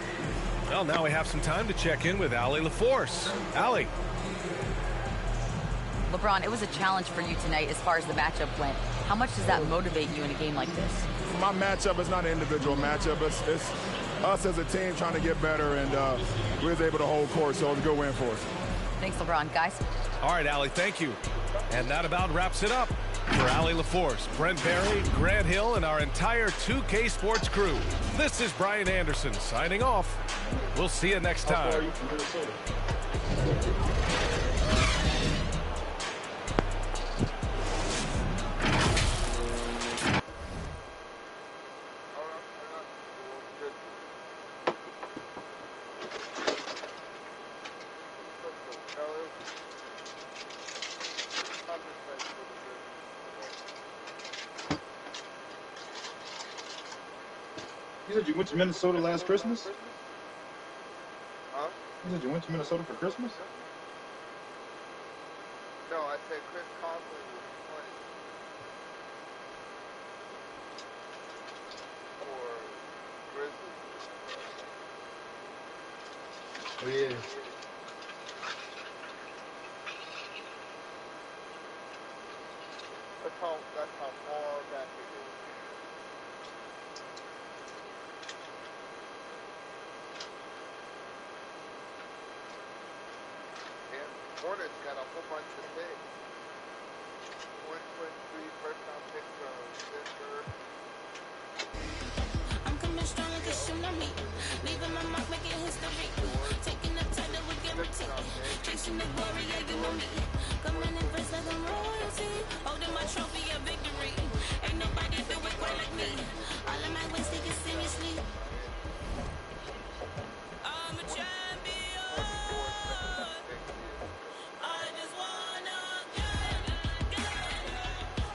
Well, now we have some time to check in with Allie LaForce. Allie. LeBron, it was a challenge for you tonight as far as the matchup went. How much does that motivate you in a game like this? My matchup is not an individual matchup. It's us as a team trying to get better, and we was able to hold court, so it was a good win for us. Thanks, LeBron. Guys? All right, Allie, thank you. And that about wraps it up. For Allie LaForce, Brent Barry, Grant Hill, and our entire 2K Sports crew, this is Brian Anderson signing off. We'll see you next time. You said you went to Minnesota last Christmas? Huh? You said you went to Minnesota for Christmas? No, I said Chris Conley was Oh, yeah. That's how far back it is. And Hornets got a whole bunch of picks. 123 first round pick from Denver. I'm coming strong like a tsunami. Leaving my mark, making history. Taking the title with guarantee. Chasing the glory, yeah, you know me. Coming in first like I'm royalty. Holding my trophy of victory. Ain't nobody do it quite like me. All of my wins taken seriously. I'm a champion. I just wanna get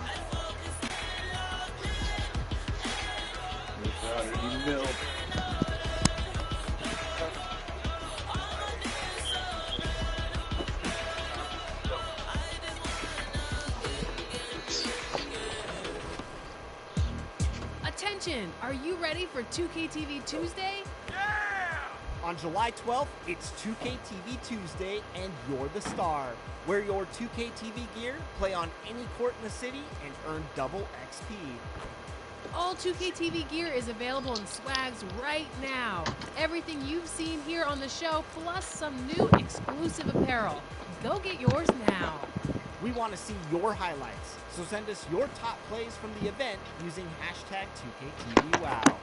and focus and lock Attention! Are you ready for 2K TV Tuesday? On July 12th, it's 2K TV Tuesday, and you're the star. Wear your 2K TV gear, play on any court in the city, and earn double XP. All 2K TV gear is available in Swags right now. Everything you've seen here on the show, plus some new exclusive apparel. Go get yours now. We want to see your highlights, so send us your top plays from the event using hashtag 2KTVWow.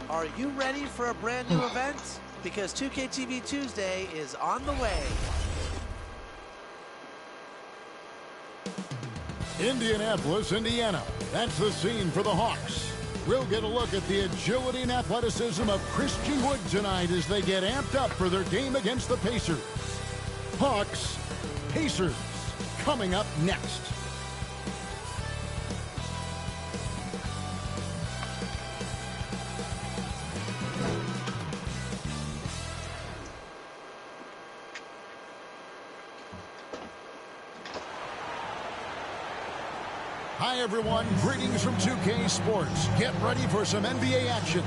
Are you ready for a brand new event? Because 2K TV Tuesday is on the way. Indianapolis, Indiana. That's the scene for the Hawks. We'll get a look at the agility and athleticism of Christian Wood tonight as they get amped up for their game against the Pacers. Hawks, Pacers, coming up next. Hi, everyone. Greetings from 2K Sports. Get ready for some NBA action.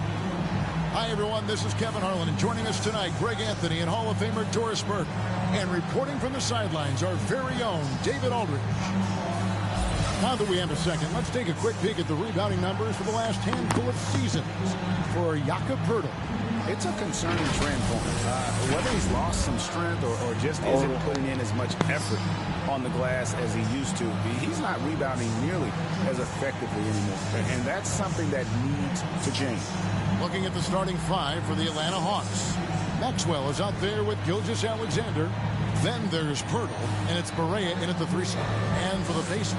Hi, everyone. This is Kevin Harlan, and joining us tonight, Greg Anthony and Hall of Famer Doris Burke. And reporting from the sidelines, our very own David Aldridge. Now that we have a second, let's take a quick peek at the rebounding numbers for the last handful of seasons for Jakob Poeltl. It's a concerning trend for him. Whether he's lost some strength or just isn't putting in as much effort on the glass as he used to, he's not rebounding nearly as effectively anymore. And that's something that needs to change. Looking at the starting five for the Atlanta Hawks. Maxwell is out there with Gilgeous-Alexander. Then there's Poeltl, and it's Barea in at the 3 spot. And for the Pacers,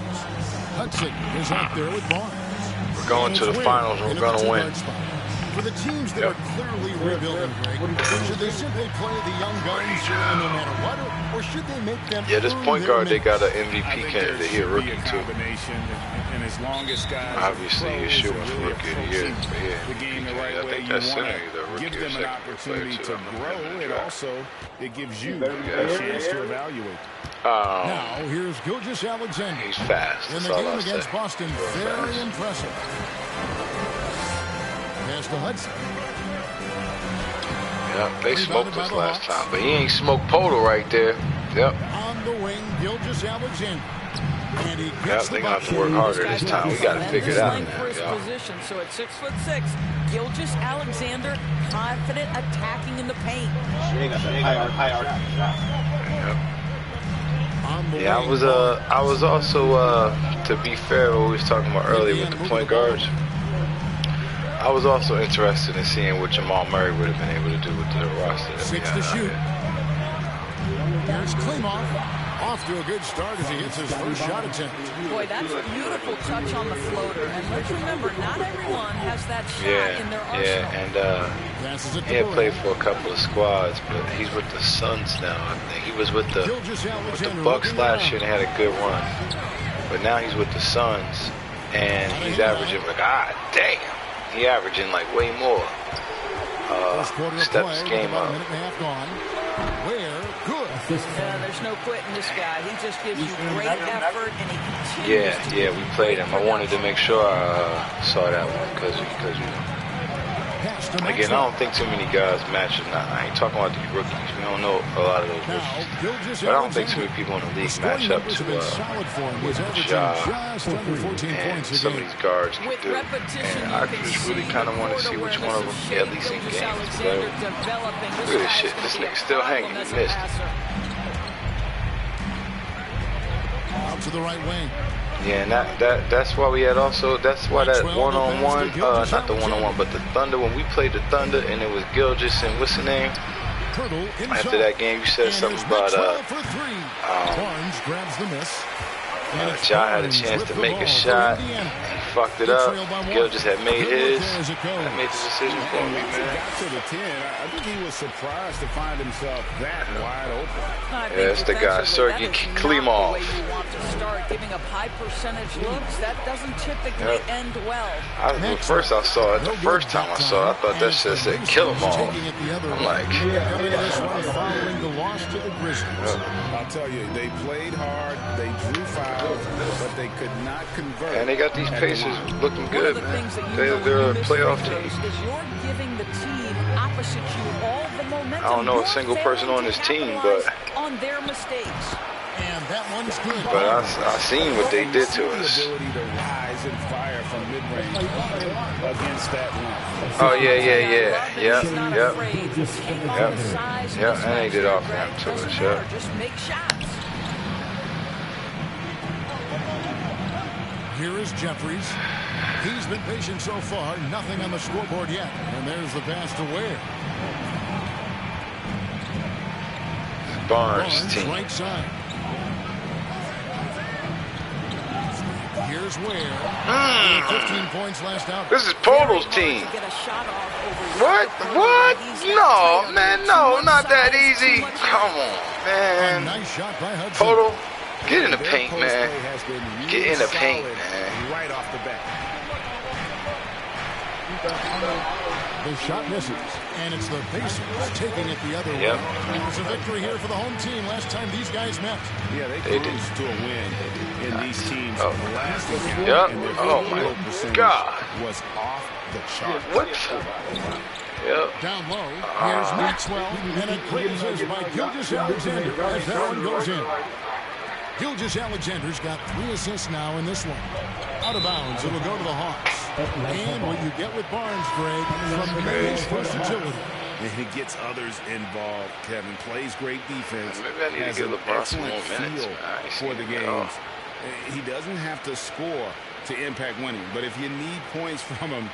Hudson is out there with Barnes. We're going to the finals. We're going to win. For the teams that are clearly rebuilding, Greg, should they simply play the young guns no matter what, or should they make them? Yeah, this point guard, they got an MVP candidate here, rookie too. And as long as guys obviously he's shooting for rookie of the year. The game the right way, you want to give them an opportunity to grow. It also gives you a chance to evaluate. Now here's Gilgeous-Alexander. He's fast. In the game against Boston, very impressive. Pass to Hudson. Yep, they smoked us last time, but he ain't smoked Poeltl right there. Yep. On the wing, Gilgeous-Alexander. And he gets they got to work harder this time. We got to figure it out. For his position, so at 6'6", Gilgeous-Alexander, confident attacking in the paint. Yeah, I was also to be fair, what we was talking about earlier with the point guards. I was also interested in seeing what Jamal Murray would have been able to do with the roster that we had. 6 to shoot. Here's Klimov. Off to a good start as he hits his first shot attempt. Boy, that's a beautiful touch on the floater. And let's remember, not everyone has that shot in their arsenal. Yeah, and he had played for a couple of squads, but he's with the Suns now. I think he was with the Bucks last year and had a good run. But now he's with the Suns, and he's averaging like, damn. He averaging like way more. Steps game up. There's no quitting this guy. He just gives you great effort, and he continues Yeah, we played him. I wanted to make sure I saw that one because you know. Again, I don't think too many guys match or not. I ain't talking about these rookies. We don't know a lot of those rookies. But I don't think too many people in the league match up to what Ja and some of these guards can do. And I just really kind of want to see which one of them, at least in games. Look at this shit. This nigga's still hanging. He missed. Out to the right wing. Yeah, and that's why we had also, that's why that one-on-one, not the one-on-one, but the Thunder, when we played the Thunder and it was Gilgeous and what's the name? After that game, you said something about, Barnes grabs the miss. Ja had a chance to make a shot. He fucked it up. Gilgeous had made his. I made the decision for me, man. Got to the 10. I think he was surprised to find himself that wide open. Yeah, that's the guy, Sergey Klimov. You want to start giving up high percentage looks. That doesn't typically end well. First I saw it, the first time I saw it, I thought that shit said kill them all. I'm like, I'll tell you, they played hard, they drew fouls, but they could not convert. And they got these Pacers looking good, man. They're a playoff team. You're giving the team opposite you all the momentum. I don't know a single person on this team, but on their mistakes. And that one's good. But I seen what they did to us. The ability to rise and fire from mid-range against that one. Oh yeah. And they did off ramp to us, yeah. Just make shots. Here is Jeffries. He's been patient so far. Nothing on the scoreboard yet. And there's the pass to Ware. Barnes team. Right side. Here's Ware. 15 points last out. This is Polo's team. What? No, man, no, not that easy. Come on, man. Nice shot by Hudson. Polo, get in the paint, man. Get in the paint, man. Right off the bat. The shot misses, and it's the Pacers taking it the other way. It's a victory here for the home team. Last time these guys met. Yeah, they cruised to a win in these teams. Oh. The last encounter, Oh my God. Was off the chart. What? Yep. Down low, here's Maxwell, and a great assist by Gilgeous-Alexander as that one goes in. Gilgeous-Alexander's got 3 assists now in this one. Out of bounds, it'll go to the Hawks. And what you get with Barnes, Greg, from his versatility. And he gets others involved. Kevin plays great defense. Maybe I need has to give an LeBron some excellent more minutes, feel for the games. He doesn't have to score to impact winning, but if you need points from him,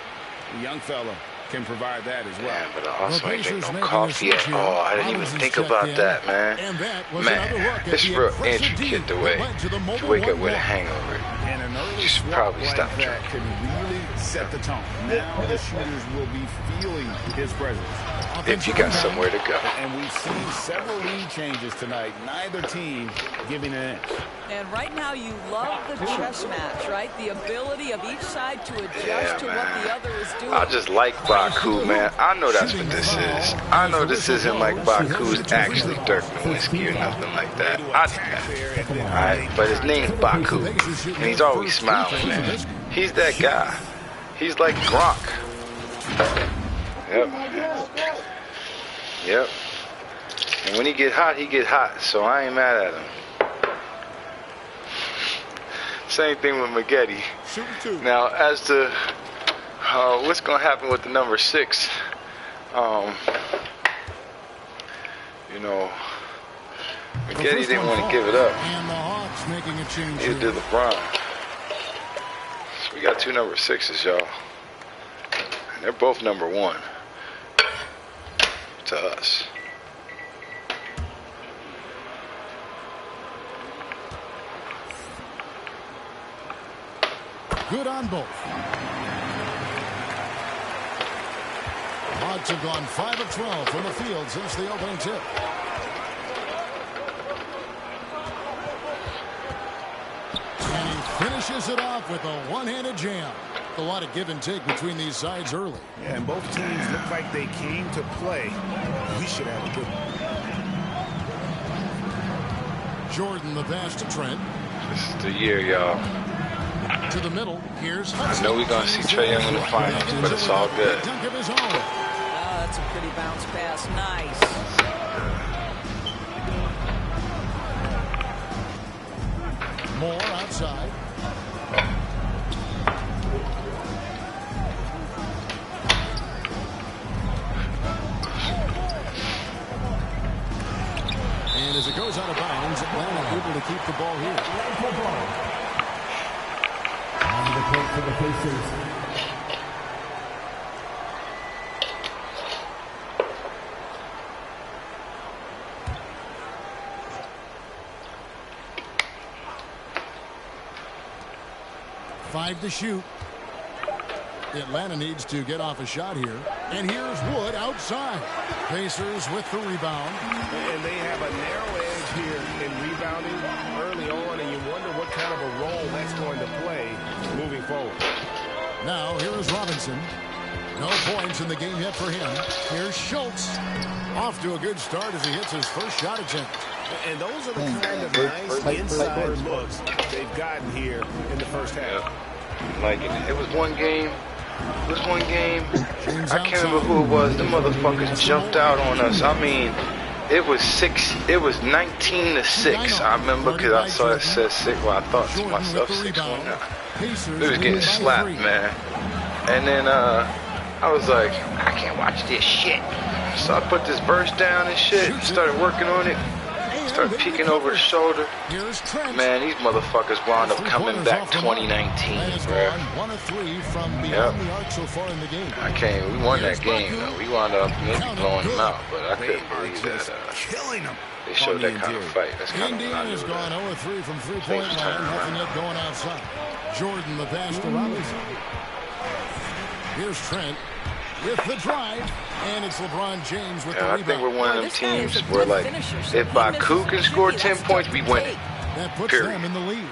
the young fella can provide that as well. Yeah, but I also ain't drink no coffee yet. Oh, I didn't even think about that, man. Man, it's real intricate the way you wake up with a hangover. And an early You should swap probably like stop that drinking. can really set the tone. Now the shooters will be feeling his presence. If you got somewhere to go. And we've seen several lead changes tonight. Neither team giving an inch. And right now you love the chess match, right? The ability of each side to adjust to what the other is doing. I just like Baku, man. I know that's what this is. I know this isn't like Baku's actually Dirk Nowitzki or nothing like that. Alright, but his name's Baku, and he's always smiling, man. He's that guy. He's like Gronk. Yep. And when he get hot, he get hot. So I ain't mad at him. Same thing with Maggette. Now, as to what's going to happen with the number 6, you know, Maggette didn't want to give it up. Neither did LeBron. So we got 2 number 6s, y'all. And they're both number 1 to us. Good on both. Hawks have gone 5 of 12 from the field since the opening tip. And he finishes it off with a one-handed jam. A lot of give and take between these sides early. Yeah, and both teams look like they came to play. We should have a good one. Jordan the pass to Trent. This is the year, y'all. to the middle. Here's I Hudson. know we're going to see Trae Young in the finals, but it's all good. Dunk of his own. Oh, that's a pretty bounce pass. Nice. Moore outside. And as it goes out of bounds, Atlanta able to keep the ball here. On the court for the Pacers. Five to shoot. Atlanta needs to get off a shot here. And here's Wood outside. Pacers with the rebound. And they have a narrow edge here in rebounding early on, and you wonder what kind of a role that's going to play moving forward. Now here is Robinson. No points in the game yet for him. Here's Schultz. Off to a good start as he hits his first shot attempt. And those are the kind of nice inside looks they've gotten here in the first half. Like it was one game. It was one game. I can't remember who it was. The motherfuckers jumped out on us. I mean, it was 19-6. I remember because I saw it said 6. Well, I thought to myself 6-1. It was getting slapped, man. And then I was like, I can't watch this shit. So I put this verse down and shit. Started working on it. Started peeking over the shoulder. Man, these motherfuckers wound up coming back 2019, bro. Yep. I can't. We won that game, though. We wound up maybe blowing them out, but I couldn't believe that. They showed that kind of fight. That's kind of what I knew. Indiana's gone 0-3 from three-point line. Nothing yet going outside. Jordan the pass to Robinson. Here's Trent with the drive, and it's LeBron James with the rebound. I think we're one of them teams where, like, if Baku can score 10 points, we win it. That puts Period. them in the lead.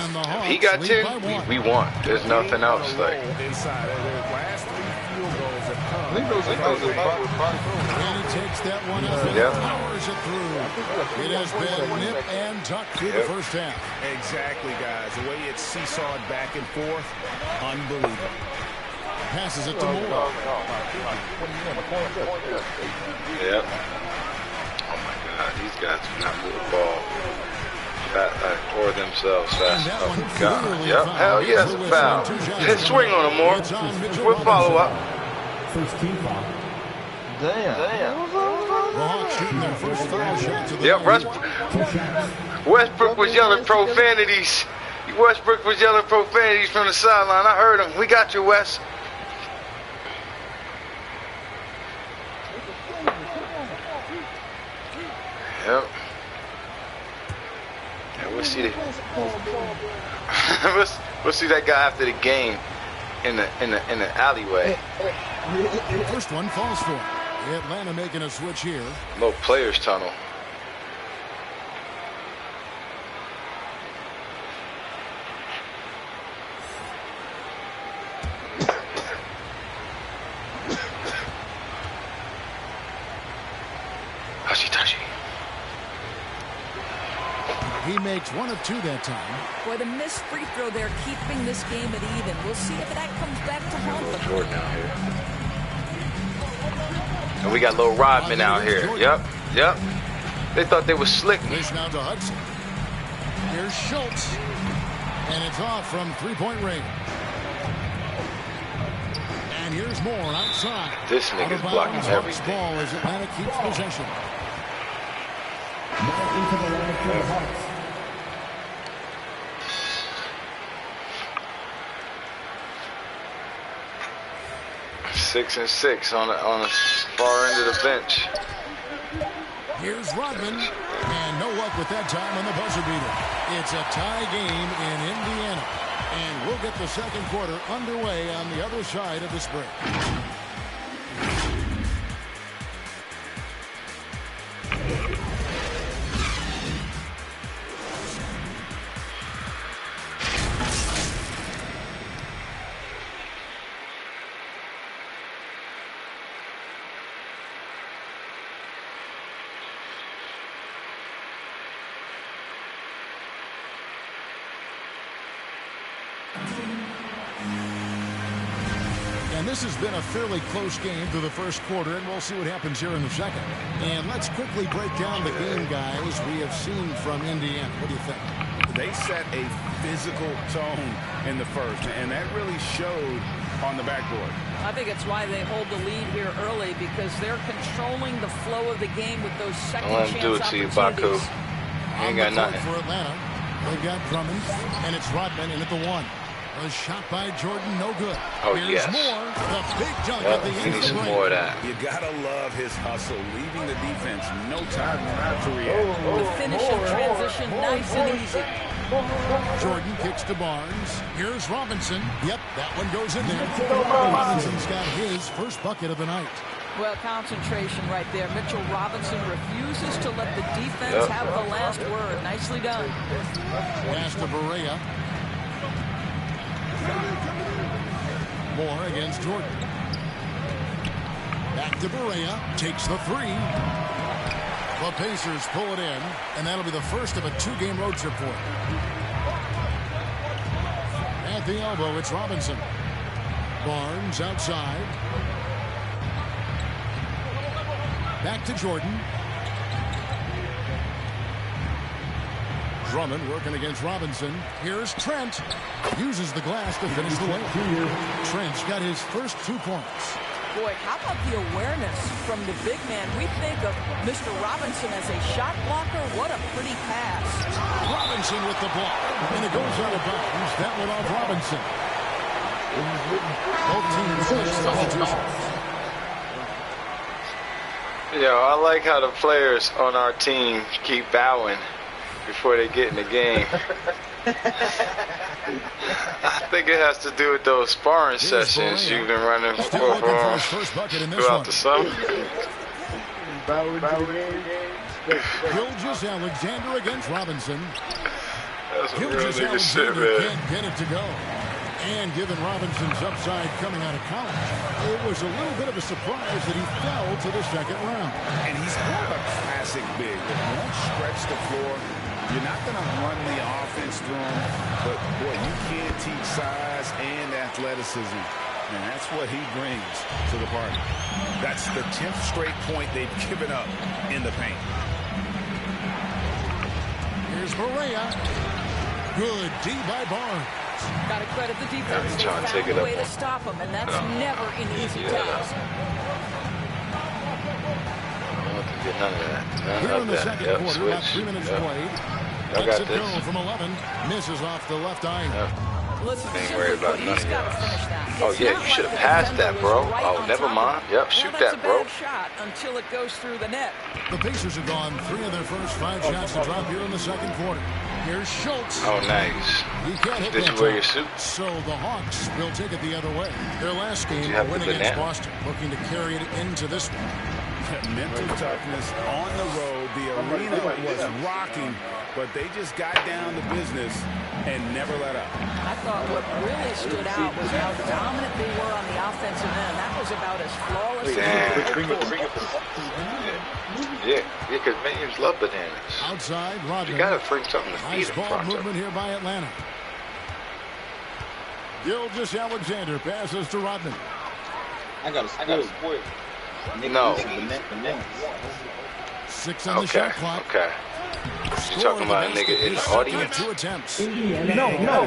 And the If he got 10, we won. There's nothing else. Like, inside their last 3 field goals have come. And he takes that one up and powers it through. It has been nip and tuck through the first half. Exactly, guys. The way it's seesawed back and forth, unbelievable. Passes it to Moore. Yep. Oh my God, these guys do not move the ball or themselves fast. Oh God. Yep. Hell yeah, it's a foul. Hit swing on him more. We'll follow up. First team foul. The Hawks shooting their first foul shot to the Yep. Westbrook was yelling profanities. Westbrook was yelling profanities from the sideline. I heard him. We got you, Wes. Yep. Yeah, we'll see we'll see that guy after the game in the alleyway. First one falls for him. Atlanta making a switch here. Little players tunnel. He makes 1 of 2 that time. Boy, the missed free throw there, keeping this game at even. We'll see if that comes back to haunt them. Jordan out here. And we got little Rodman out here. Yep. They thought they was slick. This now to Hudson. Here's Schultz. And it's off from three-point range. And here's Moore outside. This nigga's blocking everything. Ball as Atlanta keeps possession. Now into the line for the Hawks. 6 and 6 on the far end of the bench. Here's Rodman, and no luck with that time on the buzzer beater. It's a tie game in Indiana, and we'll get the second quarter underway on the other side of this break. And this has been a fairly close game through the first quarter, and we'll see what happens here in the second. And let's quickly break down the game, guys, we have seen from Indiana. What do you think? They set a physical tone in the first, and that really showed on the backboard. I think it's why they hold the lead here early, because they're controlling the flow of the game with those second chance opportunities. Don't let him do it to you, Baku. Ain't got nothing. For Atlanta, they've got Drummond, and it's Rodman in at the 1. A shot by Jordan, no good. Oh, Here's yes. more. The big dunk at the end of the some break. more of that. You gotta love his hustle, leaving the defense no time to react. The finish in transition, nice and easy. Jordan kicks to Barnes. Here's Robinson. Yep, that one goes in there. Robinson's got his first bucket of the night. Well, concentration right there. Mitchell Robinson refuses to let the defense have the last word. Nicely done. Pass to Barea. Moore against Jordan. Back to Barea. Takes the 3. The Pacers pull it in, and that'll be the first of a 2-game road trip for it. At the elbow, it's Robinson. Barnes outside. Back to Jordan. Drummond working against Robinson. Here's Trent. Uses the glass to finish the way. Trent's got his first 2 points. Boy, how about the awareness from the big man? We think of Mr. Robinson as a shot blocker. What a pretty pass. Robinson with the block. And it goes out of bounds. That one off Robinson. Both teams substitutions. Yo, I like how the players on our team keep bowing before they get in the game. I think it has to do with those sparring sessions you've been running throughout the summer. Gilgeous Alexander against Robinson. That's a real Gilgeous nigga shit, Alexander man. can't get it to go. And given Robinson's upside coming out of college, it was a little bit of a surprise that he fell to the second round. And he's more of a classic big. If you won't stretch the floor, you're not going to run the offense through him. But, boy, you can teach size and athleticism. And that's what he brings to the party. That's the 10th straight point they've given up in the paint. Here's Barea. Good D by Barnes. Got to credit the defense. They found a way to stop him, and that's never an easy task. None of that. Here in the second quarter, about 3 minutes played. Lets it go from 11. Misses off the left eye. Listen, ain't worried about none of got to finish that. Oh, yeah, you should have passed that, bro. Oh, never mind. Yep, shoot that, bro. That's a bad shot until it goes through the net. The Pacers have gone 3 of their first 5 shots to drop here in the second quarter. Here's Schultz. Oh, nice. He can't hit Did that you wear shot. your suit? So the Hawks will take it the other way. Their last game, have a win the against banana? Boston, looking to carry it into this one. Mental toughness on the road. The arena was rocking, but they just got down to business and never let up. I thought what really stood out was how dominant they were on the offensive end. That was about as flawless Yeah, because minions love bananas. Outside, Rodman. You got to bring something to feed Nice them, ball Pronto. movement here by Atlanta. Gilgeous Alexander passes to Rodman. I got a spoil. No. 6 on the shot clock. Okay. You talking about a nigga in the audience? 2 attempts. No.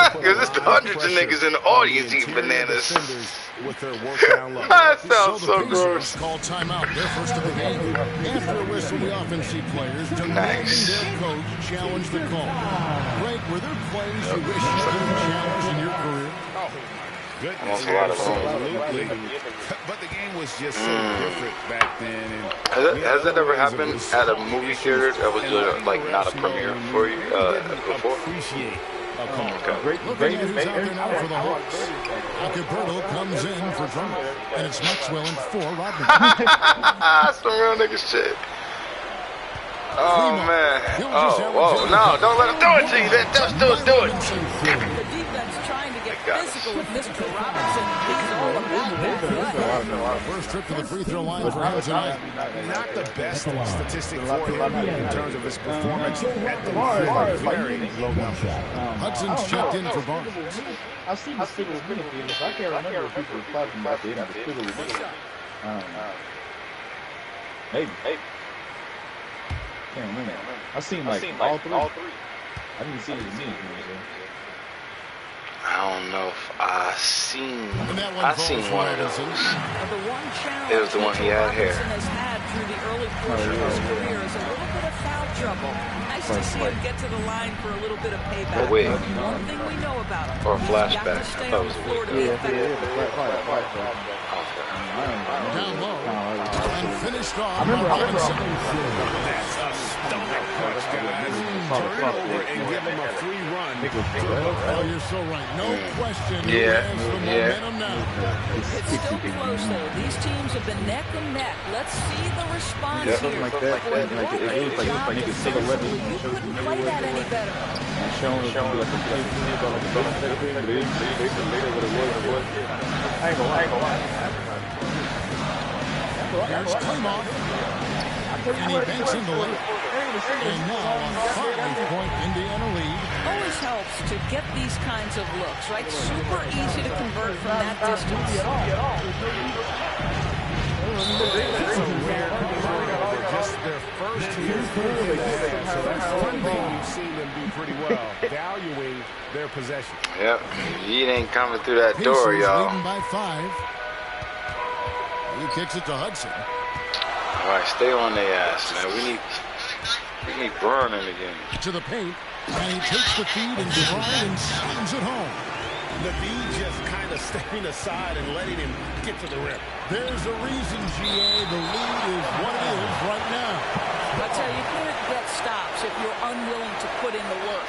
Because it's the hundreds of niggas in the audience eating bananas. That sounds so gross. Call timeout. Their first of the game. After a whistle, the offensive players demanding their coach challenge the call. Greg, were there plays you wish you could have challenged in your career? Goodness, A lot of absolutely. But the game was just so different back then. And Has that ever happened at a movie theater that was like not a premiere for you before? Looking at who's out there now for the Hawks. Alcaberto comes in for Drummond. And it's Maxwell in for Rodman. Some real nigga shit. Oh, man. Oh, whoa. No, don't let him do it to you. Then just do it. The defense trying to get physical with Mr. Robinson. He's all about First trip to the free throw line for him tonight. Not the best statistic for him in terms of his performance at the very low numbers. Hudson's checked in for Barnes. I've seen the Stigler Minute videos. I can't remember if people were clapping about the Stigler Minute. Maybe. Can't remember. I've seen like all three. I didn't see the Minute videos. I don't know if I seen one of those. It was the one he had here. Has had through the early portion of his career is a little bit of foul trouble. Nice to see him get to the line for a little bit of payback. Wait. One thing we know about him. Or a flashback. I thought it was a Down low and finished off by Robinson. That's a stomach punch, guys. Turn it over and give him a free run. Oh, you're so right. No question. Yeah. Who has the momentum now? It's still close, though. These teams have been neck and neck. Let's see the response here. Something like that. It looks like you can take a weapon and You couldn't play that any better. and show him like a play for me, but like a double step thing, but they later what it was. I ain't gonna lie. Here's Claymont. And he banks in the lane. And now a 5-point Indiana lead. Always helps to get these kinds of looks, right? Super easy to convert from that distance. Just their first year. So that's one thing we've seen them do pretty well, valuing their possession. Yep, he ain't coming through that door, y'all. Leading by 5. He kicks it to Hudson. All right, stay on their ass, man. We need burning again. To the paint, and he takes the feed and stride and slams it home. Naveed just kind of stepping aside and letting him get to the rim. There's a reason, GA, the lead is what it is right now. I tell you, you can't get stops if you're unwilling to put in the work.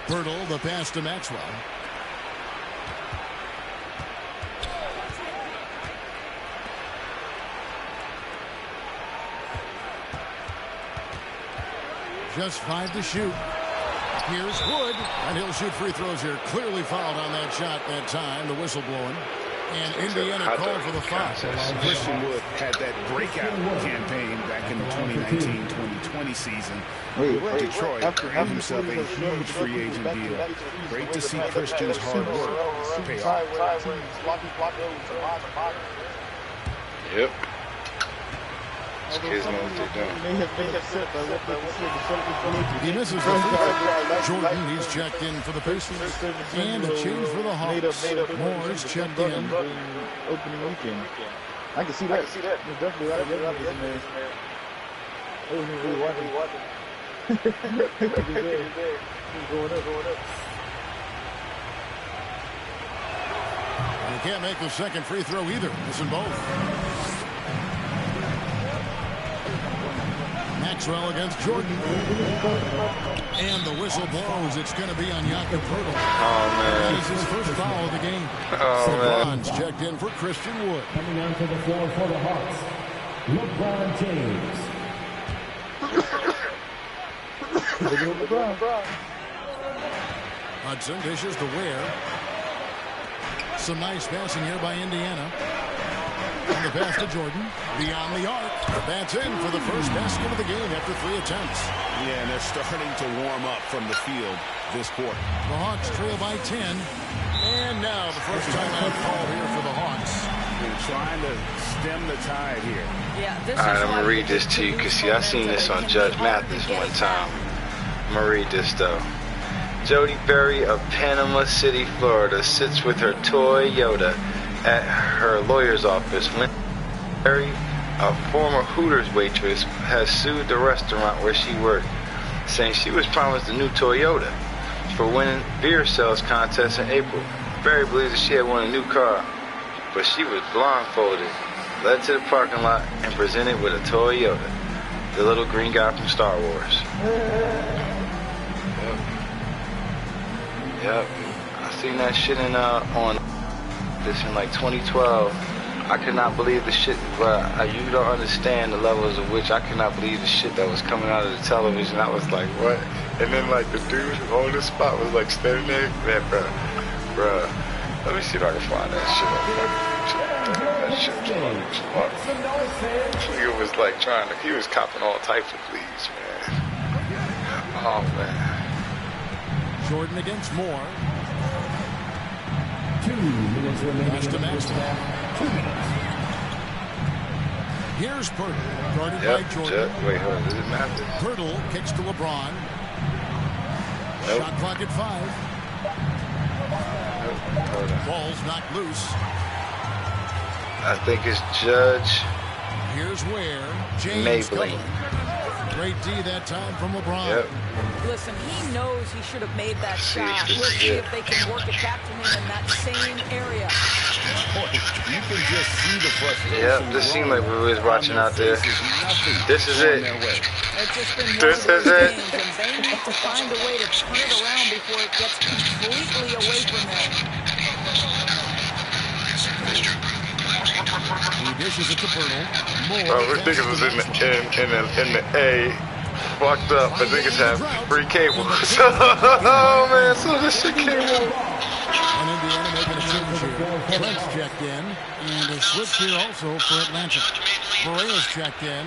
Birtle, the pass to Maxwell. Just 5 to shoot. Here's Wood, and he'll shoot free throws here. Clearly fouled on that shot that time, the whistle blowing. And Indiana called for the foul. Christian Wood had that breakout campaign back in the 2019-2020 season. Detroit earned himself a huge free agent deal. Great to see Christian's hard work pay off. Yep. These kids know what they're doing. He misses the free throw. Jordan, he's checked in for the Pacers. And a change for the Hawks. Moore's checked in. Opening weekend. I can see that. There's definitely a lot of good ones in there. I wasn't really watching. Going up. He can't make the second free throw either. Missing both. Maxwell against Jordan. And the whistle blows. It's going to be on Jakob Poeltl. Oh, man. He's his first foul of the game. Oh, LeBron's checked in for Christian Wood. Coming onto the floor for the Hawks, LeBron James. Hudson dishes to Ware. Some nice passing here by Indiana. And the pass to Jordan. Beyond the arc. That's in for the first basket of the game after 3 attempts. Yeah, and they're starting to warm up from the field this quarter. The Hawks trail by 10. And now the first timeout call here for the Hawks. They're trying to stem the tide here. Yeah, this All right, I'm going to read this to you because, see, I seen this on Judge Mathis one time. I'm going to read this, though. Jody Berry of Panama City, Florida, sits with her toy Yoda at her lawyer's office. When Berry, a former Hooters waitress, has sued the restaurant where she worked, saying she was promised a new Toyota for winning beer sales contest in April. Berry believes that she had won a new car, but she was blindfolded, led to the parking lot, and presented with a Toyota, the little green guy from Star Wars. Yep. I seen that shit on this in like 2012. I cannot believe the shit, bro. You don't understand the levels of which I cannot believe the shit that was coming out of the television. I was like, what? And then like the dude on the spot was like standing there, man, bro. Let me see if I can find that shit. That shit was funny as fuck. He was like he was copping all types of pleas, man. Oh man. Jordan against Moore. 2 minutes remaining in the first half. 2 minutes. Here's Pirtle, guarded by Jordan. Wait, hold on. Does it matter? Pirtle kicks to LeBron. Nope. Shot clock at 5. Nope. Ball's knocked loose. I think it's Judge. Here's where James Maybelline. Great D that time from LeBron. Yep. Listen, he knows he should have made that shot. We'll see if they can work it back to him in that same area. You can just see the frustration. Yep, this seemed like we was watching out there. This is it. It's just been This is it. games, and they need to find a way to turn it around before it gets completely away from them. He dishes it to Pirtle. We think it was in the A. Fucked up. I think it's had free cable. Oh man, so this shit came on. And Indiana making a change here. Trent's checked in. And a switch here also for Atlanta. Barrea's checked in.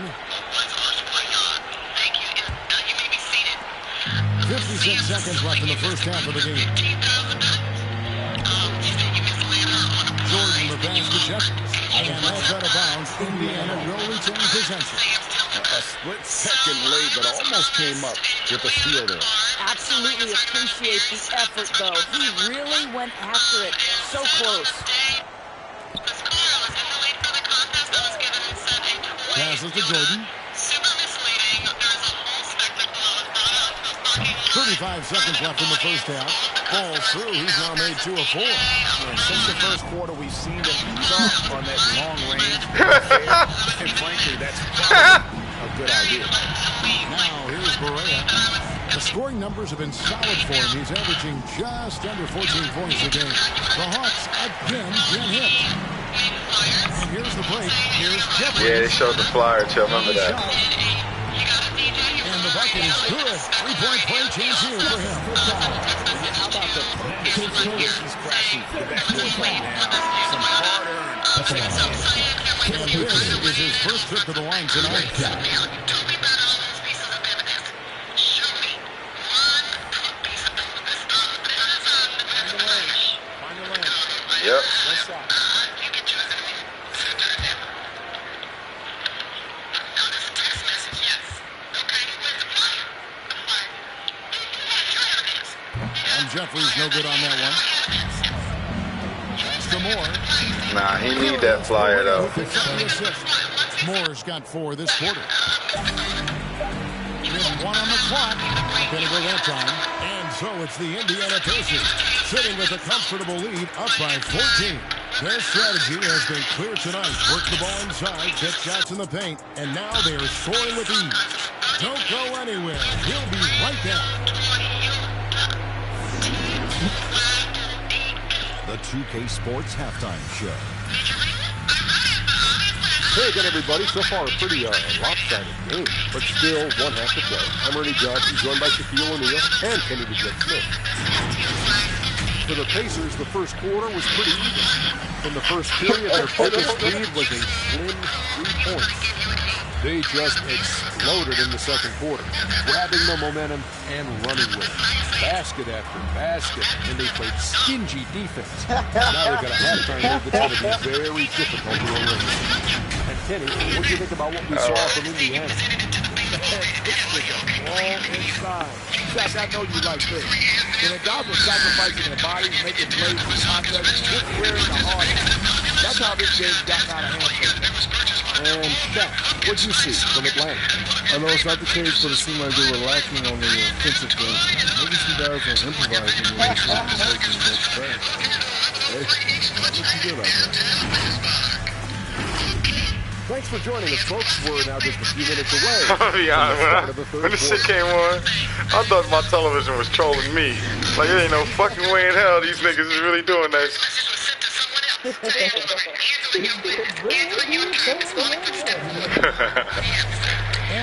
56 seconds left in the first half of the game. Jordan the pass to Jeffries. And that's out of bounds. Indiana will retain possession. A split second late, but almost came up with a steal there. Absolutely appreciate the effort, though. He really went after it. So close. Passes to Jordan. 35 seconds left in the first half. Falls through. He's now made 2 of 4. And since the first quarter, we've seen them ease off on that long range. And frankly, that's probably a good idea. Now, here's Barea. The scoring numbers have been solid for him. He's averaging just under 14 points a game. The Hawks again get hit. And here's the break. Here's Jeffries. Yeah, they showed the flyer too. I remember that. And the bucket is good. 3-point play chance here for him. How about the purpose with which he's crashing the backcourt right now? Some hard-earned. And this is his first trip to the line tonight. Yep. And Jeffries no good on that one. That's to Moore. Nah, he need that flyer though. Moore's got 4 this quarter. There's 1 on the clock. Not gonna go that time. And so it's the Indiana Pacers sitting with a comfortable lead, up by 14. Their strategy has been clear tonight. Work the ball inside, get shots in the paint, and now they are scoring with ease. Don't go anywhere. He'll be right back. The 2K Sports Halftime Show. Hey again, everybody. So far, a pretty lopsided game, but still 1 half to play. I'm Ernie Johnson, joined by Shaquille O'Neal and Kenny the Jet Smith. For the Pacers, the first quarter was pretty even. In the first period, their biggest lead was a slim 3 points. They just exploded in the second quarter, grabbing the momentum and running with it. Basket after basket, and they played stingy defense. Now they've got a halftime lead that's going to be very difficult to erase. And Kenny, what do you think about what we saw from Indiana? It's all inside. Jack, I know you like this. When a guy was sacrificing their bodies, making plays for contact, just wearing the hard hat. That's how this game got out of hand. And Shaq, what do you see from Atlanta? I know it's not the case, but it seemed like they were lacking on the offensive game. Maybe some guys are improvising when they should be making the next pass. Hey, what you do out there? Thanks for joining us, folks. We're now just a few minutes away. Yeah, when this shit came on, I thought my television was trolling me. Like, there ain't no fucking way in hell these niggas is really doing that. And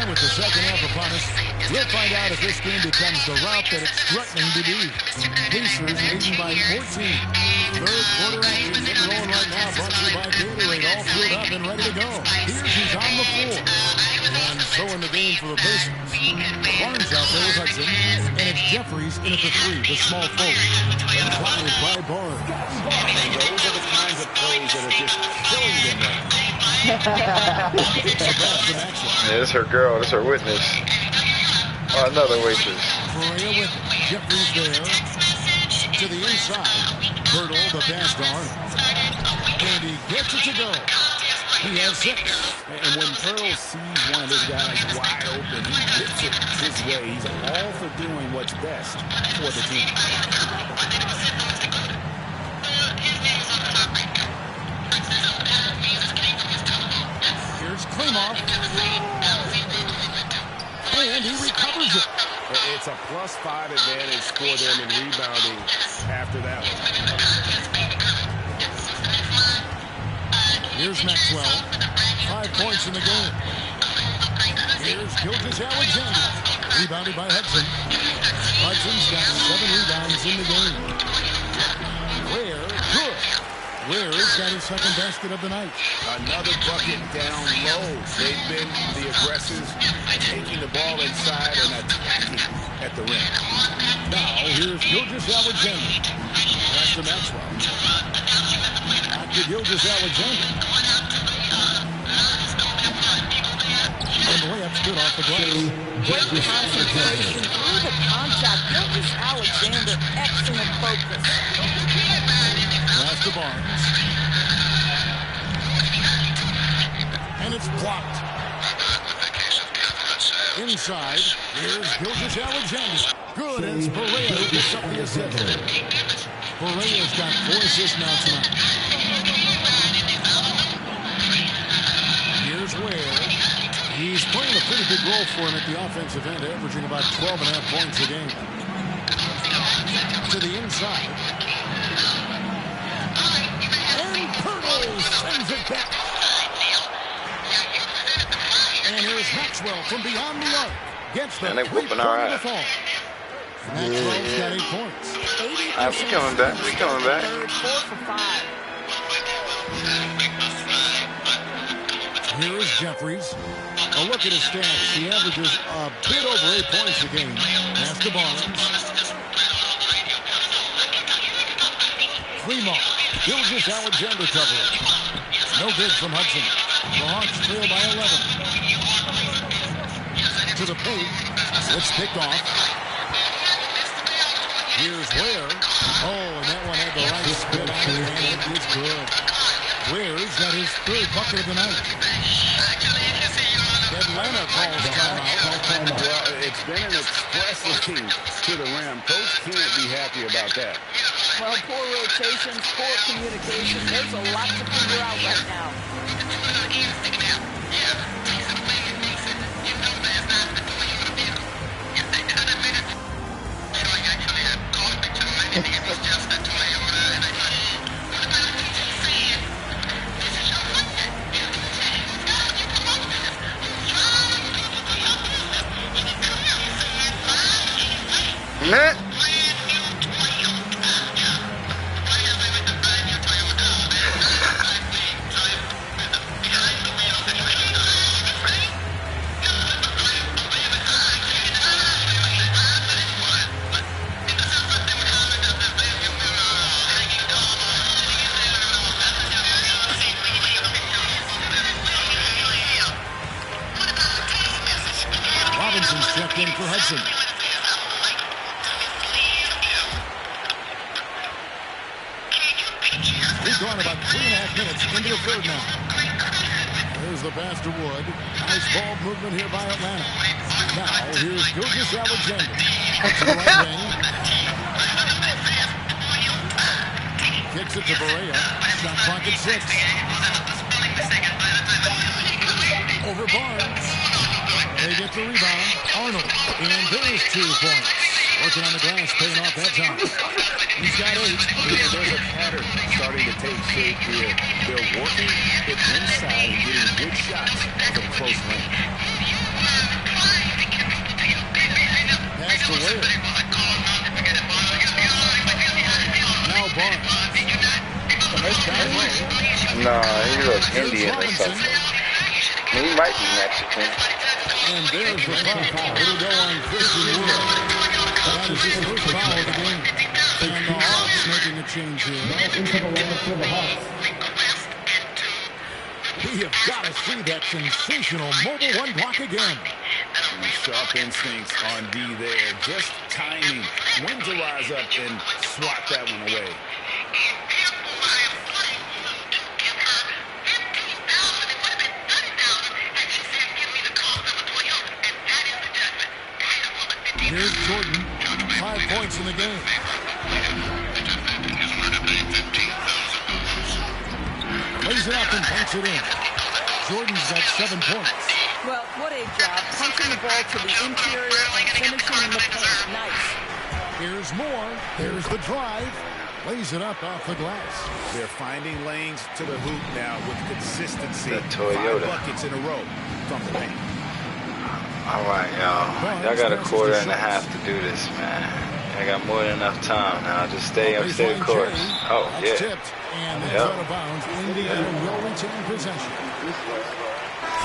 with the second half upon us, we'll find out if this game becomes the route that it's threatening to be. Pacers leading by 14. Third quarter action getting rolling right now. Brought to you by Gatorade. All filled up and ready to go. Here's who's on the floor. And so in the game for the Pacers. Barnes out there with Hudson. And it's Jeffries in at the three, the small forward. Followed by Barnes. And those are the kinds of plays that are just killing them right now. Yeah, this her girl. This her witness. Oh, another waitress. Correa with it. Jeffries there. To the inside. Hurdle, the pass to Arnold. And he gets it to go. He has 6. And when Pearl sees one of his guys wide open, he gets it his way. He's all for doing what's best for the team. Here's Klimov. And he recovers it. It's a +5 advantage for them in rebounding after that one. Here's Maxwell. 5 points in the game. Here's Gilgeous-Alexander. Rebounded by Hudson. Hudson's got 7 rebounds in the game. Ware, good. Ware's got his second basket of the night. Another bucket down low. They've been the aggressors, taking the ball inside and attacking at the rim. Now, here's Gilgeous-Alexander. Pass to Maxwell. Back to Gilgeous-Alexander. And the layup's good off the glass. Great concentration through the contact. Gilgeous-Alexander, excellent focus. Pass to Barnes. And it's blocked. Inside, here's Gilgeous-Alexander. Good as Perea picks up the assist. Perea's got 4 assists now tonight. Here's Ware. He's playing a pretty big role for him at the offensive end, averaging about 12.5 points a game. To the inside. Sends it back. And here's Maxwell from beyond the arc. Gets the three-point of the fall. Maxwell's got 8 points. We coming back. We coming back. 4 for 5. Here is Jeffries. A look at his stats. He averages a bit over 8 points a game. Pass to Barnes. Klimov. Gilgeous-Alexander coverage. No good from Hudson. The Hawks trail by 11. To the paint. It's picked off. Here's Ware. Oh, and that one had the right spin on it, and it is good. Ware's got his 3rd bucket of the night. Atlanta calls timeout. Well, it's been an express lead to the rim. Coach can't be happy about that. Well, poor rotations, poor communication. There's a lot to figure out right now. Net. Robinson's checked in for Hudson. We've gone about 3.5 minutes into the third now. There's the pass to Wood. Nice ball movement here by Atlanta. Now, here's Gilgeous-Alexander. To the right wing. Kicks it to Perea. Shot clock at 6. Over Barnes. They get the rebound. Arnold. And there's 2 points. Working on the glass, paying off that time. He's got 8. Yeah, there's a pattern starting to take shape here. They're working it inside and getting good shots from close range. Pass to Ware. Now Barnes. Nah, he looks Indian or something. He might be Mexican. And there's the foul. It'll go on Christian Wood. That is his first foul of the game. And the Hawks making a change here. Into the line for the Hawks. We have got to see that sensational mobile one block again. Sharp instincts on D there. Just timing when to rise up and swat that one away. Here's Jordan. 5 points in the game. Lays it up and punts it in. Jordan's got 7 points. Well, what a job. Punching the ball to the interior and finishing in the paint. Nice. Here's more. There's the drive. Lays it up off the glass. They're finding lanes to the hoop now with consistency. That Toyota. 5 buckets in a row from the paint. All right, y'all. Y'all got a quarter and a half to do this, man. I got more than enough time now. Just stay the course. Oh, yeah. Tipped, and it's out of bounds. Indiana will retain possession.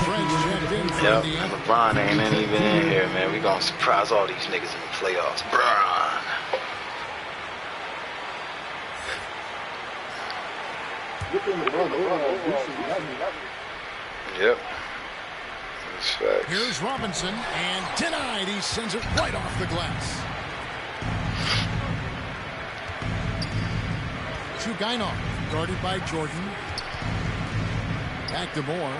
French checked in for Indiana. LeBron ain't even in here, man. We gonna surprise all these niggas in the playoffs. Bron. Yep. Here's Robinson, and denied. He sends it right off the glass. Chugainov, guarded by Jordan. Back to Moore.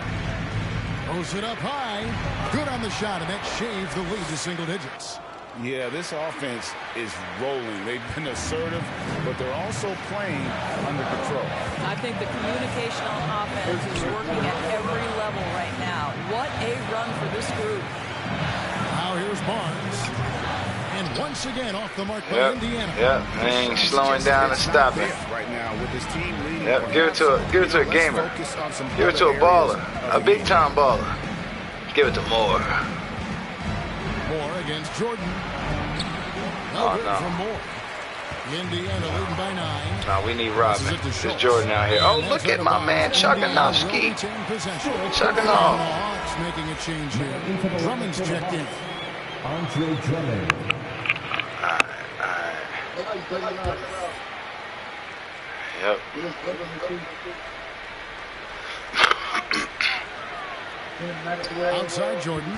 Throws it up high. Good on the shot, and that shaves the lead to single digits. Yeah, this offense is rolling. They've been assertive, but they're also playing under control. I think the communication on offense is working at every level right now. What a run for this group. Now here's Barnes. And once again off the mark by Indiana. Yep, they ain't slowing down and stopping. Right now with this team leading. Yep, give it to a gamer. Give it to a baller. A big time baller. Give it to Moore. Moore against Jordan. Oh, no. From Moore. Indiana leading by 9. No, we need Robin. There's Jordan out here. Oh, look at my man, Chuganovsky. Chuganov. Hawks making a change here. Drummond's checked in. Andre Drummond. Yep. Outside Jordan.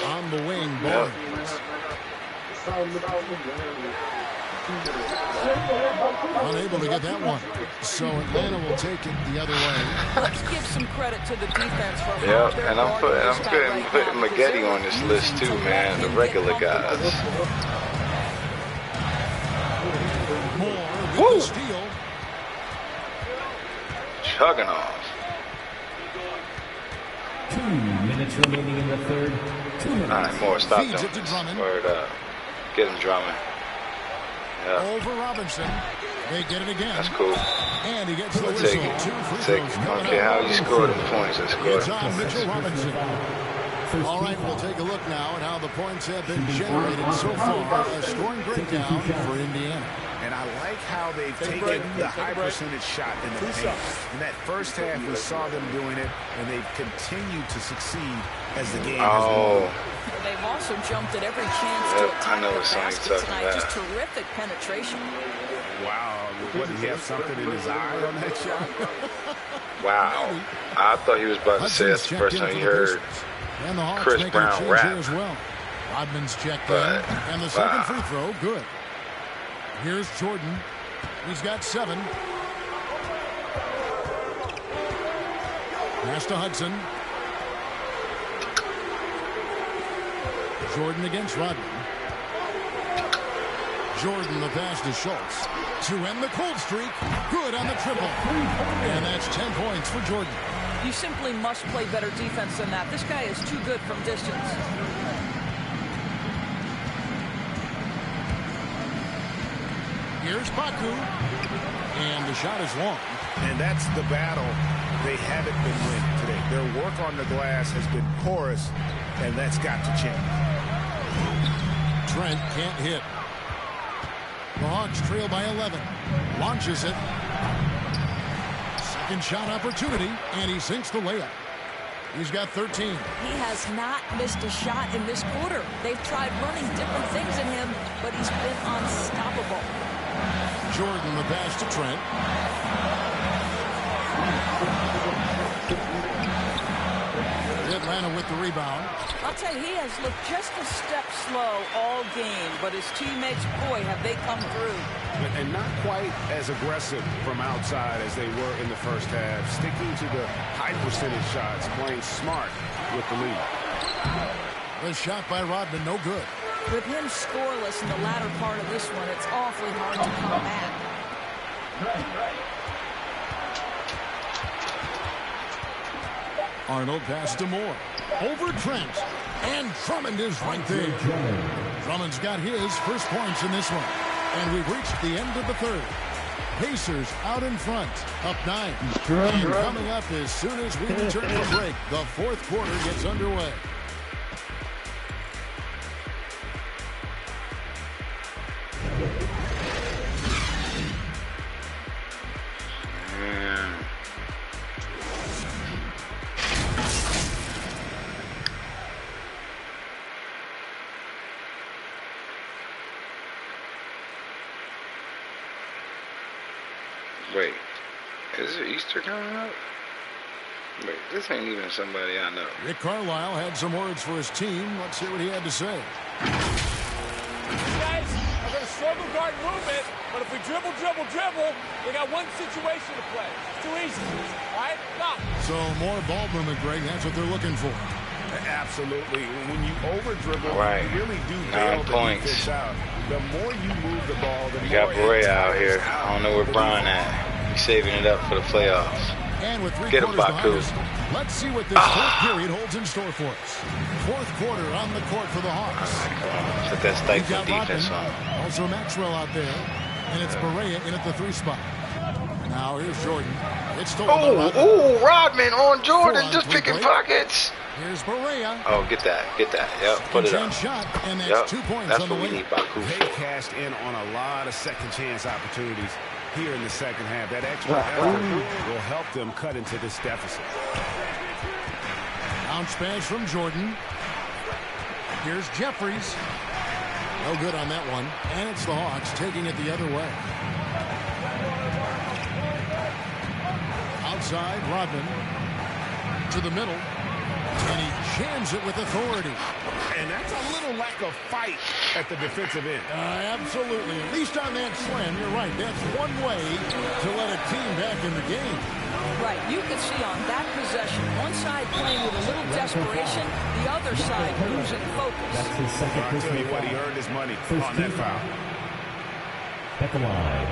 On the wing, Barnes. Unable to get that one. So Atlanta will take it the other way. Let's give some credit to the defense for Yep, and I'm putting Maggette on this list too, man. The regular guys. Woo! Steal. Chugainov. 2 minutes remaining in the third. 2 minutes. All right, Moore, stop Feeds doing it to this. Drummond. Word up. Get him Drummond. Yeah. Over Robinson. They get it again. That's cool. And he gets the We'll whistle. take it. 2 free Take throws it. coming Okay, up. how you score them points? Let's score It's them on points. Mitchell Robinson. All right, we'll take a look now at how the points have been generated so far. A scoring breakdown for Indiana. And I like how they've taken the high percentage shot in the paint. In that first half, we saw them doing it, and they've continued to succeed as the game has gone. They've also jumped at every chance to attack the basket tonight. Just terrific penetration. Wow. What, did he have something in his eye on that shot? Wow. I thought he was about to say that's the first time he heard Chris Brown rap. As well. Rodman's checked in, and the second free throw, good. Here's Jordan. He's got 7. Pass to Hudson. Jordan against Rodman. Jordan the pass to Schultz. To end the cold streak. Good on the triple. And that's 10 points for Jordan. You simply must play better defense than that. This guy is too good from distance. Here's Baku. And the shot is long. And that's the battle they haven't been winning today. Their work on the glass has been porous, and that's got to change. Trent can't hit. The Hawks trail by 11. Launches it. Second shot opportunity, and he sinks the layup. He's got 13. He has not missed a shot in this quarter. They've tried running different things in him, but he's been unstoppable. Jordan the pass to Trent. Atlanta with the rebound. I'll tell you, he has looked just a step slow all game, but his teammates, boy, have they come through. And not quite as aggressive from outside as they were in the first half. Sticking to the high percentage shots, playing smart with the lead. The shot by Rodman, no good. With him scoreless in the latter part of this one, it's awfully hard to come back. Arnold pass to Moore. Over Trent. And Drummond is right there. Drummond's got his first points in this one. And we've reached the end of the third. Pacers out in front, up 9. And coming up as soon as we return from break, the fourth quarter gets underway. Wait, is it Easter coming up? Wait, this ain't even somebody I know. Rick Carlisle had some words for his team. Let's hear what he had to say. These guys are going to struggle guard movement, but if we dribble, they got one situation to play. It's too easy. All right? Stop. So more ball movement, Greg. That's what they're looking for. Absolutely. When you over-dribble, right. you really do 9 bail the points. defense out. The more you move the ball, the We more got Bray out here. I don't know where Brian at. He's saving it up for the playoffs. And with 3 Get him, quarters Baku. behind us, let's see what this fourth period holds in store for us. Fourth quarter on the court for the Hawks. Put that We've stifle got defense Rodman, on. also Maxwell out there. And it's Barea in at the 3 spot. Now here's Jordan. It's stolen by Rodman. Rodman on Jordan, 4 on just 3 picking break. pockets. Here's Barea. Oh, get that. Yep, put it up. Shot, and that's Yep, 2 points that's on the what we way. need Baku They for. cashed in on a lot of second chance opportunities here in the second half. That extra effort will help them cut into this deficit. Bounce pass from Jordan. Here's Jeffries. No good on that one. And it's the Hawks taking it the other way. Outside, Rodman. To the middle. And he jams it with authority. And that's a little lack of fight at the defensive end. Absolutely. At least on that slam, you're right. That's one way to let a team back in the game. Right, you can see on that possession, one side playing with a little desperation, the other side losing focus. That's his second I'll tell you what, he earned his money on that foul. At the line,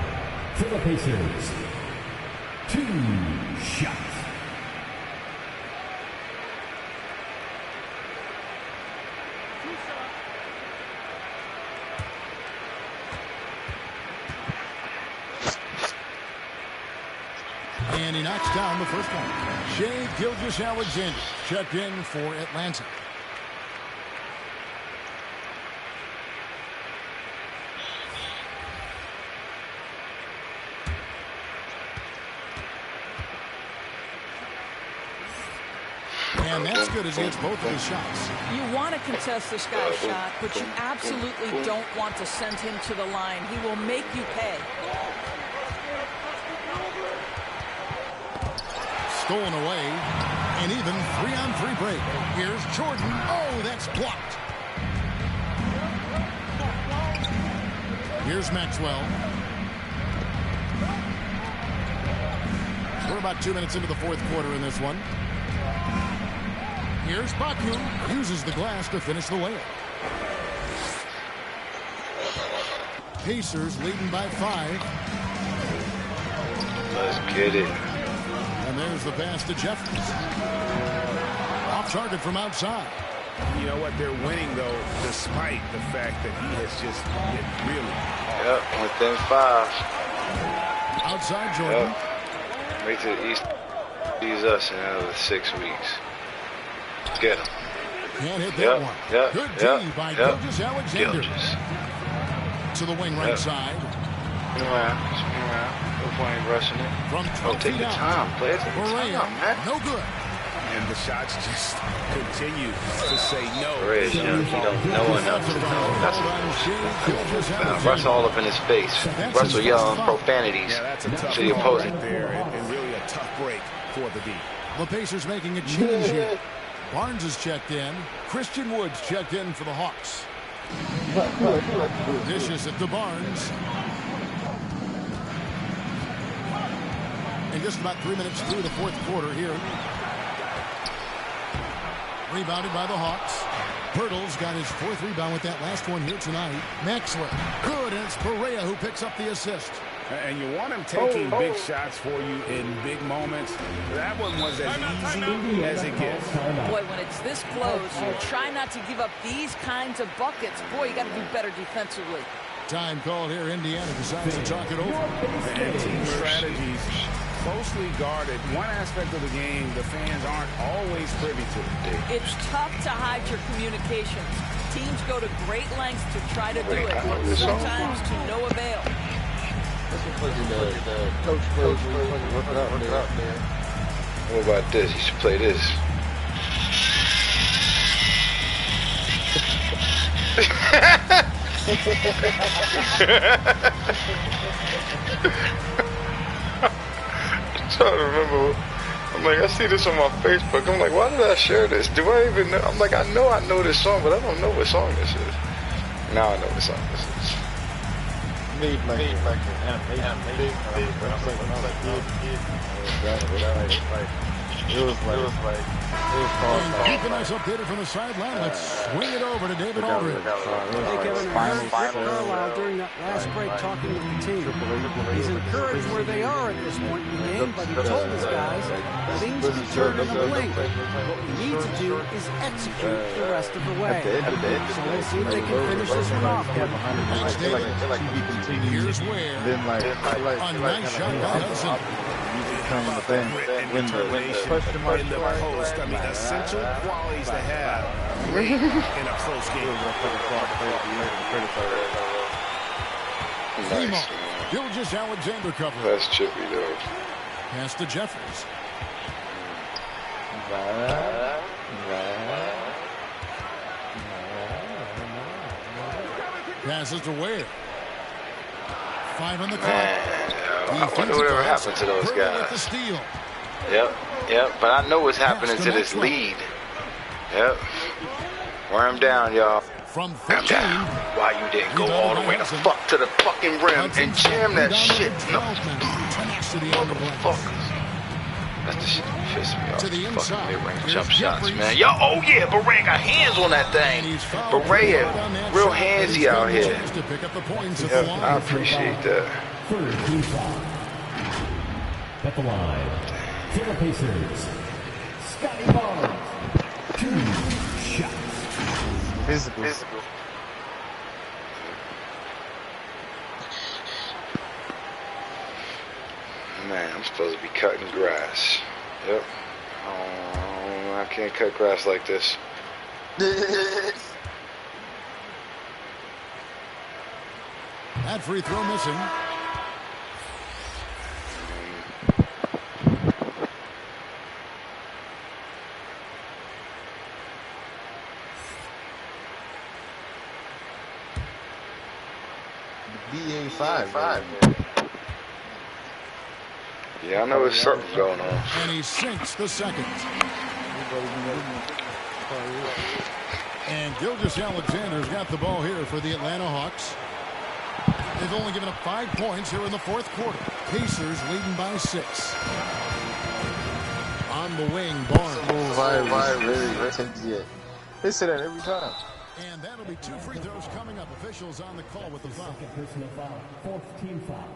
for the Pacers, 2 shots. And he knocks down the first one. Shea Gilgeous-Alexander checked in for Atlanta. And that's good as he hits both of his shots. You want to contest this guy's shot, but you absolutely don't want to send him to the line. He will make you pay. Stolen away, and even 3-on-3 break. Here's Jordan. Oh, that's blocked. Here's Maxwell. We're about 2 minutes into the fourth quarter in this one. Here's Baku. Uses the glass to finish the layup. Pacers leading by 5. Let's get it. And there's the pass to Jeffries. Off target from outside. You know what? They're winning, though, despite the fact that he has just hit really hard. Yep, within 5. Outside Jordan. Yep. Wait till the East sees us in another 6 weeks. Get him. Can't hit that one. Yep. Good D by Gilgeous Alexander. To the wing right side. Spin around. No point in rushing it. From take your time. Play it. Take your time, man. No good. And the shots just continue to say no. He don't know enough to know. That's Russ all up in his face. Russell yelling profanities to the opposing. There and really a tough break for the D. The Pacers making a change here. Barnes is checked in. Christian Woods checked in for the Hawks. Dishes it to Barnes. And just about 3 minutes through the fourth quarter here. Rebounded by the Hawks. Pirtle's got his 4th rebound with that last one here tonight. Maxwell. Good, and it's Perea who picks up the assist. And you want him taking big shots for you in big moments. That one was as easy as it gets. Boy, when it's this close, you try not to give up these kinds of buckets. Boy, you got to do better defensively. Time called here. Indiana decides to talk it over. And team strategies closely guarded. One aspect of the game the fans aren't always privy to. It's tough to hide your communications. Teams go to great lengths to try to do it, but sometimes to no avail. Coach plays work it out there. What about this? You should play this. I'm trying to remember. I'm like, I see this on my Facebook. I'm like, why did I share this? Do I even know? I'm like, I know this song, but I don't know what song this is. Now I know what song this is. Made like keeping us updated from the sideline. Let's swing it over to David Aldridge. Hey, Kevin, I heard Rick Carlisle during that last break talking with the team. He's encouraged where they are at this point in the game, but he told his guys things can turn in a blink. What we need to do is execute the rest of the way. So we'll see if they can finish this one off, Kevin. Thanks, David. Here's where a nice shot by Hudson. Win the post. I mean, essential qualities to have in a close game. Nice. Gilgeous Alexander cover. That's chippy, though. Pass to Jeffries. Passes to Ware. 5 on the clock. I wonder whatever happened to those guys. Yep. But I know what's happening to this lead. Yep. Wear him down, y'all. From 15. Why you didn't go all the way the fuck to the fucking rim and jam that shit? No. Motherfuckers. That's the shit that pisses me off. To the inside. Mid-range jump shots, man. Yo, oh yeah, Berea got hands on that thing. Berea, real handsy out here. Yep, I appreciate that. Third team foul. At the line, for the Pacers, Scotty Barnes. 2 shots. Physical. Man, I'm supposed to be cutting grass. Yep. I can't cut grass like this. That free throw missing. BA5. Yeah, I know there's something going on. And he sinks the second. And Gilgeous Alexander's got the ball here for the Atlanta Hawks. They've only given up 5 points here in the fourth quarter. Pacers leading by 6. On the wing, Barnes. They say that every time. And that'll be 2 free throws coming up. Officials on the call with the foul. Personal foul. 4th team foul.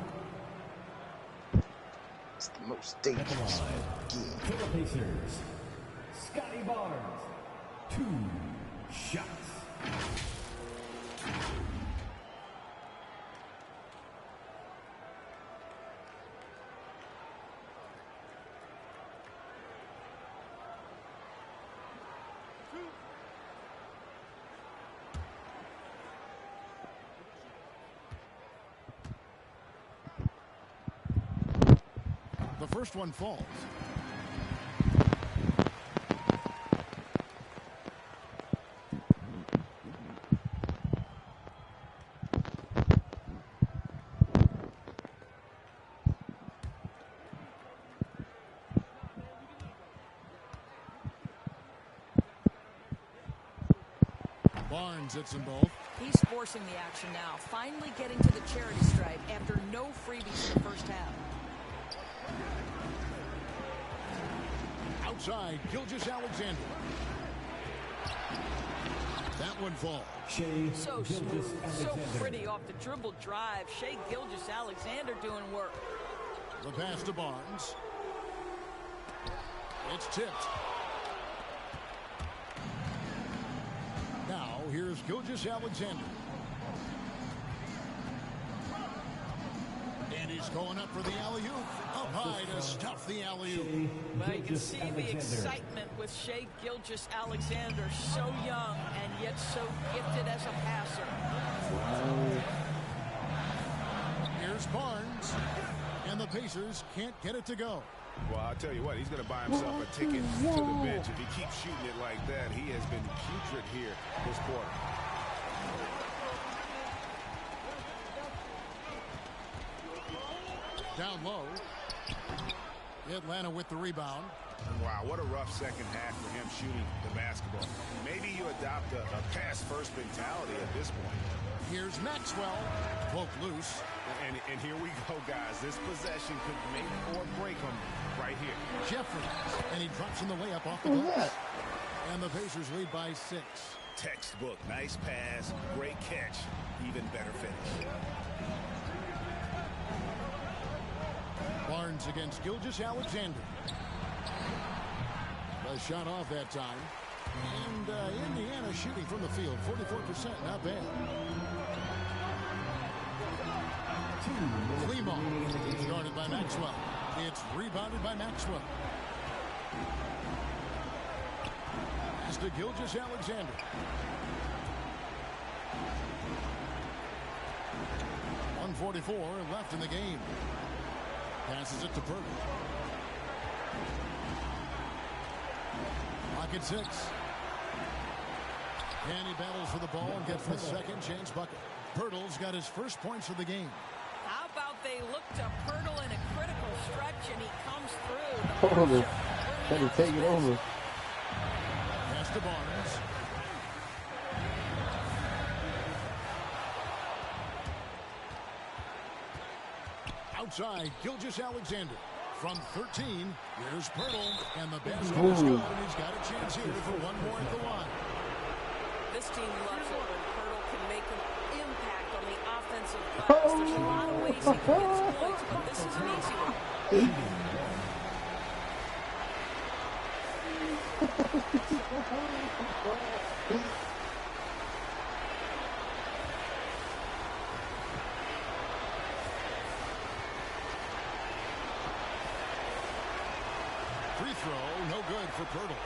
It's the most dangerous game. For the Pacers, Scotty Barnes. 2 shots. The first one falls. Barnes hits them both. He's forcing the action now, finally getting to the charity stripe after no freebies in the first half. Outside, Gilgeous-Alexander. That one falls. So smooth, so pretty off the dribble drive. Shai Gilgeous-Alexander doing work. The pass to Barnes. It's tipped. Now, here's Gilgeous-Alexander. And he's going up for the alley-oop. Up high to stuff the alley-oop. Well, you can see the excitement with Shai Gilgeous-Alexander. So young and yet so gifted as a passer. Here's Barnes. And the Pacers can't get it to go. Well, I'll tell you what, he's going to buy himself a ticket to the bench. If he keeps shooting it like that, he has been putrid here this quarter. Down low. Atlanta with the rebound. Wow, what a rough second half for him shooting the basketball. Maybe you adopt a pass-first mentality at this point. Here's Maxwell. Poke loose. And here we go, guys. This possession could make or break him right here. Jeffries. And he drops in the layup off the glass. And the Pacers lead by 6. Textbook. Nice pass. Great catch. Even better finish. Barnes against Gilgeous-Alexander. The shot off that time. And Indiana shooting from the field. 44%. Not bad. Clemo. Started by Maxwell. It's rebounded by Maxwell. Pass to Gilgeous-Alexander. .144 left in the game. Passes it to Burton. Pocket 6. And he battles for the ball and gets the second chance bucket. Pirtle's got his first points of the game. How about they look to Pirtle in a critical stretch and he comes through. Over. Trying to take it over. Pass to Barnes. Outside, Gilgeous-Alexander. From 13, here's Pirtle. And the basket is good, and he's got a chance here for one more at the line. This team loves it when Pirtle can make an impact on the offensive glass. There's a lot of ways he can get his points, but this is an easy one. Free throw, no good for Pirtle.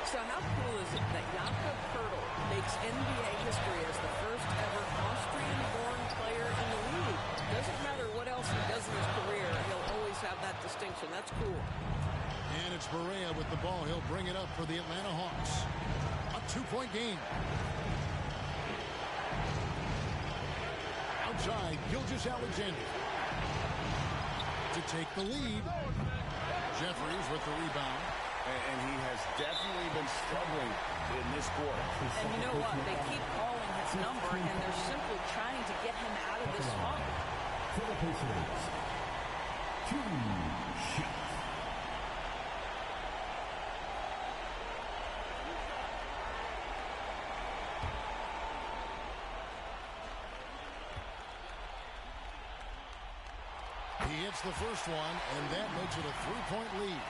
So how cool is it that Jakob Pirtle makes NBA history as the first ever Austrian-born player in the league? Doesn't matter what else he does in his career, he'll always have that distinction. That's cool. And it's Barea with the ball. He'll bring it up for the Atlanta Hawks. A 2-point game. Outside, Gilgeous-Alexander. To take the lead. Jeffries with the rebound. And he has definitely been struggling in this quarter. And you know what? They keep calling his number, and they're simply trying to get him out of this funk. For the Pacers, 2 shots. He hits the first one, and that makes it a 3-point lead.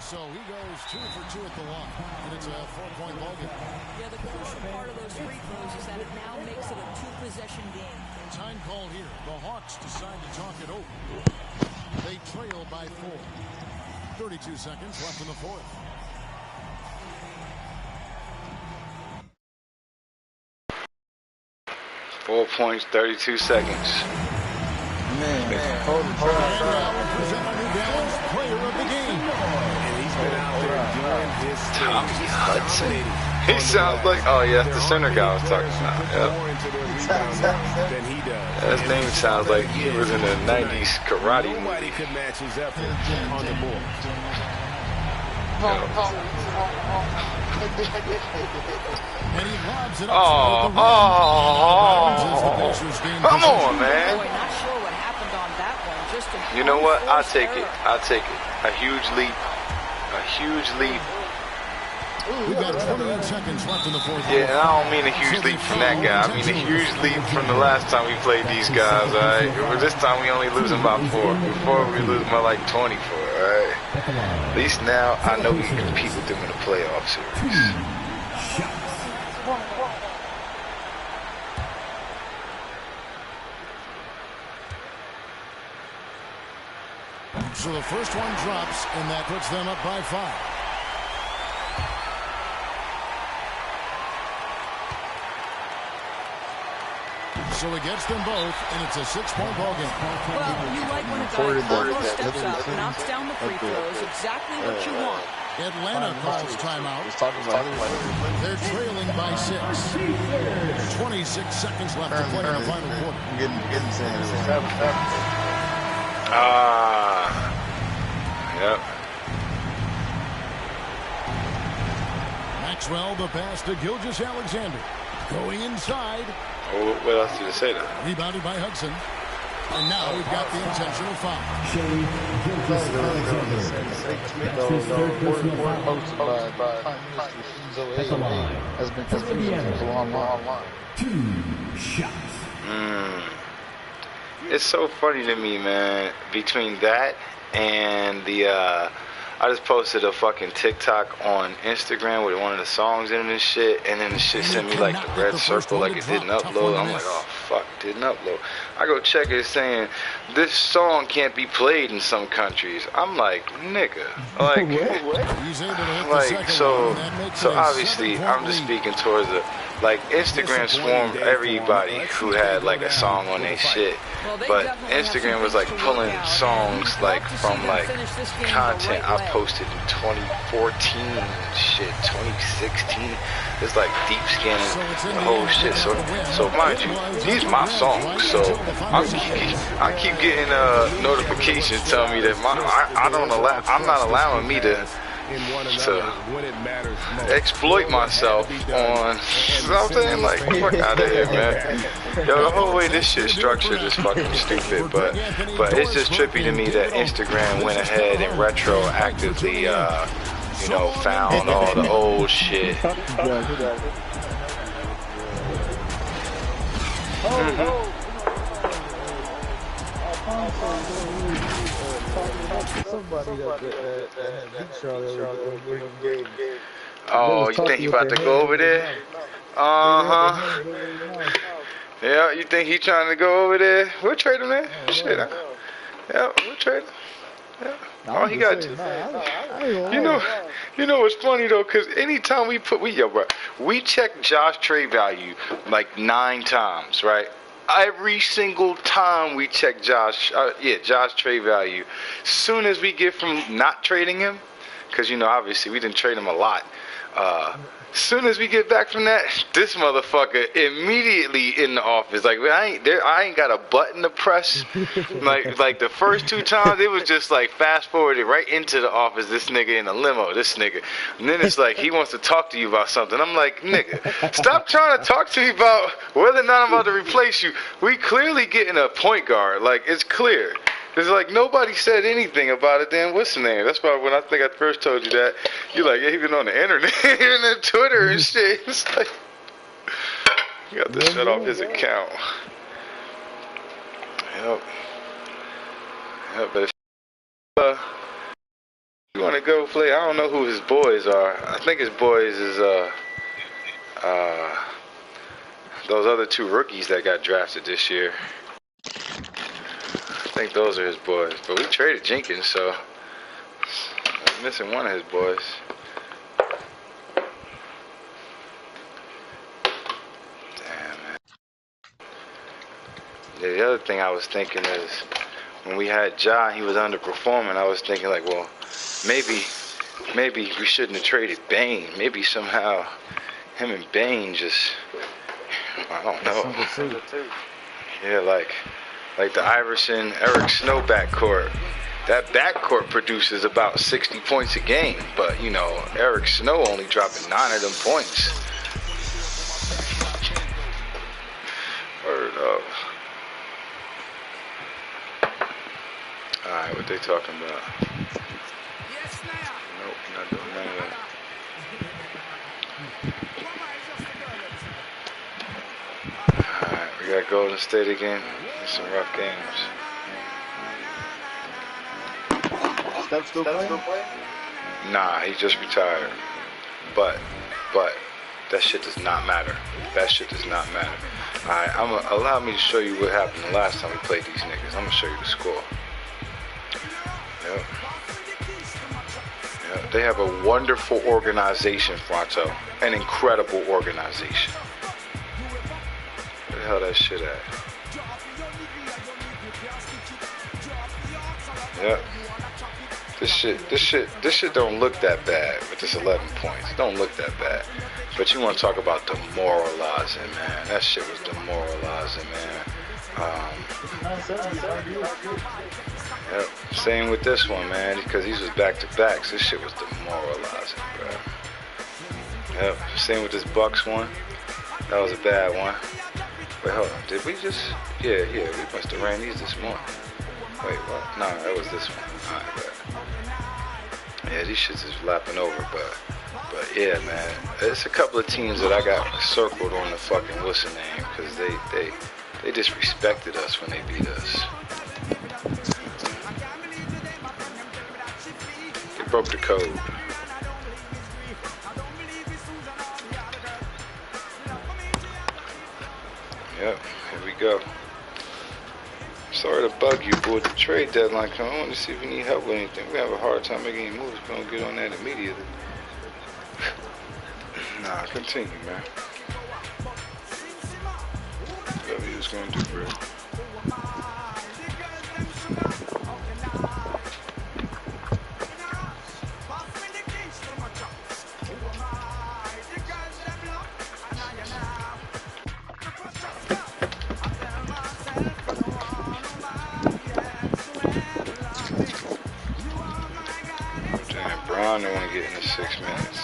So he goes 2 for 2 at the line, and it's a 4-point ball game. Yeah, the crucial part of those free throws is that it now makes it a 2-possession game. Time call here. The Hawks decide to talk it over. They trail by 4. 32 seconds left in the fourth. Four points, 32 seconds. Hold it. Present our New Balance player of the game. And he's been out there doing his thing. Tommy Hudson. He sounds like, oh yeah, that's the center guy I was talking about. Than he does. His name sounds like he was in the 90s karate movie. Nobody could match his effort on the board. And he lobs it up. Come on, man. Boy, not sure what happened on that one. Just you know what? I'll take it. I'll take it. A huge leap. A huge leap. We've got 28 seconds left in the fourth. Yeah, and I don't mean a huge leap from that guy. I mean a huge leap from the last time we played these guys, all right? This time we only losing about 4. Before we lose more like 24, all right? At least now I know we can compete with them in the playoff series. So the first one drops, and that puts them up by 5. So it gets them both, and it's a 6-point ball game. Well, you like when a guy almost steps up, knocks down the free throws, exactly what you want. Atlanta calls timeout. They're trailing by 6. 26 seconds left to play in the final quarter. Yep. Maxwell, the pass to Gilgeous-Alexander. Going inside. Oh, what else did you say there? Rebounded by Hudson. And now we've got the intentional foul. Has been a long line. 2 shots. It's so funny to me, man, between that and the I just posted a fucking TikTok on Instagram with one of the songs in it and shit, and then the shit sent me like the red circle, like it didn't upload. I'm like, oh fuck, didn't upload. I go check it, saying this song can't be played in some countries. I'm like, nigga, like so obviously I'm just speaking towards the like Instagram swarmed everybody who had like a song on their shit, but Instagram was like pulling songs like from like content I posted in 2014 and shit, 2016. It's like deep scanning the whole shit. So mind you, these my songs. So I keep getting notifications telling me that I'm not allowing me to exploit myself on. You know what I'm saying? Like, fuck out of here, man. Yo, the whole way this shit structured is fucking stupid, but it's just trippy to me that Instagram went ahead and retroactively, you know, found all the old shit. Oh, you think he about to go over there? Uh-huh. Yeah, you think he trying to go over there? We'll trade him there. Shit. Yeah, we'll trade him. Yeah. All he got to... You know what's funny though, because anytime we check Josh trade value like 9 times, right? Every single time we check Josh trade value, soon as we get from not trading him, because you know obviously we didn't trade him a lot. Soon as we get back from that, this motherfucker immediately in the office. Like I ain't got a button to press. like the first 2 times, it was just like fast forwarded right into the office. This nigga in a limo, this nigga, and then it's like he wants to talk to you about something. I'm like, nigga, stop trying to talk to me about whether or not I'm about to replace you. We clearly getting a point guard. Like it's clear. It's like nobody said anything about it. Then what's the name? That's why when I think I first told you that, you're like, even on the internet, and Twitter and shit. It's like you got to shut off his account. Yep. But You want to go play? I don't know who his boys are. I think his boys is those other two rookies that got drafted this year. I think those are his boys. But we traded Jenkins, so I'm missing one of his boys. Damn, man. Yeah, the other thing I was thinking is when we had Ja, he was underperforming. I was thinking like, well, maybe we shouldn't have traded Bane. Maybe somehow him and Bane just, I don't know. Yeah, like the Iverson, Eric Snow backcourt. That backcourt produces about 60 points a game, but you know, Eric Snow only dropping 9 of them points. Word up. Alright, what they talking about? Nope, not doing none of that. Alright, we got Golden State again. It's some rough games. Steph still playing? Nah, he just retired. But that shit does not matter. That shit does not matter. Alright, allow me to show you what happened the last time we played these niggas. I'm gonna show you the score. Yep. They have a wonderful organization, Fronto. An incredible organization. Where the hell that shit at? Yep. This shit don't look that bad with this 11 points. It don't look that bad. But you want to talk about demoralizing, man. That shit was demoralizing, man. Yep. Same with this one, man, because these was back-to-backs. This shit was demoralizing, bro. Yep. Same with this Bucks one. That was a bad one. Wait, hold on. Did we just... Yeah, we must have ran these this morning. Wait, what? No, that was this one. Alright, but... Yeah, these shits is lapping over, but yeah, man. It's a couple of teams that I got circled on the fucking what's the name, because they disrespected us when they beat us. They broke the code. Yep, here we go. Sorry to bug you, but with the trade deadline coming, I want to see if we need help with anything. We have a hard time making any moves. We don't get on that immediately. Nah, continue, man. Whatever you was gonna do, bro. Damn, Brown don't want to get in the 6 minutes.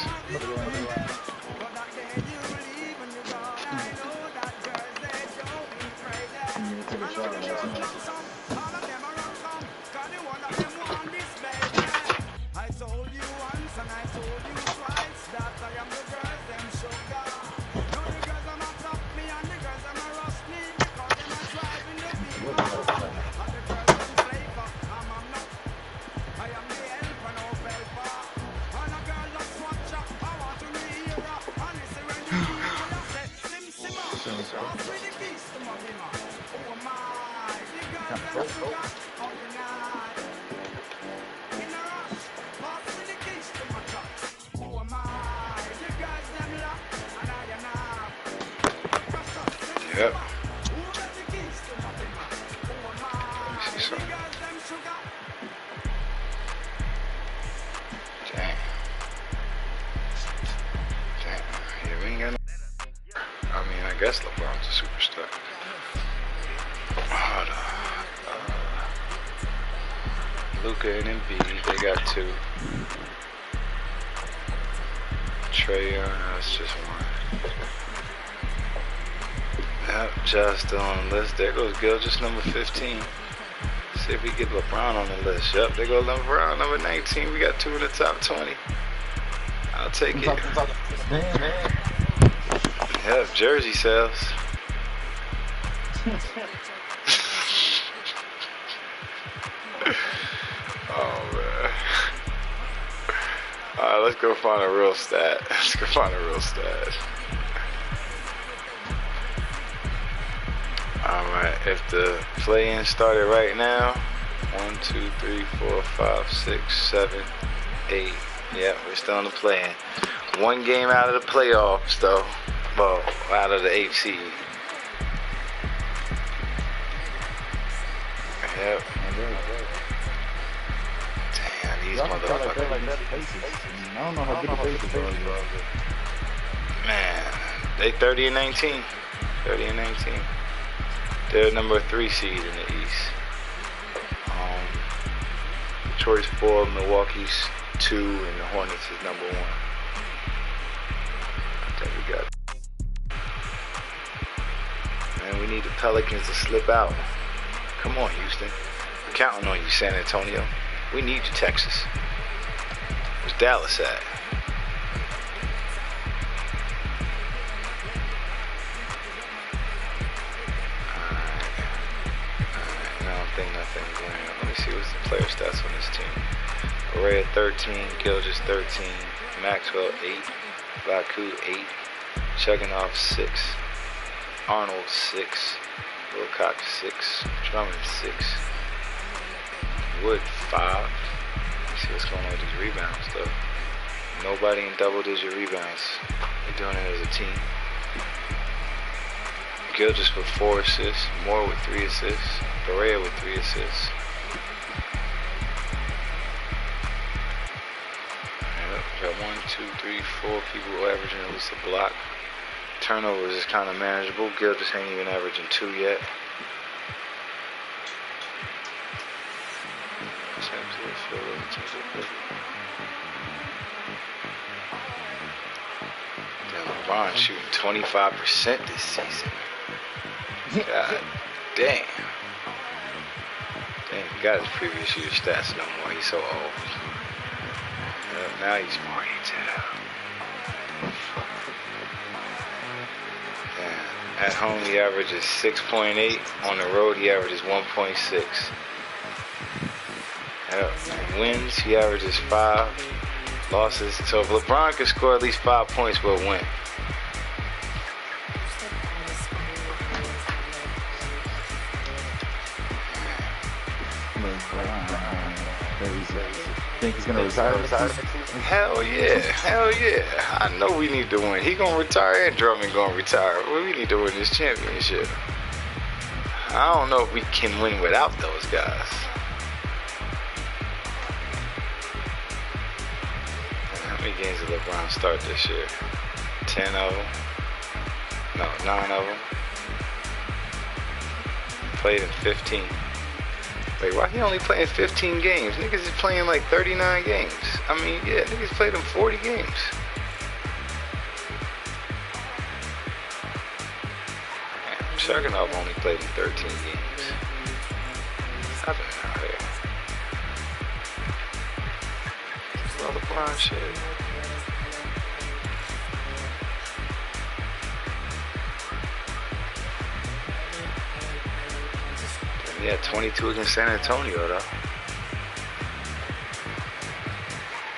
Yep. Let me see something. Dang. Yeah, we ain't got no... I mean, I guess LeBron's a superstar. Hold on. Luka and Embiid, they got 2. Trae Young, that's just 1. Yep, just still on the list. There goes Gilgeous, number 15. See if we get LeBron on the list. Yep, there goes LeBron, number 19. We got 2 in the top 20. I'll take it. Yep, jersey sales. Oh, man. Alright, let's go find a real stat. Let's go find a real stat. Alright, if the play-in started right now, 1, 2, 3, 4, 5, 6, 7, 8. Yep, we're still in the play-in. One game out of the playoffs, though. Well, out of the 8th seed. Yep. Damn, these motherfuckers. I don't know how good the Pacers are. Man, they 30-19. 30-19. They're number 3 seed in the East. Detroit's 4, Milwaukee's 2, and the Hornets is number 1. I think we got. Man, we need the Pelicans to slip out. Come on, Houston. We're counting on you, San Antonio. We need you, Texas. Where's Dallas at? Nothing going on. Let me see what's the player stats on this team. Array 13, Gilgis 13, Maxwell 8, Baku 8, Chugginoff 6, Arnold 6, Wilcox 6, Drummond 6, Wood 5. Let's see what's going on with these rebounds though. Nobody in double-digit rebounds. They're doing it as a team. Gilgis with 4 assists, Moore with 3 assists, Berea with 3 assists. Yep, got 1, 2, 3, 4 people averaging at least a block. Turnovers is kind of manageable. Gilgis ain't even averaging 2 yet. Damn, LeBron shooting 25% this season. God damn. Dang, he got his previous year's stats no more. He's so old. Now he's 42. Damn. At home he averages 6.8. On the road he averages 1.6. And wins he averages 5. Losses. So if LeBron could score at least 5 points, we'll win. Think he's gonna retire next season? Hell yeah, hell yeah. I know we need to win. He gonna retire and Drummond gonna retire. We need to win this championship. I don't know if we can win without those guys. How many games did LeBron start this year? 10 of them? No, 9 of them. Played in 15. Wait, why he only playing 15 games? Niggas is playing like 39 games. I mean, yeah, niggas played him 40 games. Man, Chugginoff only played him 13 games. What's happening out here? It's all LeBron shit. He had 22 against San Antonio, though.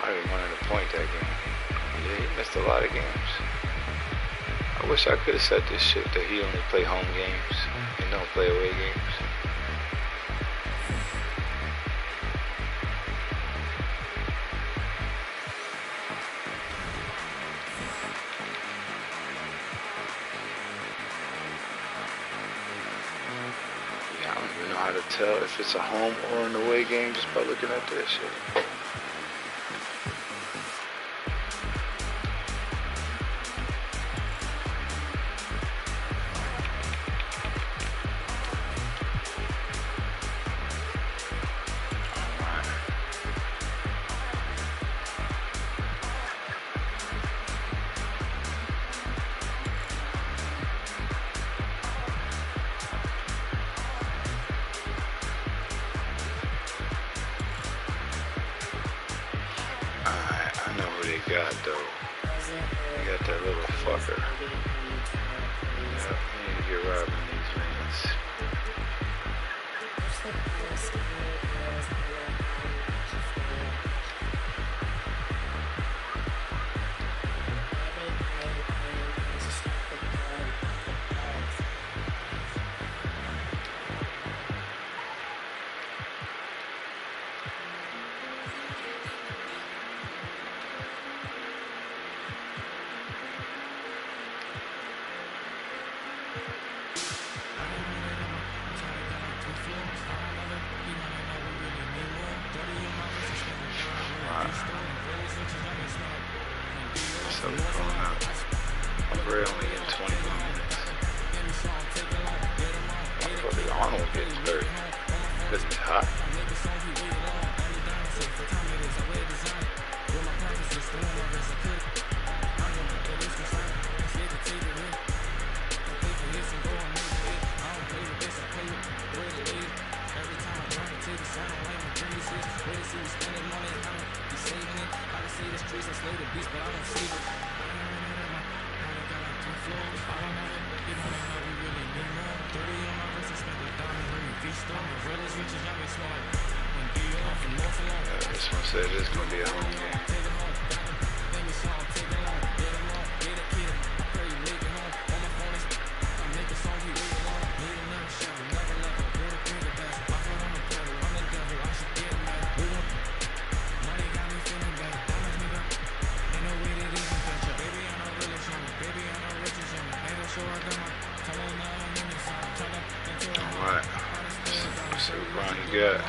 I didn't want to point that game. Yeah, he missed a lot of games. I wish I could have said this shit that he only play home games and don't play away games. To tell if it's a home or an away game just by looking at this shit. got though. You got that little fucker. Yeah, you need to get robbing these rings. So we're going up. We're only in 20 minutes. Motherfucker Arnold getting hurt. This is hot. This one said it's going to be a home game. Alright. Let's see what Ronnie got.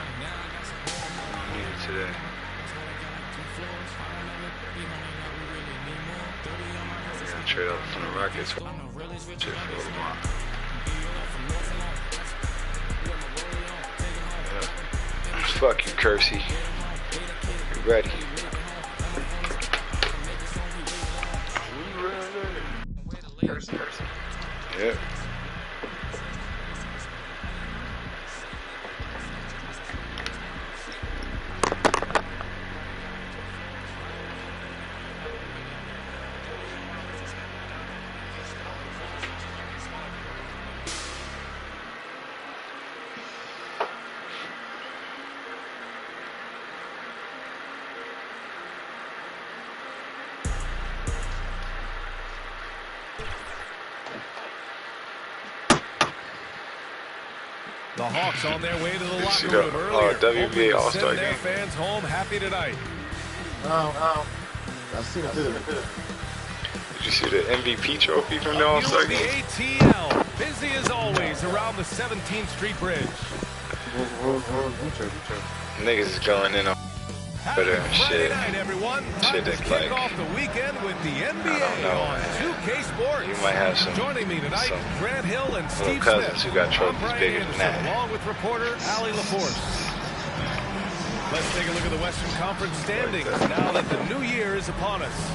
Needed today. We're gonna trade up from the Rockets. Shit for LeBron. Yeah. Fuck you, Kersey. You ready? Yep. The Hawks on their way to the locker room earlier. WBA All-Star their game. fans home happy tonight. I've seen it too. Did you see the MVP trophy from the All-Star The game? ATL, busy as always around the 17th Street Bridge. Niggas is going in on Twitter and Friday shit. night, everyone. Time Shit to that's kick like, off the weekend with the NBA know, on man. 2K Sports. You might have some, Joining me tonight, Grant Hill and little Steve cousins Smith. who got I'm trophies Brian bigger than Anderson, that. along with reporter Allie LaForce. Let's take a look at the Western Conference standings now that the new year is upon us.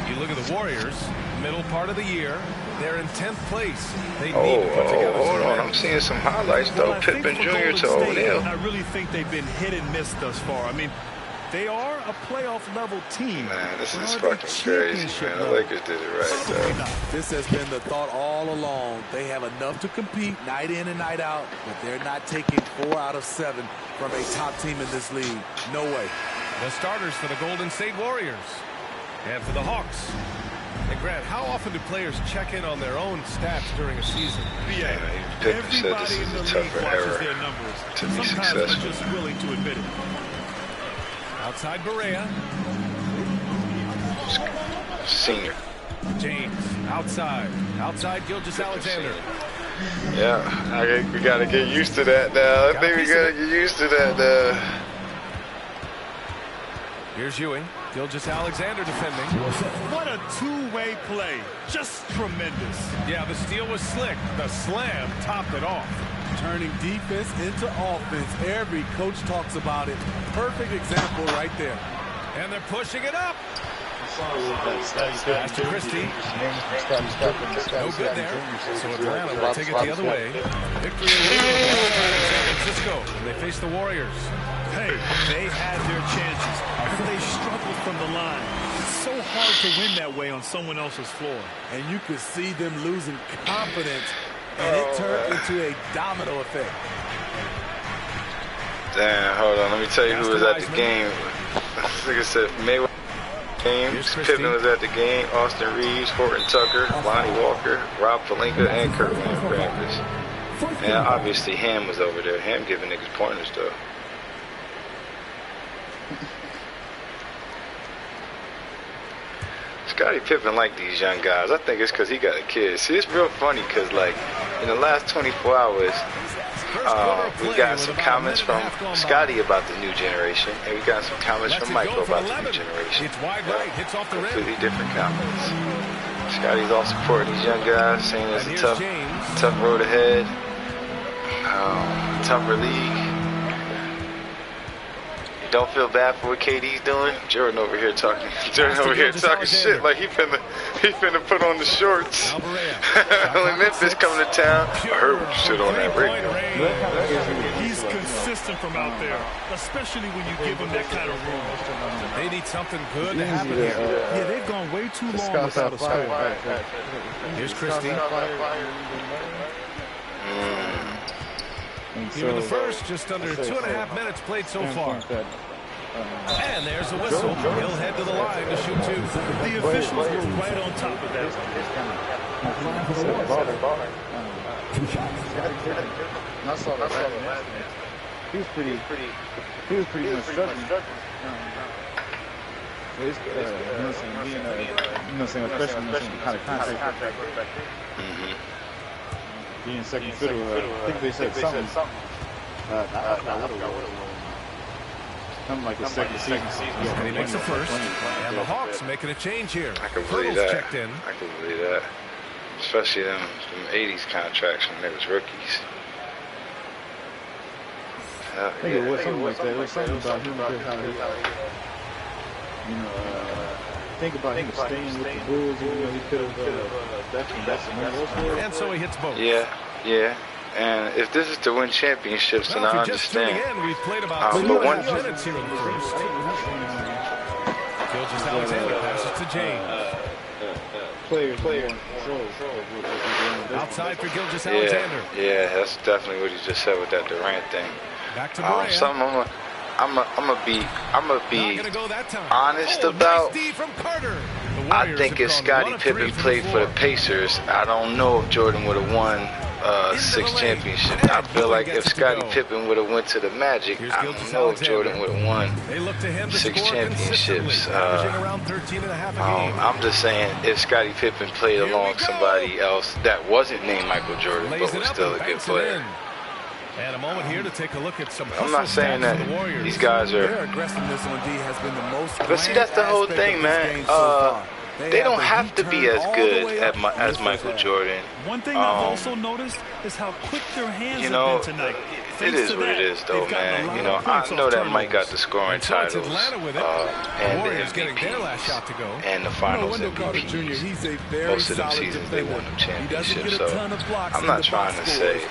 You look at the Warriors, middle part of the year. They're in 10th place. They need to put together Hold on. I'm seeing some highlights though. Pippen Jr. to O'Neal. I really think they've been hit and miss thus far. I mean, they are a playoff level team. Man, this is fucking crazy, man. The Lakers did it right though. This has been the thought all along. They have enough to compete night in and night out, but they're not taking 4 out of 7 from a top team in this league. No way. The starters for the Golden State Warriors and for the Hawks. And Grant, how often do players check in on their own stats during a season? Yeah, Pippen said this everybody is in the a league tougher watches era their numbers. to be Sometimes they're successful. just willing to admit it. Outside Barea. Senior. James, outside. Outside Gilgeous-Alexander. Yeah, we gotta get used to that now. I think we gotta get used to that now. Here's Ewing. Gilgeous-Alexander defending. What a two-way play. Just tremendous. Yeah, the steal was slick. The slam topped it off. Turning defense into offense. Every coach talks about it. Perfect example right there. And they're pushing it up. Pass to Christie. No good there. So Atlanta will take it the other way. Victory in San Francisco. And they face the Warriors. Hey, they had their chances. They struggled from the line. It's so hard to win that way on someone else's floor. And you could see them losing confidence, and it turned into a domino effect. Damn, hold on. Let me tell you who was at the game. Like I said, Mayweather games. Pippen was at the game. Austin Reeves, Horton Tucker, Lonnie Walker, Rob Pelinka, and Kurt Williams practice. And obviously Ham was over there. Ham giving niggas pointers though. Scottie Pippen like these young guys. I think it's because he got a kid. See, it's real funny because, like, in the last 24 hours, we got some comments from Scottie about the new generation, and we got some comments from Michael about the new generation. It's wide right, hits off the rim. Completely different comments. Scottie's all supporting these young guys, saying it's a tough road ahead, tougher league. Don't feel bad for what KD's doing. Jordan over here talking shit like he finna put on the shorts. When Memphis coming to town, I heard shit on that radio. He's consistent from out there, especially when you give him that kind of room. They need something good to happen here. Yeah, they've gone way too long without a score. Here's Christie. Here in the first, just under 2.5 minutes played so far. And there's a whistle. He'll head to the line to shoot two. The officials were right on top of that. He was pretty much struggling. Being a freshman is some kind of contact. Being second fiddle, I think they said something. Something like a second season. And he makes the first. And the Hawks making a change here. I can believe that. I can believe that. Especially them 80s contracts when they was rookies. I think it was something like that. It was something about him because how he, think about him staying with the Bulls, even though he could have and so he hits both. Yeah. And if this is to win championships, then I understand. We've played about 2 minutes here in the first. Gilgeous-Alexander passes to James. Outside for Gilgeous-Alexander. Yeah, that's definitely what he just said with that Durant thing. Back to Durant. Something I'm gonna be honest about. I think if Scottie Pippen played for the Pacers, I don't know if Jordan would have won 6 championships. I feel like if Scottie Pippen would have went to the Magic, I don't know if Jordan would have won 6 championships. I'm just saying, if Scottie Pippen played along somebody else that wasn't named Michael Jordan, but was still a good player. And a moment here to take a look at some. I'm not saying that these guys are. Their aggressiveness on D has been the most. But see, that's the whole thing, man. They don't have to be as good as Michael Jordan. One thing I've also noticed is how quick their hands have been tonight. It is what it is, though, man. I know that Mike got the scoring titles and the MVP and the Finals MVP. Most of them seasons they won them championships. So I'm not trying to say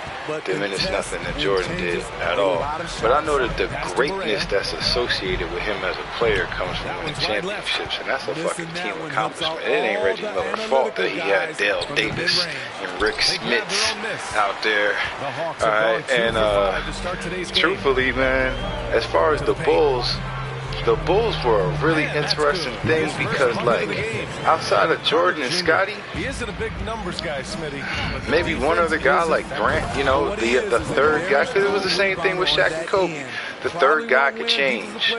diminish nothing that Jordan did at all. But I know that the greatness that's associated with him as a player comes from winning championships, and that's a fucking team accomplishment. It ain't Reggie Miller's fault that he had Dale Davis and Rick Smits out there. All right, and truthfully, man, as far as the Bulls were a really interesting thing because, like, outside of Jordan and Scottie, he isn't a big numbers guy, Smitty. Maybe one other guy like Grant, the third guy, because it was the same thing with Shaq and Kobe. The third guy could change.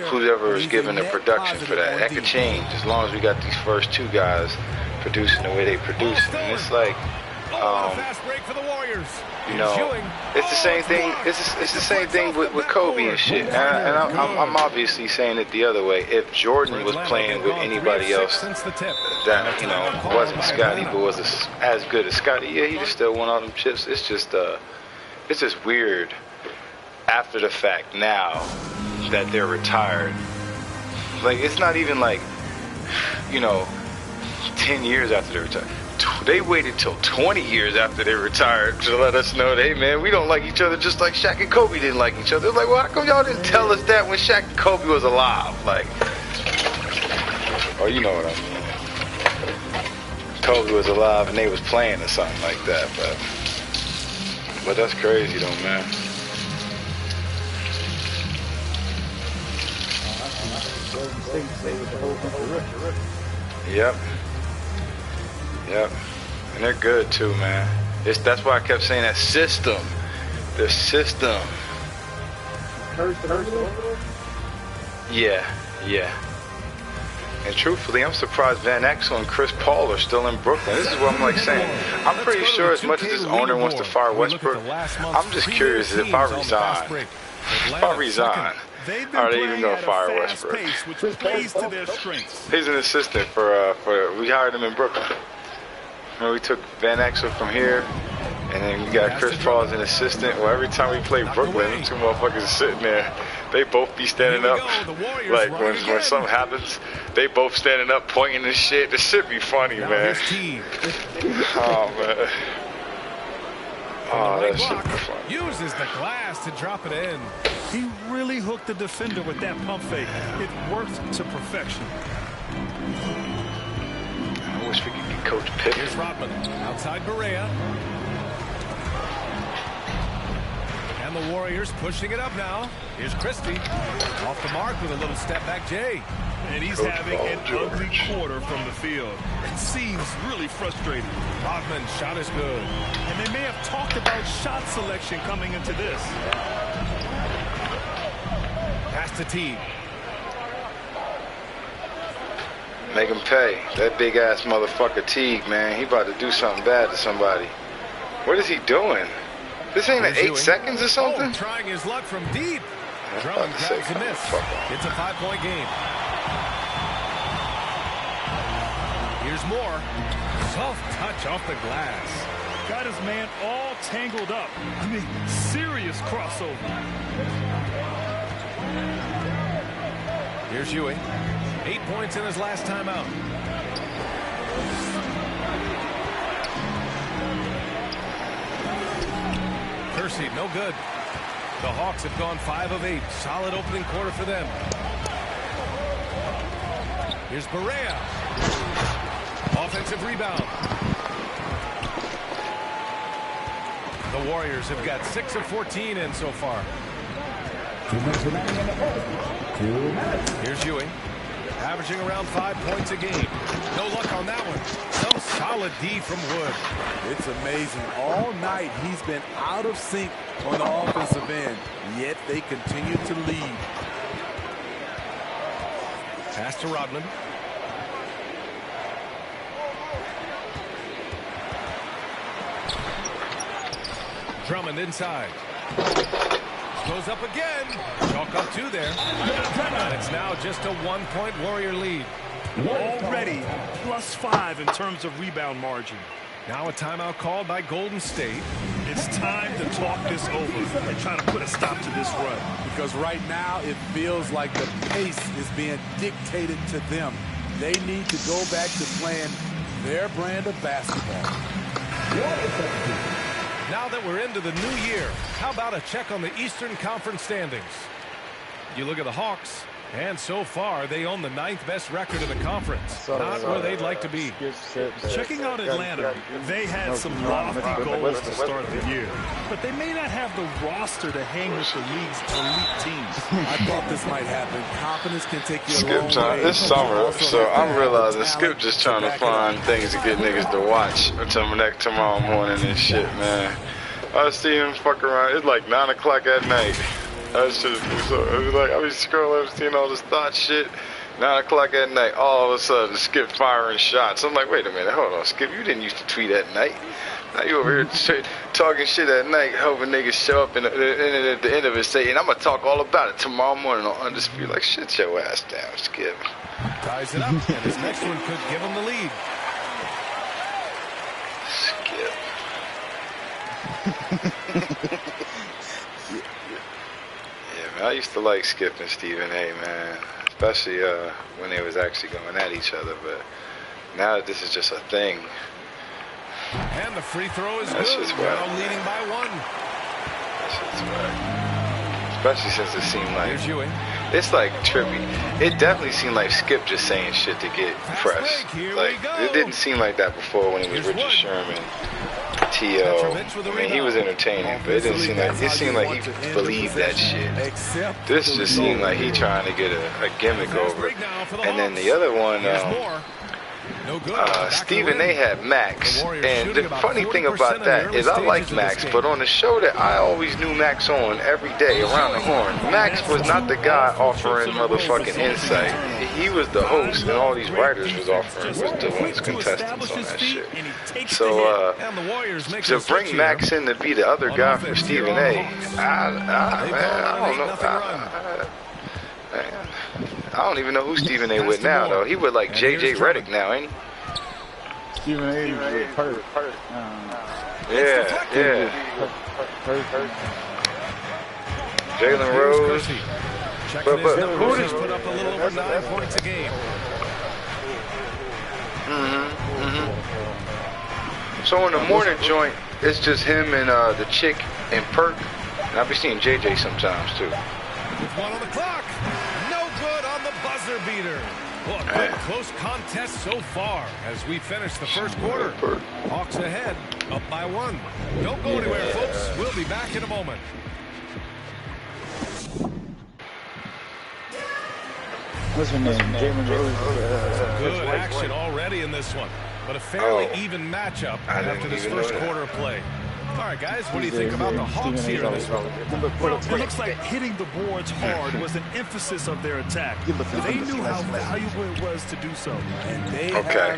Whoever is given the production for that, that could change as long as we got these first 2 guys producing the way they produce. And it's like, fast break for the Warriors. It's the same thing. It's the same thing with Kobe and shit. And I'm obviously saying it the other way. If Jordan was playing with anybody else that wasn't Scottie, but was as good as Scottie, yeah, he'd still won all them chips. It's just weird after the fact now that they're retired. Like, it's not even like 10 years after they're retired. They waited till 20 years after they retired to let us know that, hey, man, we don't like each other just like Shaq and Kobe didn't like each other. They're like, well, how come y'all didn't tell us that when Shaq and Kobe was alive? Like, you know what I mean. Kobe was alive and they was playing or something like that. But that's crazy, though, man. Yep. And they're good too, man. That's why I kept saying that system. The system. Yeah. And truthfully, I'm surprised Van Exel and Chris Paul are still in Brooklyn. This is what I'm like saying. I'm pretty sure as much as this owner wants to fire Westbrook, I'm just curious if I resign. Are they even going to fire Westbrook? Which plays to their strengths. He's an assistant for we hired him in Brooklyn. And we took Van Exel from here, and then we got Chris Paul as an assistant. Well, every time we play Brooklyn, them two motherfuckers are sitting there. They both be standing up. Like when something happens, they both standing up pointing and shit. This shit be funny, man. Oh, man. Oh, that shit be funny. Uses the glass to drop it in. He really hooked the defender with that pump fake. It worked to perfection. I wish we could get Coach Pippen. Here's Rodman outside Berea. And the Warriors pushing it up now. Here's Christie. Off the mark with a little step back Jay. And he's having an ugly quarter from the field. It seems really frustrating. Rodman, shot is good. And they may have talked about shot selection coming into this. Pass to Teague. Make him pay. That big ass motherfucker Teague, man. He about to do something bad to somebody. What is he doing? This ain't an 8 seconds or something? Trying his luck from deep. Drummond grabs a miss. It's a 5-point game. Here's more. Soft touch off the glass. Got his man all tangled up. I mean, serious crossover. Here's Ewing. 8 points in his last time out. Kersey, no good. The Hawks have gone 5 of 8. Solid opening quarter for them. Here's Berea. Offensive rebound. The Warriors have got 6 of 14 in so far. 2 minutes remaining in the fourth. 2 minutes. Here's Ewing. Averaging around 5 points a game. No luck on that one. Some solid D from Wood. It's amazing. All night he's been out of sync on the offensive end, yet they continue to lead. Pass to Rodman. Drummond inside. Goes up again. Chalk up 2 there. And it's now just a 1-point Warrior lead. Already +5 in terms of rebound margin. Now a timeout called by Golden State. It's time to talk this over and try to put a stop to this run. Because right now it feels like the pace is being dictated to them. They need to go back to playing their brand of basketball. Now that we're into the new year, how about a check on the Eastern Conference standings? You look at the Hawks, and so far they own the 9th best record in the conference. Not where they'd like to be. Checking out Atlanta, they had some lofty goals to start the year, but they may not have the roster to hang with the league's elite teams. I thought this might happen. Confidence can take you a long way. It's summer, so I'm realizing Skip just trying to find things to get niggas to watch until tomorrow morning and shit, man. I see him fuck around. It's like 9 o'clock at night. That shit is so. It was like I be scrolling, seeing all this thought shit. 9 o'clock at night, all of a sudden, Skip firing shots. I'm like, wait a minute, hold on, Skip, you didn't used to tweet at night. Now you over here talking shit at night, hoping niggas show up and at the end of it say, and I'm gonna talk all about it tomorrow morning on Undisputed. Like, shit your ass down, Skip. Ties it up, and his next one could give him the lead. Skip. Yeah, man, I used to like Skip and Stephen A, man. Especially when they was actually going at each other, but now that this is just a thing. And the free throw is That's good. just Now leading by 1. That's just whack. Especially since it seemed like Here's Ewing. it's like trippy. It definitely seemed like Skip just saying shit to get press. Like it didn't seem like that before when it was Richard Sherman, T.O. I mean, he was entertaining, but it didn't seem like he believed that shit. This just seemed like he trying to get a gimmick over. And then the other one, Stephen A had Max, and the funny thing about that is I like Max, but on the show that I always knew Max on every day around the horn, Max was not the guy offering motherfucking insight. He was the host, and all these writers was offering was the ones contestants on that shit. So to bring Max in to be the other guy for Stephen A, I don't know. I don't even know who Stephen A with now, though. He with like JJ Redick now, ain't he? Stephen A with Hurt. Yeah. Jalen Rose. But who did put up a little over 9 points a game? So in the morning joint, it's just him and the chick and Perk. And I'll be seeing JJ sometimes too. With 1 on the clock. No good on the buzzer beater. Well, a good close contest so far as we finish the first quarter. Hawks ahead, up by 1. Don't go anywhere, folks. We'll be back in a moment. What's her name? Jalen Rose. Good action already in this one, but a fairly even matchup after this first quarter of play. All right, guys, what do you think about the Hawks here in this one? Well, it looks like hitting the boards hard was an emphasis of their attack. They knew how valuable it was to do so. And they Okay.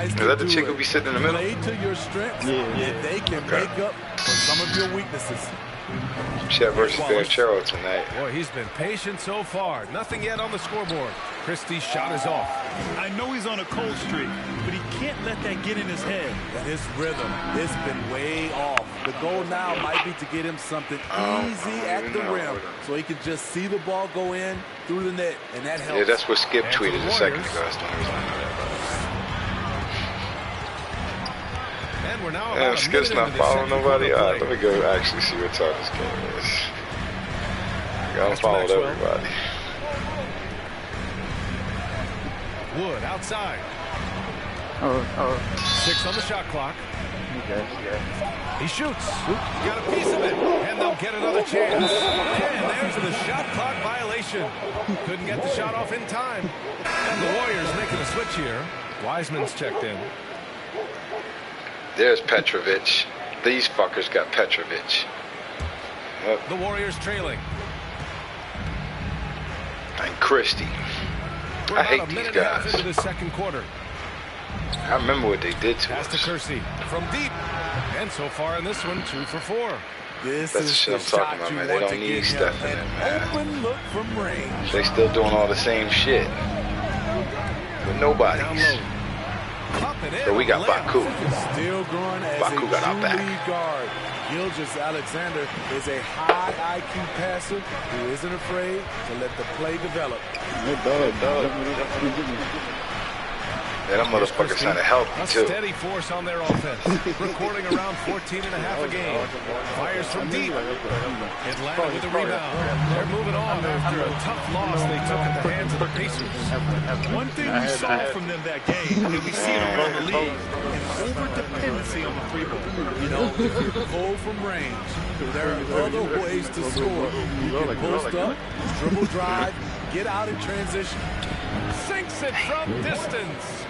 Is that the chick who be sitting in the middle? Play to your strengths, and they can make up for some of your weaknesses. Chet versus Banchero tonight. Boy, he's been patient so far. Nothing yet on the scoreboard. Christie's shot is off. I know he's on a cold streak, but he can't let that get in his head. And his rhythm, it's been way off. The goal now might be to get him something easy at the rim so he can just see the ball go in through the net, and that helps. Yeah, that's what Skip tweeted a second ago. That's the only reason I know that. And we're now Yeah, Skip's not following nobody. All right, let me go actually see what time this game is. I unfollowed everybody. Wood outside. 6 on the shot clock. He shoots. Got a piece of it. And they'll get another chance. And there's the shot clock violation. Couldn't get the shot off in time. And the Warriors making a switch here. Wiseman's checked in. There's Petrovic. These fuckers got Petrovic. Yep. The Warriors trailing. And Christie. I hate these guys. Into the second quarter. I remember what they did to us. Pass to Kersey from deep. And so far in this one, 2 for 4. That's the shit I'm talking about, man. They don't need Steph in it, man. Open look from range. They still doing all the same shit. But nobody. So we got Baku. Still growing as Baku got our back. lead guard. Gilgeous-Alexander is a high IQ passer who isn't afraid to let the play develop. Yeah, that motherfucker sounded healthy, too. A steady force on their offense. Recording around 14.5 a game. Fires from deep. Atlanta with the rebound. They're moving on after a tough loss they took at the hands of the Pacers. One thing we saw from them that game, and we see it around the league, an over-dependency on the free throw. You know, if you pull from range, there are other ways to score. You can post up, dribble drive, get out in transition. Sinks it from distance.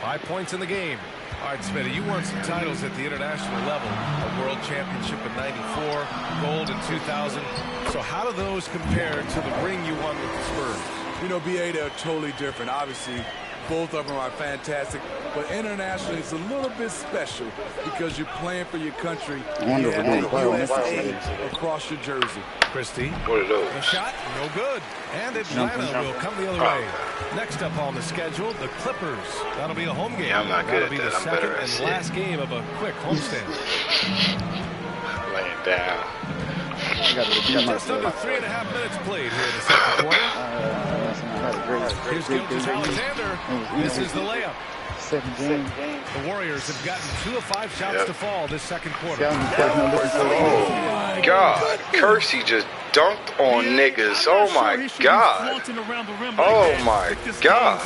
5 points in the game. All right, Smitty, you won some titles at the international level. A world championship in '94, gold in 2000. So how do those compare to the ring you won with the Spurs? You know, BA, they're totally different. Obviously, both of them are fantastic. But internationally, it's a little bit special because you're playing for your country. And USA across your jersey. Christie. What are those? The shot, no good. And Atlanta will come the other way. Next up on the schedule, the Clippers. That'll be a home game. Yeah, I'm not good That'll be at the that. I'm better second at and last game of a quick homestand. Laying down. Just under 3.5 minutes played here in the second quarter. Here's Gilgeous-Alexander. This is the layup. The Warriors have gotten 2 of 5 shots to fall this second quarter. Oh my God. Kersey just dunked on niggas. Oh my God. Oh my God.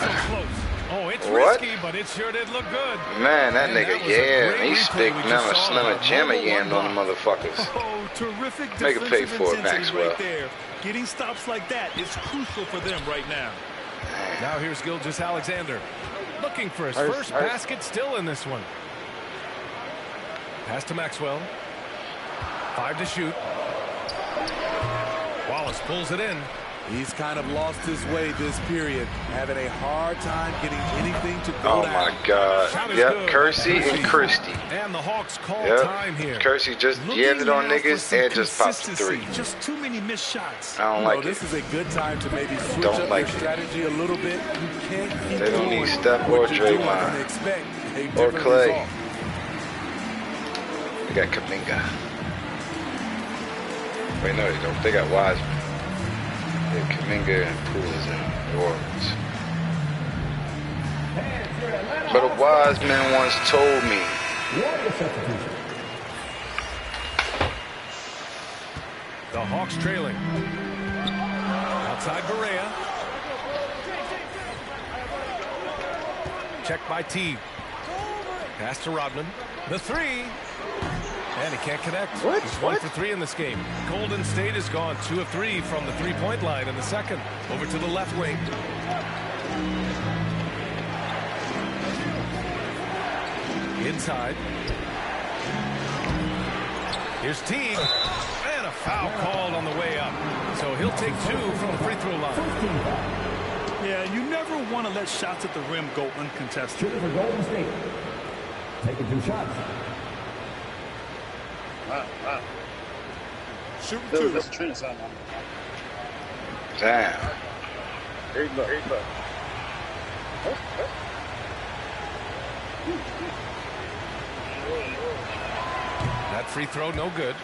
Oh, it's What? risky, but it sure did look good. Man, that nigga, yeah, he stick number slimmer jammer yammed on the motherfuckers. Oh, terrific Make it pay for it, defensive Maxwell. right there. Getting stops like that is crucial for them right now. Now here's Gilgeous-Alexander. Looking for his first basket still in this one. Pass to Maxwell. 5 to shoot. Wallace pulls it in. He's kind of lost his way this period, having a hard time getting anything to go down. Oh my God. Yep, Kersey and Christie. And the Hawks call time here. Kersey just yamming on niggas and just pops the 3. Just too many missed shots. I don't like this it. is a good time to maybe switch up your strategy a little bit. You can't keep They don't need Steph or Draymond or Clay. They got Kuminga. Wait, no, they don't. They got Wiseman. Yeah, Kuminga and Poole is in New Orleans. But a wise man once told me. The Hawks trailing. Outside Barea. Check by Teague. Pass to Rodman. The 3. And he can't connect. He's 1 for 3 in this game. Golden State has gone 2 of 3 from the three-point line in the second. Over to the left wing. Inside. Here's Teague. And a foul called on the way up. So he'll take 2 from the free throw line. Yeah, you never want to let shots at the rim go uncontested. Shooting for Golden State. Taking 2 shots. Wow. Shooting 2. That's a trend sign. Damn. Here you go. That free throw, no good.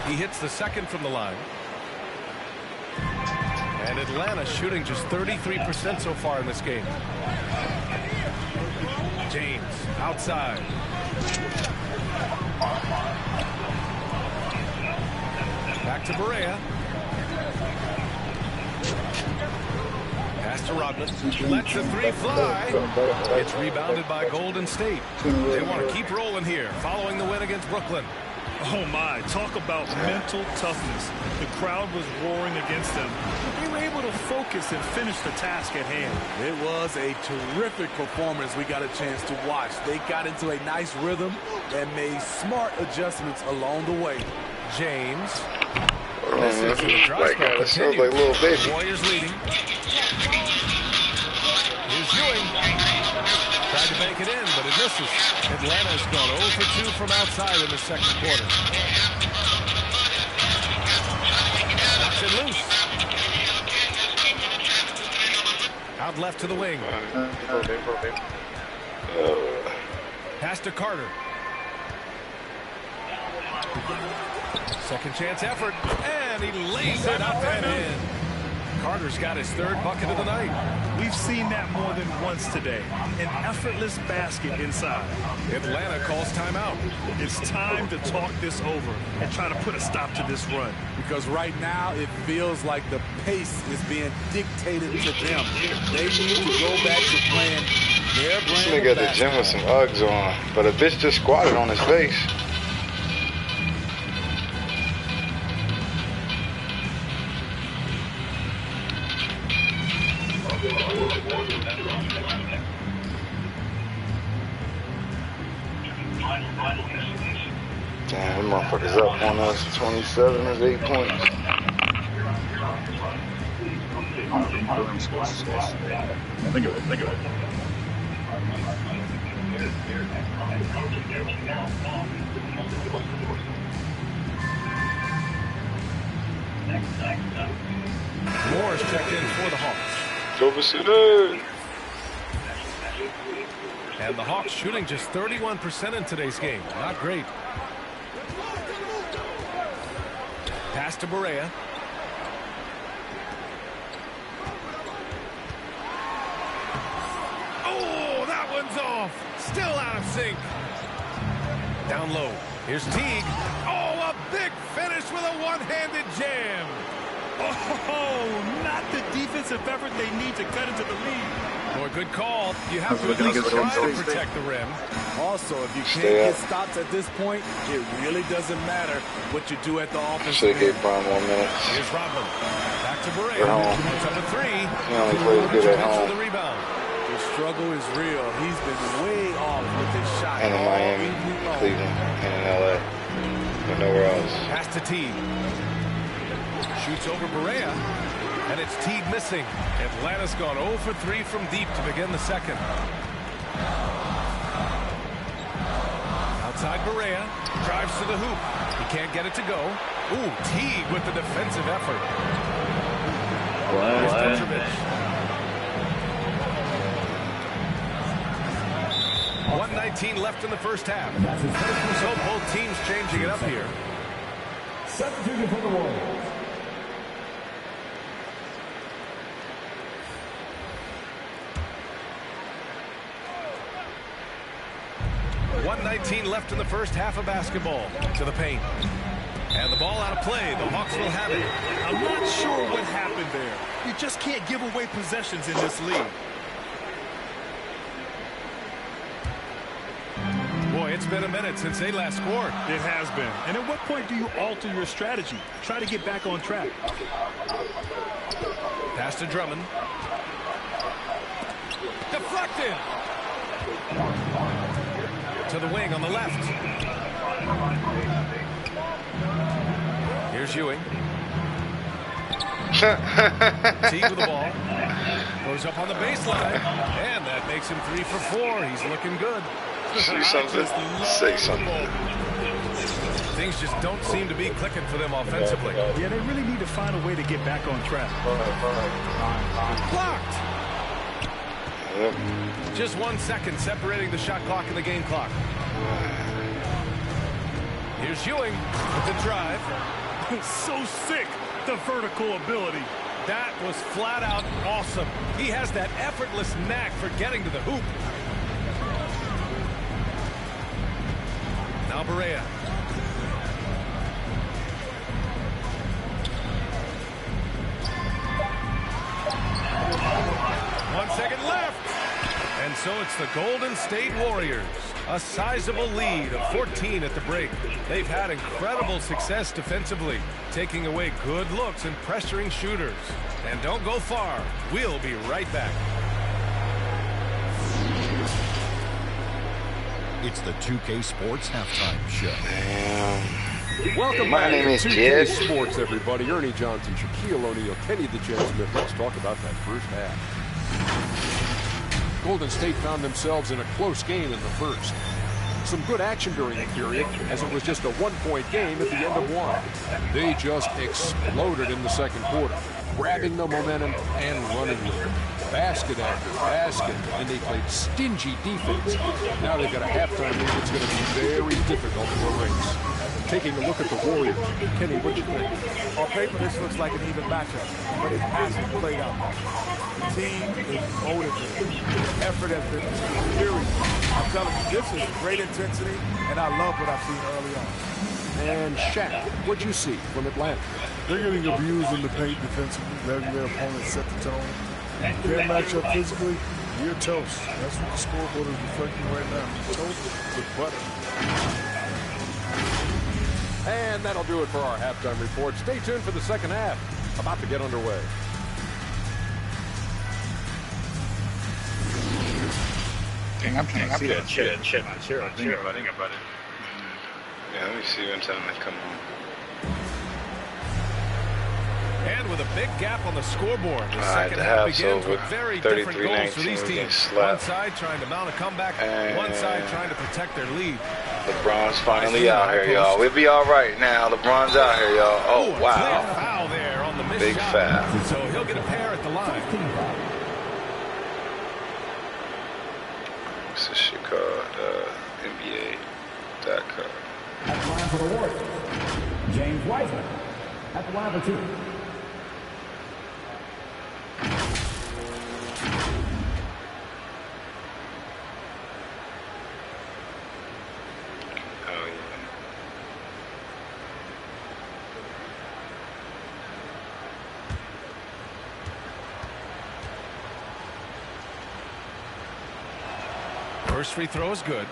He hits the second from the line. And Atlanta shooting just 33% so far in this game. James outside. Back to Barea. Pass to Rodman. Lets the 3 fly. It's rebounded by Golden State. They want to keep rolling here following the win against Brooklyn. Oh my, talk about mental toughness. The crowd was roaring against them, but they were able to focus and finish the task at hand. It was a terrific performance we got a chance to watch. They got into a nice rhythm and made smart adjustments along the way. James. That sounds like little baby. Warriors leading. Here's Ewing. Tried to bank it in, but it misses. Atlanta's gone 0 for 2 from outside in the second quarter. Knocks it loose. Out left to the wing. Pass to Carter. Second chance effort, and he lays it up and in. Carter's got his 3rd bucket of the night. We've seen that more than once today. An effortless basket inside. Atlanta calls timeout. It's time to talk this over and try to put a stop to this run. Because right now it feels like the pace is being dictated to them. They need to go back to playing their brand. This nigga at the gym with some Uggs on, but a bitch just squatted on his face. Damn, them motherfuckers up on us. 27 is 8 points. Think of it. Moore's checked in for the Hawks. Silver City. And the Hawks shooting just 31% in today's game. Not great. Pass to Barea. Oh, that one's off. Still out of sync. Down low. Here's Teague. Oh, Big finish with a one-handed jam. Oh, not the defensive effort they need to cut into the lead. Boy, good call. You have to at least try to protect the rim. Also, if you can't get stops at this point, it really doesn't matter what you do at the offensive Should end. get Brown more minutes. Here's Rodman. Back to Barea. Puts up a three. He only plays good at home. The rebound. The struggle is real. He's been way off with his shot. And in Miami, Cleveland, and in LA. But nowhere else. Pass to Teague. Shoots over Barea. And it's Teague missing. Atlanta's gone 0 for 3 from deep to begin the second. Outside Barea. Drives to the hoop. He can't get it to go. Ooh, Teague with the defensive effort. Here's Petrovic. 1:19 left in the first half. So both teams changing it up here. Substitution for the Warriors. 1:19 left in the first half of basketball. To the paint. And the ball out of play. The Hawks will have it. I'm not sure what happened there. You just can't give away possessions in this league. Boy, it's been a minute since they last scored. It has been. And at what point do you alter your strategy? Try to get back on track. Pass to Drummond. Deflected. To the wing on the left. Here's Ewing. Teague with the ball. Goes up on the baseline. And that makes him 3 for 4. He's looking good. See something? Say something. Things just don't seem to be clicking for them offensively. Yeah, they really need to find a way to get back on track. Blocked. Just 1 second separating the shot clock and the game clock. Here's Ewing with the drive. So sick, the vertical ability. That was flat out awesome. He has that effortless knack for getting to the hoop. Now Barea. One second left. And so it's the Golden State Warriors. A sizable lead of 14 at the break. They've had incredible success defensively, taking away good looks and pressuring shooters. And don't go far. We'll be right back. It's the 2K Sports Halftime Show. Welcome My back name to is 2K Jed. Sports, everybody. Ernie Johnson, Shaquille O'Neal, Kenny the Jet Smith. Let's talk about that first half. Golden State found themselves in a close game in the first. Some good action during the period, as it was just a one-point game at the end of one. They just exploded in the second quarter, grabbing the momentum and running with it. Basket after basket, and they played stingy defense. Now they've got a halftime lead that's going to be very difficult to erase. Taking a look at the Warriors, Kenny, what do you think? On paper, this looks like an even matchup, but it hasn't played out. The team is motivated. The effort has been superior. I'm telling you, this is great intensity, and I love what I've seen early on. And Shaq, what'd you see from Atlanta? They're getting abused in the paint defensively, letting their opponents set the tone. Can't match up physically, you're toast. That's what the scoreboard is reflecting right now. Toast with butter. And that'll do it for our halftime report. Stay tuned for the second half. About to get underway. Dang, I'm trying to see that shit. I'm thinking about it. Yeah, let me see one time they come on. And with a big gap on the scoreboard, the second the half half's begins over. with very different goals for 33-19, these we're getting teams. slapped. One side trying to mount a comeback, one side trying to protect their lead. LeBron's finally out here, y'all. We'll be all right now. LeBron's out here, y'all. Oh, Clear wow. foul there on the missed Big shot. foul. So he'll get a pair at the line. What's this shit called? NBA.com. At the line for the Warriors, James Wiseman. At the line for 2. Oh, yeah. First free throw is good.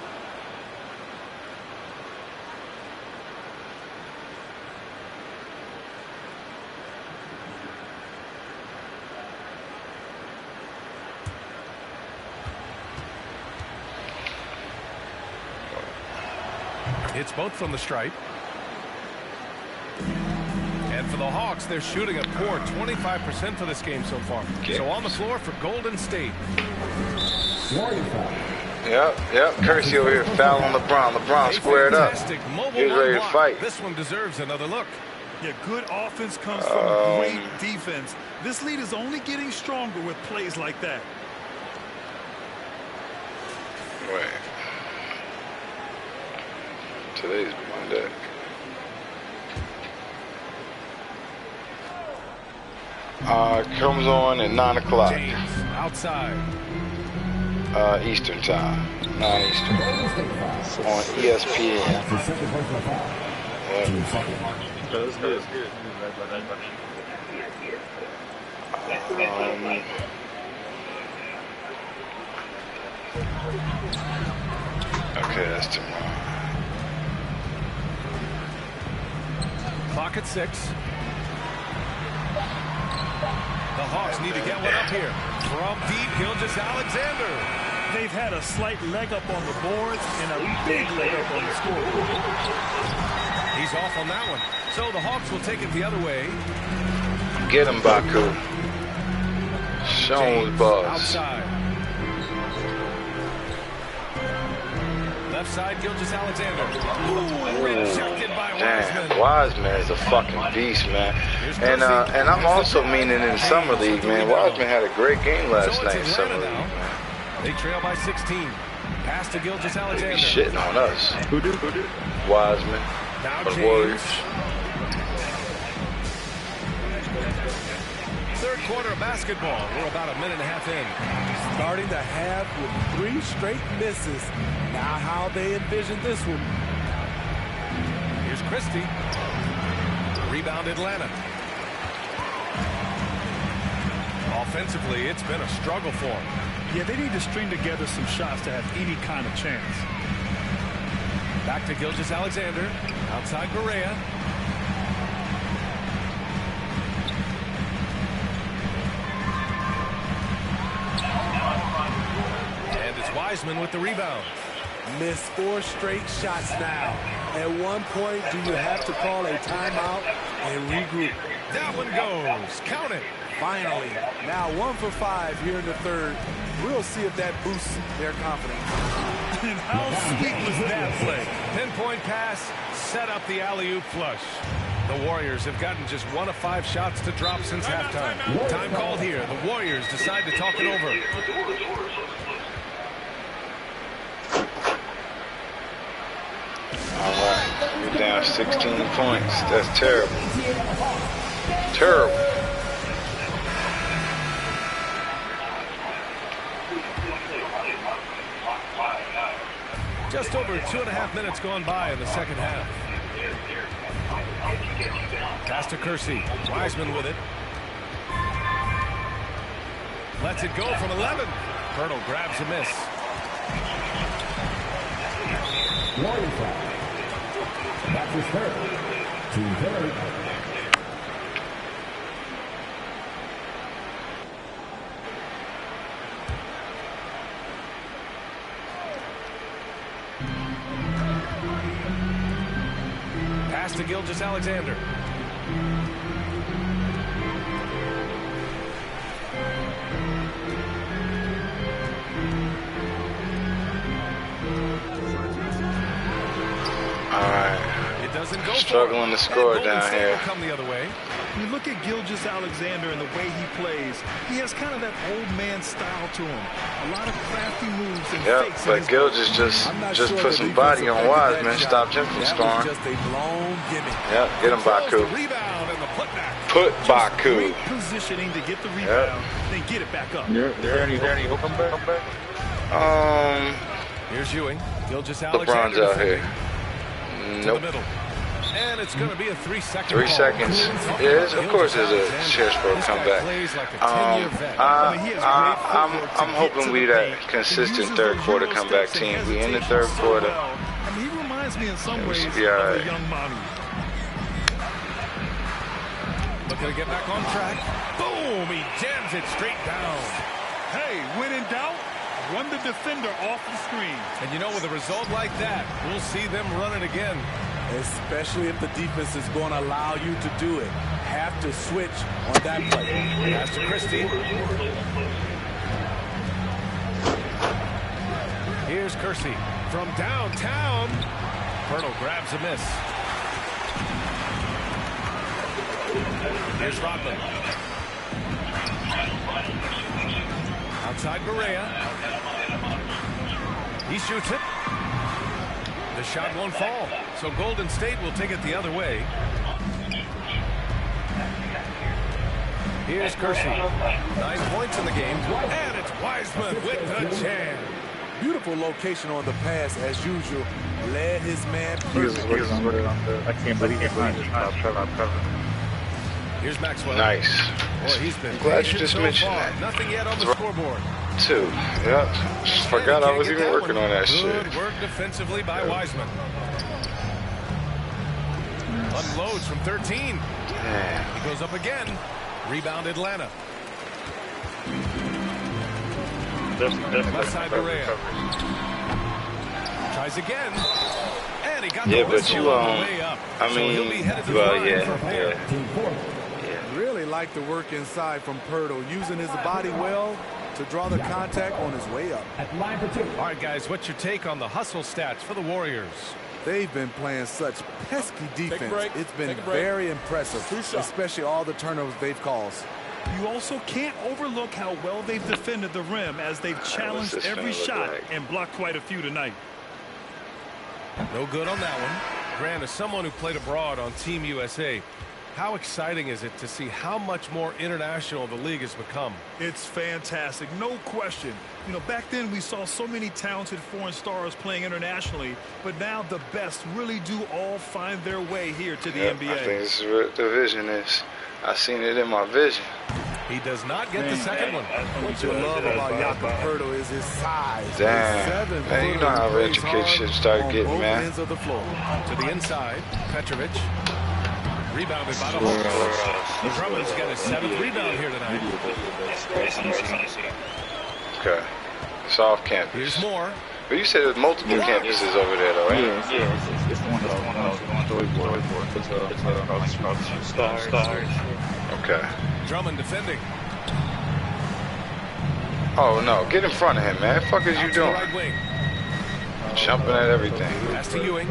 It's both from the stripe. And for the Hawks, they're shooting a poor 25% for this game so far. So on the floor for Golden State. Yep. Kersey over here fouling LeBron. LeBron squared up. He was ready to fight. This one deserves another look. Yeah, good offense comes from great defense. This lead is only getting stronger with plays like that. Right. Today's Monday. Comes on at 9 o'clock. James outside. Eastern time. 9 Eastern. On ESPN. That's good. Okay, that's tomorrow. Clock at 6. The Hawks need to get one up here. From deep, Gilgeous-Alexander. They've had a slight leg up on the boards and a big leg up on the scoreboard. He's off on that one. So the Hawks will take it the other way. Get him, Baku. Show him the buzz. Outside. Left side, Gilgeous-Alexander. Rejected by Wiseman. Damn, Wiseman is a fucking beast, man. And I'm also meaning in Summer League, man. Wiseman had a great game last night in Summer League, man. They trail by 16. Pass to Gilgeous-Alexander. He's shitting on us. Who do? Wiseman. Now The James. Warriors. Third quarter of basketball. We're about a minute and a half in. Starting the half with 3 straight misses. Now how they envision this one. Here's Christie. Rebound Atlanta. Offensively, it's been a struggle for them. Yeah, they need to string together some shots to have any kind of chance. Back to Gilgeous-Alexander. Outside Correa. And it's Wiseman with the rebound. Missed 4 straight shots now. At one point, do you have to call a timeout and regroup? That one goes. Count it. Finally, now 1 for 5 here in the third. We'll see if that boosts their confidence. And how sweet was that play? Pinpoint pass, set up the alley-oop flush. The Warriors have gotten just 1 of 5 shots to drop since halftime. Time called here. The Warriors decide to talk it over. All right, we're down 16 points. That's terrible. Terrible. Just over 2.5 minutes gone by in the second half. Pass to Kersey. Wiseman with it. Lets it go from 11. Colonel grabs a miss. Warrior foul. That's his third. Team third. Pass to Gilgeous-Alexander. It doesn't go. Struggling to score down here. Will come the other way. You look at Gilgeous-Alexander and the way he plays. He has kind of that old man style to him. A lot of crafty moves and fakes. But Gilgeous just put some body on Wiseman. Stopped him from scoring. Just a blown gimmick. Yep, get him, Baku. Rebound and the putback. Put Baku. Great positioning to get the rebound, then get it back up. He'll come back. Here's Ewing. Gilgeous-Alexander. LeBron's out here. To Nope. the middle. And it's going to be a 3-second 3 seconds. Yes, of course there's a chance for a comeback. I'm hoping we that consistent third quarter comeback team. We in the third quarter. I mean, he reminds me in some ways of right. a young mommy. Looking to get back on track. Boom! He jams it straight down. Hey, when in doubt, run the defender off the screen. And you know, with a result like that, we'll see them run it again. Especially if the defense is going to allow you to do it. Have to switch on that play. Pass to Christie. Here's Kersey from downtown. Pirtle grabs a miss. Here's Rodman. Outside Berea. He shoots it. The shot won't fall. So Golden State will take it the other way. Here's Kersey. 9 points in the game. And it's Wiseman with the jam. Beautiful location on the pass as usual. Led his man perfectly. I can't believe it. Here's Maxwell. Nice. Boy, he's been glad you just mentioned that. Nothing yet on the scoreboard. 2. Yeah. Just forgot I was even working on that shit. Good work defensively by Wiseman. Unloads from 13. Man. He goes up again. Rebound Atlanta. Left side Berea. Tries again. And he got the whistle on the way up. I mean, so he'll be headed to the line for a pair. Really like the work inside from Pirtle, using his body well to draw the contact on his way up. All right, guys, what's your take on the hustle stats for the Warriors? They've been playing such pesky defense. It's been very impressive, especially all the turnovers they've caused. You also can't overlook how well they've defended the rim as they've challenged every shot and blocked quite a few tonight. No good on that one. Grant, as someone who played abroad on Team USA, how exciting is it to see how much more international the league has become? It's fantastic, no question. You know, back then we saw so many talented foreign stars playing internationally, but now the best really do all find their way here to the NBA. I think this is what the vision is. I seen it in my vision. He does not get the second one. What you love about Jakob Pirtle is his size. Damn. Man, you know how educated shit started getting, man. Ends of the floor. To the inside, Petrovic. Rebounded by the Hornets. Drummond's got his 7th rebound here tonight. Okay. It's off campus. Here's more. But you said there's multiple campuses over there, though, right? Yeah, it's the one that's Okay. Drummond defending. Oh, no. Get in front of him, man. What the fuck is you doing? Right wing. Jumping at everything. Pass to Ewing.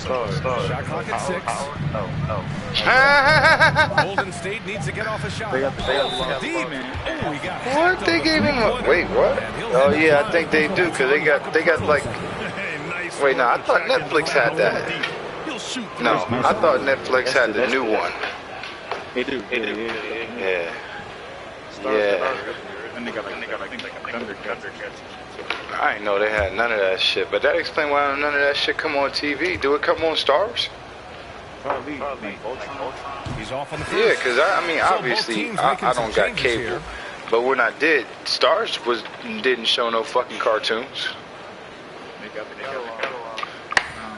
Shot clock at 6. Golden State needs to get off a shot. Deep. Oh, he got what? They gave him a... Wait, what? Oh, yeah, I think they do, because they got like... Wait, no, I thought Netflix had that. No, I thought Netflix had the new one. They do. Yeah. And they got like thunder catcher. I didn't know they had none of that shit, but that explains why none of that shit come on TV. Do it come on Stars? Probably. He's off on the first. Yeah, because I mean, obviously, I don't got cable, here. But when I did, Stars didn't show no fucking cartoons.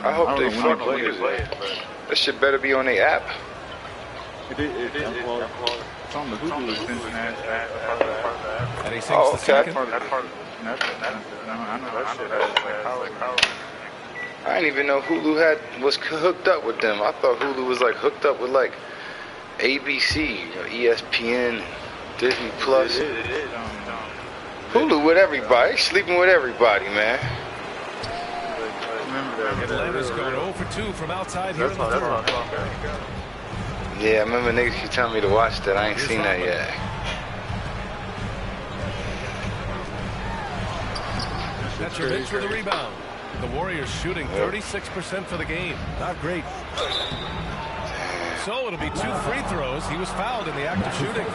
I hope they fucking use it. That shit better be on their app. It's on the Hulu extension ad. Oh, okay. I didn't even know Hulu was hooked up with them. I thought Hulu was like hooked up with like ABC, ESPN, Disney Plus. Hulu with everybody, sleeping with everybody, man. Atlanta's going 0 for 2 from outside here in the third. Yeah, I remember niggas keep telling me to watch that. I ain't seen that yet. Petrovic for the rebound. The Warriors shooting 36% for the game. Not great. So it'll be 2 free throws. He was fouled in the act of shooting.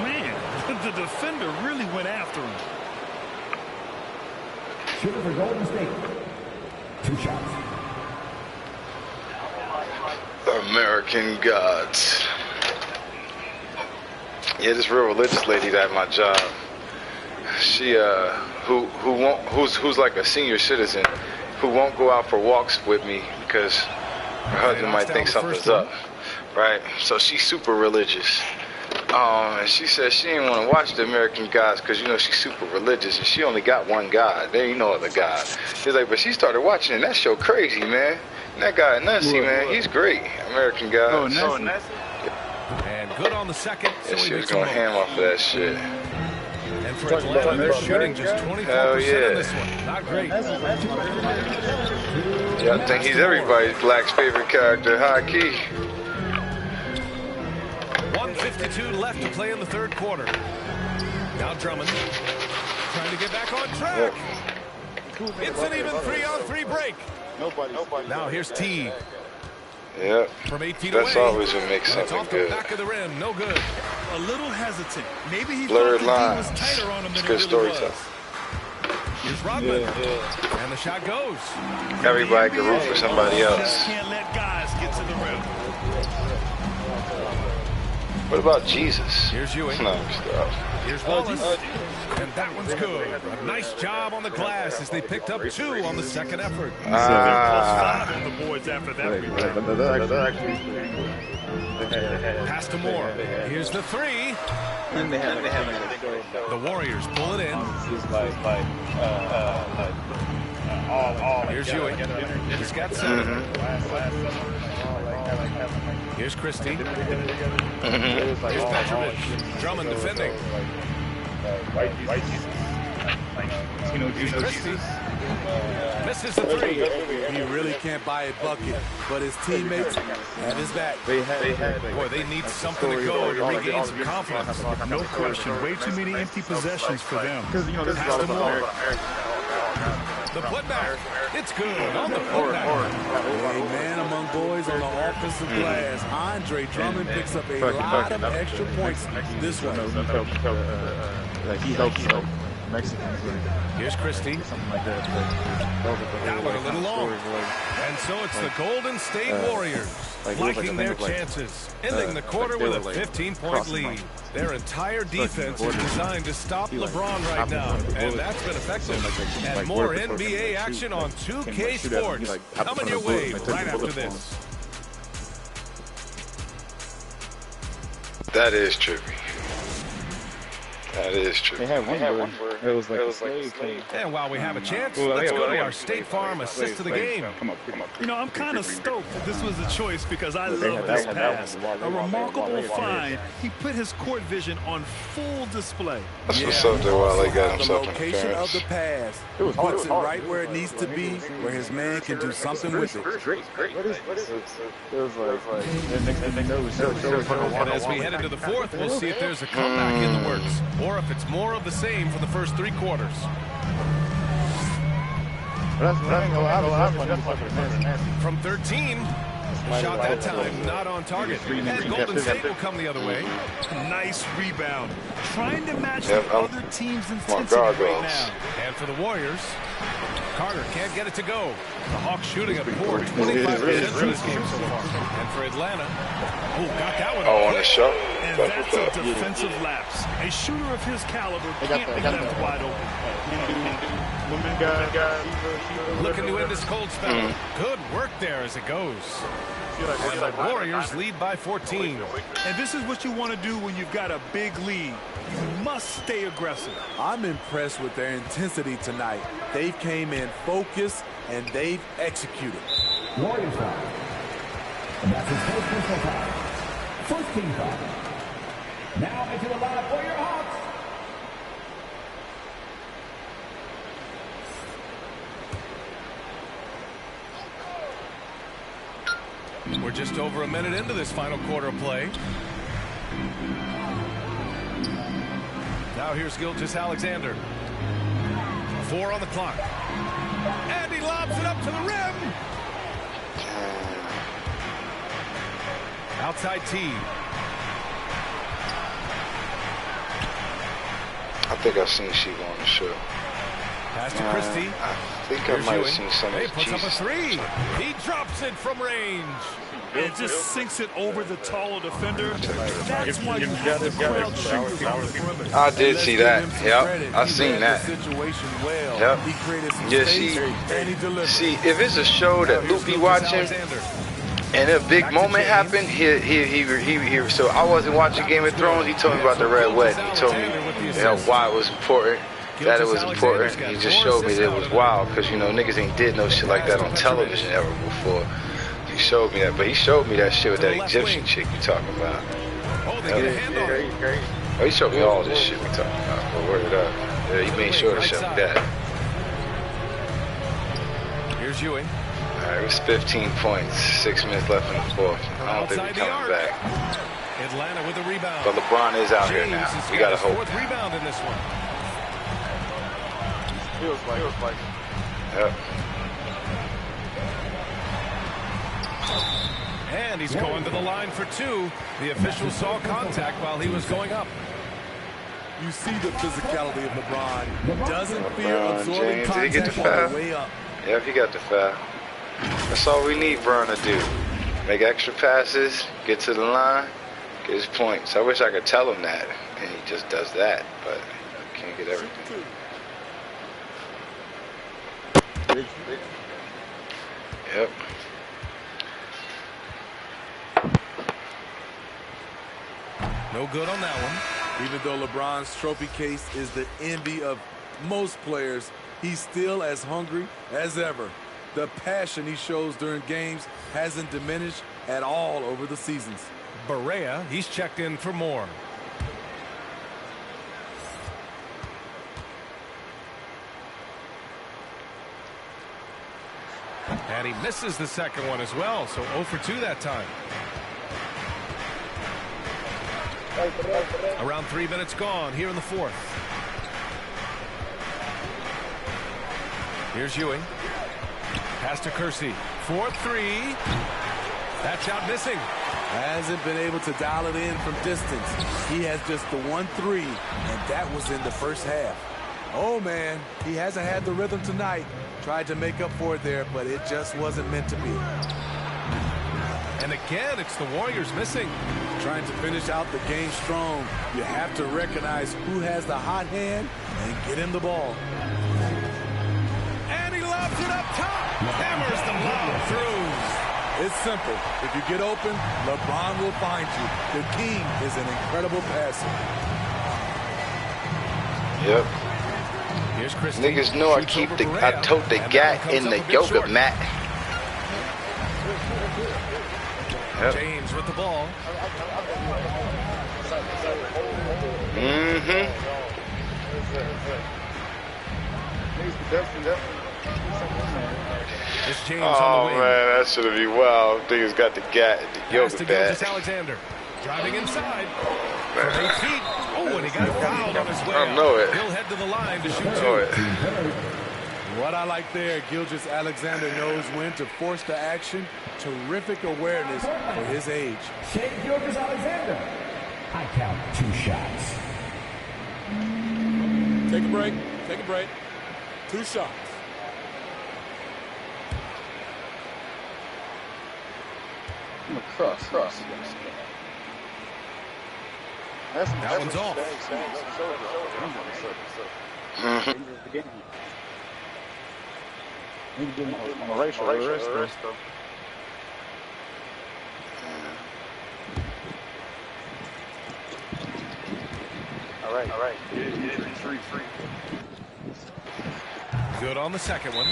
Man, the defender really went after him. Shooter for Golden State. 2 shots. American Gods. Yeah, this real religious lady at my job. She who's like a senior citizen who won't go out for walks with me because her husband might think something's up, right? So she's super religious. And she said she didn't want to watch the American Gods because, you know, she's super religious and she only got one God. There ain't no other God. She's like, but she started watching and that show crazy, man. And that guy, Nancy, man, he's great. American Gods. Oh, Nancy. And good on the second. Yeah, she was going ham off of that shit. And for Atlanta, they're shooting just 24% on this one. Not great. Yeah, I think he's everybody's Black's favorite character, high key. 1:52 left to play in the third quarter. Now Drummond trying to get back on track. It's an even 3-on-3 break. Nobody. Now here's T. Yeah, from 8 feet that's away. always what makes something off good. The back of the rim, no good. A little hesitant. Maybe he blurred thought the lines. D was tighter on him than Good it really storytelling. was. Here's Rodman, and the shot goes. Everybody can root for somebody else. Can't let guys get to the rim. What about Jesus? Here's Ewing. No, stop. Here's Wallace. And that one's good. A nice job on the glass as they picked up 2 on the second effort. +5 on the boards after that rebound. Pass to Moore. Here's the 3. The Warriors pull it in. Here's Ewing. He's got 7. Here's Christie. Here's Petrovic. Drummond defending. Here's Christie. Misses the 3. He really can't buy a bucket, but his teammates have his back. Boy, they need something to go to regain some confidence. No question. Way too many empty possessions for them. Pass to Moore. The putback. It's good on the putback. A man among boys on the offensive glass. Andre Drummond picks up a lot of extra points this one. He helps Mexicans. Here's Christie. Something like that. That one a little long. And so it's the Golden State Warriors liking their chances, ending the quarter with a 15-point lead. Their entire defense is designed to stop LeBron right now, and that's been effective. And more NBA action on 2K Sports coming your way right after this. That is trippy. That is true. They had one word. It was like a slave thing. And while we have a chance, let's go to our State Farm assist of the game. You know, I'm kind of stoked that this was a choice because I love this pass. A remarkable find. He put his court vision on full display. That's what's up there while they got himself The in location the of the pass puts it right where it needs to be, where his man can do something with it. And as we head into the fourth, we'll see if there's a comeback in the works, or if it's more of the same for the first 3 quarters. From 13, the shot that time not on target. And Golden State will come the other way. Nice rebound. Trying to match the other team's intensity right now. And for the Warriors, Carter can't get it to go. The Hawks shooting a poor 25% for this game so far. And for Atlanta, got that one. On the shot. And that's a defensive lapse. A shooter of his caliber can't be left wide open. Looking to end this cold spell. Good work there as it goes. And the Warriors lead by 14. And this is what you want to do when you've got a big lead. You must stay aggressive. I'm impressed with their intensity tonight. They came in focused and they've executed. Warriors foul. And that's his first personal foul. First team foul. Now into the lineup for your Hawks. We're just over a minute into this final quarter of play. Now here's Gilgeous-Alexander. 4 on the clock. And he lobs it up to the rim. Outside T. I think I've seen Sheila on the show. Pass to Christie. I think I might have seen some of He his puts up a Jesus. three. He drops it from range. It just sinks it over the taller defender. That's why you have to crowd shooters on the perimeter. I did see that. Yep, I seen that. Yep. Yeah, see, if it's a show that Luke be watching, and a big moment happened, he. So I wasn't watching Game of Thrones. He told me about the Red Wedding. He told me why it was important. That it was important. He just showed me that it was wild because niggas ain't did no shit like that on television ever before. He showed me that, but he showed me that shit with that Egyptian chick you talking about. Oh, he showed me all this shit we talking about. But word it up. Yeah, he made sure to show me that. Here's Ewing. All right, it was 15 points, 6 minutes left in the fourth. I don't think we're coming back. Atlanta with the rebound. But LeBron is out here now. We gotta hope. Fourth rebound in this one. Feels like. Yep. And he's going to the line for two. The official saw contact while he was going up. You see the physicality of LeBron. Doesn't fear absorbing James, did he get the contact on foul? the way up. Yep, he got the foul. That's all we need Bron to do. Make extra passes, get to the line, get his points. I wish I could tell him that, and he just does that, but can't get everything. Yep. No good on that one. Even though LeBron's trophy case is the envy of most players, he's still as hungry as ever. The passion he shows during games hasn't diminished at all over the seasons. Barea, he's checked in for more. And he misses the second one as well, so 0 for 2 that time. Around 3 minutes gone here in the fourth. Here's Ewing. Pass to Kersey. 4-3. That's out missing. Hasn't been able to dial it in from distance. He has just the 1-3, and that was in the first half. Oh, man, he hasn't had the rhythm tonight. Tried to make up for it there, but it just wasn't meant to be. And again, it's the Warriors missing. Trying to finish out the game strong, you have to recognize who has the hot hand and get him the ball. And he lobs it up top. Hammers the lob through. It's simple. If you get open, LeBron will find you. The king is an incredible passer. Yep. Here's Christie. Niggas know I tote the gat in the yoga mat. Yep. James with the ball. It's James on the wing. Man, that should be wild. Niggas got the gat in the yoga mat. Alexander driving inside. From 8 feet. Oh, and he got fouled on his way. I know it. He'll head to the line to shoot two. What I like there, Gilgeous-Alexander knows when to force the action. Terrific awareness for his age. Shea Gilgeous-Alexander. I count 2 shots. Take a break. Take a break. 2 shots. Cross. That one's off. All right. Free. Good on the second one.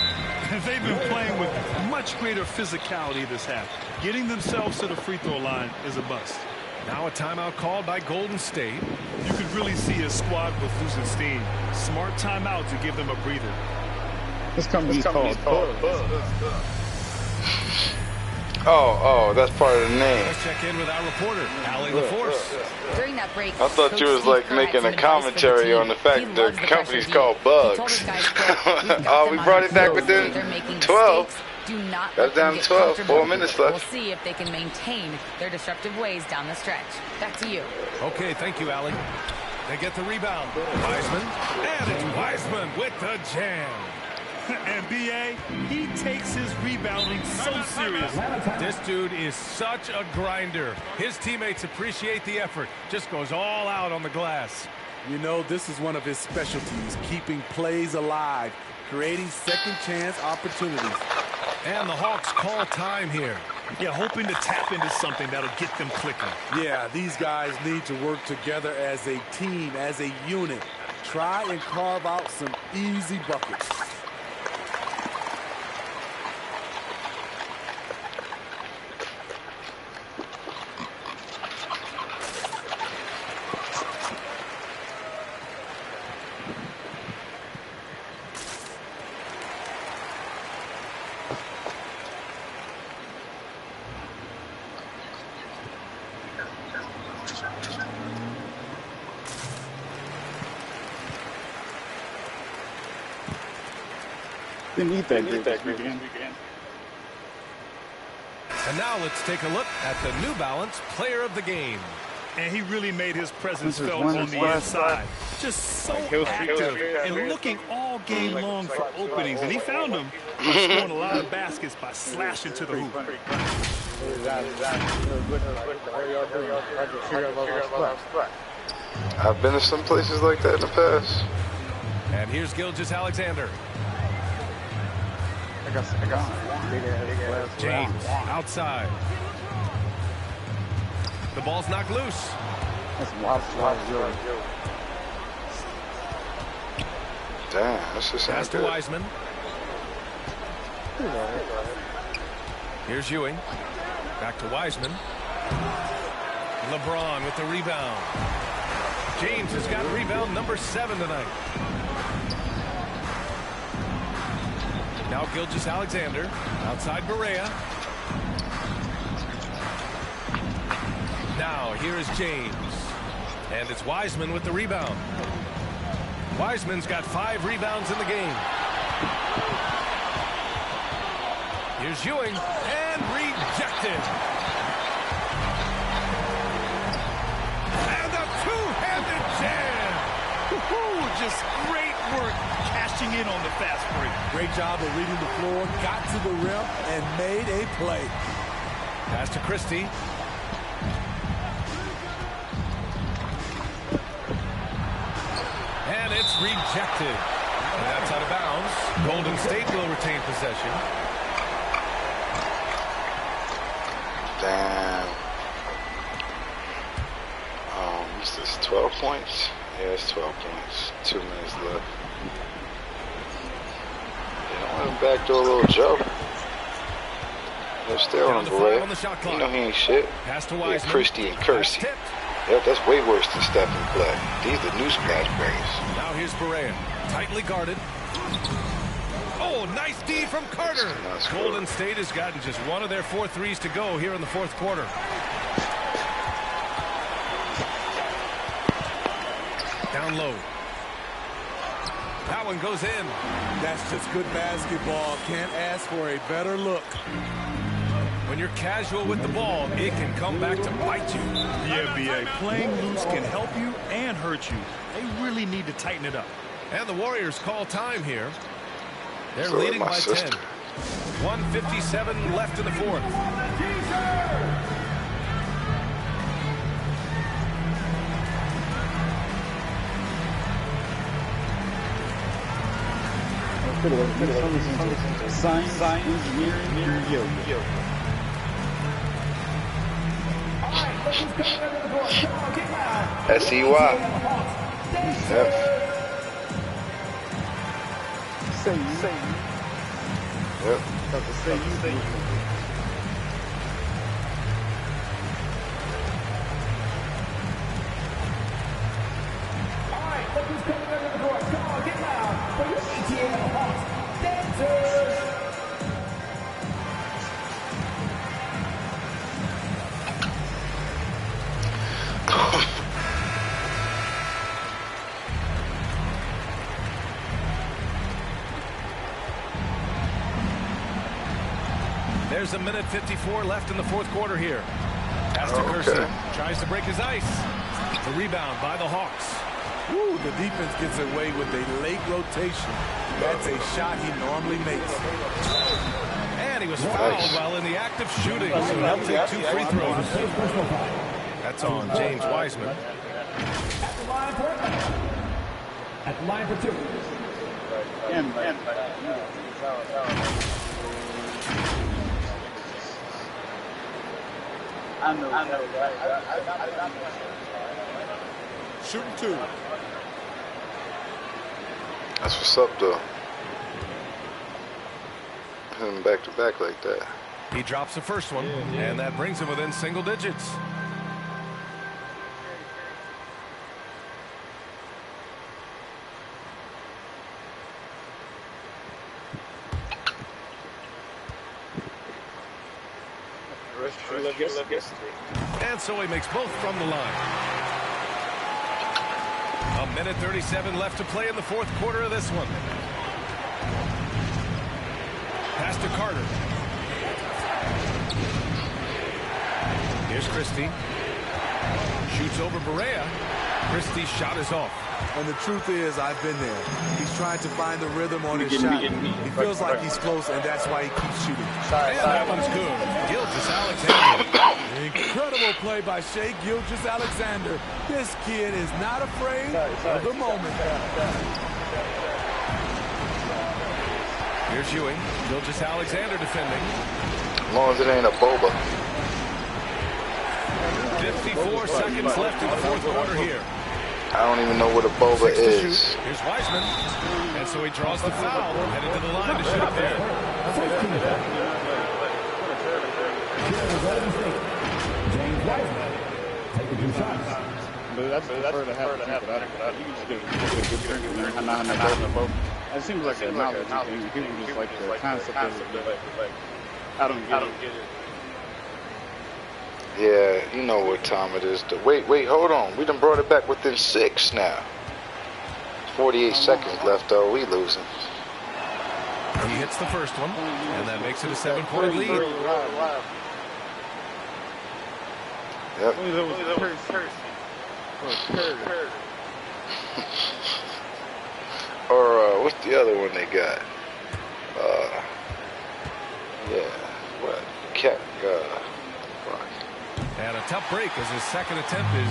They've been playing with much greater physicality this half. Getting themselves to the free throw line is a bust. Now a timeout called by Golden State. You could really see a squad with losing steam. Smart timeout to give them a breather. This company's called Oh, that's part of the name. Let's check in with our reporter, Allie LaForce. During that break, I thought you was like making a commentary on the fact that the company's called Bugs. Oh, we brought it back within 12. That's down to 12. 4 minutes left. We'll see if they can maintain their disruptive ways down the stretch. Back to you. Okay, thank you, Allie. They get the rebound. Wiseman. And it's Wiseman with the jam. And B.A., he takes his rebounding so serious. This dude is such a grinder. His teammates appreciate the effort. Just goes all out on the glass. You know, this is one of his specialties, keeping plays alive, creating second chance opportunities. And the Hawks call time here. Yeah, hoping to tap into something that'll get them clicking. Yeah, these guys need to work together as a team, as a unit. Try and carve out some easy buckets. Didn't eat that weekend. And now let's take a look at the New Balance Player of the Game. And he really made his presence felt on the inside. Just so active and looking all game long for openings. And he found them by scoring a lot of baskets by slashing to the hoop. I've been to some places like that in the past. And here's Gilgeous-Alexander. James outside. The ball's knocked loose. Damn, that's just pass to Wiseman. Here's Ewing. Back to Wiseman. LeBron with the rebound. James has got rebound number 7 tonight. Now Gilgeous-Alexander outside Barea. Now here is James. And it's Wiseman with the rebound. Wiseman's got 5 rebounds in the game. Here's Ewing and rejected. And a two-handed jam. Just great work cashing in on the fast break. Great job of reading the floor, got to the rim, and made a play. Pass to Christie. And it's rejected. And that's out of bounds. Golden State will retain possession. Damn. What's this, 12 points? Yeah, it's 12 points. 2 minutes left. Yeah, I want him back to a little joke. They're still on the way. You know he ain't shit. Pass to Yeah, Wiseman. Christie and Kersey. Yep, that's way worse than step and play. These are the new splash bangers. Now here's Barea. Tightly guarded. Oh, nice D from Carter. Nice Golden State has gotten just one of their 4 threes to go here in the 4th quarter. Down low. That one goes in. That's just good basketball. Can't ask for a better look. When you're casual with the ball, it can come back to bite you. Yeah, B.A., playing loose can help you and hurt you. They really need to tighten it up. And the Warriors call time here. They're So leading my by sister. 10. 1:57 left in the 4th. Science, engineering, yo. S-E-Y. Yep. Say. Yep. Say you. There's a minute 54 left in the 4th quarter here. Pass to Kersey. Tries to break his ice. The rebound by the Hawks. Ooh, the defense gets away with a late rotation. That's a shot he normally makes. And he was fouled while in the act of shooting, so he'll take 2 free throws. That's on James Wiseman. At the line for 2. Shooting 2. That's what's up, though. Him back to back like that. He drops the first one, and that brings him within single digits. And so he makes both from the line. 1:37 left to play in the fourth quarter of this one. Pass to Carter. Here's Christie. Shoots over Barea. Christie's shot is off. And the truth is, I've been there. He's trying to find the rhythm on his shot. He feels like he's close, and that's why he keeps shooting. And that one's good. Gilgeous-Alexander. Incredible play by Shai Gilgeous-Alexander. This kid is not afraid of the moment. Here's Ewing. Gilgeous-Alexander defending. As long as it ain't a boba. 54 seconds left in the fourth quarter here. I don't even know what a boba is. Here's Wiseman. And so he draws the foul. Headed to the line to shoot up there. James Wiseman taking 2 shots. That's the half. You can just get a good. It seems like a knowledge thing. People just like the concept of it. I don't get it. Yeah, you know what time it is. Wait, hold on. We done brought it back within 6 now. 48 seconds left, though. We losing. He hits the first one, and that makes it a 7-point lead. Yep. Or what's the other one they got? Yeah, what? And a tough break as his second attempt is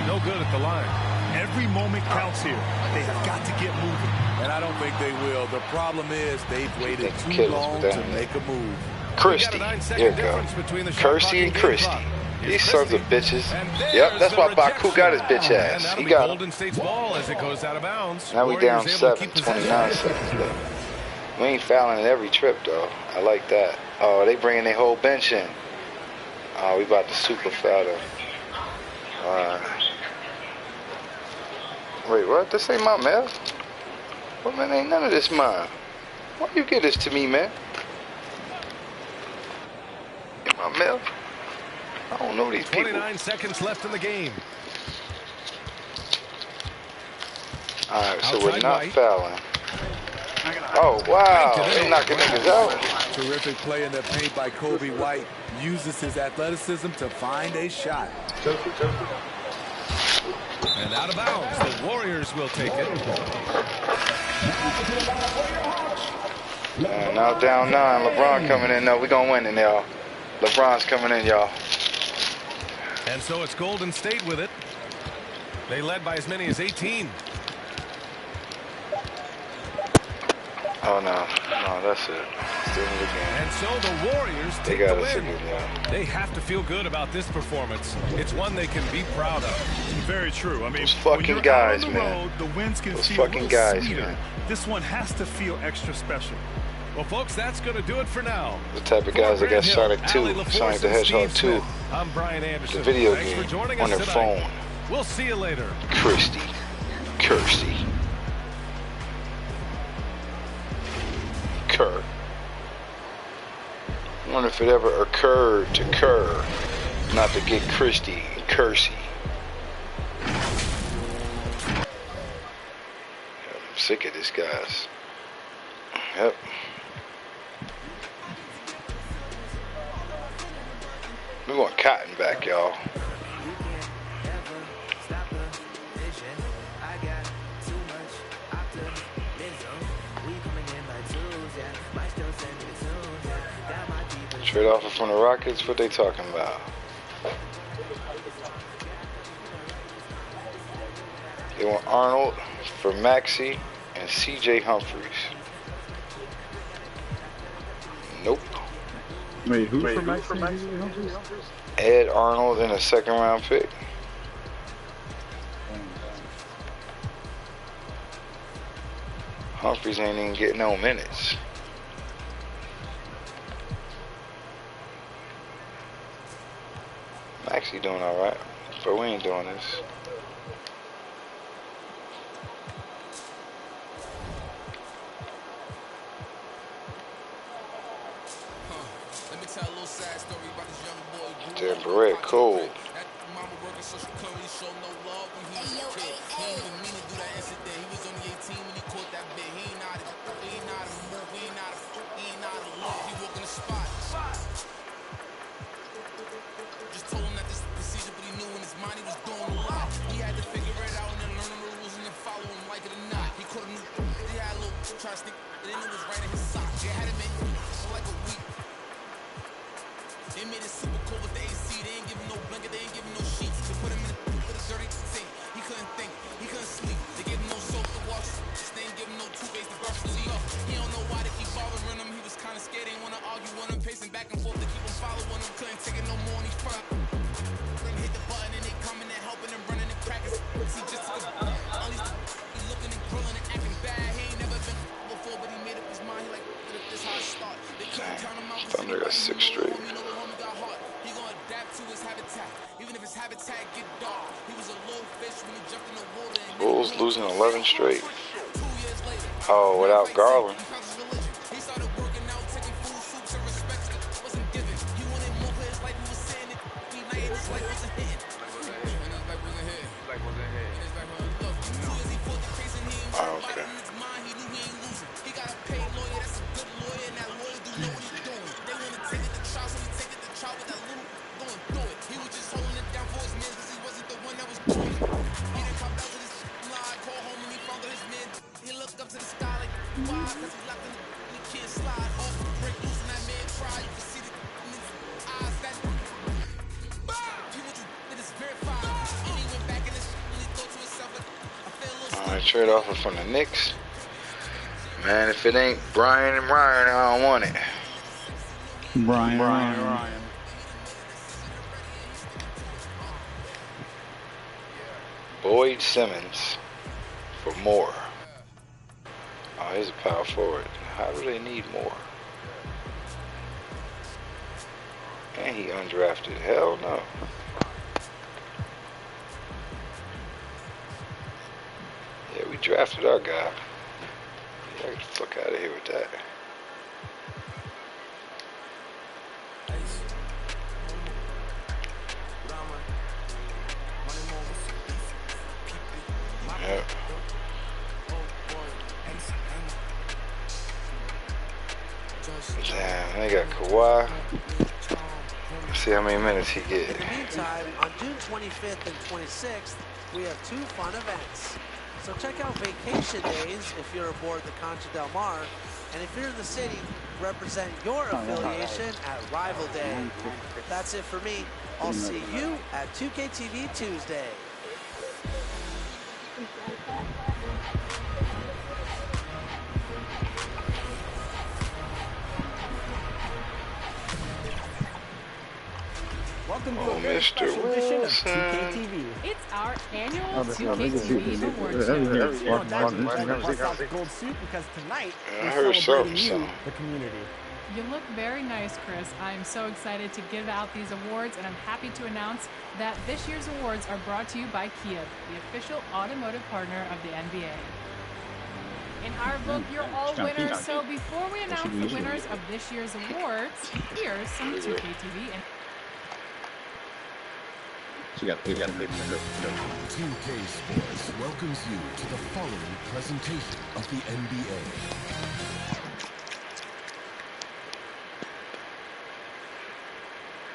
no good at the line. Every moment counts here. They have got to get moving. And I don't think they will. The problem is they've waited too long to make a move. Christie, here we go. Kersey and Christie. These sons of bitches. Yep, that's why Baku got his bitch ass. He got him. Golden State's ball as it goes out of bounds. Now we down 7, 29 seconds left. We ain't fouling every trip, though. I like that. Oh, they bringing their whole bench in. Oh, we about to super foul them. Wait, what? This ain't my mail? Well, man, ain't none of this mine. Why you get this to me, man? Get my mail? I don't know these people. 29 seconds left in the game. All right, so we're not fouling. Oh, wow. They knocking niggas out. Terrific play in the paint by Kobe White. Uses his athleticism to find a shot. And out of bounds. The Warriors will take it. And now down 9. LeBron coming in. No, we're going to win it, y'all. LeBron's coming in, y'all. And so it's Golden State with it. They led by as many as 18. Oh, no, that's it. Still in the game. And so the Warriors take the win. They have to feel good about this performance. It's one they can be proud of. Very true. I mean, those fucking guys, man. Road, the wins can those feel fucking a little guys, sweeter. man. This one has to feel extra special. Well, folks, that's going to do it for now. The type of guys that got Sonic 2, Sonic the Hedgehog 2. I'm Brian Anderson. The video Thanks game for joining on us their tonight. phone. We'll see you later. Kirsty. Kerr. I wonder if it ever occurred to Kerr not to get Christie and Kersey. I'm sick of these guys. Yep. We want Cotton back, y'all. Trade offer from the Rockets. What they talking about? They want Arnold for Maxey and C.J. Humphries. Nope. Wait, who for Maxey? Ed Arnold and a second-round pick. Humphries ain't even getting no minutes. Maxey doing all right, but we ain't doing this. Let me tell a little sad story about this young boy. Damn, Barrett cold. Mama working, so she couldn't really show no love when he was a kid. He ain't even mean to do that incident. He was only 18 when he caught that bit. He ain't know how to move, he ain't know how to live. He walking the spot. Just told him that this is the procedure, but he knew in his mind he was doing a lot. He had to figure it out and then learn the rules and then follow him like it or not. He caught a new, he had a little try to stick, and then it was right in his sock. They had him in for like a week. They made it super cold with the AC. They ain't give him no blanket, they ain't give him no sheets. They put him in with a dirty sink. He couldn't think, he couldn't sleep. They gave him no soap to wash. They ain't give him no toothpaste to brush his teeth. He don't know why they keep bothering him. He was kind of scared, ain't want to argue with him. Pacing back and forth to keep him following him. Couldn't take it no more, and he's front. Then hit the button and they coming and helping him, running and cracking. See, just took a all these he looking and grilling and acting bad. He ain't never been before, but he made up his mind. He like, this how it start. They couldn't turn him out. Thunder got 6 straight. He gonna adapt to his habitat, even if his habitat get dark. He was a little fish when he jumped in the water. Bulls losing 11 straight. Oh, without Garland. He started working out, taking food, soups, and respect wasn't given. He wanted more for his life. He was saying it. He night his life wasn't hitting. And his life wasn't hitting. Look, 2 years he fought the case and he ain't worried about it in his mind. He knew he ain't losing. He got a paid lawyer. That's a good lawyer, and that lawyer do know what he's doing. They want to take it to trial, so he take it to trial with that little going through it. He was just holding it down for his man because he wasn't the one that was doing it. He didn't come down to this lie, call home and he found out his man. He looked up to the sky like, why? Because he locked in the and he can't slide off, break loose, and that man tried. You can see the in his eyes that he what you did is verified. And he went back in his and he thought to himself, like, I feel a little Alright, trade offer from the Knicks. Man, if it ain't Brian and Ryan, I don't want it. Ryan. Boyd Simmons for more. Oh, he's a power forward. How do they need more? And he undrafted. Hell no. Yeah, we drafted our guy. Yeah, get the fuck out of here with that. Yep. Damn, they got Kawhi. Let's see how many minutes he get. In the meantime, on June 25th and 26th, we have 2 fun events. So check out vacation days if you're aboard the Concha Del Mar. And if you're in the city, represent your affiliation at Rival Day. That's it for me. I'll see you at 2KTV Tuesday. Welcome to Oh, a very Mr. special edition of Wilson. 2KTV. It's our annual 2KTV Awards Well, show. that's a gold suit because tonight I we're heard celebrating something, you, the community. You look very nice, Chris. I'm so excited to give out these awards, and I'm happy to announce that this year's awards are brought to you by Kia, the official automotive partner of the NBA. In our book, you're all winners. So before we announce the winners of this year's awards, here's some 2KTV and 2K Sports welcomes you to the following presentation of the NBA.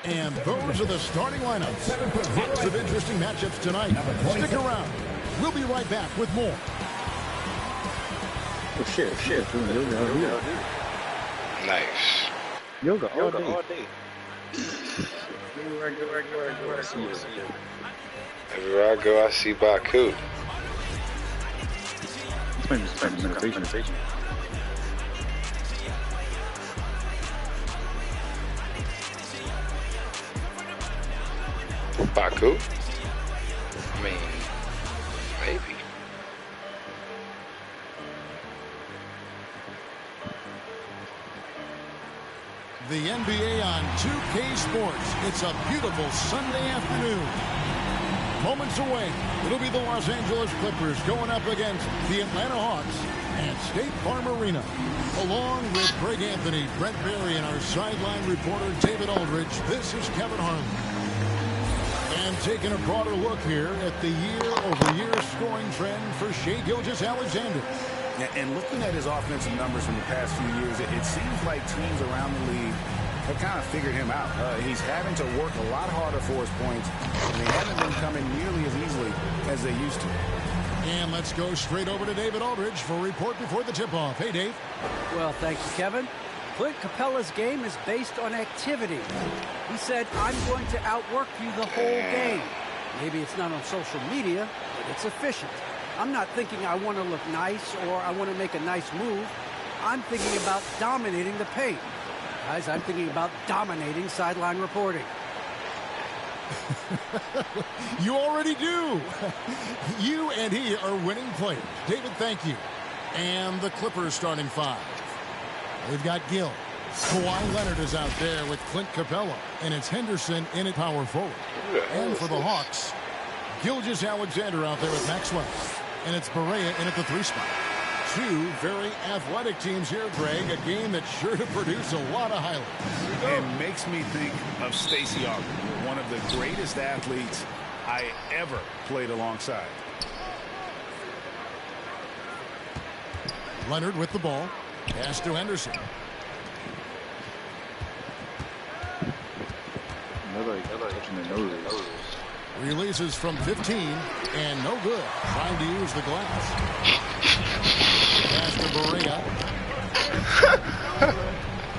And those are the starting lineups. Lots of interesting matchups tonight. Stick around. We'll be right back with more. Oh shit. Nice. Yoga all day. Everywhere I go, I see yoga. Everywhere I go, I see Baku. This might be some kind of meditation. Baku? I mean, maybe. The NBA on 2K Sports. It's a beautiful Sunday afternoon. Moments away, it'll be the Los Angeles Clippers going up against the Atlanta Hawks at State Farm Arena. Along with Greg Anthony, Brent Berry, and our sideline reporter David Aldridge, this is Kevin Harlan. And taking a broader look here at the year-over-year scoring trend for Shai Gilgeous-Alexander. And looking at his offensive numbers from the past few years, it seems like teams around the league have kind of figured him out. He's having to work a lot harder for his points, and they haven't been coming nearly as easily as they used to. And let's go straight over to David Aldridge for a report before the tip-off. Hey, Dave. Well, thank you, Kevin. Clint Capella's game is based on activity. He said, I'm going to outwork you the whole game. Maybe it's not on social media, but it's efficient. I'm not thinking I want to look nice or I want to make a nice move. I'm thinking about dominating the paint. Guys, I'm thinking about dominating sideline reporting. You already do. You and he are winning players. David, thank you. And the Clippers starting five. They've got Gill. Kawhi Leonard is out there with Clint Capella. And it's Henderson in at power forward. And for the Hawks, Gilgeous-Alexander out there with Maxwell. And it's Barea in at the 3 spot. Two very athletic teams here, Greg. A game that's sure to produce a lot of highlights. It makes me think of Stacey Augmon, one of the greatest athletes I ever played alongside. Leonard with the ball. Pass to Henderson. Another touching the nose. Releases from 15 and no good. Trying to use the glass. Pass to Barea.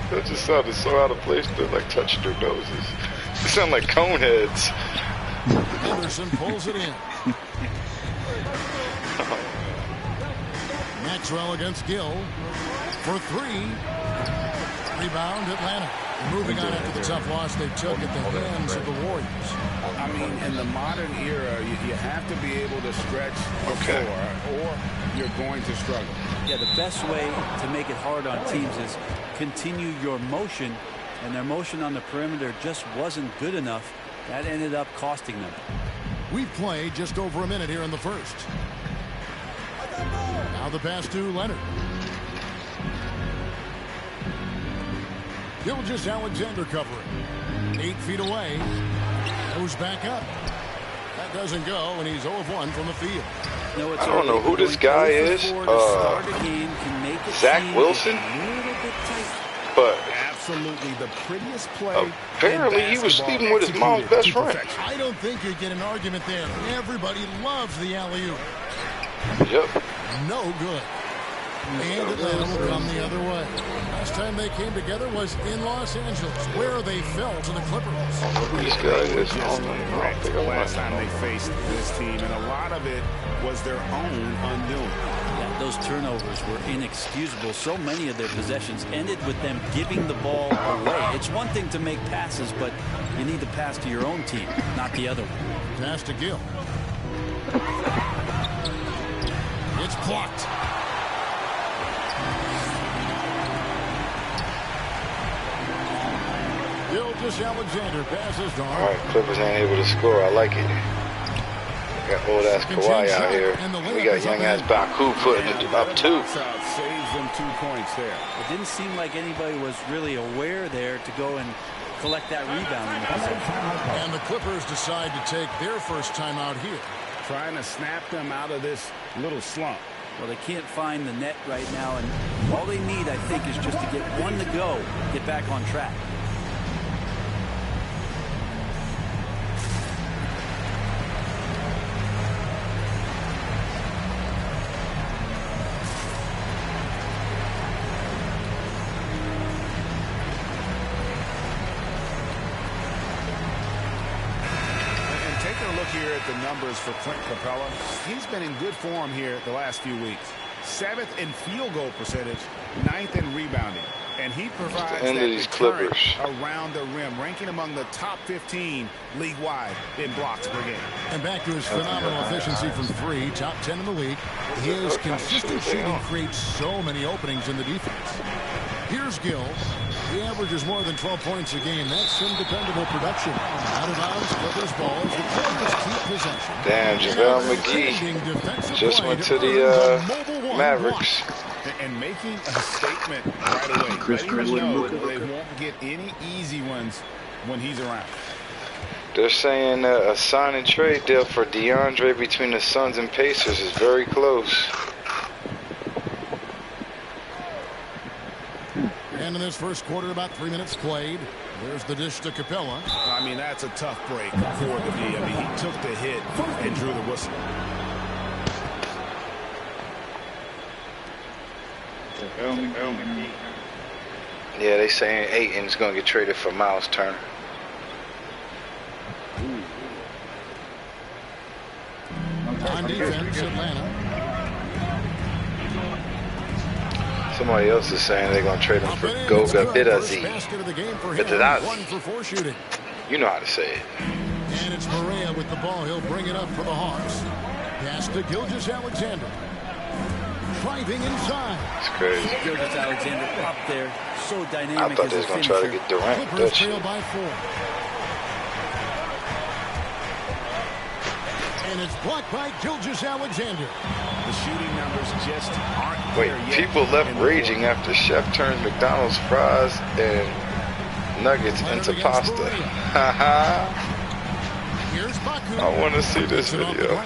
That just sounded so out of place. They're like touching their noses. They sound like cone heads. Henderson pulls it in. Maxwell against Gill for 3. Rebound Atlanta. Moving on after the tough loss they took at the hands of the Warriors. I mean, in the modern era, you have to be able to stretch the floor or you're going to struggle. Yeah, the best way to make it hard on teams is continue your motion, and their motion on the perimeter just wasn't good enough. That ended up costing them. We've played just over a minute here in the first. Now the pass to Leonard. Gilgeous-Alexander covering. 8 feet away. Goes back up. That doesn't go, and he's 0 of 1 from the field. No, I don't know who this guy is. Zach Wilson? But absolutely the prettiest play. Apparently he was sleeping with his mom's best friend. I don't think you get an argument there. Everybody loves the alley-oop. Yep. No good. And Atlanta will come the other way. Last time they came together was in Los Angeles, where they fell to the Clippers. This guy is the last time they faced this team, and a lot of it was their own undoing. Yeah, those turnovers were inexcusable. So many of their possessions ended with them giving the ball away. It's one thing to make passes, but you need to pass to your own team, not the other one. Pass to Gill. It's blocked. Gilgeous-Alexander passes to All right, Clippers ain't able to score. I like it. We got old-ass Kawhi out here. We got young-ass Baku putting it up, too. Saves them 2 points there. It didn't seem like anybody was really aware there to go and collect that rebound in the possession. And the Clippers decide to take their first timeout here. Trying to snap them out of this little slump. Well, they can't find the net right now, and all they need, I think, is just to get one to go, get back on track. a look here at the numbers for Clint Capella. He's been in good form here the last few weeks. 7th in field goal percentage, 9th in rebounding. And he provides that deterrent around the rim, ranking among the top 15 league-wide in blocks per game. And back to his phenomenal efficiency from 3, top 10 in the league. His consistent shooting creates so many openings in the defense. Here's Gill. He averages more than 12 points a game. That's some dependable production. Out of bounds, Clippers ball as the Clippers keep possession. Damn, JaVale McGee just went to the Mavericks. And making a statement right away. Letting them know they won't get any easy ones when he's around. They're saying a sign and trade deal for DeAndre between the Suns and Pacers is very close. And in this first quarter, about 3 minutes played. There's the dish to Capella. I mean, that's a tough break for the D. I mean, he took the hit and drew the whistle. Yeah, they saying Ayton's gonna get traded for Miles Turner. On defense, Atlanta. Somebody else is saying they're gonna trade him for Goga Bitadze. You know how to say it. And it's Maria with the ball. He'll bring it up for the Hawks. Pass to Gilgeous-Alexander. Driving inside. It's crazy. Gilgeous-Alexander up there, so dynamic. I thought they was gonna try to get Durant. Clippers trail by 4. And it's blocked by Gilgeous-Alexander. The shooting numbers just aren't Wait, there yet. people left raging after Chef turns McDonald's fries and nuggets into pasta. I want to see this video.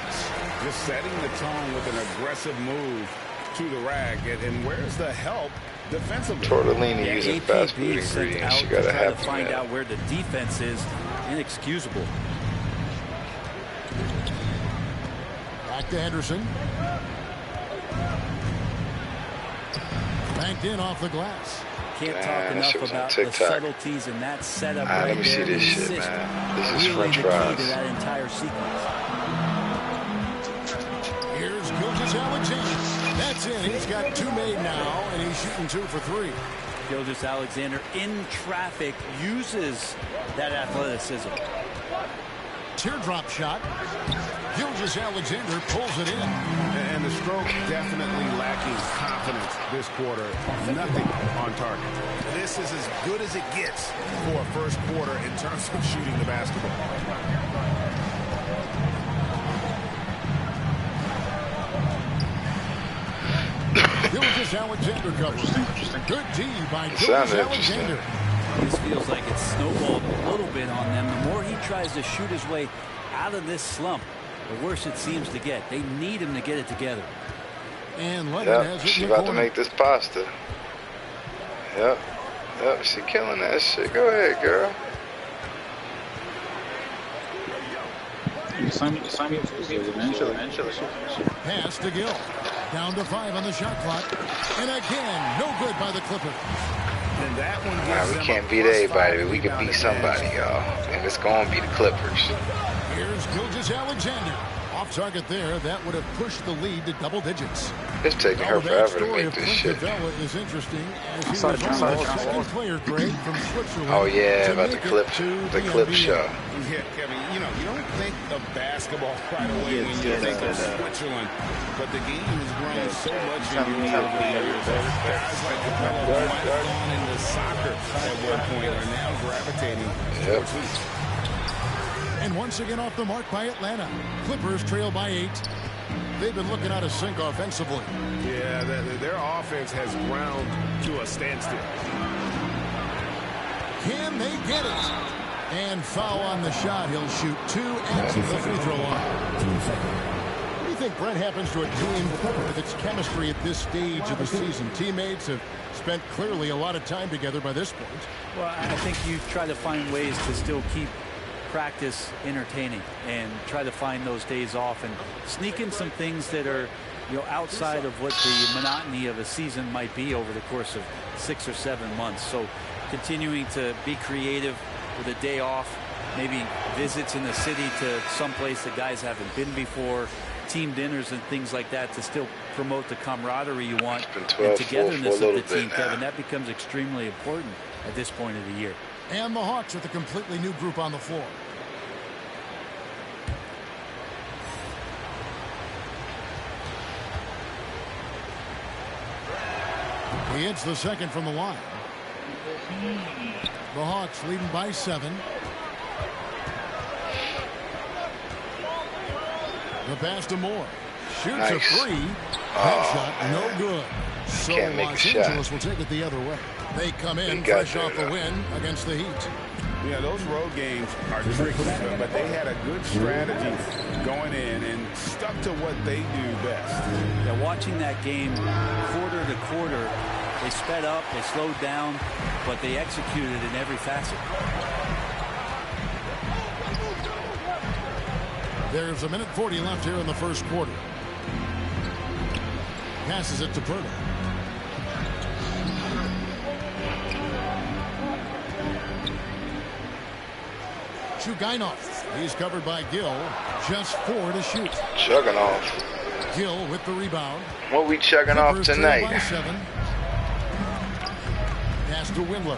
Just setting the tone with an aggressive move to the rag. And where's the help defensively? Tortellini using fast food ingredients. You gotta have to find out where the defense is. Inexcusable. Back to Henderson. Banked in off the glass. Can't talk enough about the subtleties in that setup right let me see this shit, man. This is French fries. To that entire sequence. Here's Gilgeous-Alexander. That's in. He's got 2 made now, and he's shooting 2 for 3. Gilgeous-Alexander in traffic uses that athleticism. Teardrop shot. Gilgeous-Alexander pulls it in. And the stroke definitely lacking confidence this quarter. Nothing on target. This is as good as it gets for a first quarter in terms of shooting the basketball. Gilgeous-Alexander covers. Good D by Gilgeous-Alexander. This feels like it's snowballed a little bit on them. The more he tries to shoot his way out of this slump, the worse it seems to get. They need him to get it together. And Leonard has it. She's about to make this pasta. Yep, she killing that shit. Go ahead, girl. Pass to Gill. Down to 5 on the shot clock. And again, no good by the Clippers. And that one we can't beat everybody, but we can beat somebody, y'all. And it's going to be the Clippers. Here's Gilgeous-Alexander. Off target there. That would have pushed the lead to double digits. It's taking her forever to make this shit. Is interesting as he was only the second player grade from Switzerland. Oh yeah, about the clip show. Yeah, Kevin, you don't think of basketball right away when you think of Switzerland, but the game has grown so much in Europe over the years. Guys like Capella who might have gone into soccer at one point are now gravitating towards hoops. And once again off the mark by Atlanta. Clippers trail by 8. They've been looking out of sync offensively. Yeah, their offense has ground to a standstill. Can they get it? And foul on the shot. He'll shoot 2 at the free throw line. What do you think, Brett, happens to a team with its chemistry at this stage of the season? Teammates have spent clearly a lot of time together by this point. Well, I think you try to find ways to still keep practice entertaining and try to find those days off and sneak in some things that are outside of what the monotony of a season might be over the course of 6 or 7 months. So continuing to be creative, with a day off, maybe visits in the city to someplace that guys haven't been before, team dinners and things like that to still promote the camaraderie you want and togetherness of the team, Kevin. That becomes extremely important at this point of the year. And the Hawks with a completely new group on the floor. He hits the second from the line. The Hawks leading by 7. The pass to Moore. Shoots a 3. That shot no good. So Los Angeles will take it the other way. They come in fresh off a win against the Heat. Yeah, those road games are tricky, but they had a good strategy going in and stuck to what they do best. Yeah, watching that game quarter to quarter, they sped up, they slowed down, but they executed in every facet. There's 1:40 left here in the first quarter. Passes it to Purtle. Chugainov. He's covered by Gill. Just 4 to shoot. Chugging off. Gill with the rebound. What we chugging off tonight? By 7. Pass to Windler.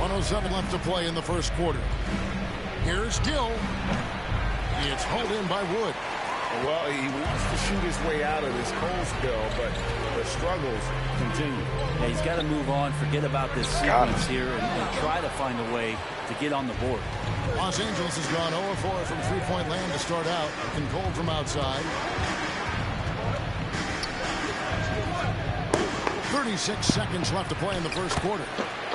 1:07 left to play in the first quarter. Here's Gill. It's hauled in by Wood. Well, he wants to shoot his way out of this cold spell, but the struggles continue. Yeah, he's got to move on, forget about this sequence here, and try to find a way to get on the board. Los Angeles has gone 0-4 from three-point land to start out. Controlled from outside. 36 seconds left to play in the first quarter.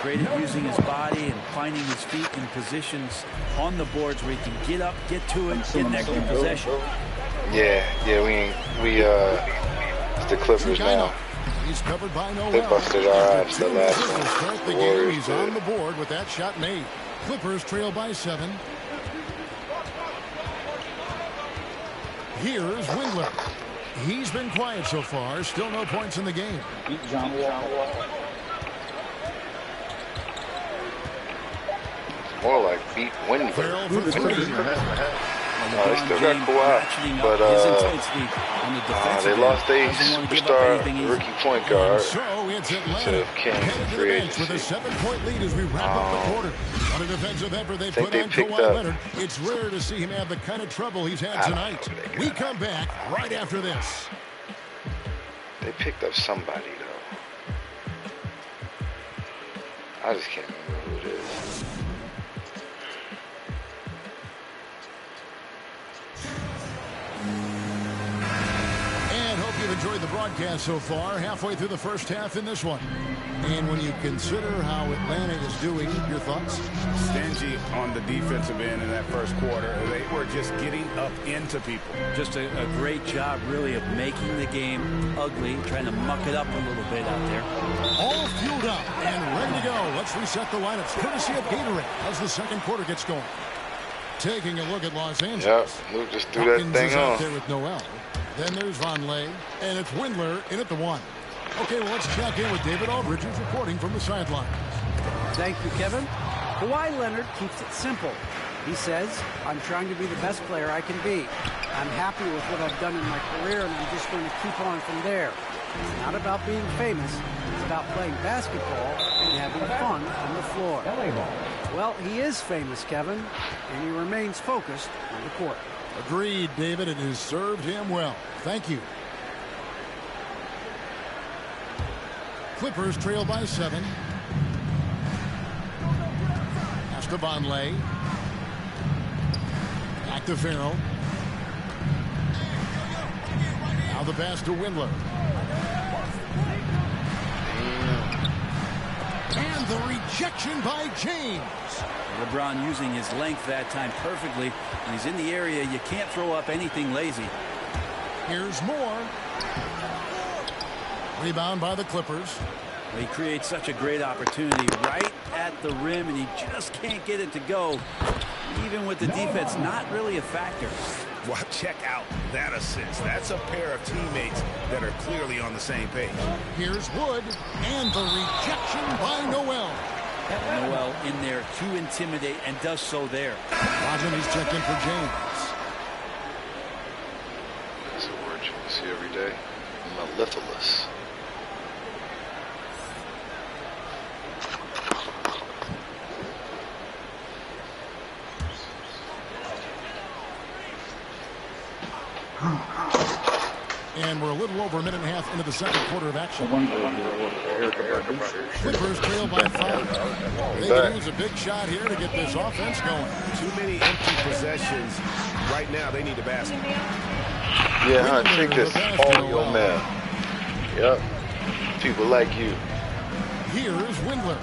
Great at using his body and finding his feet in positions on the boards where he can get up, get to it, get an extra possession. Yeah, it's the Clippers now. He's covered by Noel. They busted our ass the last one. The game, he's on the board with that shot made. Clippers trail by 7. Here's Windler. He's been quiet so far. Still no points in the game. More like beat Windler. They still got Kawhi, but they lost their superstar rookie point guard to King free agency. With a 7-point lead as we wrap up the quarter. On a defensive effort they put on Kawhi Leonard. It's rare to see him have the kind of trouble he's had tonight. We come back right after this. They picked up somebody, though. I just can't remember who it is. You've enjoyed the broadcast so far, halfway through the first half in this one. And when you consider how Atlanta is doing, your thoughts? Stingy on the defensive end in that first quarter. They were just getting up into people. Just a great job, really, of making the game ugly, trying to muck it up a little bit out there. All fueled up and ready to go. Let's reset the lineups, courtesy of Gatorade, as the second quarter gets going. Taking a look at Los Angeles. Yep, Luke just threw that thing on. Out there with Noel. Then there's Vonleh, and it's Windler in at the 1. Okay, well, let's check in with David Aldridge, who's reporting from the sidelines. Thank you, Kevin. Kawhi Leonard keeps it simple. He says, I'm trying to be the best player I can be. I'm happy with what I've done in my career, and I'm just going to keep on from there. It's not about being famous. It's about playing basketball and having fun on the floor. Well, he is famous, Kevin, and he remains focused on the court. Agreed, David. It has served him well. Thank you. Clippers trail by 7. Pass to Vonleh. Back to Farrell. Now the pass to Windler. And the rejection by James. LeBron using his length that time perfectly. When he's in the area, you can't throw up anything lazy. Here's Moore. Rebound by the Clippers. He creates such a great opportunity right at the rim, and he just can't get it to go. Even with the defense not really a factor. Well, check out that assist. That's a pair of teammates that are clearly on the same page. Here's Wood, and the rejection by Noel. Noel in there to intimidate, and does so there. Roger, he's checked in for James. That's a word you can see every day. Mellifluous. And we're a little over a minute and a half into the second quarter of action. Clippers trail by 5. They can use a big shot here to get this offense going. Too many empty possessions. Right now, they need a basket. Yeah, I think this all your man. Yep. People like you. Here's Windler.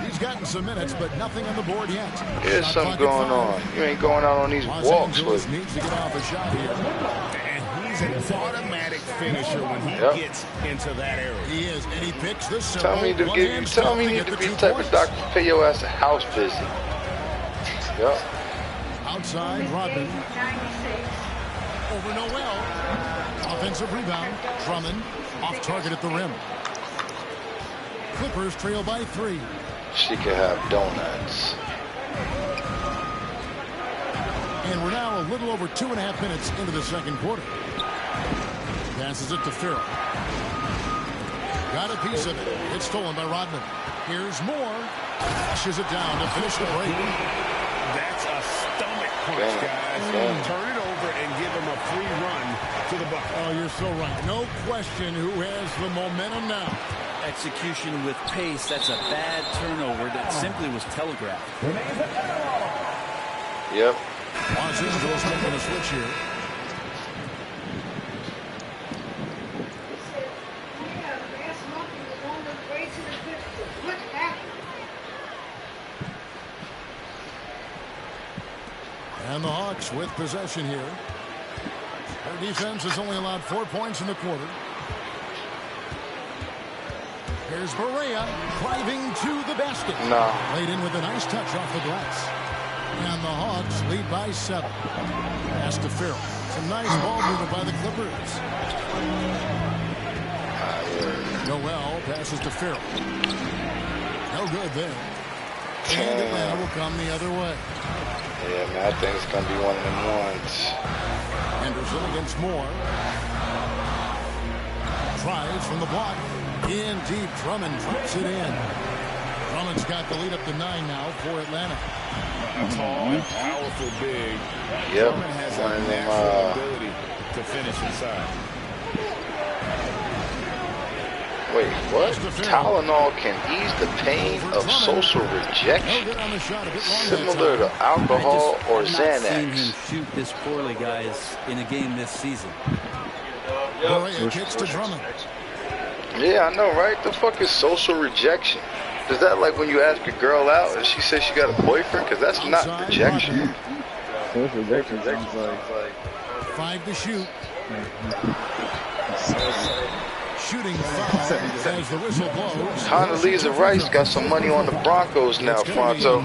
He's gotten some minutes, but nothing on the board yet. There's something going on. You ain't going out on these walks with me. Needs to get off a shot here. And he's an automatic finisher when he gets into that area. He is, and he picks this. Tell me you need to be the type of doctor to pay your ass a house visit. Yep. Outside, Rodman. Over Noel. Offensive rebound. Drummond off target at the rim. Clippers trail by 3. She could have donuts. And we're now a little over 2.5 minutes into the second quarter. Passes it to Farrell. Got a piece of it. It's stolen by Rodman. Here's Moore. Flashes it down to finish the break. That's a stomach punch, guys. Turn it over and give him a free run to the bucket. Oh, you're so right. No question who has the momentum now. Execution with pace. That's a bad turnover that simply was telegraphed. Yep. Los Angeles making a switch here. And the Hawks with possession here. Their defense has only allowed 4 points in the quarter. Here's Barea driving to the basket. No. Played in with a nice touch off the glass. And the Hawks lead by 7. Pass to Farrell. Some nice ball movement by the Clippers. Noel passes to Farrell. No good there. And Atlanta will come the other way. Yeah, man, I think it's going to be one of them ones. Henderson against Moore. Tries from the block. In deep, Drummond drops it in. Drummond's got the lead up to 9 now for Atlanta. Tall and powerful big. Yep. Drummond has a natural ability to finish inside. Wait, what? Tylenol can ease the pain of social rejection, similar to alcohol or Xanax. I've not seen him shoot this poorly, guys, in a game this season. Kicks to Drummond. Yeah, I know, right? The fuck is social rejection? Is that like when you ask a girl out and she says she got a boyfriend? Because that's not rejection. Social rejection sounds like 5 to shoot. Shooting foul as the whistle blows. Condoleezza Rice got some money on the Broncos now, Fonto.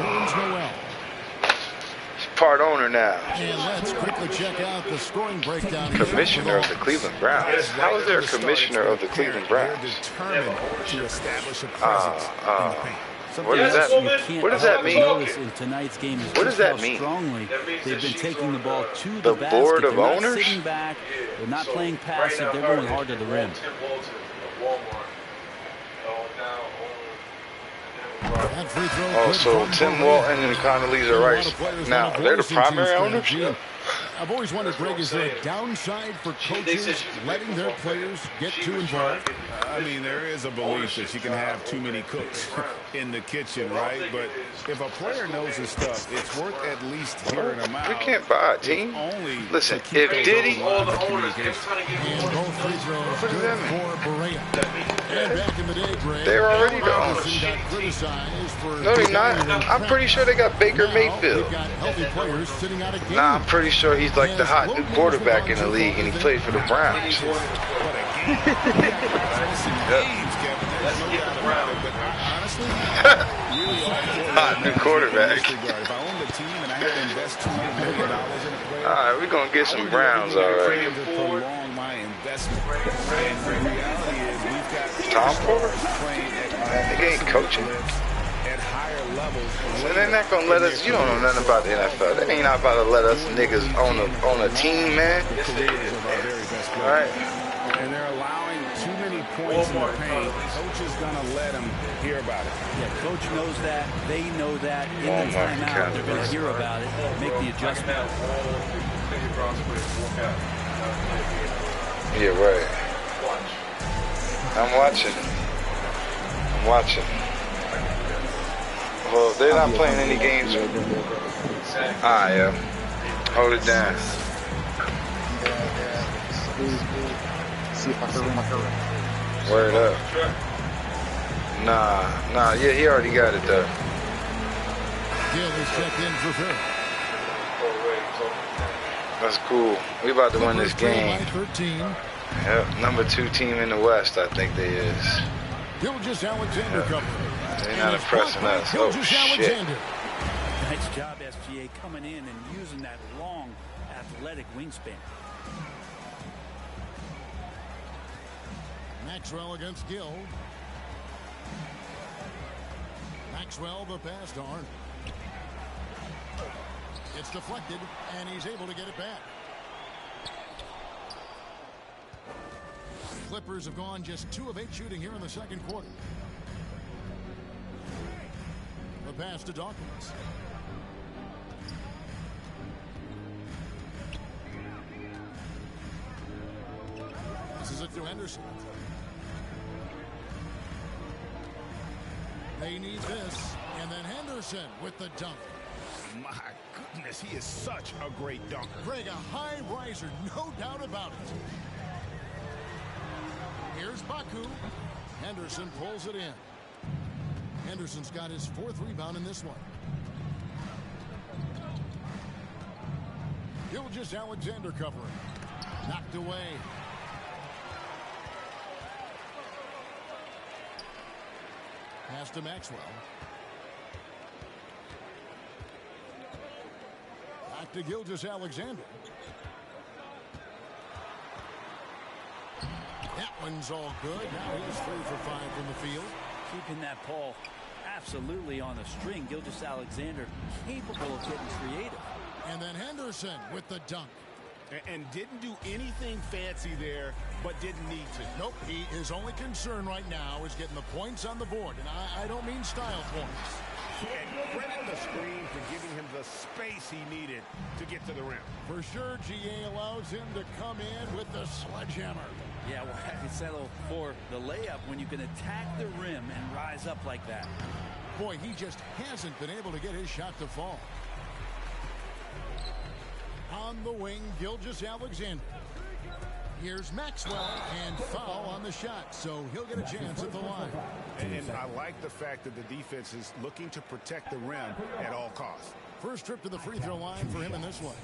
Part owner now. And let's quickly check out the scoring breakdown. Commissioner of the Cleveland Browns. How is there a commissioner of the Cleveland Browns? What does that mean? What does that mean? In tonight's game is what does that mean? Strongly they've been taking the ball to the basket. Board of they're not owners? Sitting back, they're not playing passive. They're going hard to the rim. Oh, so Tim Walton and Condoleezza Rice. Now, they're the primary owners? I've always wondered, Greg, is there a downside for coaches letting their players get too involved? I mean, there is a belief that you can have too many cooks in the kitchen, right? But if a player knows his stuff, it's worth at least hearing them out. We can't buy a team. Listen, if Diddy... And both free throws good for Barea. And back in the day, Greg, they're already the owners. No, they're not. I'm pretty sure they got Baker Mayfield. Nah, I'm pretty sure he's like the hot new quarterback in the league, and he played for the Browns. New quarterback. If I owned a team and I had to invest $200 million in a player, all right, we're going to get some Browns already. to prolong my investment. And the reality is we've got Tom Ford? playing He ain't coaching. at higher levels. So they're not going to let us, you don't know nothing about the NFL. They ain't not about to let us niggas on a team, man. All right. And they're allowing too many points in the paint. Coach is going to let them hear about it. Yeah, coach knows that. They know that. In the timeout, they're going to hear about it, make the adjustment. Yeah, right. I'm watching. Well, they're not playing any games. Yeah. Hold it down. Word up. Nah. Yeah, he already got it though. Gill is checked in for third. That's cool. We about to win this game. 13. Yep, number 2 team in the West, I think they is. Gilgeous Alexander cover. They're not impressing us. Oh, shit. Nice job, SGA, coming in and using that long, athletic wingspan. Maxwell against Gill. Maxwell, the pass to Arnold. It's deflected, and he's able to get it back. Clippers have gone just 2 of 8 shooting here in the second quarter. The pass to Dawkins. This is it to Henderson. They need this, and then Henderson with the dunk. My goodness, he is such a great dunker. Greg, a high riser, no doubt about it. Here's Baku. Henderson pulls it in. Henderson's got his 4th rebound in this one. Gilgeous Alexander covering. Knocked away. Pass to Maxwell. Back to Gilgeous Alexander. That one's all good. Now he's 3 for 5 from the field. Keeping that ball absolutely on the string. Gilgeous Alexander capable of getting creative. And then Henderson with the dunk. And didn't do anything fancy there, but didn't need to. Nope. His only concern right now is getting the points on the board. And I don't mean style points. And credit the screen for giving him the space he needed to get to the rim. For sure, GA allows him to come in with the sledgehammer. Yeah, well, I could settle for the layup when you can attack the rim and rise up like that. Boy, he just hasn't been able to get his shot to fall. On the wing, Gilgeous Alexander. Here's Maxwell, and foul on the shot, so he'll get a chance at the line. And I like the fact that the defense is looking to protect the rim at all costs. First trip to the free throw line for him in this one.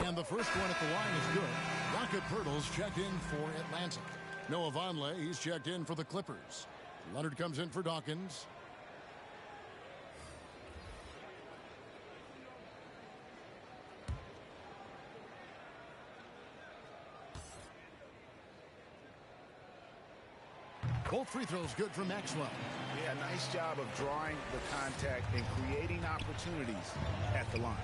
And the first one at the line is good. Rocket Pirtle's checked in for Atlanta. Noah Vonleh, he's checked in for the Clippers. Leonard comes in for Dawkins. Both free throws good for Maxwell. Yeah, nice job of drawing the contact and creating opportunities at the line.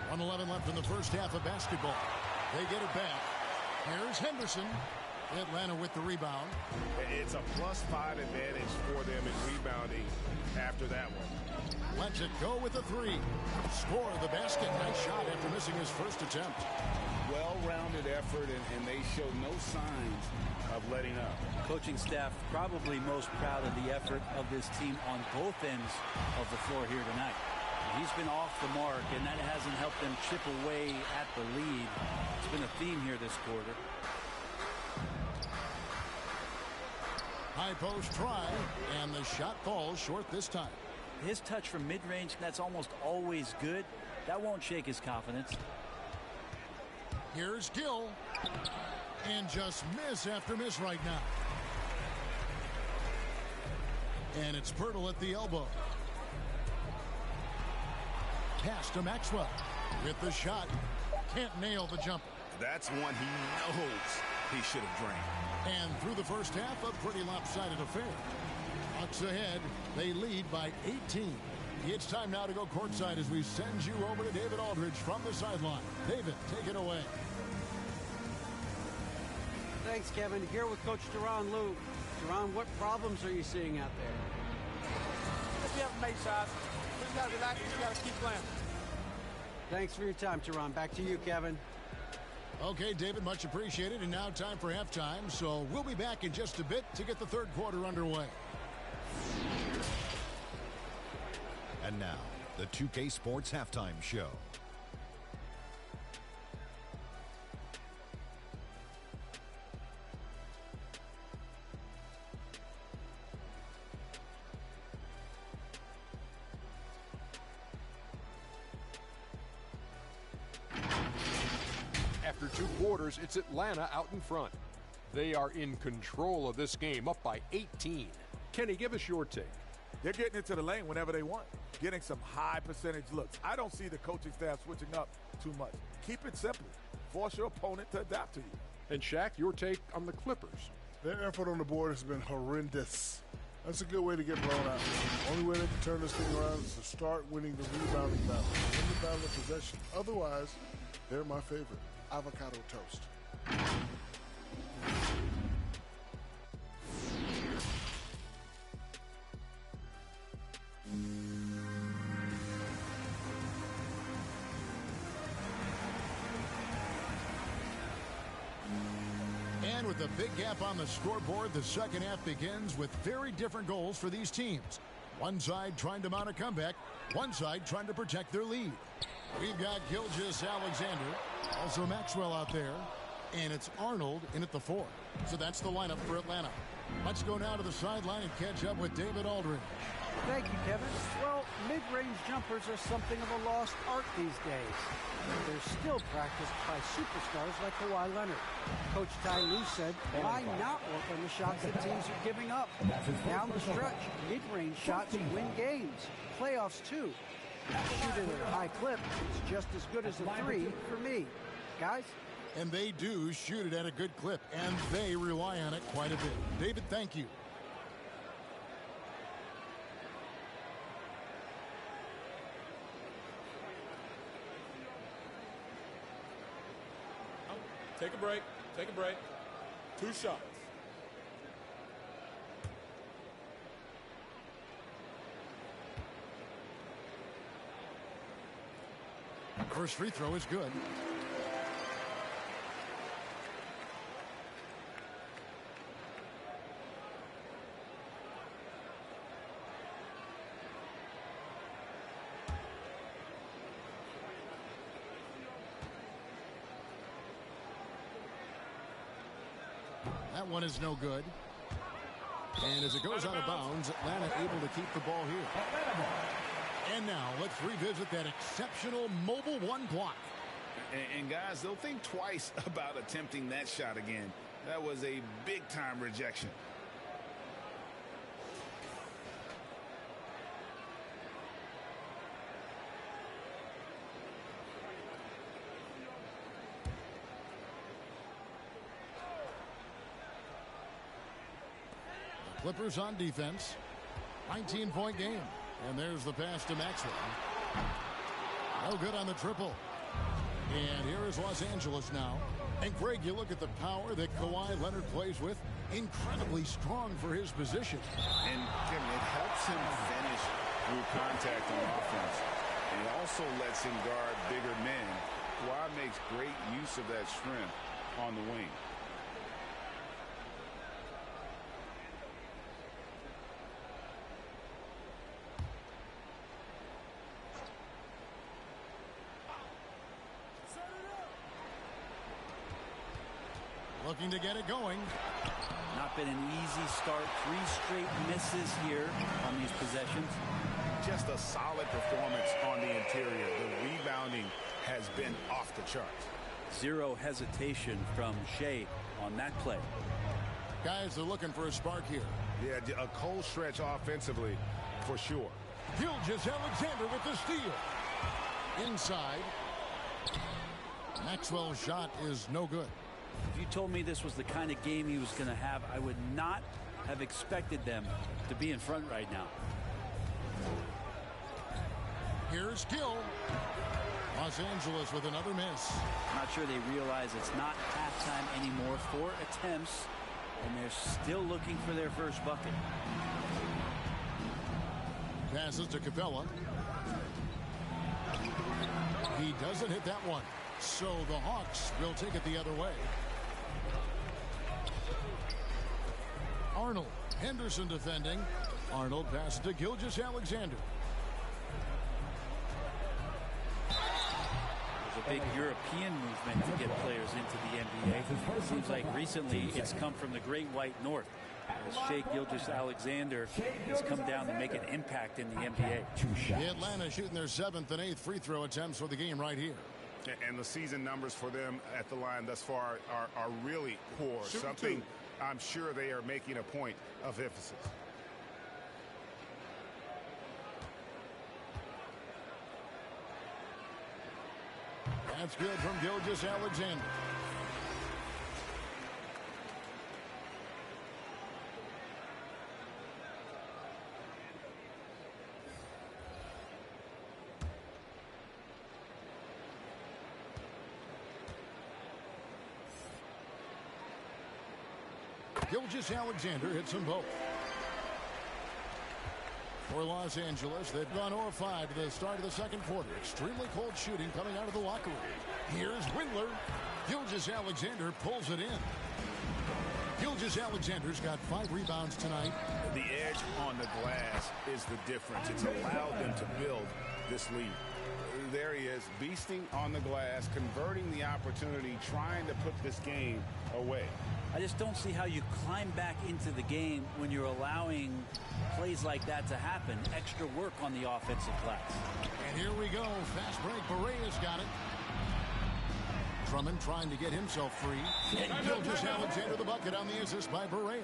1:11 left in the first half of basketball. They get it back. Here's Henderson. Atlanta with the rebound. It's a +5 advantage for them in rebounding after that one. Lets it go with a 3. Score the basket. Nice shot after missing his first attempt. Well-rounded effort, and they show no signs of letting up. Coaching staff probably most proud of the effort of this team on both ends of the floor here tonight. He's been off the mark, and that hasn't helped them chip away at the lead. It's been a theme here this quarter. High post try, and the shot falls short this time. His touch from mid-range, that's almost always good. That won't shake his confidence. Here's Gill. And just miss after miss right now. And it's Pirtle at the elbow. Pass to Maxwell. With the shot. Can't nail the jumper. That's one he knows he should have drained. And through the first half, a pretty lopsided affair. Bucks ahead. They lead by 18. It's time now to go courtside as we send you over to David Aldridge from the sideline. David, take it away. Thanks, Kevin. Here with Coach Duran Lou. Duran, what problems are you seeing out there? If you haven't made shots, we just got to relax and we got to keep playing. Thanks for your time, Duran. Back to you, Kevin. Okay, David, much appreciated. And now time for halftime. So we'll be back in just a bit to get the third quarter underway. And now, the 2K Sports Halftime Show. After 2 quarters, it's Atlanta out in front. They are in control of this game, up by 18. Kenny, give us your take. They're getting into the lane whenever they want, getting some high percentage looks. I don't see the coaching staff switching up too much. Keep it simple. Force your opponent to adapt to you. And Shaq, your take on the Clippers. Their effort on the board has been horrendous. That's a good way to get blown out. The only way they can turn this thing around is to start winning the rebounding battle, win the battle of possession. Otherwise, they're my favorite. Avocado toast. And with a big gap on the scoreboard, the second half begins with very different goals for these teams. One side trying to mount a comeback, one side trying to protect their lead. We've got Gilgeous-Alexander, also Maxwell out there, and it's Arnold in at the 4. So that's the lineup for Atlanta. Let's go now to the sideline and catch up with David Aldridge. Thank you, Kevin. Well, mid-range jumpers are something of a lost art these days. They're still practiced by superstars like Kawhi Leonard. Coach Ty Lue said, why not work on the shots that teams are giving up? Down the stretch, mid-range shots win games. Playoffs, too. Shoot it at a high clip, it's just as good as a 3 for me. Guys? And they do shoot it at a good clip, and they rely on it quite a bit. David, thank you. Take a break. Take a break. 2 shots. First free throw is good. That one is no good. And as it goes out of bounds, Atlanta able to keep the ball here. And now let's revisit that exceptional mobile 1 block. And guys, they'll think twice about attempting that shot again. That was a big-time rejection. Clippers on defense. 19-point game. And there's the pass to Maxwell. No good on the triple. And here is Los Angeles now. And Greg, you look at the power that Kawhi Leonard plays with. Incredibly strong for his position. And Kevin, it helps him finish through contact on offense. And it also lets him guard bigger men. Kawhi makes great use of that strength on the wing. looking to get it going. Not been an easy start. 3 straight misses here on these possessions. Just a solid performance on the interior. The rebounding has been off the charts. 0 hesitation from Shea on that play. Guys are looking for a spark here. Yeah, a cold stretch offensively for sure. Gilgeous-Alexander with the steal. Inside. Maxwell's shot is no good. If you told me this was the kind of game he was going to have, I would not have expected them to be in front right now. Here's Gill. Los Angeles with another miss. I'm not sure they realize it's not halftime anymore. 4 attempts, and they're still looking for their first bucket. Passes to Capella. He doesn't hit that one. So the Hawks will take it the other way. Arnold. Henderson defending. Arnold passes to Gilgeous-Alexander. There's a big European movement to get players into the NBA. It seems like recently it's come from the Great White North, as Shea Gilgeous-Alexander has come down to make an impact in the NBA. Atlanta shooting their 7th and 8th free throw attempts for the game right here. And the season numbers for them at the line thus far are really poor. Something I'm sure they are making a point of emphasis. That's good from Gilgeous-Alexander. Gilgeous-Alexander hits them both. For Los Angeles, they've gone 0-5 to the start of the second quarter. Extremely cold shooting coming out of the locker room. Here's Windler. Gilgeous-Alexander pulls it in. Gilgeous-Alexander's got 5 rebounds tonight. The edge on the glass is the difference. It's allowed them to build this lead. There he is, beasting on the glass, converting the opportunity, trying to put this game away. I just don't see how you climb back into the game when you're allowing plays like that to happen. Extra work on the offensive glass. And here we go. Fast break. Barea's got it. Drummond trying to get himself free. And Gilgeous-Alexander the bucket on the assist by Barea.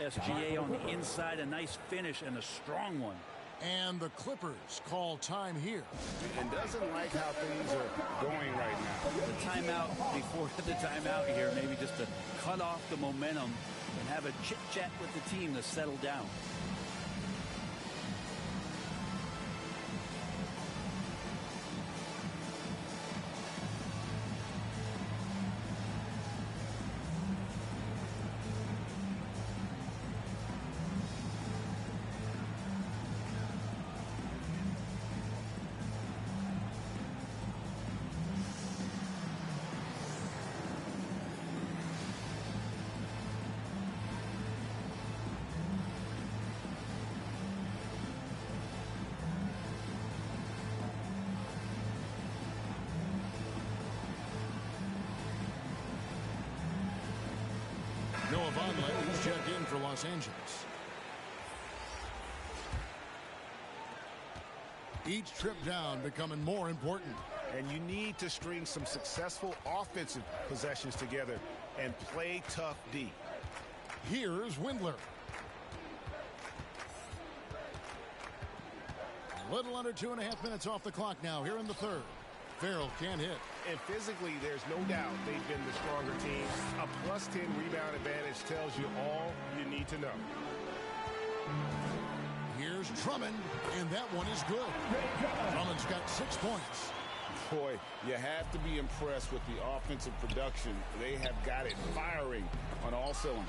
SGA on the inside. A nice finish and a strong one. And the Clippers call time here. And doesn't like how things are going right now. The timeout before the timeout here, maybe just to cut off the momentum and have a chit-chat with the team to settle down. Noah Vonleh, who's checked in for Los Angeles. Each trip down becoming more important. And you need to string some successful offensive possessions together and play tough D. Here's Windler. A little under 2.5 minutes off the clock now here in the third. Farrell can't hit. And physically, there's no doubt they've been the stronger team. A +10 rebound advantage tells you all you need to know. Here's Drummond, and that one is good. Drummond's got 6 points. Boy, you have to be impressed with the offensive production. They have got it firing on all cylinders.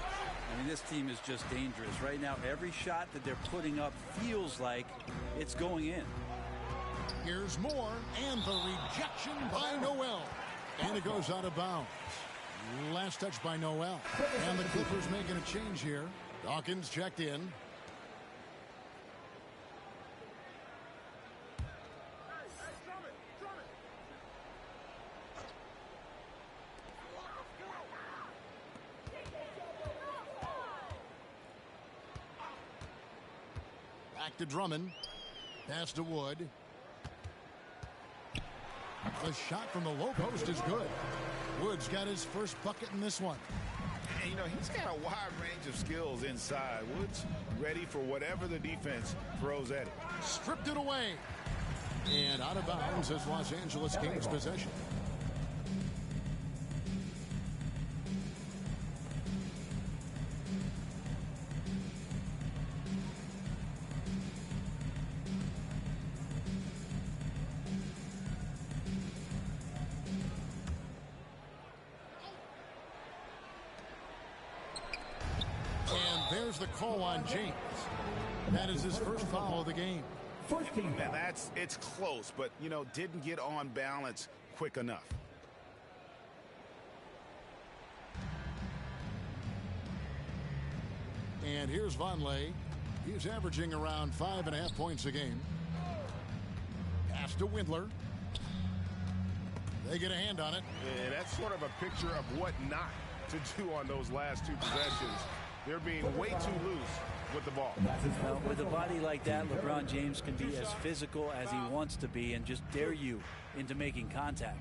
I mean, this team is just dangerous. Right now, every shot that they're putting up feels like it's going in. Here's Moore, and the rejection by Noel. And it goes out of bounds. Last touch by Noel. And the Clippers making a change here. Dawkins checked in. Back to Drummond. Pass to Wood. The shot from the low post is good. Wood's got his first bucket in this one. And, you know, he's got a wide range of skills inside. Wood's ready for whatever the defense throws at him. Stripped it away. And out of bounds as Los Angeles Kings possession. There's the call on James. That is his first foul of the game. And it's close, but, you know, didn't get on balance quick enough. And here's Vonleh. He's averaging around 5.5 points a game. Pass to Windler. They get a hand on it. Yeah, that's sort of a picture of what not to do on those last two possessions. They're being way too loose with the ball. Well, with a body like that, LeBron James can be as physical as he wants to be and just dare you into making contact.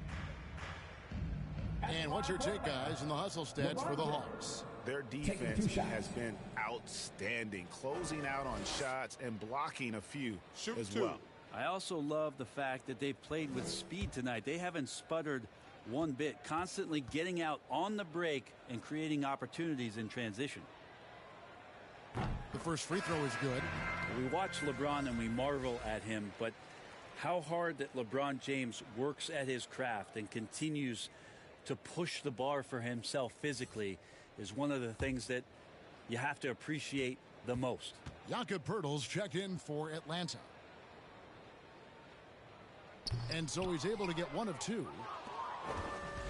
And what's your take, guys, in the hustle stats for the Hawks? Their defense has been outstanding, closing out on shots and blocking a few as well. I also love the fact that they've played with speed tonight. They haven't sputtered one bit, constantly getting out on the break and creating opportunities in transition. The first free throw is good. We watch LeBron and we marvel at him, but how hard that LeBron James works at his craft and continues to push the bar for himself physically is one of the things that you have to appreciate the most. Jakob Poeltl's checked in for Atlanta. And so he's able to get one of two.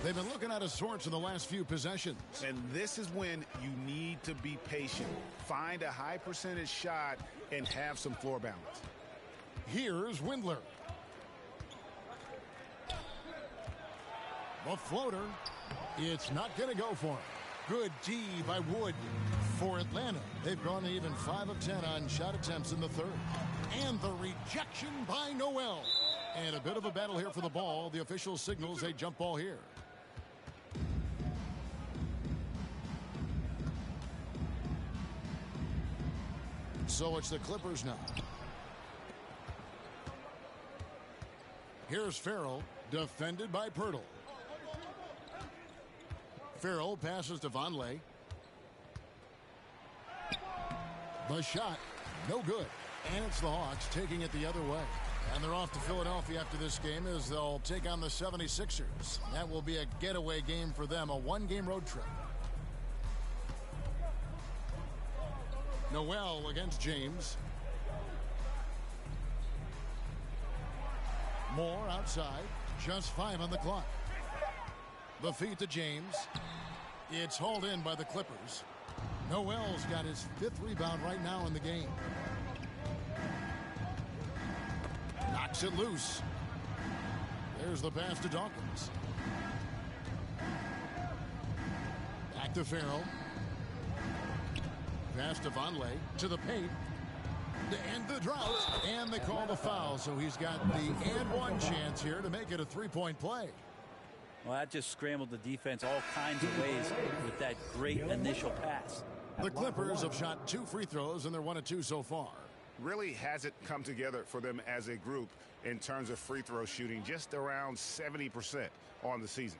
They've been looking out of sorts in the last few possessions. And this is when you need to be patient. Find a high percentage shot and have some floor balance. Here's Windler. The floater. It's not going to go for him. Good D by Wood for Atlanta. They've gone even 5 of 10 on shot attempts in the third. And the rejection by Noel. And a bit of a battle here for the ball. The official signals a jump ball here. So it's the Clippers now. Here's Farrell, defended by Poeltl. Farrell passes to Vonleh. The shot, no good. And it's the Hawks taking it the other way. And they're off to Philadelphia after this game as they'll take on the 76ers. That will be a getaway game for them, a one-game road trip. Noel against James. Moore outside. Just 5 on the clock. The feed to James. It's hauled in by the Clippers. Noel's got his 5th rebound right now in the game. Knocks it loose. There's the pass to Dawkins. Back to Farrell. Pass to Vonleh to the paint. To end the drought. And they call the foul, so he's got the and one chance here to make it a three-point play. Well, that just scrambled the defense all kinds of ways with that great initial pass. The Clippers have shot 2 free throws, and they're 1 of 2 so far. Really hasn't come together for them as a group in terms of free throw shooting, just around 70% on the season.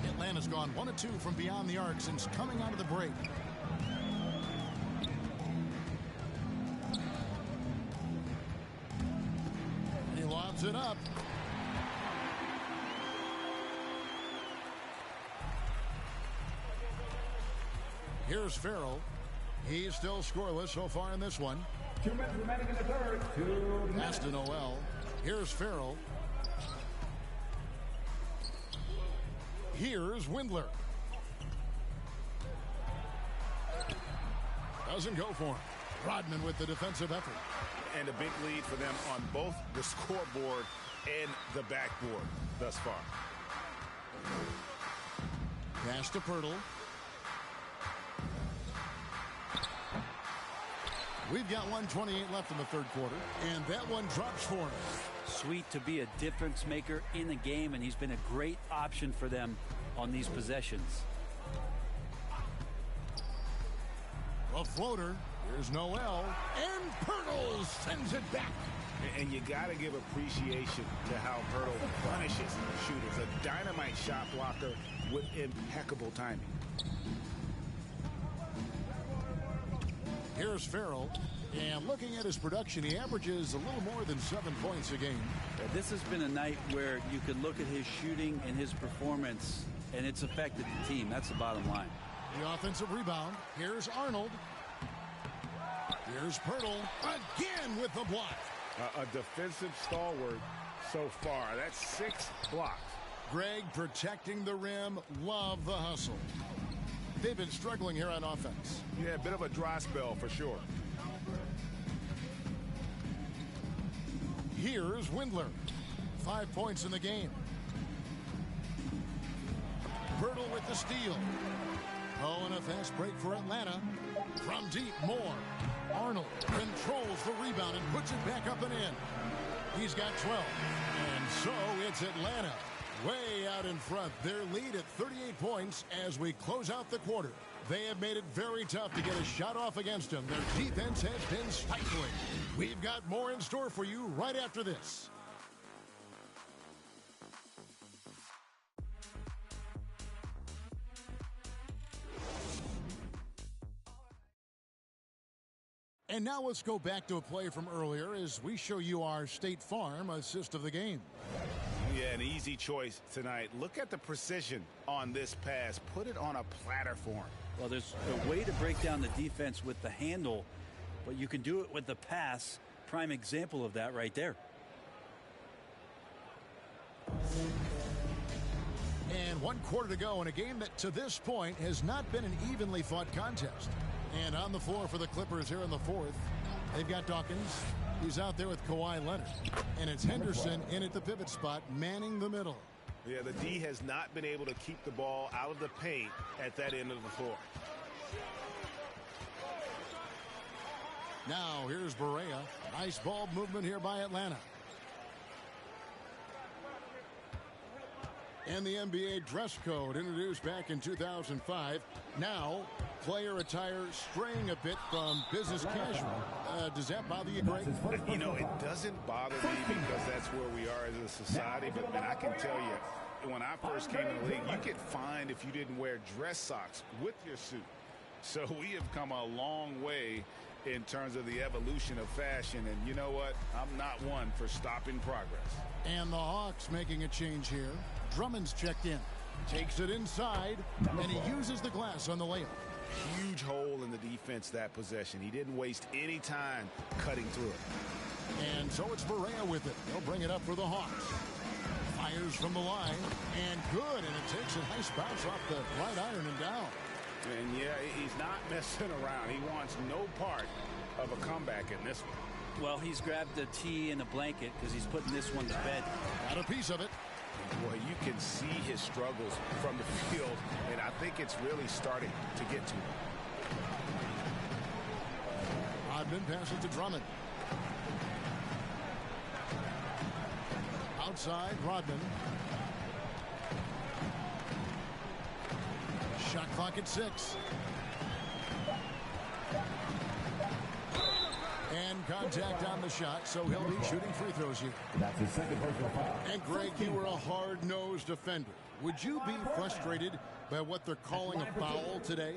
Atlanta's gone 1 of 2 from beyond the arc since coming out of the break. He lobs it up. Here's Farrell. He's still scoreless so far in this one. 2 minutes remaining in the third. Pass to Noel. Here's Farrell. Here's Windler. Doesn't go for him. Rodman with the defensive effort. And a big lead for them on both the scoreboard and the backboard thus far. Pass to Pirtle. We've got 1:28 left in the third quarter, and that one drops for him. Sweet to be a difference maker in the game, and he's been a great option for them on these possessions. A floater. Here's Noel, and Pirtle sends it back. And you got to give appreciation to how Pirtle punishes shooters. A dynamite shot blocker with impeccable timing. Here's Farrell, and looking at his production, he averages a little more than 7 points a game. This has been a night where you could look at his shooting and his performance, and it's affected the team. That's the bottom line. The offensive rebound. Here's Arnold. Here's Pirtle again with the block. A defensive stalwart so far. That's 6 blocks. Greg protecting the rim. Love the hustle. They've been struggling here on offense. Yeah, a bit of a dry spell for sure. Here's Windler. 5 points in the game. Pirtle with the steal. Oh, and a fast break for Atlanta. From deep, Moore. Arnold controls the rebound and puts it back up and in. He's got 12. And so it's Atlanta way out in front. Their lead at 38 points as we close out the quarter. They have made it very tough to get a shot off against them. Their defense has been stifling. We've got more in store for you right after this. And now let's go back to a play from earlier as we show you our State Farm assist of the game. Yeah, an easy choice tonight. Look at the precision on this pass. Put it on a platter for him. Well, there's a way to break down the defense with the handle, but you can do it with the pass. Prime example of that right there. And 1 quarter to go in a game that to this point has not been an evenly fought contest. And on the floor for the Clippers here in the fourth, they've got Dawkins. He's out there with Kawhi Leonard. And it's Henderson in at the pivot spot, manning the middle. Yeah, the D has not been able to keep the ball out of the paint at that end of the floor. Now here's Barea. Nice ball movement here by Atlanta. And the NBA dress code introduced back in 2005. Now, player attire straying a bit from business casual. Does that bother you, Greg? You know, it doesn't bother me because that's where we are as a society. But, man, I can tell you, when I first came in the league, you get fined if you didn't wear dress socks with your suit. So we have come a long way in terms of the evolution of fashion. And you know what? I'm not one for stopping progress. And the Hawks making a change here. Drummond's checked in. Takes it inside, and he uses the glass on the layup. Huge hole in the defense that possession. He didn't waste any time cutting through it. And so it's Barea with it. They'll bring it up for the Hawks. Fires from the line, and good. And it takes a nice bounce off the right iron and down. And, yeah, he's not messing around. He wants no part of a comeback in this one. Well, he's grabbed a tee and a blanket because he's putting this one to bed. Got a piece of it. Boy, you can see his struggles from the field, and I think it's really starting to get to him. Rodman passes to Drummond. Outside, Rodman. Shot clock at 6. And contact on the shot, so he'll be shooting free throws here. That's his second personal foul. And Greg, you were a hard-nosed defender. Would you be frustrated by what they're calling a foul today?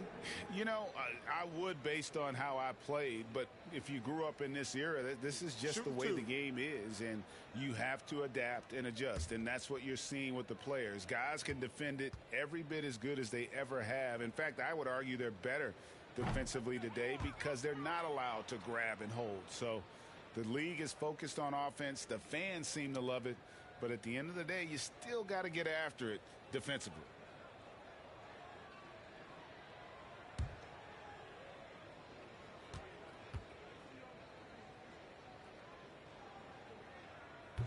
You know, I would based on how I played, but if you grew up in this era, this is just the way the game is, and you have to adapt and adjust, and that's what you're seeing with the players. Guys can defend it every bit as good as they ever have. In fact, I would argue they're better defensively today because they're not allowed to grab and hold. So the league is focused on offense. The fans seem to love it, but at the end of the day, you still got to get after it defensively.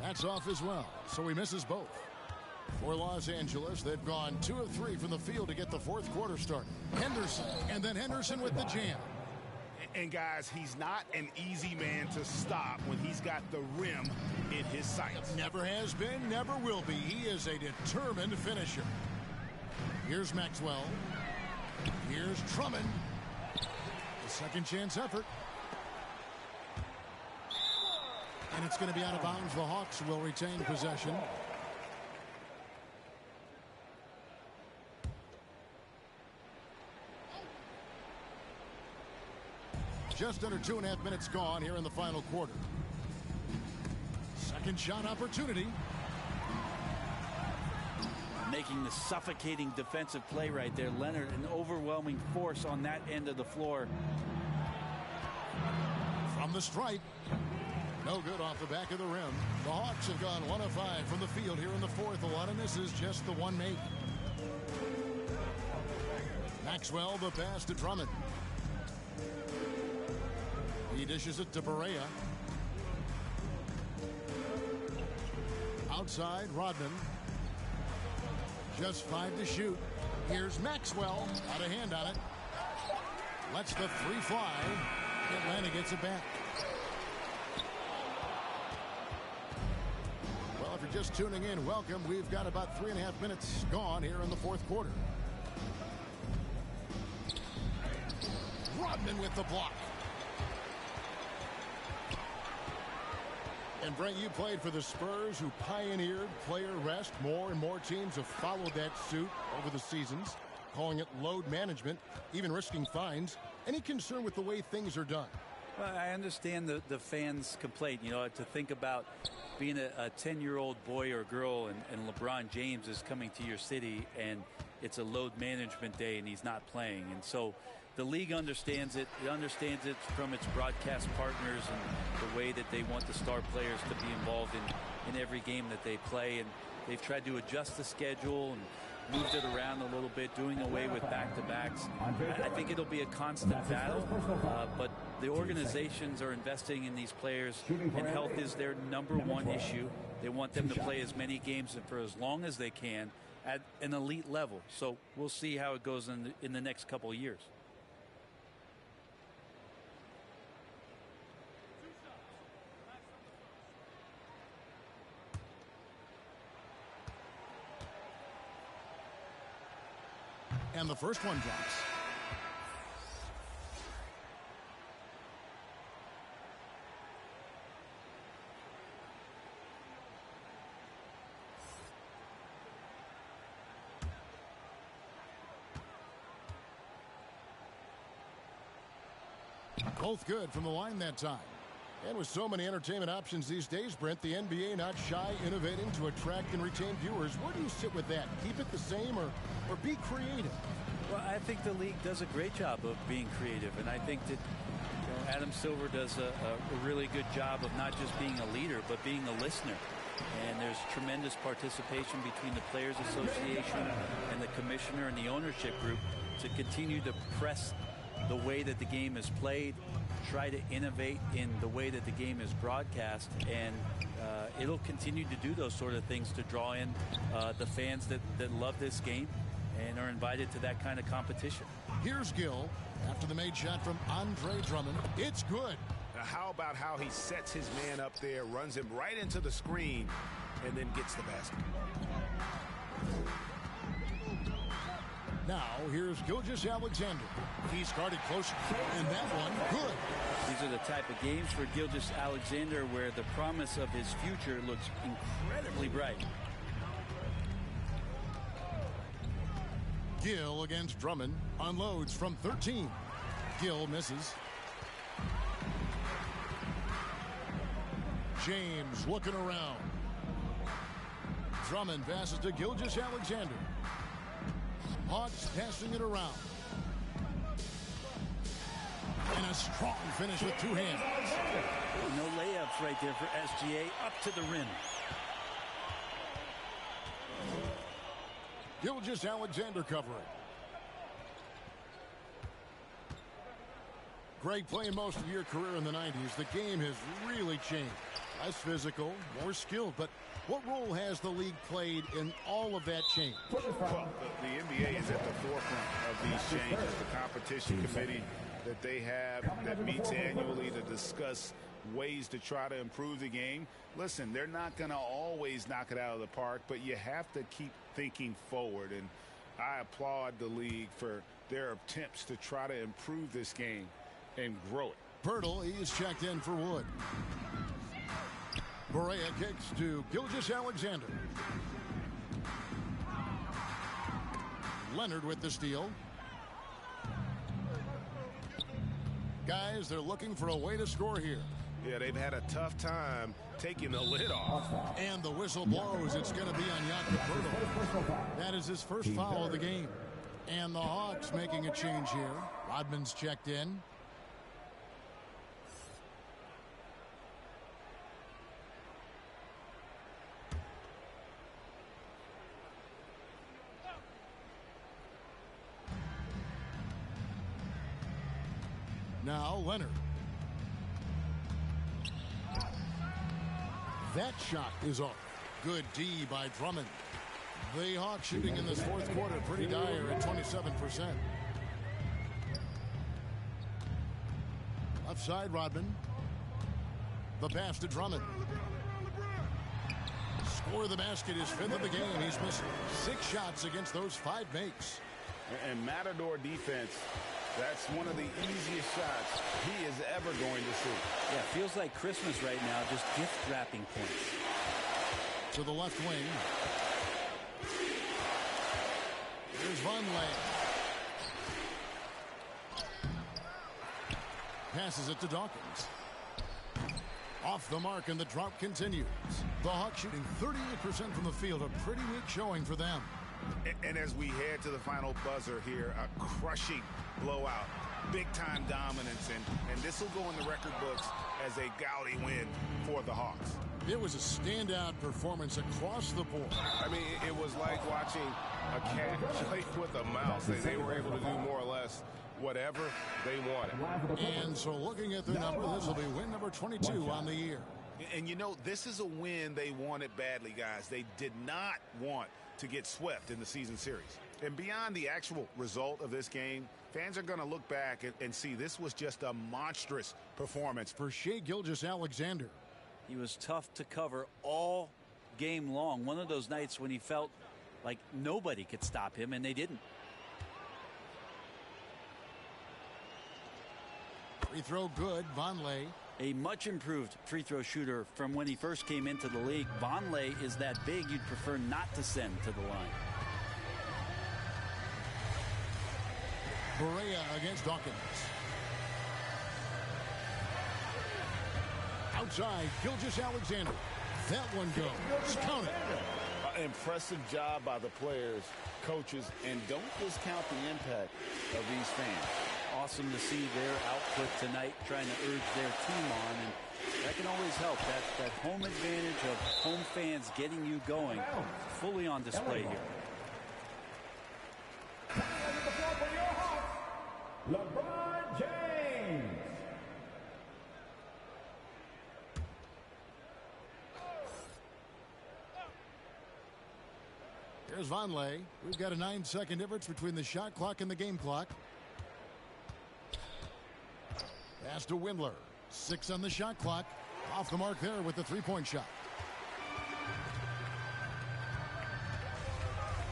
That's off as well, so he misses both. For Los Angeles, they've gone 2 of 3 from the field to get the fourth quarter started. Henderson, and then Henderson with the jam. And guys, he's not an easy man to stop when he's got the rim in his sights. Never has been, never will be. He is a determined finisher. Here's Maxwell. Here's Drummond. A second chance effort. And it's going to be out of bounds. The Hawks will retain possession. Just under 2.5 minutes gone here in the final quarter. Second shot opportunity. Making the suffocating defensive play right there. Leonard, an overwhelming force on that end of the floor. From the stripe. No good off the back of the rim. The Hawks have gone 1 of 5 from the field here in the fourth. A lot of misses, just the one make. Maxwell, the pass to Drummond. He dishes it to Barea. Outside, Rodman. Just 5 to shoot. Here's Maxwell. Out of hand on it. Lets the 3 fly. Atlanta gets it back. Well, if you're just tuning in, welcome. We've got about 3.5 minutes gone here in the fourth quarter. Rodman with the block. And Brent, you played for the Spurs, who pioneered player rest. More and more teams have followed that suit over the seasons, calling it load management, even risking fines. Any concern with the way things are done? Well, I understand the fans' complaint. You know, to think about being a 10-year-old boy or girl and LeBron James is coming to your city and it's a load management day and he's not playing. And so the league understands it. It understands it from its broadcast partners and the way that they want the star players to be involved in every game that they play. And they've tried to adjust the schedule and moved it around a little bit, doing away with back-to-backs. I think it'll be a constant battle, but the organizations are investing in these players, and health is their #1 issue. They want them to play as many games and for as long as they can at an elite level. So we'll see how it goes in the next couple of years. And the first one drops. Both good from the line that time. And with so many entertainment options these days, Brent, the NBA not shy innovating to attract and retain viewers. Where do you sit with that? Keep it the same or be creative? Well, I think the league does a great job of being creative, and I think that Adam Silver does a really good job of not just being a leader, but being a listener. And there's tremendous participation between the Players Association and the commissioner and the ownership group to continue to press the way that the game is played, try to innovate in the way that the game is broadcast, and it'll continue to do those sort of things to draw in the fans that love this game and are invited to that kind of competition. Here's Gill after the made shot from Andre Drummond. It's good. Now, how about how he sets his man up there, runs him right into the screen, and then gets the basket. Now, here's Gilgeous-Alexander. He's guarded close, and that one, good. These are the type of games for Gilgeous-Alexander where the promise of his future looks incredibly bright. Gill against Drummond. Unloads from 13. Gill misses. James looking around. Drummond passes to Gilgeous-Alexander. Hawks passing it around. And a strong finish with 2 hands. No layups right there for SGA. Up to the rim. Gilgeous-Alexander covering. Greg, playing most of your career in the 90s, the game has really changed. Less physical, more skilled. But what role has the league played in all of that change? Well, the NBA is at the forefront of these changes. The competition committee that they have that meets annually to discuss ways to try to improve the game. Listen, they're not going to always knock it out of the park, but you have to keep thinking forward. And I applaud the league for their attempts to try to improve this game and grow it. Pirtle, he is checked in for Wood. Berea kicks to Gilgeous-Alexander. Leonard with the steal. Guys, they're looking for a way to score here. Yeah, they've had a tough time taking the lid off. And the whistle blows. It's going to be on Jakob Pirtle. That is his first foul of the game. And the Hawks making a change here. Rodman's checked in. Now Leonard. That shot is off. Good D by Drummond. The Hawks shooting in this fourth quarter pretty dire at 27%. Left side, Rodman. The pass to Drummond. Score the basket, his fifth of the game. He's missed 6 shots against those 5 makes. And Matador defense, that's one of the easiest shots he is ever going to see. Yeah, feels like Christmas right now, just gift wrapping points. To the left wing. Here's Vonleh. Passes it to Dawkins. Off the mark, and the drop continues. The Hawks shooting 38% from the field, a pretty weak showing for them. And as we head to the final buzzer here, a crushing blowout, big-time dominance, and this will go in the record books as a gaudy win for the Hawks. It was a standout performance across the board. I mean, it was like watching a cat play with a mouse. They were able to do more or less whatever they wanted. And so looking at the number, this will be win number 22 on the year. And you know, this is a win they wanted badly, guys. They did not want to get swept in the season series. And beyond the actual result of this game, fans are going to look back and see this was just a monstrous performance for Shai Gilgeous-Alexander. He was tough to cover all game long. One of those nights when he felt like nobody could stop him, and they didn't. Free throw good, Vonleh. A much improved free throw shooter from when he first came into the league. Vonleh is that big you'd prefer not to send to the line. Berea against Dawkins. Outside, Gilgeous-Alexander. That one goes. Count it. Impressive job by the players, coaches, and don't discount the impact of these fans. Awesome to see their output tonight, trying to urge their team on, and that can always help. That home advantage of home fans getting you going, fully on display here. LeBron James. Here's Vonleh. We've got a 9-second difference between the shot clock and the game clock. Pass to Windler. 6 on the shot clock. Off the mark there with the three-point shot.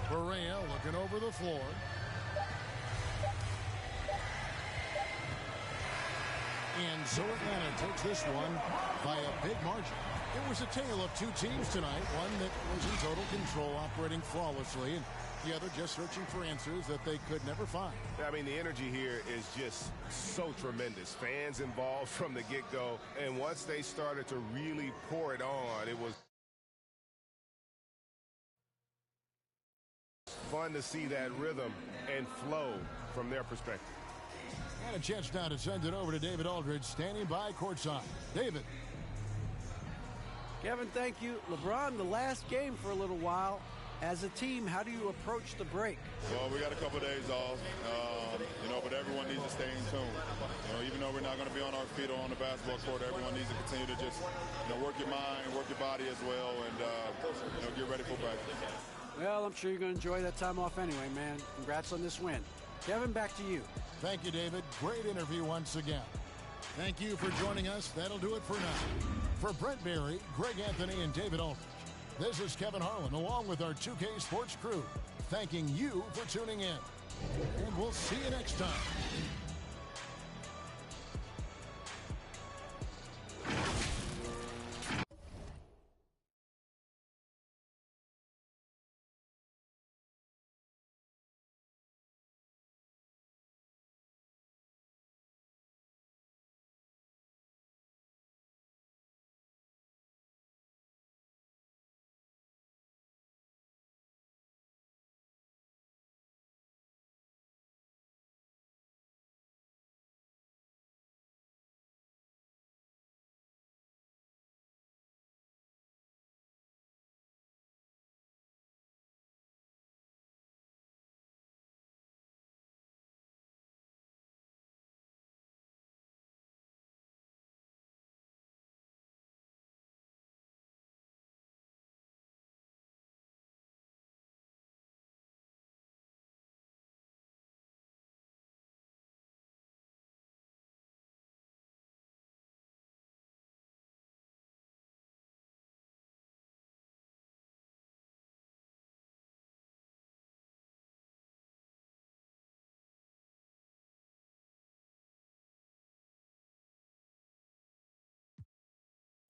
Berea looking over the floor. And so Atlanta takes this one by a big margin. It was a tale of 2 teams tonight. One that was in total control, operating flawlessly, and the other just searching for answers that they could never find. I mean, the energy here is just so tremendous. Fans involved from the get-go, and once they started to really pour it on, it was fun to see that rhythm and flow from their perspective. And a chance now to send it over to David Aldridge, standing by courtside. David. Kevin, thank you. LeBron, the last game for a little while. As a team, how do you approach the break? Well, we got a couple of days off, but everyone needs to stay in tune. Even though we're not going to be on our feet or on the basketball court, everyone needs to continue to just work your mind, work your body as well, and get ready for practice. Well, I'm sure you're going to enjoy that time off anyway, man. Congrats on this win. Kevin, back to you. Thank you, David. Great interview once again. Thank you for joining us. That'll do it for now. For Brent Berry, Greg Anthony, and David Aldridge, this is Kevin Harlan along with our 2K Sports crew, thanking you for tuning in. And we'll see you next time.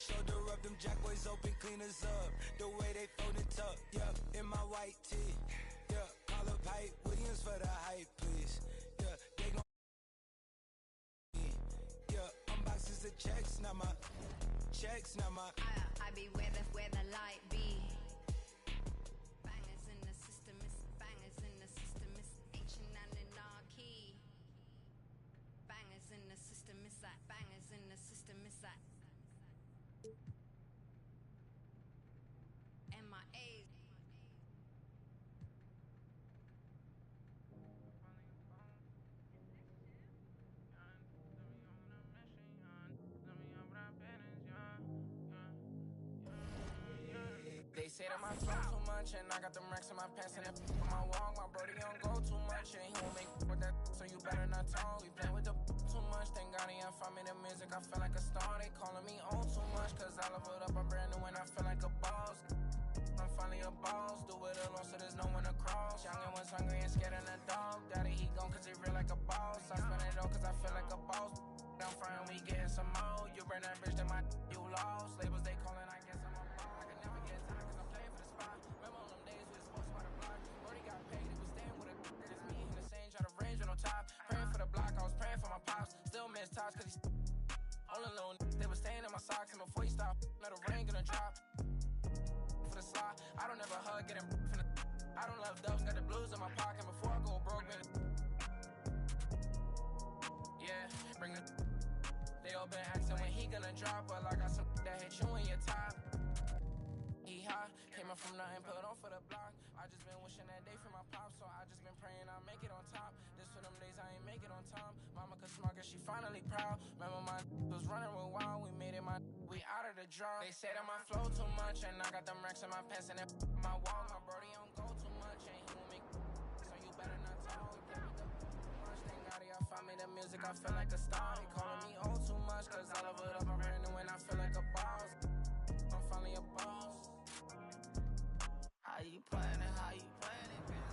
Shoulder up, them jack boys open, cleaners up. The way they fold it up, yeah, in my white tee. Yeah, call up Hype Williams for the hype, please. Yeah, they gon' yeah, unboxes of checks, not my checks, not my. I be where the light be. Bangers in the system, it's bangers in the system, it's ancient and anarchy. Bangers in the system, it's that bangers in the system, it's that. MIA. They say that my flow too much, and I got them racks in my pants, and on my walk, my brody don't go too much, and he won't make with that, so you better not talk. We play with the too much, thank God he ain't find me the music, I feel like a star. They calling me on too much, cause I leveled up a brand new and I feel like a boss. I'm finally a boss, do it alone so there's no one to cross. Young and was hungry and scared of the dog. Daddy, he gone cause he real like a boss. I spend it all cause I feel like a boss. I'm frying, we getting some more. You burn that bitch, then you lost. Labels they calling, I guess I'm a boss. I can never get time cause I'm playing for the spot. Remember on them days we was sports by the block. Brody got paid, he was staying with a it's me and the same, try to range with no top. Praying for the block, I was praying for my pops. Still miss tops cause he's all alone. They was staying in my socks and before he stopped, let a rain gonna drop. For the slot, I don't ever hug, getting from the I don't love dubs, got the blues in my pocket before I go broke, man. Yeah, bring the they all been asking when he gonna drop, but I got some that hit you in your top. He high, came up from nothing, put on for the block. I just been wishing that day for my pops, so I just been praying I'll make it on top. This for them days I ain't make it on time. Mama could smart cause she finally proud. Remember my was running real wild, we made it we out of the draw. They say that my flow too much, and I got them racks in my pants and my wall. My brody don't go too much, and he won't make so you better not talk. Thank God y'all find me the music, I feel like a star. They calling me old too much, cause I love it up, I'm brand new and I feel like a boss. I'm finally a boss. How you playing it, how you playing it, man?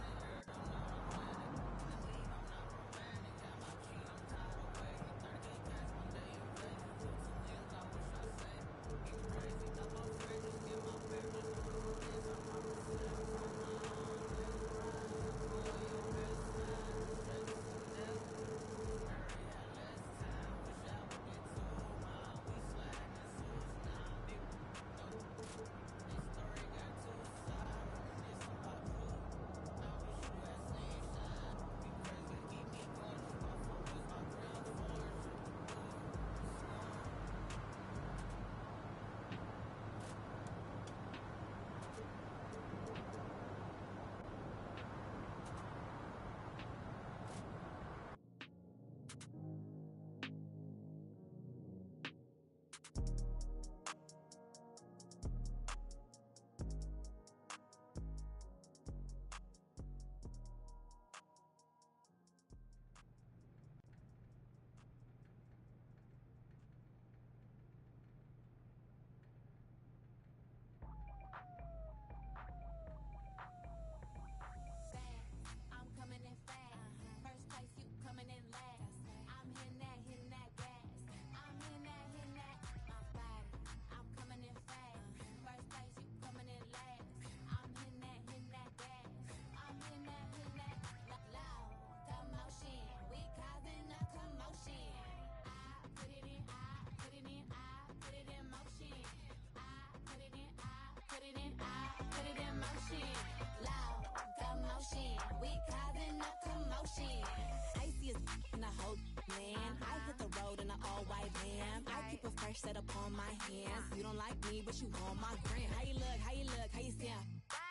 land. I hit the road in an all-white van. I keep a fresh set upon my hands. You don't like me, but you want my brand. How you look, how you look, how you sound?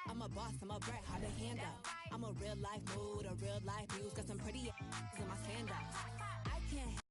I'm a boss, I'm a brat, hard to handle. I'm a real life mood, a real life muse. Got some pretty in my sandals. I can't